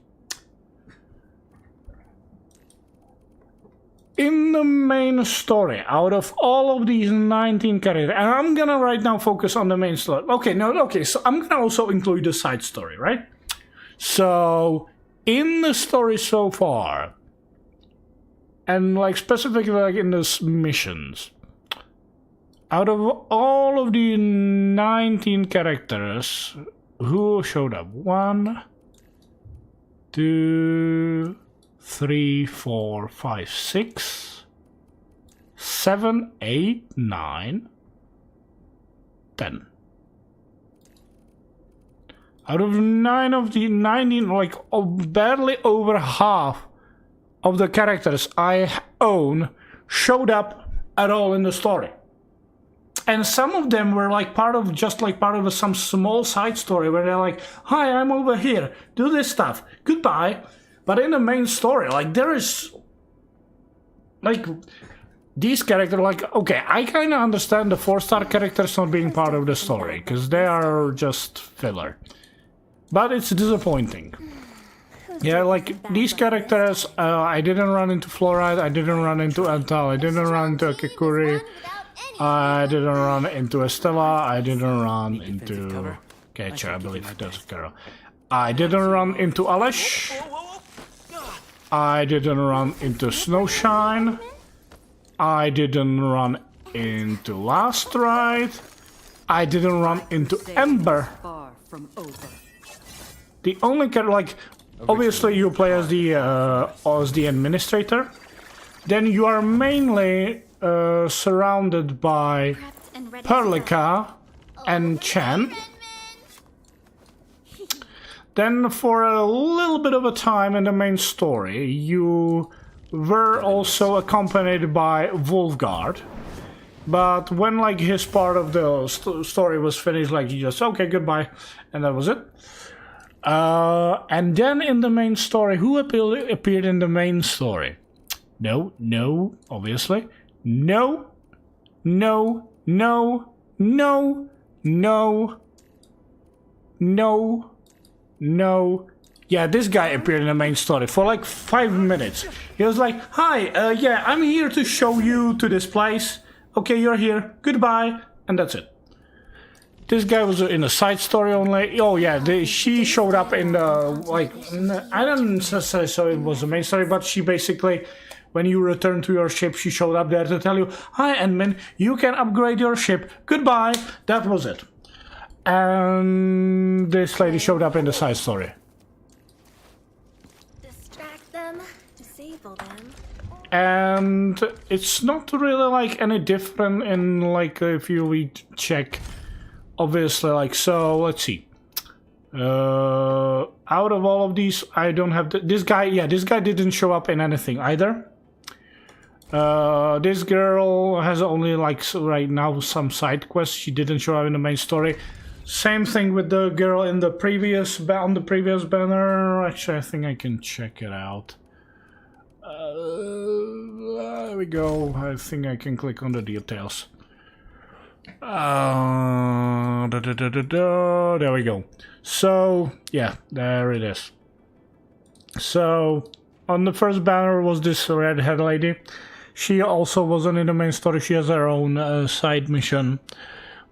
In the main story, out of all of these 19 characters, and I'm gonna right now focus on the main story. Okay, so I'm gonna also include the side story, right? So, in the story so far, and like specifically like in the missions, out of all of the 19 characters, who showed up? 1, 2, 3, 4, 5, 6, 7, 8, 9, 10. Out of 9 of the 19, like barely over half of the characters I own showed up at all in the story. And some of them were like part of some small side story where they're like, hi, I'm over here, do this stuff, goodbye. But in the main story, like there is like these characters, like, okay, I kind of understand the 4-star characters not being part of the story because they are just filler. But it's disappointing. Yeah, like these characters, I didn't run into Fluoride, I didn't run into Antal, I didn't run into Kikuri, I didn't run into Estella, I didn't run into Ketcher, I believe that's a girl. I didn't run into Alesh. I didn't run into Snowshine. I didn't run into Last Ride. I didn't run into Ember. The only character, like, obviously you play as the administrator. Then you are mainly surrounded by Perlica and Chen. Then for a little bit of a time in the main story, you were also accompanied by Wolfguard. But when like his part of the story was finished, like he just, okay, goodbye, and that was it. And then in the main story, who appeared in the main story? No, obviously. No. Yeah, this guy appeared in the main story for like 5 minutes. He was like, hi, yeah, I'm here to show you to this place. Okay, you're here. Goodbye. And that's it. This guy was in a side story only. Oh yeah, she showed up in the, like, I don't necessarily say it was the main story, but she basically, when you return to your ship, she showed up there to tell you, hi Enmin, you can upgrade your ship. Goodbye. That was it. And this lady showed up in the side story. Distract them, disable them. And it's not really like any different in like if you read check, obviously, like, so let's see. Out of all of these, I don't have this guy. Yeah, this guy didn't show up in anything either. This girl has only like right now some side quests. She didn't show up in the main story. Same thing with the girl in the previous on the previous banner. Actually, I think I can check it out. There we go. I think I can click on the details. There we go. So yeah, there it is. So on the first banner was this red-haired lady. She also wasn't in the main story. She has her own side mission,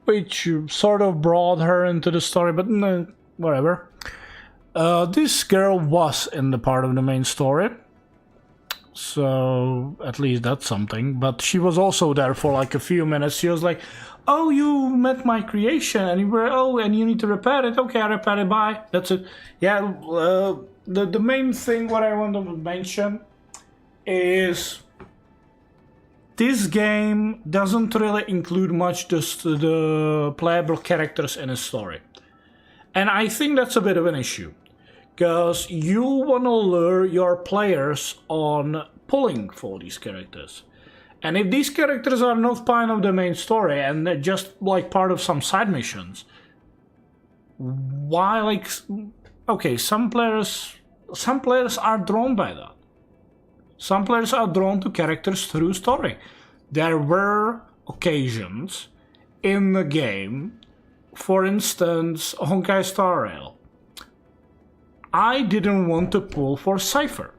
which sort of brought her into the story, but whatever. This girl was in the part of the main story, so at least that's something. But she was also there for like a few minutes. She was like, oh, you met my creation, and you were, oh, and you need to repair it. Okay, I repair it, bye. That's it. Yeah, the main thing what I want to mention is this game doesn't really include much the playable characters in a story. And I think that's a bit of an issue. because you want to lure your players on pulling for these characters. And if these characters are not part of the main story and they're just like part of some side missions, why, like, okay, some players are drawn by that. Some players are drawn to characters through story. There were occasions in the game, for instance, Honkai Star Rail. I didn't want to pull for Cypher,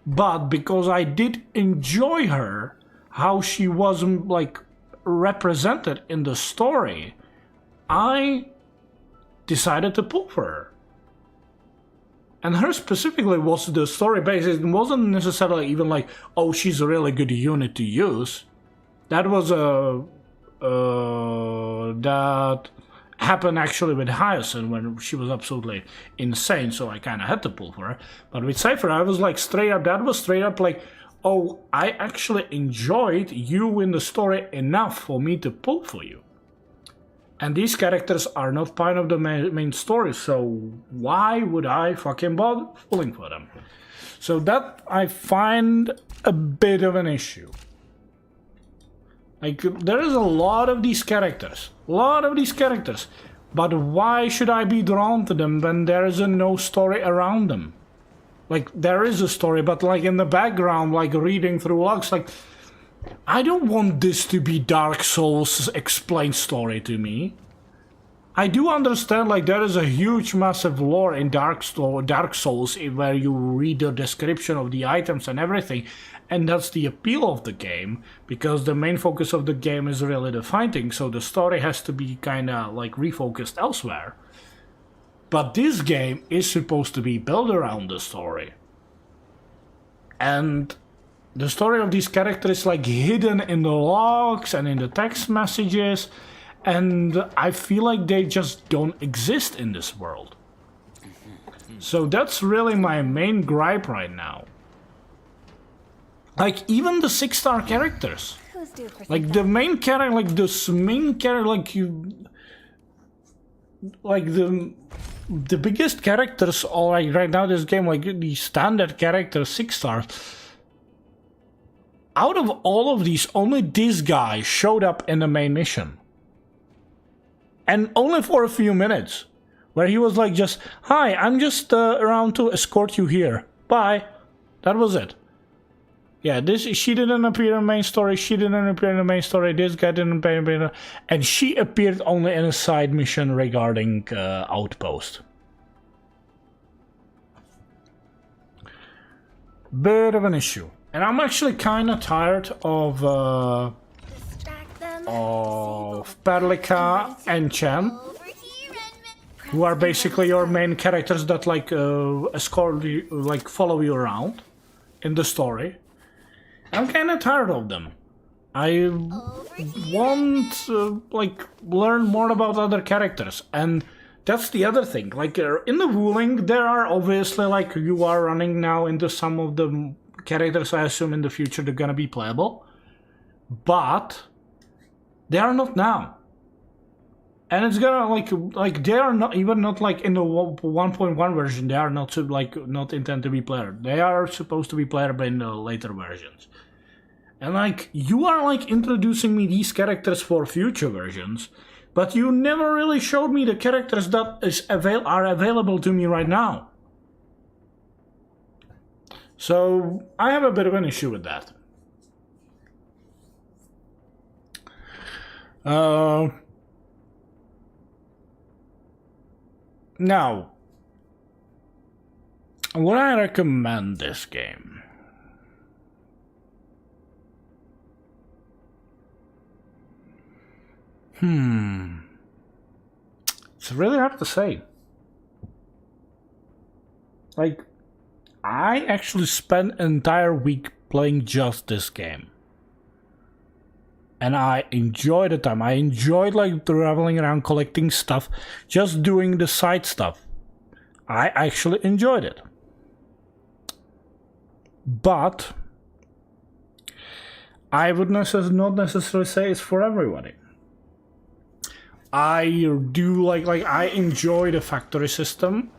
but because I did enjoy her, how she wasn't like represented in the story, I decided to pull for her. And her specifically was the story based. It wasn't necessarily even like, oh, she's a really good unit to use. That was that happened actually with Hyacinth when she was absolutely insane, so I kind of had to pull for her. But with Cypher, I was like straight up, that was straight up like, oh, I actually enjoyed you in the story enough for me to pull for you. And these characters are not part of the main story, so why would I fucking bother pulling for them? So that I find a bit of an issue. Like, there is a lot of these characters, but why should I be drawn to them when there is no story around them? Like, there is a story, but like in the background, like reading through logs, like, I don't want this to be Dark Souls explained story to me. I do understand, like, there is a huge massive lore in Dark Souls where you read the description of the items and everything, and that's the appeal of the game, because the main focus of the game is really the fighting, so the story has to be kinda like refocused elsewhere. But this game is supposed to be built around the story. And the story of these characters is like hidden in the logs and in the text messages, and I feel like they just don't exist in this world. So that's really my main gripe right now. Like, even the 6-star characters, like the main character, like this main character, like you, like the biggest characters are like right now this game, like the standard characters, 6 stars. Out of all of these, only this guy showed up in the main mission, and only for a few minutes, where he was like, just, hi, I'm just around to escort you here, bye. That was it. Yeah, she didn't appear in the main story, this guy didn't appear, and she appeared only in a side mission regarding Outpost. Bit of an issue. And I'm actually kind of tired of Perlika and Chen, who are basically your main characters that like escort you, like follow you around in the story. I'm kind of tired of them. I want to like learn more about other characters, and that's the other thing. Like in the Wuling, there are obviously like you are running now into some of the characters. I assume in the future they're gonna be playable, but they are not now. And it's gonna like they are not even not like in the 1.1 version. They are not not intended to be playable. They are supposed to be playable in the later versions. And like you are like introducing me these characters for future versions, but you never really showed me the characters that are available to me right now. So I have a bit of an issue with that. Now, would I recommend this game? It's really hard to say. Like, I actually spent an entire week playing just this game. And I enjoyed the time. I enjoyed like traveling around collecting stuff, just doing the side stuff. I actually enjoyed it. But I would not necessarily say it's for everybody. I do like I enjoy the factory system.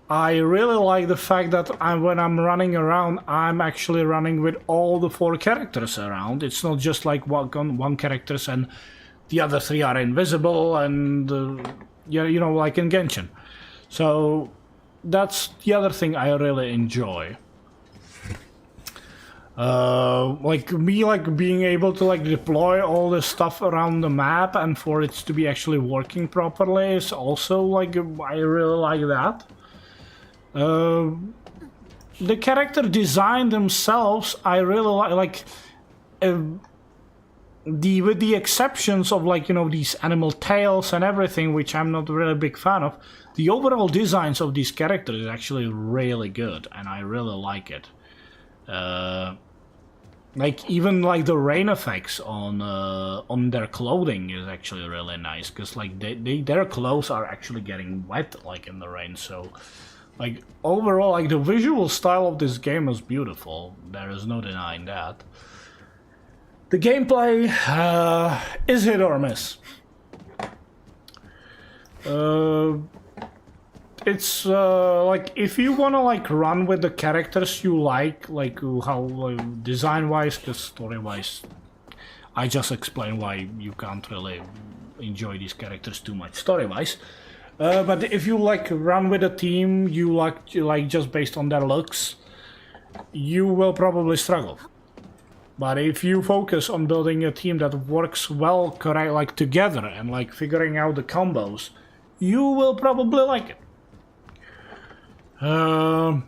I really like the fact that when I'm running around, I'm actually running with all the 4 characters around. It's not just like one characters and the other 3 are invisible and you know, like in Genshin. So that's the other thing I really enjoy. Like being able to like deploy all this stuff around the map and for it to be actually working properly is also like, I really like that. The character design themselves, I really like with the exceptions of like, you know, these animal tails and everything, which I'm not really a big fan of. The overall designs of these characters is actually really good, and I really like it. Like even like the rain effects on their clothing is actually really nice, because like their clothes are actually getting wet like in the rain. So like overall, like the visual style of this game is beautiful. There is no denying that. The gameplay is hit or miss. It's like if you wanna like run with the characters you like how design-wise, because story-wise, I just explained why you can't really enjoy these characters too much story-wise. But if you like run with a team you like just based on their looks, you will probably struggle. But if you focus on building a team that works well, correct, like together and like figuring out the combos, you will probably like it. Now,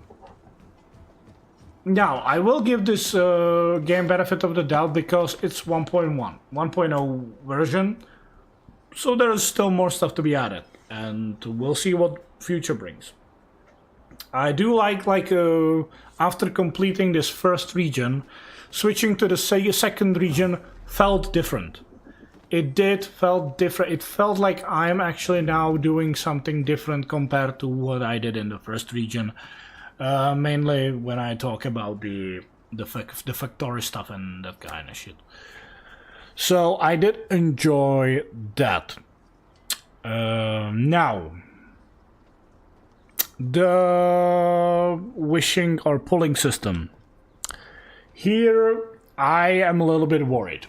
I will give this game benefit of the doubt because it's 1.0 version, so there is still more stuff to be added, and we'll see what future brings. I do like after completing this first region, switching to the second region felt different. It felt different. It felt like I'm actually now doing something different compared to what I did in the first region. Mainly when I talk about the factory stuff and that kind of shit. So I did enjoy that. Now, the wishing or pulling system. Here I am a little bit worried.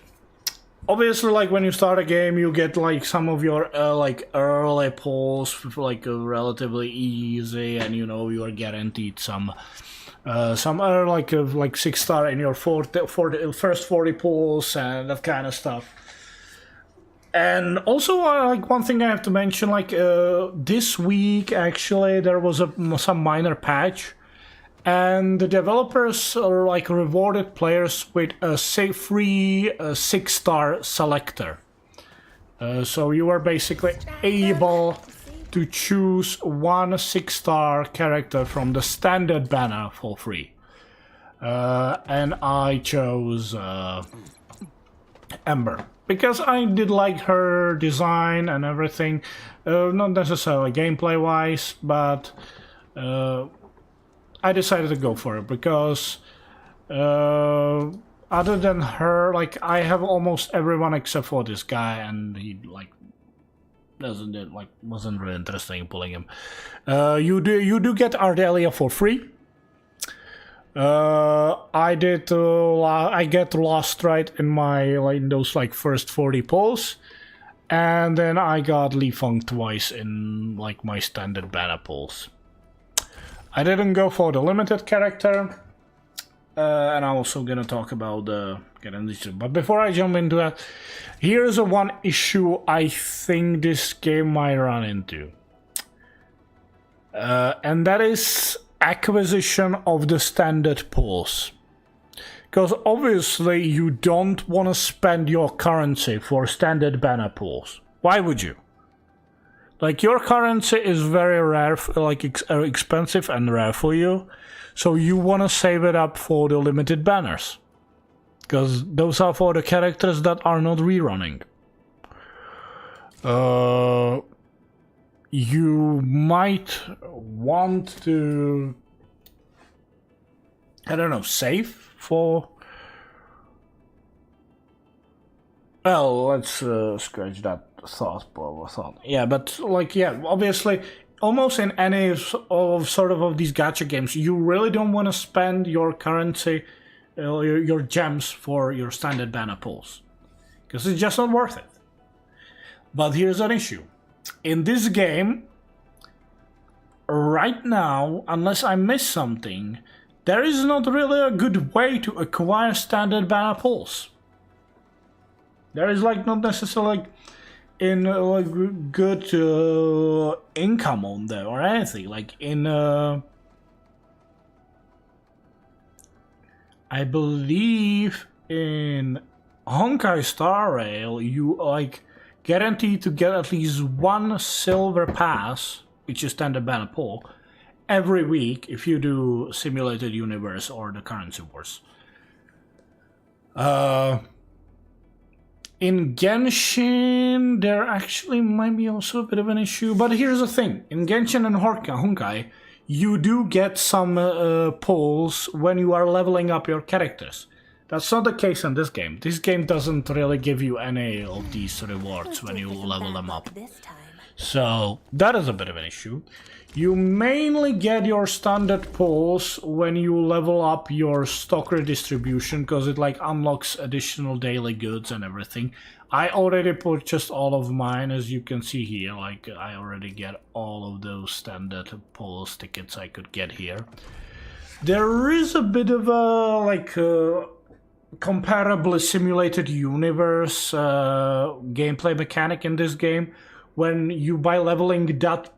Obviously, like when you start a game, you get like some of your like early pulls like relatively easy, and you know you are guaranteed some are like 6-star in your first 40 pulls and that kind of stuff. And also, like one thing I have to mention, like this week actually there was some minor patch. And the developers are like rewarded players with a free 6-star selector. So you are basically able to choose one 6-star character from the standard banner for free. And I chose Ember. Because I did like her design and everything. Not necessarily gameplay wise, but I decided to go for it because other than her, like I have almost everyone except for this guy, and he like wasn't really interesting in pulling him. You do get Ardelia for free. I get Lost right in my in those like first 40 pulls, and then I got Li Feng twice in like my standard banner pulls. I didn't go for the limited character, and I'm also gonna talk about the but before I jump into that, here's one issue I think this game might run into, and that is acquisition of the standard pulls. Because obviously you don't want to spend your currency for standard banner pulls. Why would you? Like, your currency is very rare, like expensive and rare for you, so you want to save it up for the limited banners. Because those are for the characters that are not rerunning. You might want to, I don't know, save for... Well, let's scratch that thought. Yeah, but like, yeah, obviously almost in any of these gacha games, you really don't want to spend your currency, your gems for your standard banner pulls, because it's just not worth it. But here's an issue. In this game, right now, unless I miss something, there is not really a good way to acquire standard banner pulls. There is like not necessarily like in like good income on there or anything. Like in I believe in Honkai Star Rail, you like guaranteed to get at least one silver pass, which is standard banner pull, every week if you do Simulated Universe or the Currency Wars. In Genshin, there actually might be also a bit of an issue, but here's the thing. In Genshin and Honkai, you do get some pulls when you are leveling up your characters. That's not the case in this game. This game doesn't really give you any of these rewards when you level them up. So that is a bit of an issue. You mainly get your standard pulls when you level up your stock redistribution, because it like unlocks additional daily goods and everything. I already purchased all of mine, as you can see here. Like I already get all of those standard pulls tickets I could get here. There is a bit of a like comparably simulated universe gameplay mechanic in this game. When you, by leveling that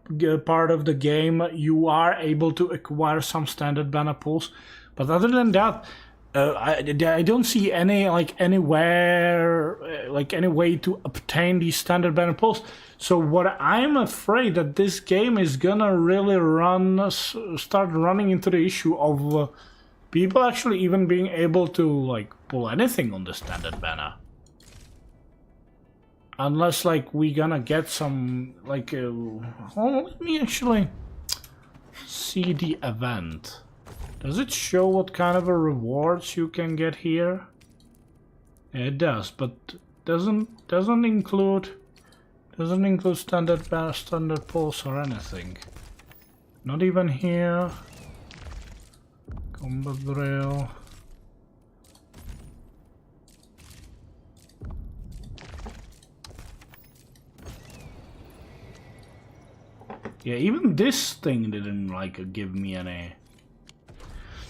part of the game, you are able to acquire some standard banner pulls. But other than that, I don't see any anywhere any way to obtain these standard banner pulls. So what I'm afraid that this game is gonna really start running into the issue of people actually even being able to like pull anything on the standard banner. Unless like we gonna get some like let me actually see the event. Does it show what kind of rewards you can get here? It does, but doesn't include standard pulls or anything. Not even here. Combat drill. Yeah, even this thing didn't like give me any.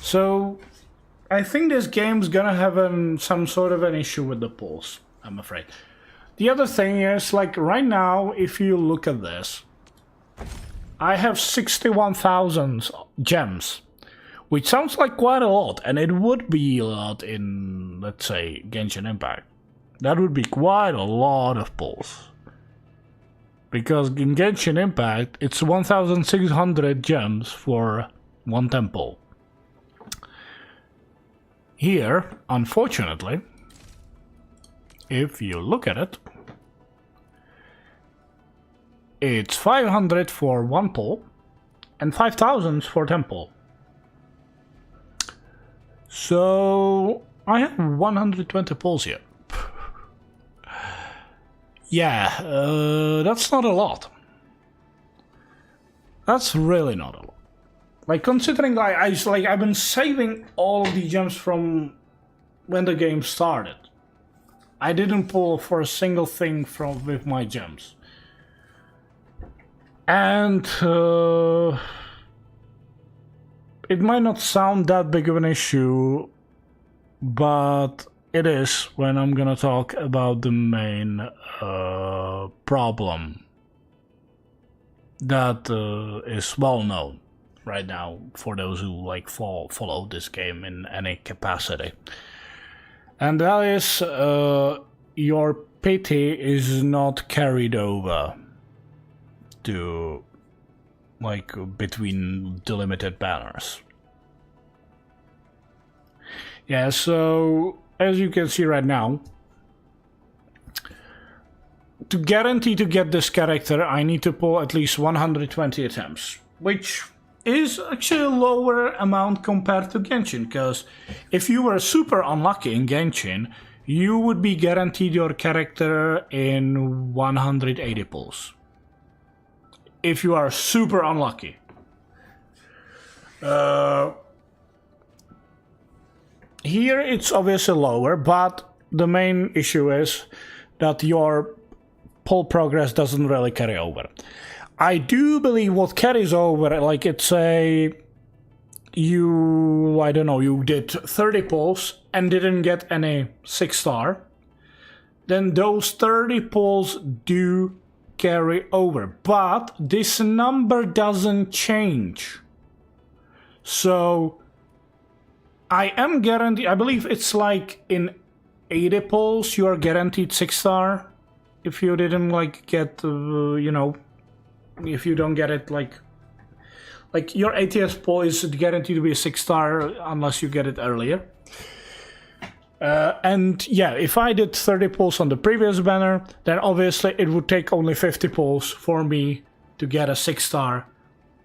So I think this game's gonna have some sort of an issue with the pulls, I'm afraid. The other thing is, like right now, if you look at this, I have 61,000 gems, which sounds like quite a lot, and it would be a lot in, let's say, Genshin Impact. That would be quite a lot of pulls. Because in Genshin Impact, it's 1,600 gems for one temple. Here, unfortunately, if you look at it, it's 500 for one pull and 5,000 for temple. So I have 120 pulls here. Yeah, that's not a lot. That's really not a lot. Like considering I've been saving all of the gems from when the game started. I didn't pull for a single thing with my gems. And it might not sound that big of an issue, but it is when I'm gonna talk about the main problem that is well known right now for those who like follow this game in any capacity, and that is your pity is not carried over to like between delimited banners. Yeah, so as you can see right now, to guarantee to get this character, I need to pull at least 120 attempts, which is actually a lower amount compared to Genshin, because if you were super unlucky in Genshin, you would be guaranteed your character in 180 pulls. if you are super unlucky. Here it's obviously lower, but the main issue is that your pull progress doesn't really carry over. I do believe what carries over, like it's I don't know, you did 30 pulls and didn't get any 6-star, then those 30 pulls do carry over, but this number doesn't change. So I am guaranteed, I believe it's like in 80 pulls you are guaranteed 6-star. If you didn't like get, you know, if you don't get it like your 80th pull is guaranteed to be a 6-star unless you get it earlier. And yeah, if I did 30 pulls on the previous banner, then obviously it would take only 50 pulls for me to get a 6-star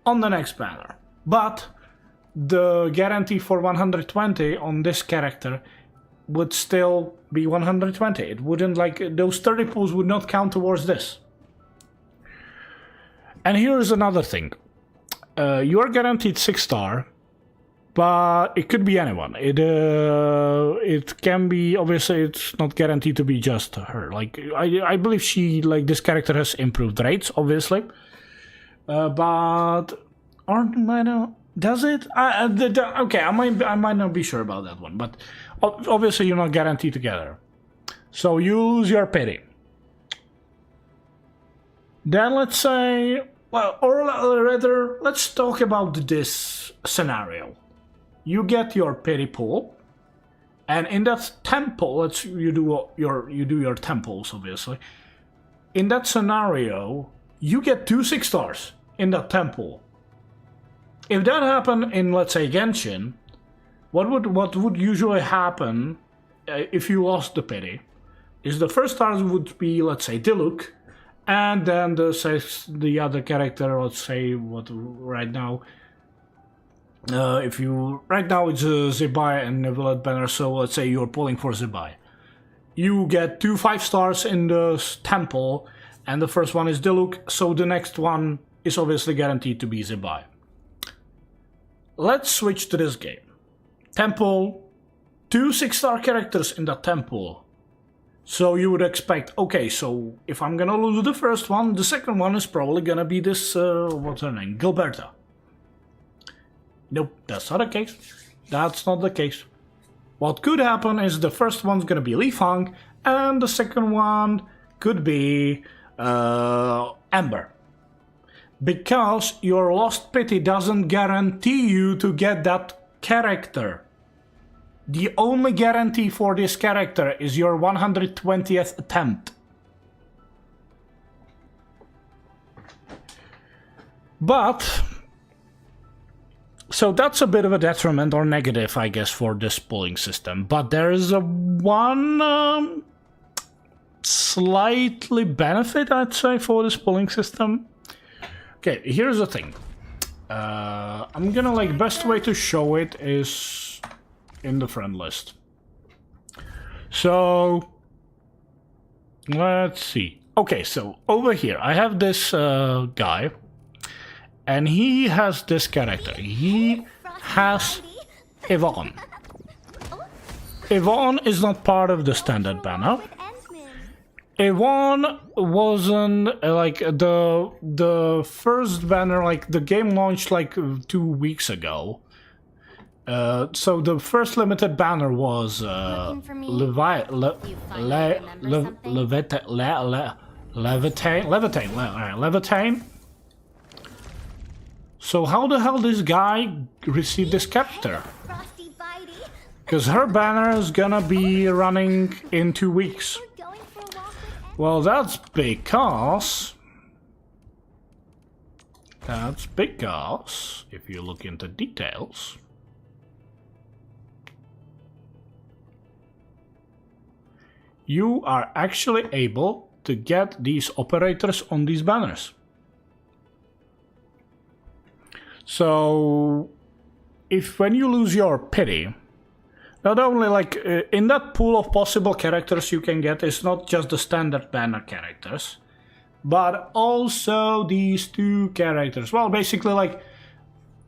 on the next banner. But the guarantee for 120 on this character would still be 120. It wouldn't, like, those 30 pulls would not count towards this. And here's another thing. You are guaranteed 6-star, but it could be anyone. It can be, obviously it's not guaranteed to be just her. Like, I believe she, like, this character has improved rates, obviously. But Arknight, does it? Okay, I might not be sure about that one, but obviously you're not guaranteed to get her. So you lose your pity. Then let's say, well, or rather, let's talk about this scenario. You get your pity pull, and in that temple, you do your temples, obviously. In that scenario, you get 2 6-stars in that temple. If that happened in, let's say, Genshin, what would usually happen if you lost the pity is the first stars would be, let's say, Diluc, and then the other character, let's say, right now it's Zebai and Nevelet banner, so let's say you're pulling for Zebai. You get 2 5-stars in the temple, and the first one is Diluc, so the next one is obviously guaranteed to be Zebai. Let's switch to this game. Temple, 2 6-star characters in that temple. So you would expect, okay, so if I'm gonna lose the first one, the second one is probably gonna be this, what's her name, Gilberta. Nope, that's not the case. That's not the case. What could happen is the first one's gonna be Li Fang, and the second one could be Ember. Because your lost pity doesn't guarantee you to get that character. The only guarantee for this character is your 120th attempt. But, so that's a bit of a detriment or negative, I guess, for this pulling system. But there is one slightly benefit, I'd say, for this pulling system. Okay, here's the thing. I'm gonna, like, best way to show it is in the friend list. So, let's see. Okay, so over here I have this guy, and he has this character. He has Yvonne. Yvonne is not part of the standard banner. Yvonne wasn't like the first banner, like the game launched like 2 weeks ago. So the first limited banner was Levitain. So how the hell this guy received this character? Because her banner is gonna be running in 2 weeks. Well, that's because, if you look into details, you are actually able to get these operators on these banners. So, when you lose your pity, not only like in that pool of possible characters you can get, it's not just the standard banner characters. but also these two characters. Well, basically, like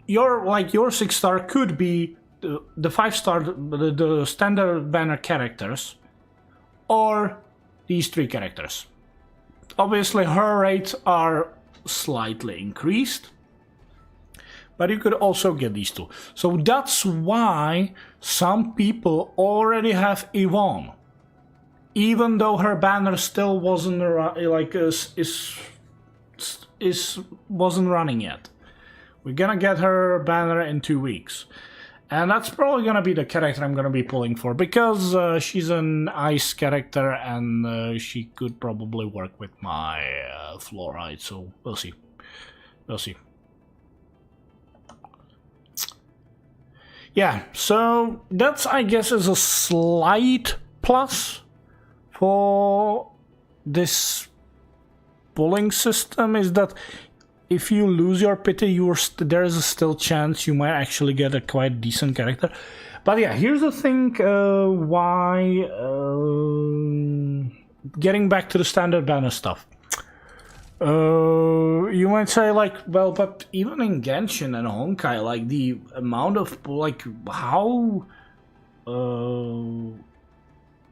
your 6-star could be the 5-star, the standard banner characters, or these 3 characters. Obviously, her rates are slightly increased, but you could also get these 2. So that's why some people already have Yvonne, even though her banner still wasn't wasn't running yet. We're gonna get her banner in 2 weeks. And that's probably gonna be the character I'm gonna be pulling for, because she's an ice character and she could probably work with my fluoride, so we'll see. We'll see. Yeah, so that's, I guess, is a slight plus for this pulling system, is that if you lose your pity, there is a still chance you might actually get a quite decent character. But yeah, here's the thing, why... getting back to the standard banner stuff. You might say, like, well, but even in Genshin and Honkai, like, the amount of, like, how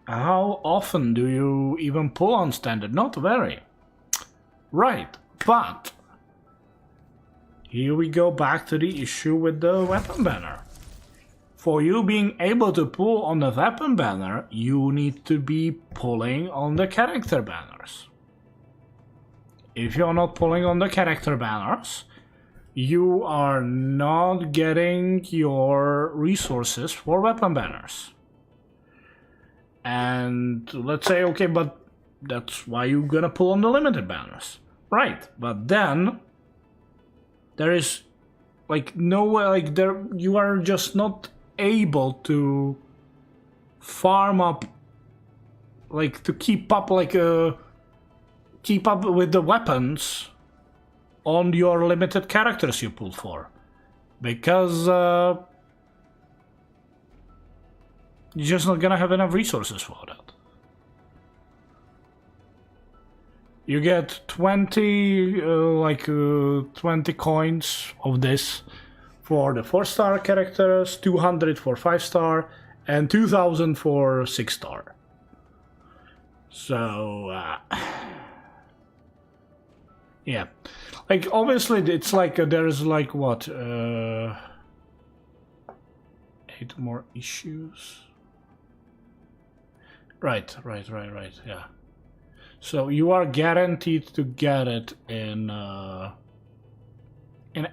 often do you even pull on standard? Not very. Right, but... here we go back to the issue with the weapon banner. For you being able to pull on the weapon banner, you need to be pulling on the character banners. If you're not pulling on the character banners, you are not getting your resources for weapon banners. And let's say, okay, but that's why you're gonna pull on the limited banners. Right, but then... there is, like, no way, like, you are just not able to farm up, like, to keep up, keep up with the weapons on your limited characters you pull for. Because, you're just not gonna have enough resources for that. You get 20, 20 coins of this for the 4-star characters, 200 for 5-star, and 2,000 for 6-star. So, yeah. Like, obviously, it's like, there's like, what, 8 more issues? Right, yeah. So you are guaranteed to get it in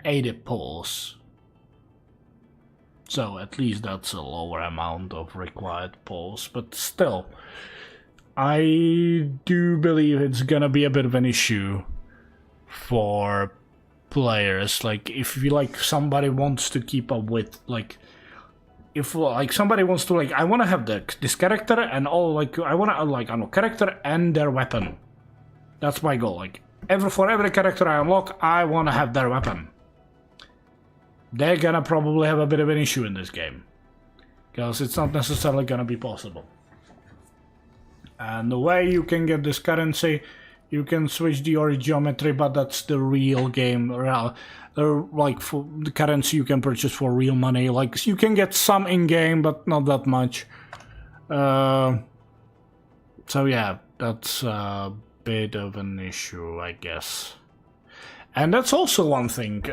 80 pulls. So at least that's a lower amount of required pulls, but still, I do believe it's gonna be a bit of an issue for players. Like, if you, like, somebody wants to keep up with, like, if, like, somebody wants to, like, I want to have this character and all, like, I want to, like, unlock character and their weapon. That's my goal. Like, for every character I unlock, I want to have their weapon. They're gonna probably have a bit of an issue in this game, because it's not necessarily gonna be possible. And the way you can get this currency, you can switch the geometry, but that's the real game. Like, for the currency you can purchase for real money. Like, you can get some in-game, but not that much. So yeah, that's a bit of an issue, I guess. And that's also one thing.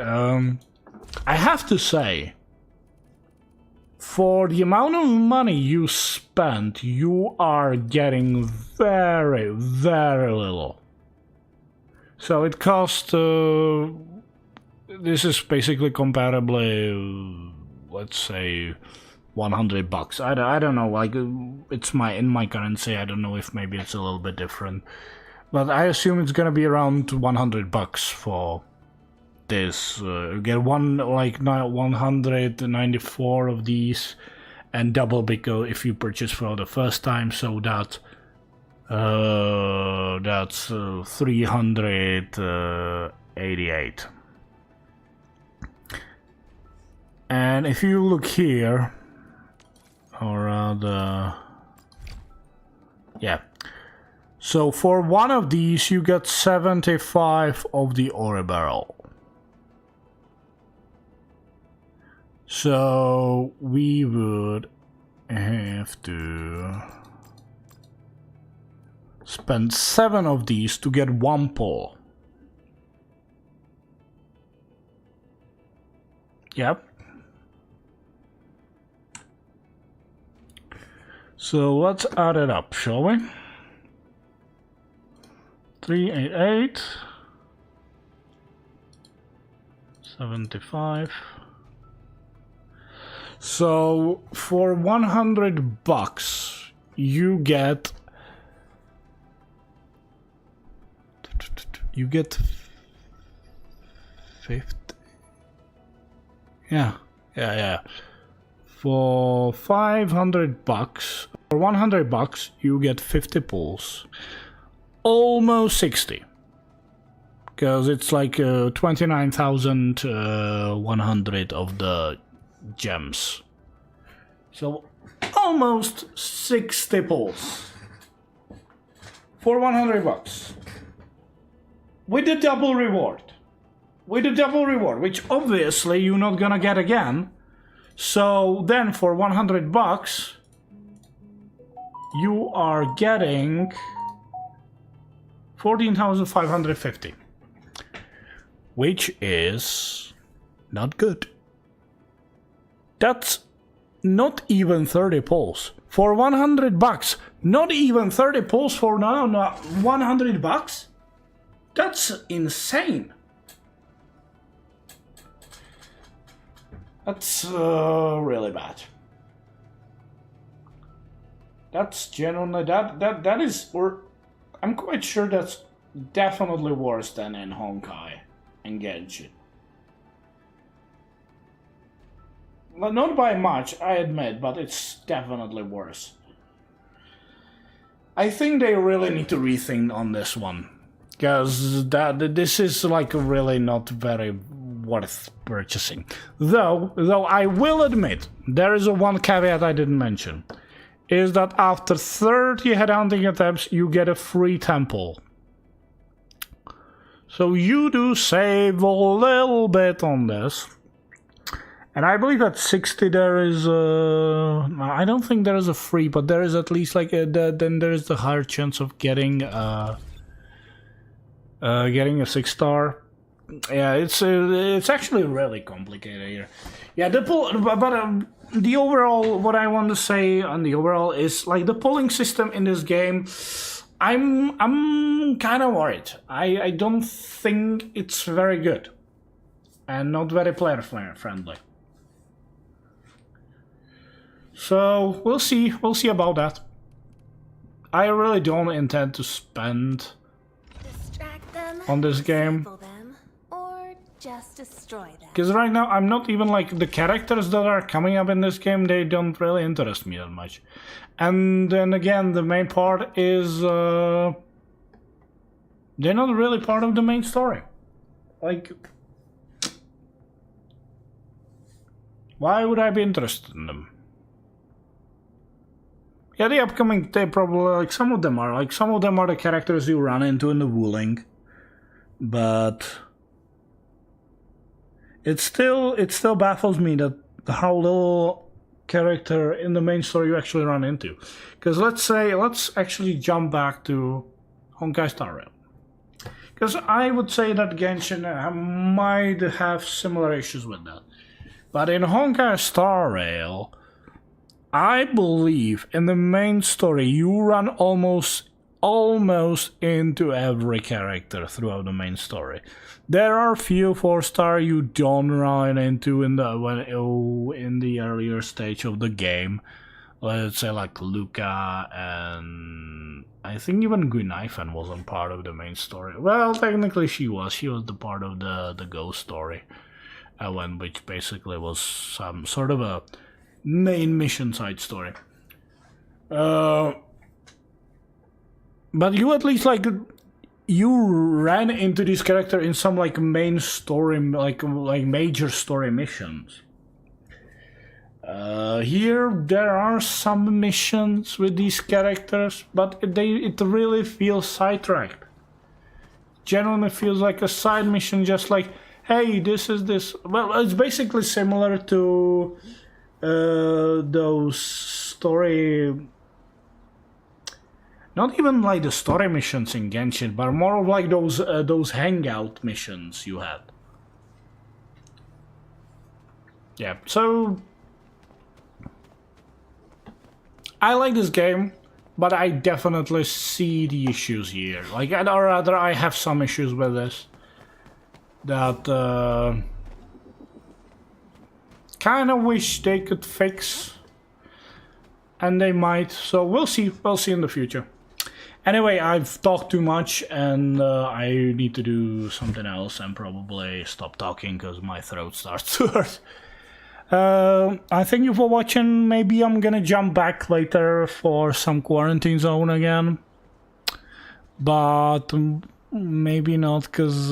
I have to say, for the amount of money you spent, you are getting very, very little. So it costs... this is basically comparably, let's say, $100. I don't know, like, it's in my currency. I don't know if maybe it's a little bit different, but I assume it's gonna be around $100 for this. You get 194 of these, and double because if you purchase for the first time, so that's 388. And if you look here, or rather, yeah, So for one of these, you get 75 of the ore barrel. So we would have to spend 7 of these to get 1 pole. Yep. So let's add it up, shall we? 388 75. So for $100 you get 50. Yeah. For $500 or $100 you get 50 pulls. Almost 60. Because it's like 29,100 of the gems. So almost 60 pulls for $100 with the double reward. Which obviously you're not gonna get again. So then for $100 you are getting 14,550, which is not good. That's not even 30 pulls for $100. Not even 30 pulls for $100. That's insane. That's really bad. That's genuinely that is, or I'm quite sure that's definitely worse than in Honkai and Genshin. Well, not by much, I admit, but it's definitely worse. I think they really need to rethink on this one, because this is like really not very worth purchasing. Though I will admit, there is one caveat I didn't mention, is that after 30 headhunting attempts you get a free temple. So you do save a little bit on this. And I believe at 60 there is I don't think there is a free, but there is at least like then there is the higher chance of getting a 6-star. Yeah, it's actually really complicated here. Yeah, the overall, what I want to say on the overall is like the polling system in this game. I'm kind of worried. I don't think it's very good, and not very player friendly. So we'll see about that. I really don't intend to spend on this game. Just destroy them. Because right now I'm not even like the characters that are coming up in this game, they don't really interest me that much. And then again, the main part is they're not really part of the main story. Like, why would I be interested in them? Yeah, the upcoming, they probably, like some of them are the characters you run into in the Wuling, but it still baffles me that how little character in the main story you actually run into. Because let's actually jump back to Honkai Star Rail. Because I would say that Genshin might have similar issues with that. But in Honkai Star Rail, I believe in the main story you run almost into every character throughout the main story. There are few 4-star you don't run into in the earlier stage of the game. Let's say like Luca, and I think even Guinaifen wasn't part of the main story. Well, technically she was the part of the ghost story, which basically was some sort of a main mission side story. But you at least like you ran into this character in some like main story, like major story missions. Here there are some missions with these characters, but it really feels sidetracked. Genuinely feels like a side mission, just like, hey, this is this. Well, it's basically similar to those story. Not even like the story missions in Genshin, but more of like those hangout missions you had. Yeah, so I like this game, but I definitely see the issues here. Like, or rather, I have some issues with this that kind of wish they could fix, and they might. So we'll see. We'll see in the future. Anyway, I've talked too much, and I need to do something else and probably stop talking because my throat starts to hurt. I thank you for watching. Maybe I'm gonna jump back later for some Quarantine Zone again, but maybe not, because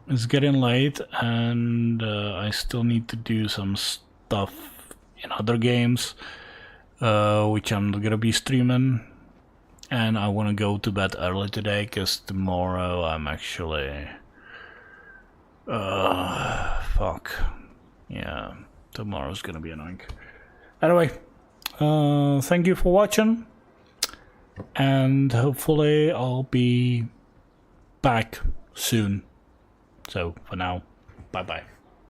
it's getting late and I still need to do some stuff in other games, which I'm gonna be streaming, and I want to go to bed early today because tomorrow I'm actually fuck. Yeah, tomorrow's gonna be annoying. Anyway, thank you for watching, and hopefully I'll be back soon. So for now, bye bye.